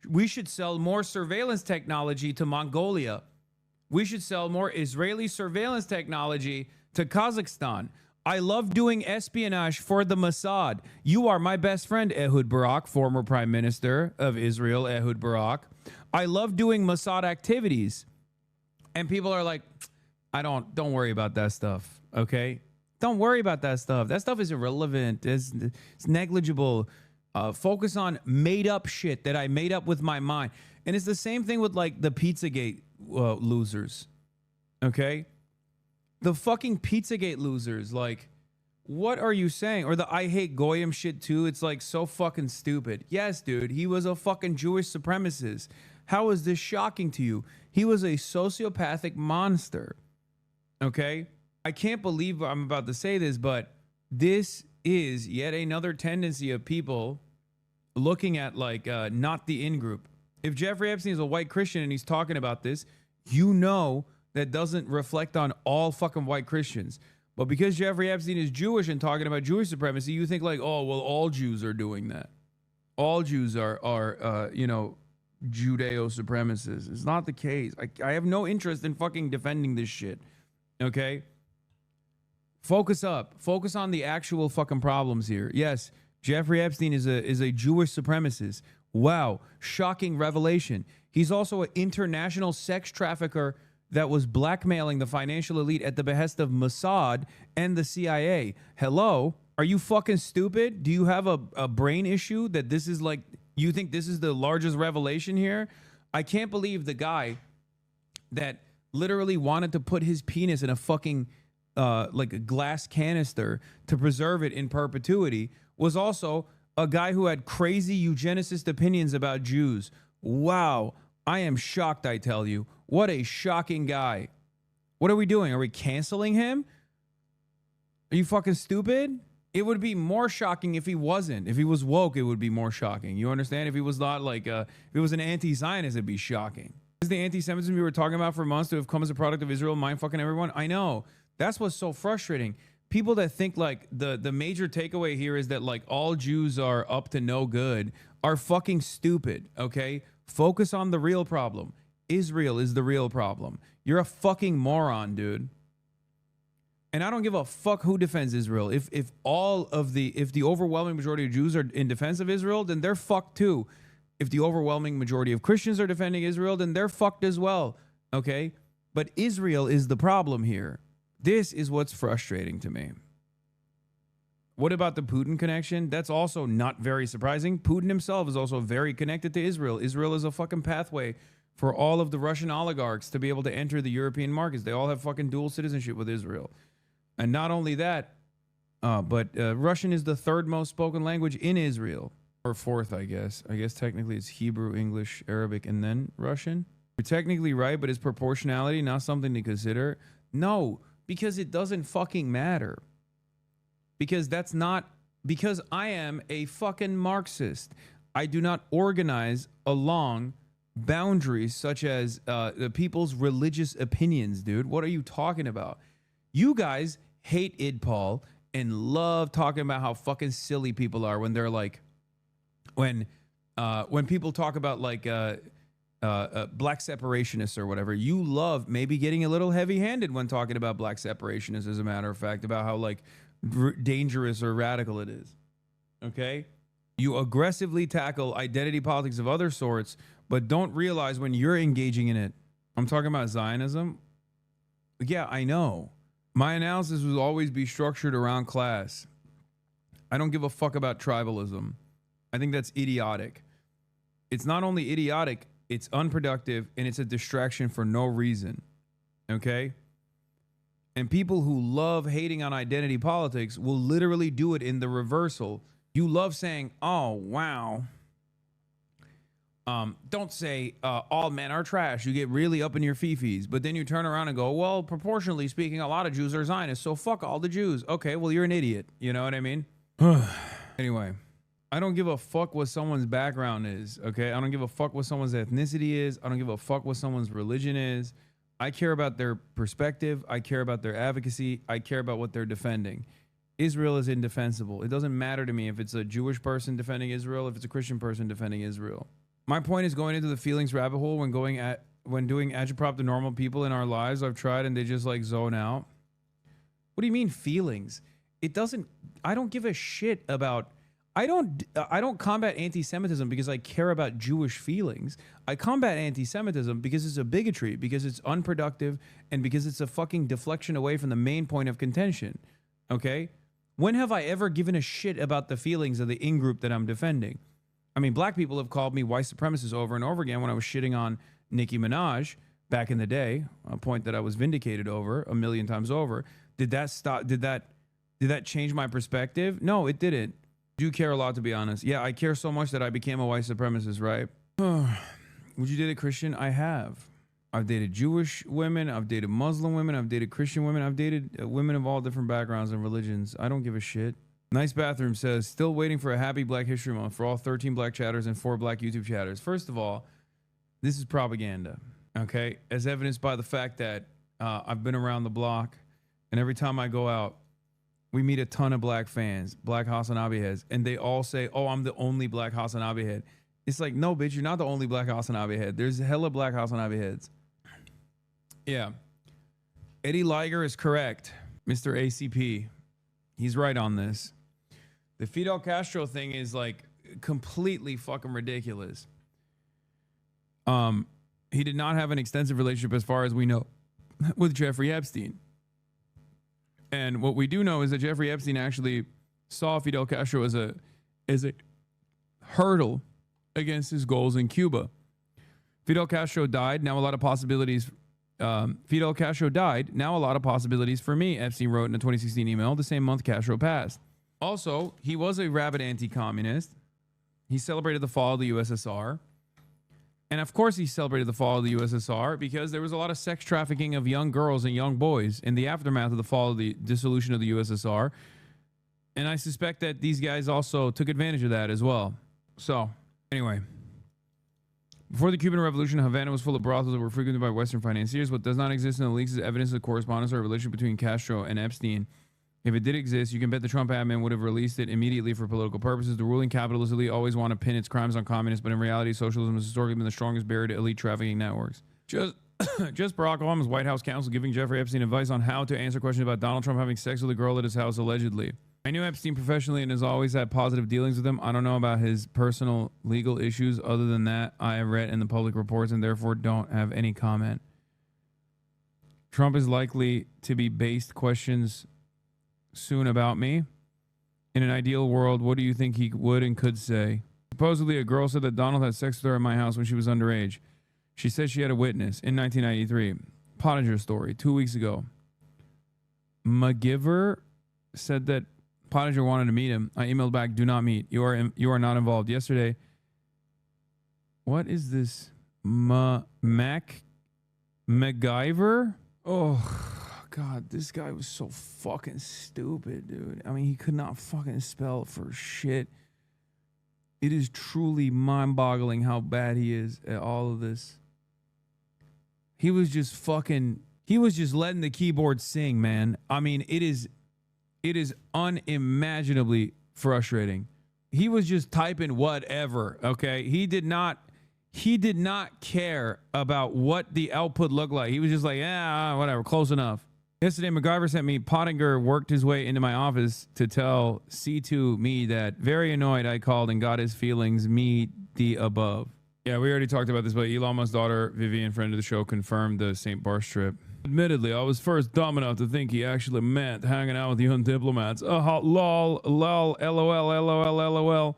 S1: We should sell more surveillance technology to Mongolia. We should sell more Israeli surveillance technology to Kazakhstan. I love doing espionage for the Mossad. You are my best friend, Ehud Barak, former prime minister of Israel, Ehud Barak. I love doing Mossad activities. And people are like, don't worry about that stuff, okay? Don't worry about that stuff. That stuff is irrelevant. It's negligible. Focus on made up shit that I made up with my mind. And it's the same thing with like the Pizzagate losers. Okay? The fucking Pizzagate losers. Like, what are you saying? Or the I hate Goyim shit too. It's like so fucking stupid. Yes, dude. He was a fucking Jewish supremacist. How is this shocking to you? He was a sociopathic monster. Okay? I can't believe I'm about to say this, but this is yet another tendency of people looking at like not the in-group. If Jeffrey Epstein is a white Christian and he's talking about this, you know that doesn't reflect on all fucking white Christians. But because Jeffrey Epstein is Jewish and talking about Jewish supremacy, you think like, oh, well, all Jews are doing that. All Jews are Judeo-supremacists. It's not the case. I have no interest in fucking defending this shit. Okay? Focus up. Focus on the actual fucking problems here. Yes, Jeffrey Epstein is a Jewish supremacist. Wow, shocking revelation. He's also an international sex trafficker that was blackmailing the financial elite at the behest of Mossad and the CIA. Hello? Are you fucking stupid? Do you have a brain issue that this is like, you think this is the largest revelation here? I can't believe the guy that literally wanted to put his penis in a fucking like a glass canister to preserve it in perpetuity was also a guy who had crazy eugenicist opinions about Jews. Wow. I am shocked, I tell you. What a shocking guy. What are we doing? Are we canceling him? Are you fucking stupid? It would be more shocking if he wasn't. If he was woke, it would be more shocking. You understand? If he was not like, if he was an anti-Zionist, it'd be shocking. Is the anti-Semitism we were talking about for months to have come as a product of Israel mind fucking everyone? I know. That's what's so frustrating. People that think like the major takeaway here is that like all Jews are up to no good are fucking stupid, okay? Focus on the real problem. Israel is the real problem. You're a fucking moron, dude. And I don't give a fuck who defends Israel. If the overwhelming majority of Jews are in defense of Israel, then they're fucked too. If the overwhelming majority of Christians are defending Israel, then they're fucked as well, okay? But Israel is the problem here. This is what's frustrating to me. What about the Putin connection? That's also not very surprising. Putin himself is also very connected to Israel. Israel is a fucking pathway for all of the Russian oligarchs to be able to enter the European markets. They all have fucking dual citizenship with Israel. And not only that, But Russian is the third most spoken language in Israel, or fourth, I guess. I guess technically it's Hebrew, English, Arabic, and then Russian. You're technically right, but is proportionality not something to consider? No, because it doesn't fucking matter. Because I am a fucking Marxist. I do not organize along boundaries such as the people's religious opinions, dude. What are you talking about? You guys hate Idpol and love talking about how fucking silly people are when they're like, when people talk about like black separationists or whatever. You love maybe getting a little heavy-handed when talking about black separationists, as a matter of fact, about how like dangerous or radical it is. Okay? You aggressively tackle identity politics of other sorts, but don't realize when you're engaging in it. I'm talking about Zionism. Yeah, I know. My analysis will always be structured around class. I don't give a fuck about tribalism. I think that's idiotic. It's not only idiotic, it's unproductive, and it's a distraction for no reason. Okay? And people who love hating on identity politics will literally do it in the reversal. You love saying, oh, wow. Don't say all men are trash. You get really up in your fifis, but then you turn around and go, well, proportionally speaking, a lot of Jews are Zionists, so fuck all the Jews. Okay, well, you're an idiot. You know what I mean? Anyway, I don't give a fuck what someone's background is, okay? I don't give a fuck what someone's ethnicity is. I don't give a fuck what someone's religion is. I care about their perspective. I care about their advocacy. I care about what they're defending. Israel is indefensible. It doesn't matter to me if it's a Jewish person defending Israel, if it's a Christian person defending Israel. My point is going into the feelings rabbit hole when doing agitprop to normal people in our lives. I've tried and they just like zone out. What do you mean feelings? I don't give a shit about, I don't combat anti-Semitism because I care about Jewish feelings. I combat anti-Semitism because it's a bigotry, because it's unproductive, and because it's a fucking deflection away from the main point of contention. Okay? When have I ever given a shit about the feelings of the in-group that I'm defending? I mean, black people have called me white supremacists over and over again when I was shitting on Nicki Minaj back in the day, a point that I was vindicated over 1,000,000 times over. Did that stop? Did that change my perspective? No, it didn't. I do care a lot, to be honest. Yeah, I care so much that I became a white supremacist, right? Would you date a Christian? I have. I've dated Jewish women. I've dated Muslim women. I've dated Christian women. I've dated women of all different backgrounds and religions. I don't give a shit. Nice Bathroom says, still waiting for a happy Black History Month for all 13 black chatters and 4 black YouTube chatters. First of all, this is propaganda, okay? As evidenced by the fact that I've been around the block, and every time I go out, we meet a ton of black fans, black Hasanabi heads, and they all say, oh, I'm the only black Hasanabi head. It's like, no, bitch, you're not the only black Hasanabi head. There's hella black Hasanabi heads. Yeah. Eddie Liger is correct, Mr. ACP. He's right on this. The Fidel Castro thing is like completely fucking ridiculous. He did not have an extensive relationship, as far as we know, with Jeffrey Epstein. And what we do know is that Jeffrey Epstein actually saw Fidel Castro as a hurdle against his goals in Cuba. Fidel Castro died. Now a lot of possibilities. Fidel Castro died. Now a lot of possibilities for me, Epstein wrote in a 2016 email the same month Castro passed. Also, he was a rabid anti-communist. He celebrated the fall of the USSR. And of course he celebrated the fall of the USSR because there was a lot of sex trafficking of young girls and young boys in the aftermath of the fall of the dissolution of the USSR. And I suspect that these guys also took advantage of that as well. So, anyway. Before the Cuban Revolution, Havana was full of brothels that were frequented by Western financiers. What does not exist in the leaks is evidence of correspondence or relationship between Castro and Epstein. If it did exist, you can bet the Trump admin would have released it immediately for political purposes. The ruling capitalist elite always want to pin its crimes on communists, but in reality, socialism has historically been the strongest barrier to elite trafficking networks. Just Barack Obama's White House counsel giving Jeffrey Epstein advice on how to answer questions about Donald Trump having sex with a girl at his house, allegedly. I knew Epstein professionally and has always had positive dealings with him. I don't know about his personal legal issues. Other than that, I have read in the public reports and therefore don't have any comment. Trump is likely to be based questions soon about me. In an ideal world, what do you think he would and could say? Supposedly, a girl said that Donald had sex with her at my house when she was underage. She said she had a witness in 1993. Pottinger story, 2 weeks ago. McGiver said that Pottinger wanted to meet him. I emailed back, do not meet. You are not involved. Yesterday, what is this? MacGyver? Oh, God, this guy was so fucking stupid, dude. I mean, he could not fucking spell for shit. It is truly mind-boggling how bad he is at all of this. He was just letting the keyboard sing, man. I mean, it is unimaginably frustrating. He was just typing whatever, okay? He did not care about what the output looked like. He was just like, yeah, whatever, close enough. Yesterday, MacGyver sent me, Pottinger worked his way into my office to tell C2 me that very annoyed I called and got his feelings, me the above. Yeah, we already talked about this, but Elon Musk's daughter, Vivian, friend of the show, confirmed the St. Bart's trip. Admittedly, I was first dumb enough to think he actually meant hanging out with young diplomats. Lol, lol, lol.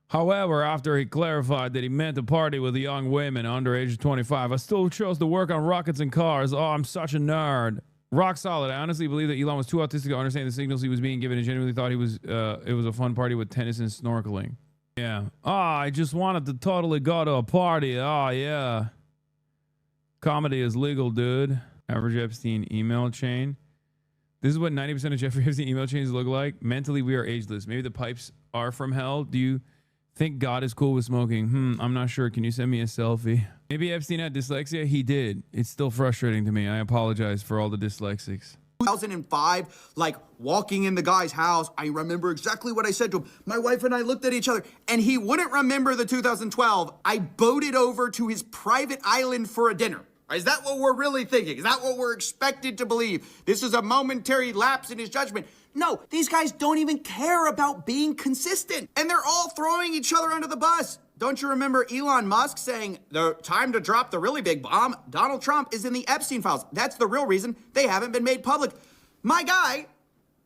S1: However, after he clarified that he meant to party with young women under age of 25, I still chose to work on rockets and cars. Oh, I'm such a nerd. Rock solid. I honestly believe that Elon was too autistic to understand the signals he was being given and genuinely thought it was a fun party with tennis and snorkeling. Yeah. I just wanted to totally go to a party. Oh, yeah. Comedy is legal, dude. Average Epstein email chain. This is what 90% of Jeffrey Epstein email chains look like. Mentally, we are ageless. Maybe the pipes are from hell. Do you think God is cool with smoking? I'm not sure. Can you send me a selfie? Maybe Epstein had dyslexia. He did. It's still frustrating to me. I apologize for all the dyslexics.
S2: 2005, like walking in the guy's house, I remember exactly what I said to him. My wife and I looked at each other, and he wouldn't remember the 2012. I boated over to his private island for a dinner. Is that what we're really thinking? Is that what we're expected to believe? This is a momentary lapse in his judgment. No, these guys don't even care about being consistent, and they're all throwing each other under the bus. Don't you remember Elon Musk saying the time to drop the really big bomb? Donald Trump is in the Epstein files. That's the real reason they haven't been made public. My guy,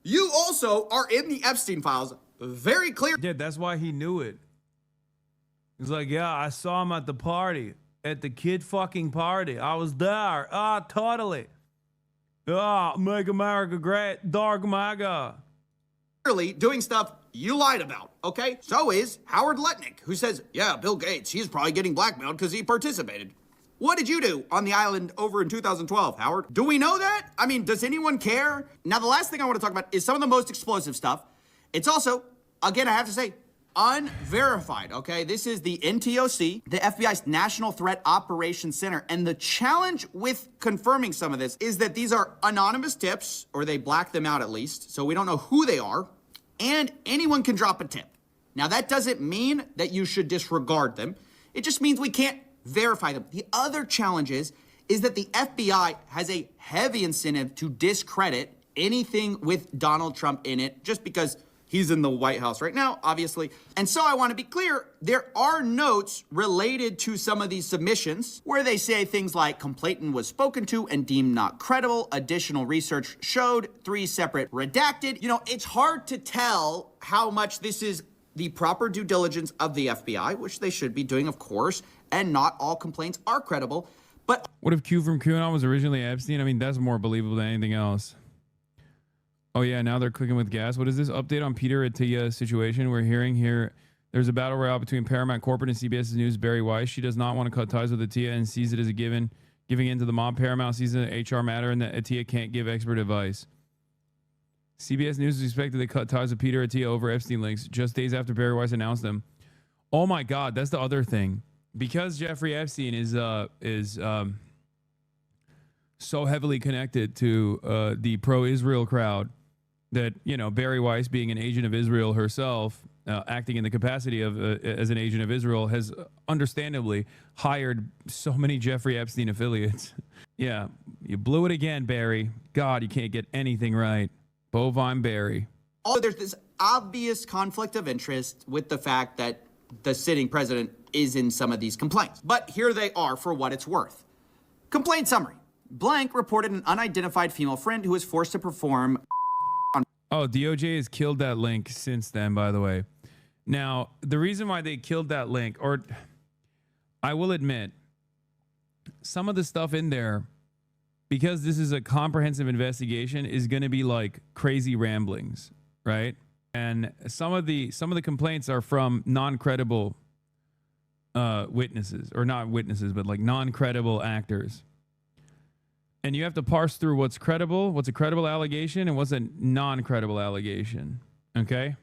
S2: you also are in the Epstein files. Very clear.
S1: Yeah, that's why he knew it. He's like, yeah, I saw him at the party. At the kid fucking party. I was there. Totally. Make America great. Dark MAGA.
S2: Clearly doing stuff you lied about, okay? So is Howard Lutnick, who says, yeah, Bill Gates, he's probably getting blackmailed because he participated. What did you do on the island over in 2012, Howard? Do we know that? I mean, does anyone care? Now, the last thing I want to talk about is some of the most explosive stuff. It's also, again, I have to say, unverified, okay? This is the NTOC, the FBI's National Threat Operations Center, and the challenge with confirming some of this is that these are anonymous tips, or they black them out at least, so we don't know who they are, and anyone can drop a tip. Now, that doesn't mean that you should disregard them. It just means we can't verify them. The other challenge is that the FBI has a heavy incentive to discredit anything with Donald Trump in it, just because he's in the White House right now, obviously. And so I want to be clear, there are notes related to some of these submissions where they say things like complainant was spoken to and deemed not credible. Additional research showed 3 separate redacted. You know, it's hard to tell how much this is the proper due diligence of the FBI, which they should be doing, of course, and not all complaints are credible. But
S1: what if Q from QAnon was originally Epstein? I mean, that's more believable than anything else. Oh, yeah, now they're cooking with gas. What is this update on Peter Attia situation? We're hearing here there's a battle royale between Paramount Corporate and CBS News' Barry Weiss. She does not want to cut ties with Attia and sees it as a giving in to the mob. Paramount sees it an HR matter and that Attia can't give expert advice. CBS News is expected to cut ties with Peter Attia over Epstein links just days after Barry Weiss announced them. Oh, my God, that's the other thing. Because Jeffrey Epstein is so heavily connected to the pro-Israel crowd, that, you know, Barry Weiss, being an agent of Israel herself, acting in the capacity of as an agent of Israel, has understandably hired so many Jeffrey Epstein affiliates. Yeah, you blew it again, Barry. God, you can't get anything right. Bovine Barry.
S2: Oh, there's this obvious conflict of interest with the fact that the sitting president is in some of these complaints. But here they are for what it's worth. Complaint summary. Blank reported an unidentified female friend who was forced to perform.
S1: Oh, DOJ has killed that link since then, by the way. Now, the reason why they killed that link, or I will admit, some of the stuff in there, because this is a comprehensive investigation, is going to be like crazy ramblings, right? And some of the complaints are from non-credible witnesses, or not witnesses, but like non-credible actors. And you have to parse through what's credible, what's a credible allegation, and what's a non-credible allegation. Okay?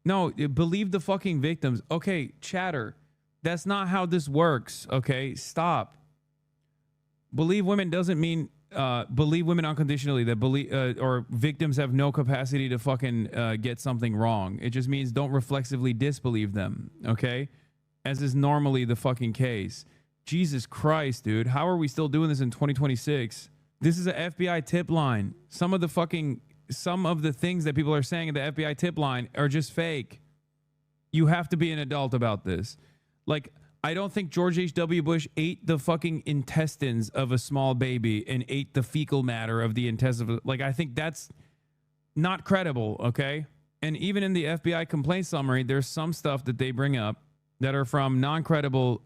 S1: No, believe the fucking victims. Okay, chatter. That's not how this works. Okay, stop. Believe women doesn't mean believe women unconditionally, that believe or victims have no capacity to fucking get something wrong. It just means don't reflexively disbelieve them. Okay, as is normally the fucking case. Jesus Christ, dude. How are we still doing this in 2026? This is an FBI tip line. Some of the things that people are saying in the FBI tip line are just fake. You have to be an adult about this. Like, I don't think George H.W. Bush ate the fucking intestines of a small baby and ate the fecal matter of the intestines. Like, I think that's not credible, okay? And even in the FBI complaint summary, there's some stuff that they bring up that are from non-credible,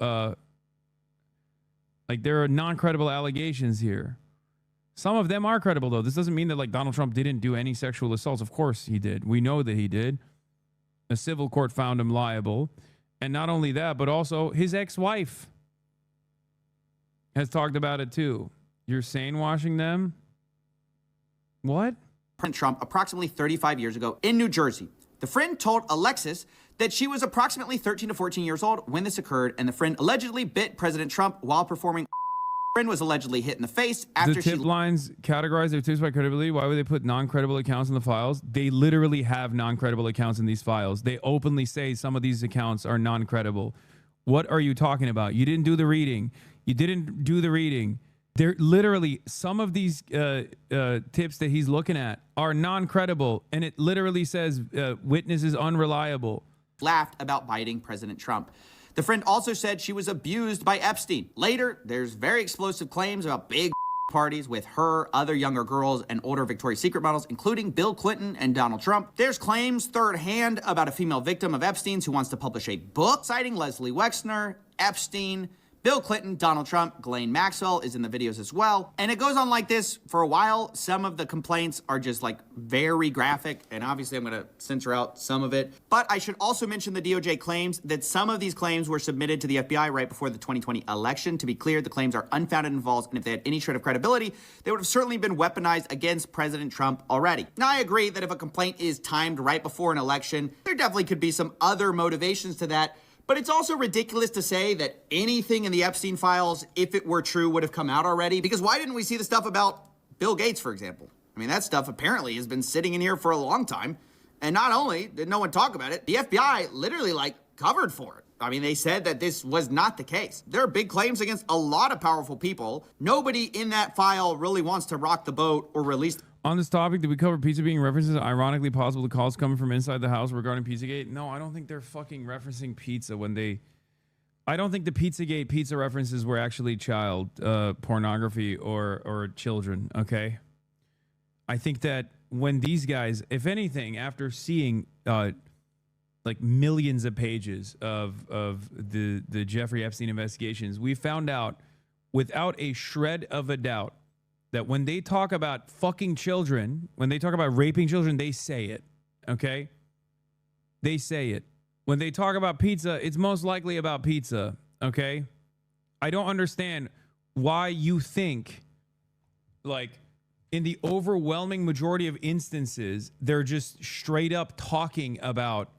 S1: like there are non-credible allegations here. Some of them are credible, though. This doesn't mean that like Donald Trump didn't do any sexual assaults. Of course he did. We know that he did. A civil court found him liable. And not only that, but also his ex-wife has talked about it too. You're sane washing them? What?
S2: Trump approximately 35 years ago in New Jersey. The friend told Alexis that she was approximately 13 to 14 years old when this occurred, and the friend allegedly bit President Trump while performing. Friend was allegedly hit in the face after
S1: the tip lines categorize their tips by credibility. Why would they put non-credible accounts in the files? They literally have non-credible accounts in these files. They openly say some of these accounts are non-credible. What are you talking about? You didn't do the reading. You didn't do the reading. They're literally, some of these tips that he's looking at are non-credible, and it literally says witness is unreliable.
S2: Laughed about biting President Trump. The friend also said she was abused by Epstein. Later, there's very explosive claims about big parties with her, other younger girls, and older Victoria's Secret models, including Bill Clinton and Donald Trump. There's claims third hand about a female victim of Epstein's who wants to publish a book citing Leslie Wexner, Epstein, Bill Clinton, Donald Trump, Ghislaine Maxwell is in the videos as well. And it goes on like this for a while. Some of the complaints are just like very graphic, and obviously I'm gonna censor out some of it. But I should also mention the DOJ claims that some of these claims were submitted to the FBI right before the 2020 election. To be clear, the claims are unfounded and false, and if they had any shred of credibility, they would have certainly been weaponized against President Trump already. Now, I agree that if a complaint is timed right before an election, there definitely could be some other motivations to that. But it's also ridiculous to say that anything in the Epstein files, if it were true, would have come out already. Because why didn't we see the stuff about Bill Gates, for example? I mean, that stuff apparently has been sitting in here for a long time. And not only did no one talk about it, the FBI literally covered for it. I mean, they said that this was not the case. There are big claims against a lot of powerful people. Nobody in that file really wants to rock the boat or release.
S1: On this topic, did we cover pizza being references? Ironically possible the calls coming from inside the house regarding Pizzagate? No, I don't think they're fucking referencing pizza when they... I don't think the Pizzagate pizza references were actually child pornography or children, okay? I think that when these guys, if anything, after seeing like millions of pages of the Jeffrey Epstein investigations, we found out without a shred of a doubt that when they talk about fucking children, when they talk about raping children, they say it, okay? They say it. When they talk about pizza, it's most likely about pizza, okay? I don't understand why you think, like, in the overwhelming majority of instances, they're just straight up talking about,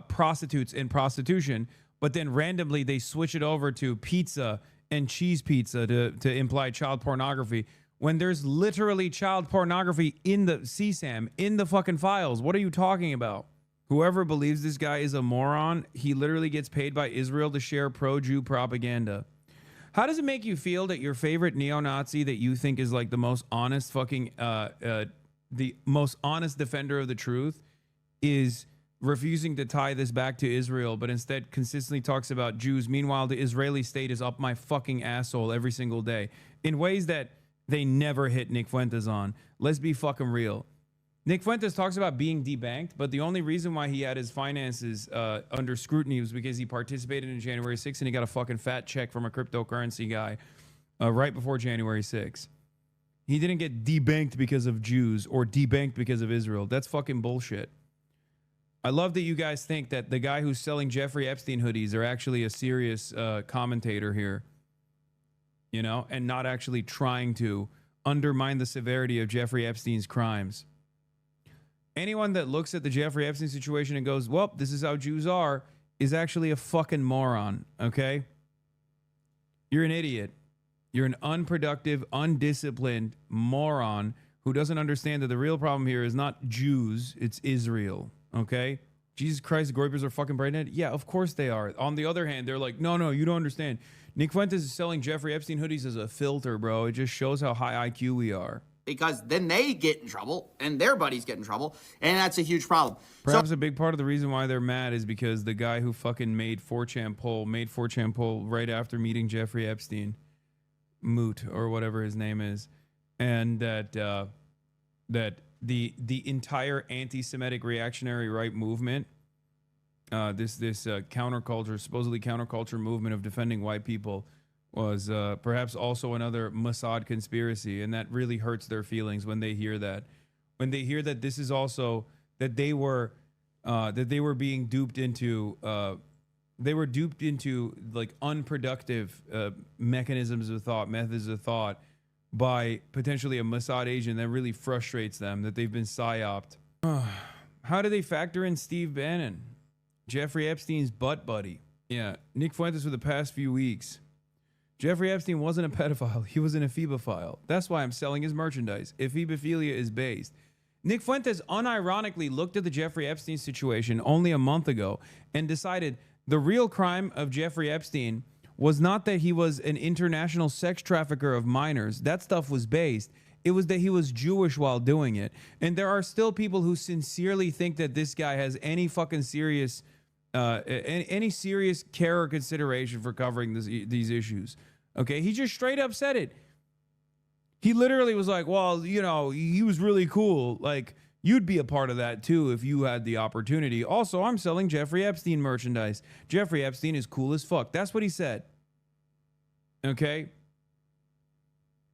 S1: prostitutes and prostitution, but then randomly they switch it over to pizza and cheese pizza to imply child pornography when there's literally child pornography in the CSAM, in the fucking files. What are you talking about? Whoever believes this guy is a moron, he literally gets paid by Israel to share pro-Jew propaganda. How does it make you feel that your favorite neo-Nazi that you think is like the most honest fucking, the most honest defender of the truth is refusing to tie this back to Israel, but instead consistently talks about Jews? Meanwhile, the Israeli state is up my fucking asshole every single day in ways that they never hit Nick Fuentes on. Let's be fucking real. Nick Fuentes talks about being debanked, but the only reason why he had his finances under scrutiny was because he participated in January 6th and he got a fucking fat check from a cryptocurrency guy right before January 6th. He didn't get debanked because of Jews or debanked because of Israel. That's fucking bullshit. I love that you guys think that the guy who's selling Jeffrey Epstein hoodies are actually a serious commentator here, you know, and not actually trying to undermine the severity of Jeffrey Epstein's crimes. Anyone that looks at the Jeffrey Epstein situation and goes, well, this is how Jews are, is actually a fucking moron, okay? You're an idiot. You're an unproductive, undisciplined moron who doesn't understand that the real problem here is not Jews, it's Israel, okay? Jesus Christ, the Goypers are fucking brain dead? Yeah, of course they are. On the other hand, they're like, no, you don't understand. Nick Fuentes is selling Jeffrey Epstein hoodies as a filter, bro. It just shows how high IQ we are.
S2: Because then they get in trouble and their buddies get in trouble, and that's a huge problem.
S1: Perhaps a big part of the reason why they're mad is because the guy who fucking made 4chan poll right after meeting Jeffrey Epstein, Moot or whatever his name is, and that the entire anti-Semitic reactionary right movement, this counterculture, supposedly counterculture movement of defending white people, was perhaps also another Mossad conspiracy, and that really hurts their feelings when they hear that. When they hear that this is also that they were being duped into like unproductive mechanisms of thought, methods of thought by potentially a Mossad agent, that really frustrates them that they've been psyoped. How do they factor in Steve Bannon, Jeffrey Epstein's butt buddy? Yeah, Nick Fuentes for the past few weeks. Jeffrey Epstein wasn't a pedophile. He was an ephebephile. That's why I'm selling his merchandise. Ephebophilia is based. Nick Fuentes unironically looked at the Jeffrey Epstein situation only a month ago and decided the real crime of Jeffrey Epstein was not that he was an international sex trafficker of minors. That stuff was based. It was that he was Jewish while doing it. And there are still people who sincerely think that this guy has any fucking serious any serious care or consideration for covering these issues. Okay, he just straight up said it. He literally was like, well, you know, he was really cool. Like, you'd be a part of that too if you had the opportunity. Also, I'm selling Jeffrey Epstein merchandise. Jeffrey Epstein is cool as fuck. That's what he said. Okay?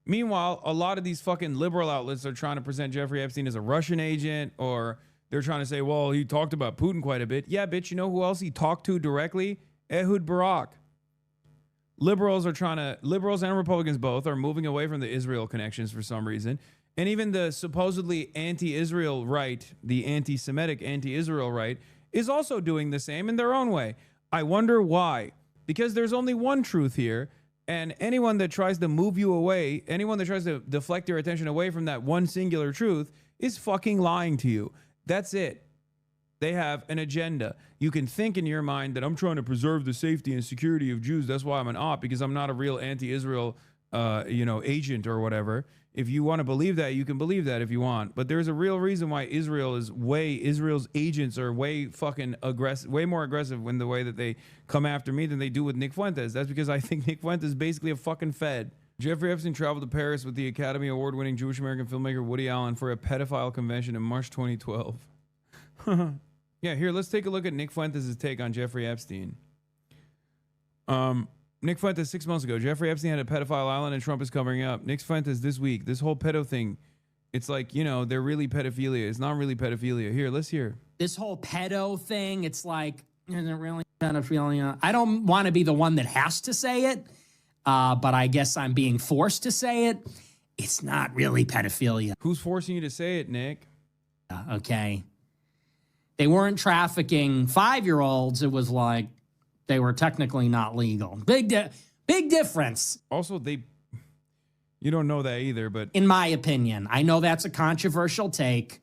S1: Meanwhile, a lot of these fucking liberal outlets are trying to present Jeffrey Epstein as a Russian agent, or they're trying to say, well, he talked about Putin quite a bit. Yeah, bitch, you know who else he talked to directly? Ehud Barak. Liberals and Republicans both are moving away from the Israel connections for some reason. And even the supposedly anti-Israel right, the anti-Semitic anti-Israel right, is also doing the same in their own way. I wonder why. Because there's only one truth here, and anyone that tries to move you away, anyone that tries to deflect your attention away from that one singular truth is fucking lying to you. That's it. They have an agenda. You can think in your mind that I'm trying to preserve the safety and security of Jews. That's why I'm an op, because I'm not a real anti-Israel, agent or whatever. If you want to believe that, you can believe that if you want. But there's a real reason why Israel's agents are way fucking aggressive, way more aggressive in the way that they come after me than they do with Nick Fuentes. That's because I think Nick Fuentes is basically a fucking Fed. Jeffrey Epstein traveled to Paris with the Academy Award-winning Jewish-American filmmaker Woody Allen for a pedophile convention in March 2012. Yeah, here, let's take a look at Nick Fuentes' take on Jeffrey Epstein. Nick Fuentes 6 months ago. Jeffrey Epstein had a pedophile island and Trump is covering up. Nick Fuentes this week. This whole pedo thing, it's like, you know, they're really pedophilia. It's not really pedophilia. Here, let's hear.
S14: This whole pedo thing, it's like, is it really pedophilia? I don't want to be the one that has to say it, but I guess I'm being forced to say it. It's not really pedophilia.
S1: Who's forcing you to say it, Nick?
S14: Okay. They weren't trafficking 5-year-olds. It was like they were technically not legal. Big difference.
S1: Also, you don't know that either, but
S14: in my opinion, I know that's a controversial take,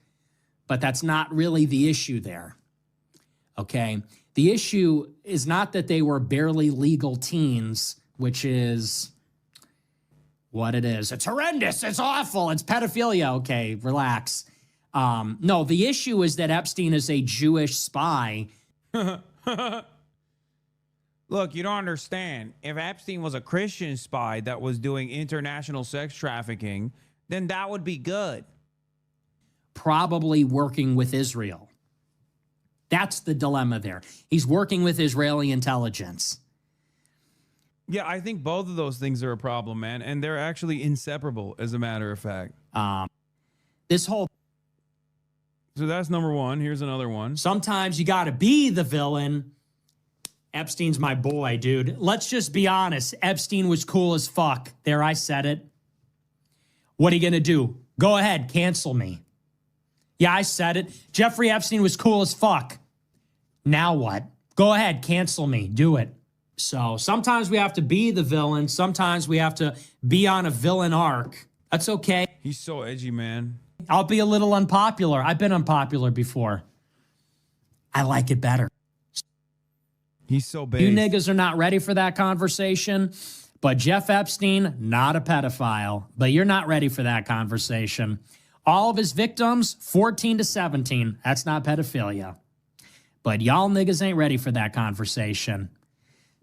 S14: but that's not really the issue there. Okay. The issue is not that they were barely legal teens, which is what it is. It's horrendous. It's awful. It's pedophilia. Okay, relax. No, the issue is that Epstein is a Jewish spy.
S1: Look, you don't understand. If Epstein was a Christian spy that was doing international sex trafficking, then that would be good.
S14: Probably working with Israel. That's the dilemma there. He's working with Israeli intelligence.
S1: Yeah, I think both of those things are a problem, man. And they're actually inseparable, as a matter of fact.
S14: This whole...
S1: So that's number one. Here's another one.
S14: Sometimes you got to be the villain. Epstein's my boy, dude. Let's just be honest. Epstein was cool as fuck. There, I said it. What are you going to do? Go ahead, cancel me. Yeah, I said it. Jeffrey Epstein was cool as fuck. Now what? Go ahead, cancel me. Do it. So sometimes we have to be the villain. Sometimes we have to be on a villain arc. That's okay.
S1: He's so edgy, man.
S14: I'll be a little unpopular. I've been unpopular before. I like it better.
S1: He's so big.
S14: You niggas are not ready for that conversation, but Jeff Epstein, not a pedophile, but you're not ready for that conversation. All of his victims, 14 to 17. That's not pedophilia. But y'all niggas ain't ready for that conversation.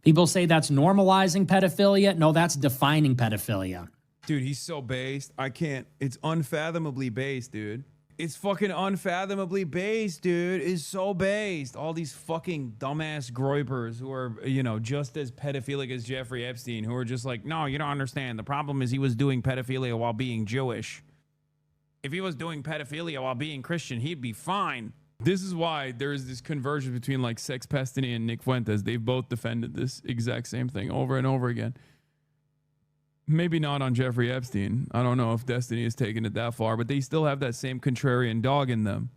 S14: People say that's normalizing pedophilia. No, that's defining pedophilia.
S1: Dude, he's so based. I can't. It's unfathomably based, dude. It's fucking unfathomably based, dude. It's so based. All these fucking dumbass groypers who are, you know, just as pedophilic as Jeffrey Epstein, who are just like, no, you don't understand. The problem is he was doing pedophilia while being Jewish. If he was doing pedophilia while being Christian, he'd be fine. This is why there's this convergence between like Sex Pestany and Nick Fuentes. They've both defended this exact same thing over and over again. Maybe not on Jeffrey Epstein. I don't know if Destiny has taken it that far, but they still have that same contrarian dog in them.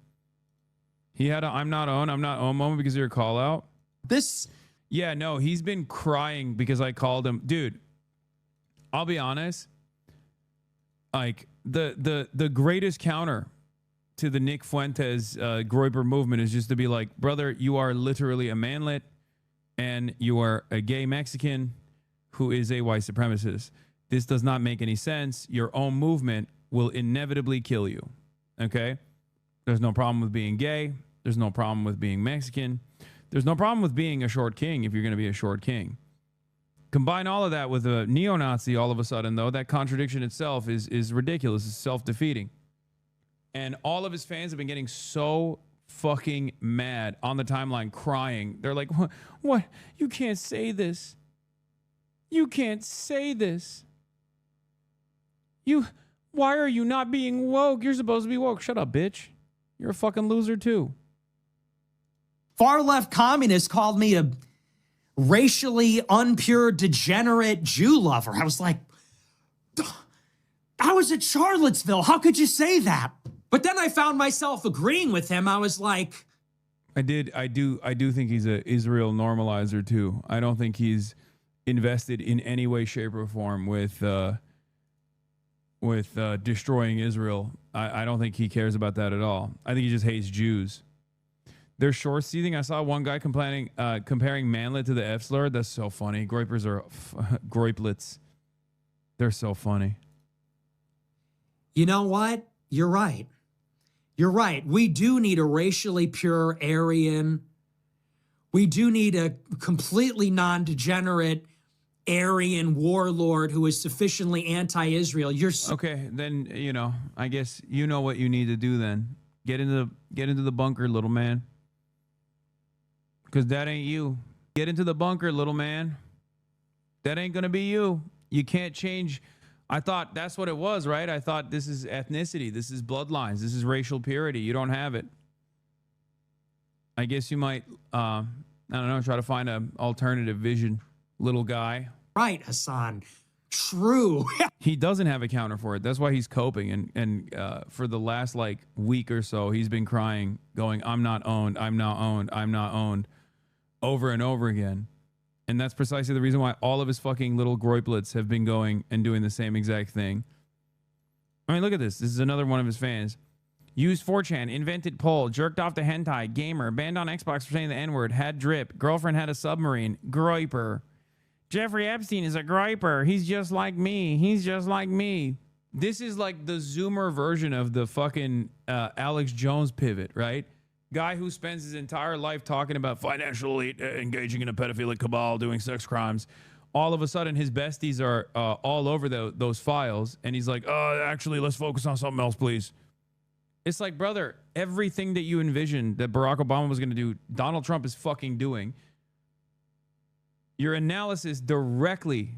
S1: He had a I'm not on moment because of your call out. Yeah, no, he's been crying because I called him. Dude, I'll be honest. Like the greatest counter to the Nick Fuentes Groyper movement is just to be like, brother, you are literally a manlet and you are a gay Mexican who is a white supremacist. This does not make any sense. Your own movement will inevitably kill you. Okay? There's no problem with being gay. There's no problem with being Mexican. There's no problem with being a short king if you're going to be a short king. Combine all of that with a neo-Nazi all of a sudden, though, that contradiction itself is ridiculous. It's self-defeating. And all of his fans have been getting so fucking mad on the timeline, crying. They're like, what? You can't say this. You can't say this. Why are you not being woke? You're supposed to be woke. Shut up, bitch. You're a fucking loser, too.
S14: Far-left communists called me a racially unpure, degenerate Jew lover. I was like, I was at Charlottesville. How could you say that? But then I found myself agreeing with him. I was like,
S1: I do think he's a Israel normalizer too. I don't think he's invested in any way, shape, or form with destroying Israel. I don't think he cares about that at all. I think he just hates Jews. They're short seething. I saw one guy comparing manlet to the F slur. That's so funny. Groypers are groiplets. They're so funny.
S14: You know what? You're right. You're right. We do need a racially pure Aryan. We do need a completely non-degenerate Aryan warlord who is sufficiently anti-Israel.
S1: Okay, then, you know, I guess you know what you need to do then. Get into the bunker, little man. Because that ain't you. Get into the bunker, little man. That ain't going to be you. You can't change. I thought that's what it was, right? I thought this is ethnicity. This is bloodlines. This is racial purity. You don't have it. I guess you might, I don't know, try to find an alternative vision, little guy.
S14: Right, Hassan. True.
S1: He doesn't have a counter for it. That's why he's coping. And for the last like week or so, he's been crying, going, I'm not owned. I'm not owned. I'm not owned, over and over again. And that's precisely the reason why all of his fucking little groiplets have been going and doing the same exact thing. I mean, look at this. This is another one of his fans. Used 4chan, invented poll, jerked off to hentai, gamer, banned on Xbox for saying the N-word, had drip, girlfriend had a submarine, groiper. Jeffrey Epstein is a groiper. He's just like me. He's just like me. This is like the Zoomer version of the fucking Alex Jones pivot, right? Guy who spends his entire life talking about financial elite engaging in a pedophilic cabal, doing sex crimes. All of a sudden, his besties are all over those files. And he's like, actually, let's focus on something else, please. It's like, brother, everything that you envisioned that Barack Obama was going to do, Donald Trump is fucking doing. Your analysis directly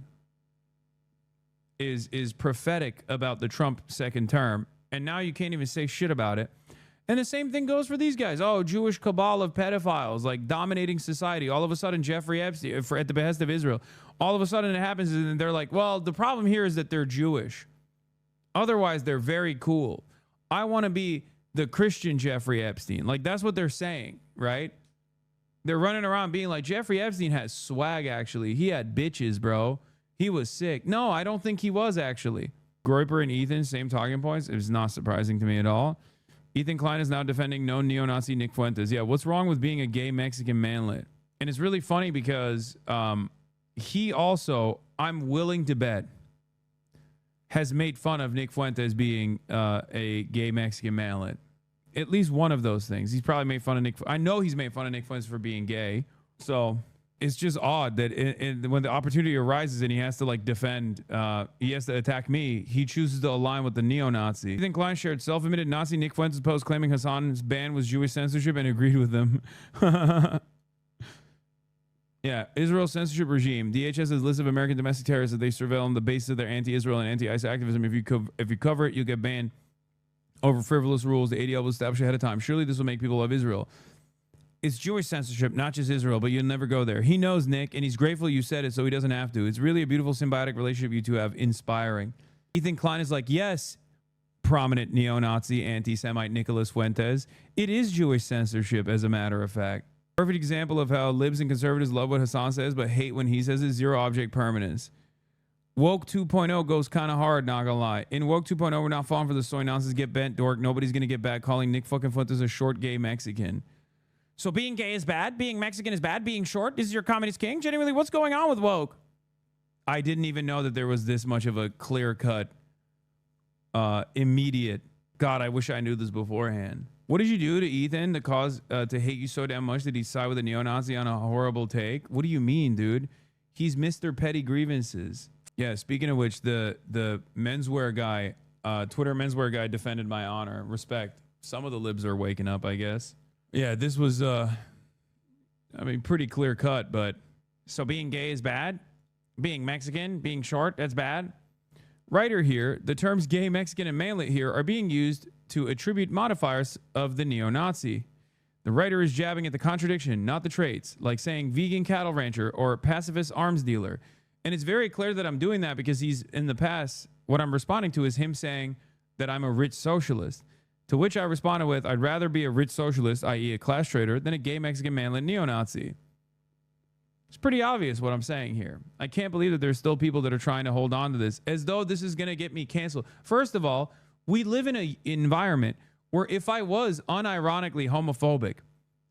S1: is prophetic about the Trump second term, and now you can't even say shit about it. And the same thing goes for these guys. Oh, Jewish cabal of pedophiles, like dominating society. All of a sudden, Jeffrey Epstein, at the behest of Israel, all of a sudden it happens, and they're like, well, the problem here is that they're Jewish. Otherwise, they're very cool. I want to be the Christian Jeffrey Epstein. Like, that's what they're saying, right? They're running around being like, Jeffrey Epstein has swag, actually. He had bitches, bro. He was sick. No, I don't think he was, actually. Groyper and Ethan, same talking points. It was not surprising to me at all. Ethan Klein is now defending known neo-Nazi Nick Fuentes. Yeah, what's wrong with being a gay Mexican manlet? And it's really funny because he also, I'm willing to bet, has made fun of Nick Fuentes being a gay Mexican manlet. At least one of those things. He's probably made fun of Nick. I know he's made fun of Nick Fuentes for being gay. So it's just odd that when the opportunity arises and he has to like defend, he has to attack me, he chooses to align with the neo-Nazi. Ethan Klein shared self-admitted Nazi Nick Fuentes post claiming Hassan's ban was Jewish censorship and agreed with them. Yeah, Israel censorship regime. DHS has a list of American domestic terrorists that they surveil on the basis of their anti-Israel and anti-ICE activism. If you cover it, you'll get banned over frivolous rules the ADL will establish ahead of time. Surely this will make people love Israel. It's Jewish censorship, not just Israel, but you'll never go there. He knows, Nick, and he's grateful you said it so he doesn't have to. It's really a beautiful symbiotic relationship you two have. Inspiring. Ethan Klein is like, yes, prominent neo-Nazi anti-Semite Nicholas Fuentes. It is Jewish censorship, as a matter of fact. Perfect example of how libs and conservatives love what Hassan says, but hate when he says it. Zero object permanence. Woke 2.0 goes kind of hard, not gonna lie. In Woke 2.0, we're not falling for the soy nonsense. Get bent, dork. Nobody's gonna get back calling Nick fucking Fuentes a short gay Mexican. So being gay is bad? Being Mexican is bad? Being short? This is your communist king? Genuinely, what's going on with woke? I didn't even know that there was this much of a clear-cut, immediate... God, I wish I knew this beforehand. What did you do to Ethan to cause to hate you so damn much that he side with a neo-Nazi on a horrible take? What do you mean, dude? He's Mr. Petty Grievances. Yeah, speaking of which, the menswear guy, Twitter menswear guy defended my honor. Respect. Some of the libs are waking up, I guess. Yeah, this was, I mean, pretty clear cut, but... So being gay is bad? Being Mexican, being short, that's bad? Writer here, the terms gay, Mexican, and manlet here are being used to attribute modifiers of the neo-Nazi. The writer is jabbing at the contradiction, not the traits, like saying vegan cattle rancher or pacifist arms dealer. And it's very clear that I'm doing that because he's, in the past, what I'm responding to is him saying that I'm a rich socialist. To which I responded with, I'd rather be a rich socialist, i.e. a class trader, than a gay Mexican manlet neo-Nazi. It's pretty obvious what I'm saying here. I can't believe that there's still people that are trying to hold on to this as though this is going to get me canceled. First of all, we live in an environment where if I was unironically homophobic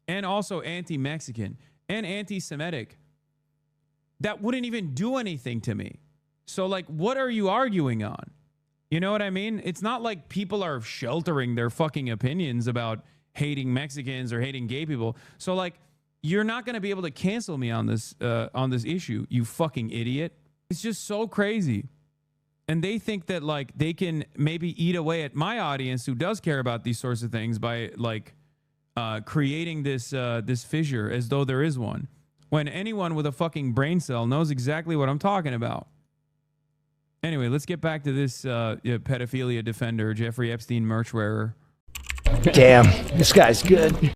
S1: and also anti-Mexican and anti-Semitic, that wouldn't even do anything to me. So, like, what are you arguing on? You know what I mean? It's not like people are sheltering their fucking opinions about hating Mexicans or hating gay people. So, like, you're not going to be able to cancel me on this issue, you fucking idiot. It's just so crazy. And they think that, like, they can maybe eat away at my audience who does care about these sorts of things by, like, creating this this fissure as though there is one. When anyone with a fucking brain cell knows exactly what I'm talking about. Anyway, let's get back to this pedophilia defender, Jeffrey Epstein merch wearer.
S15: Damn, this guy's good.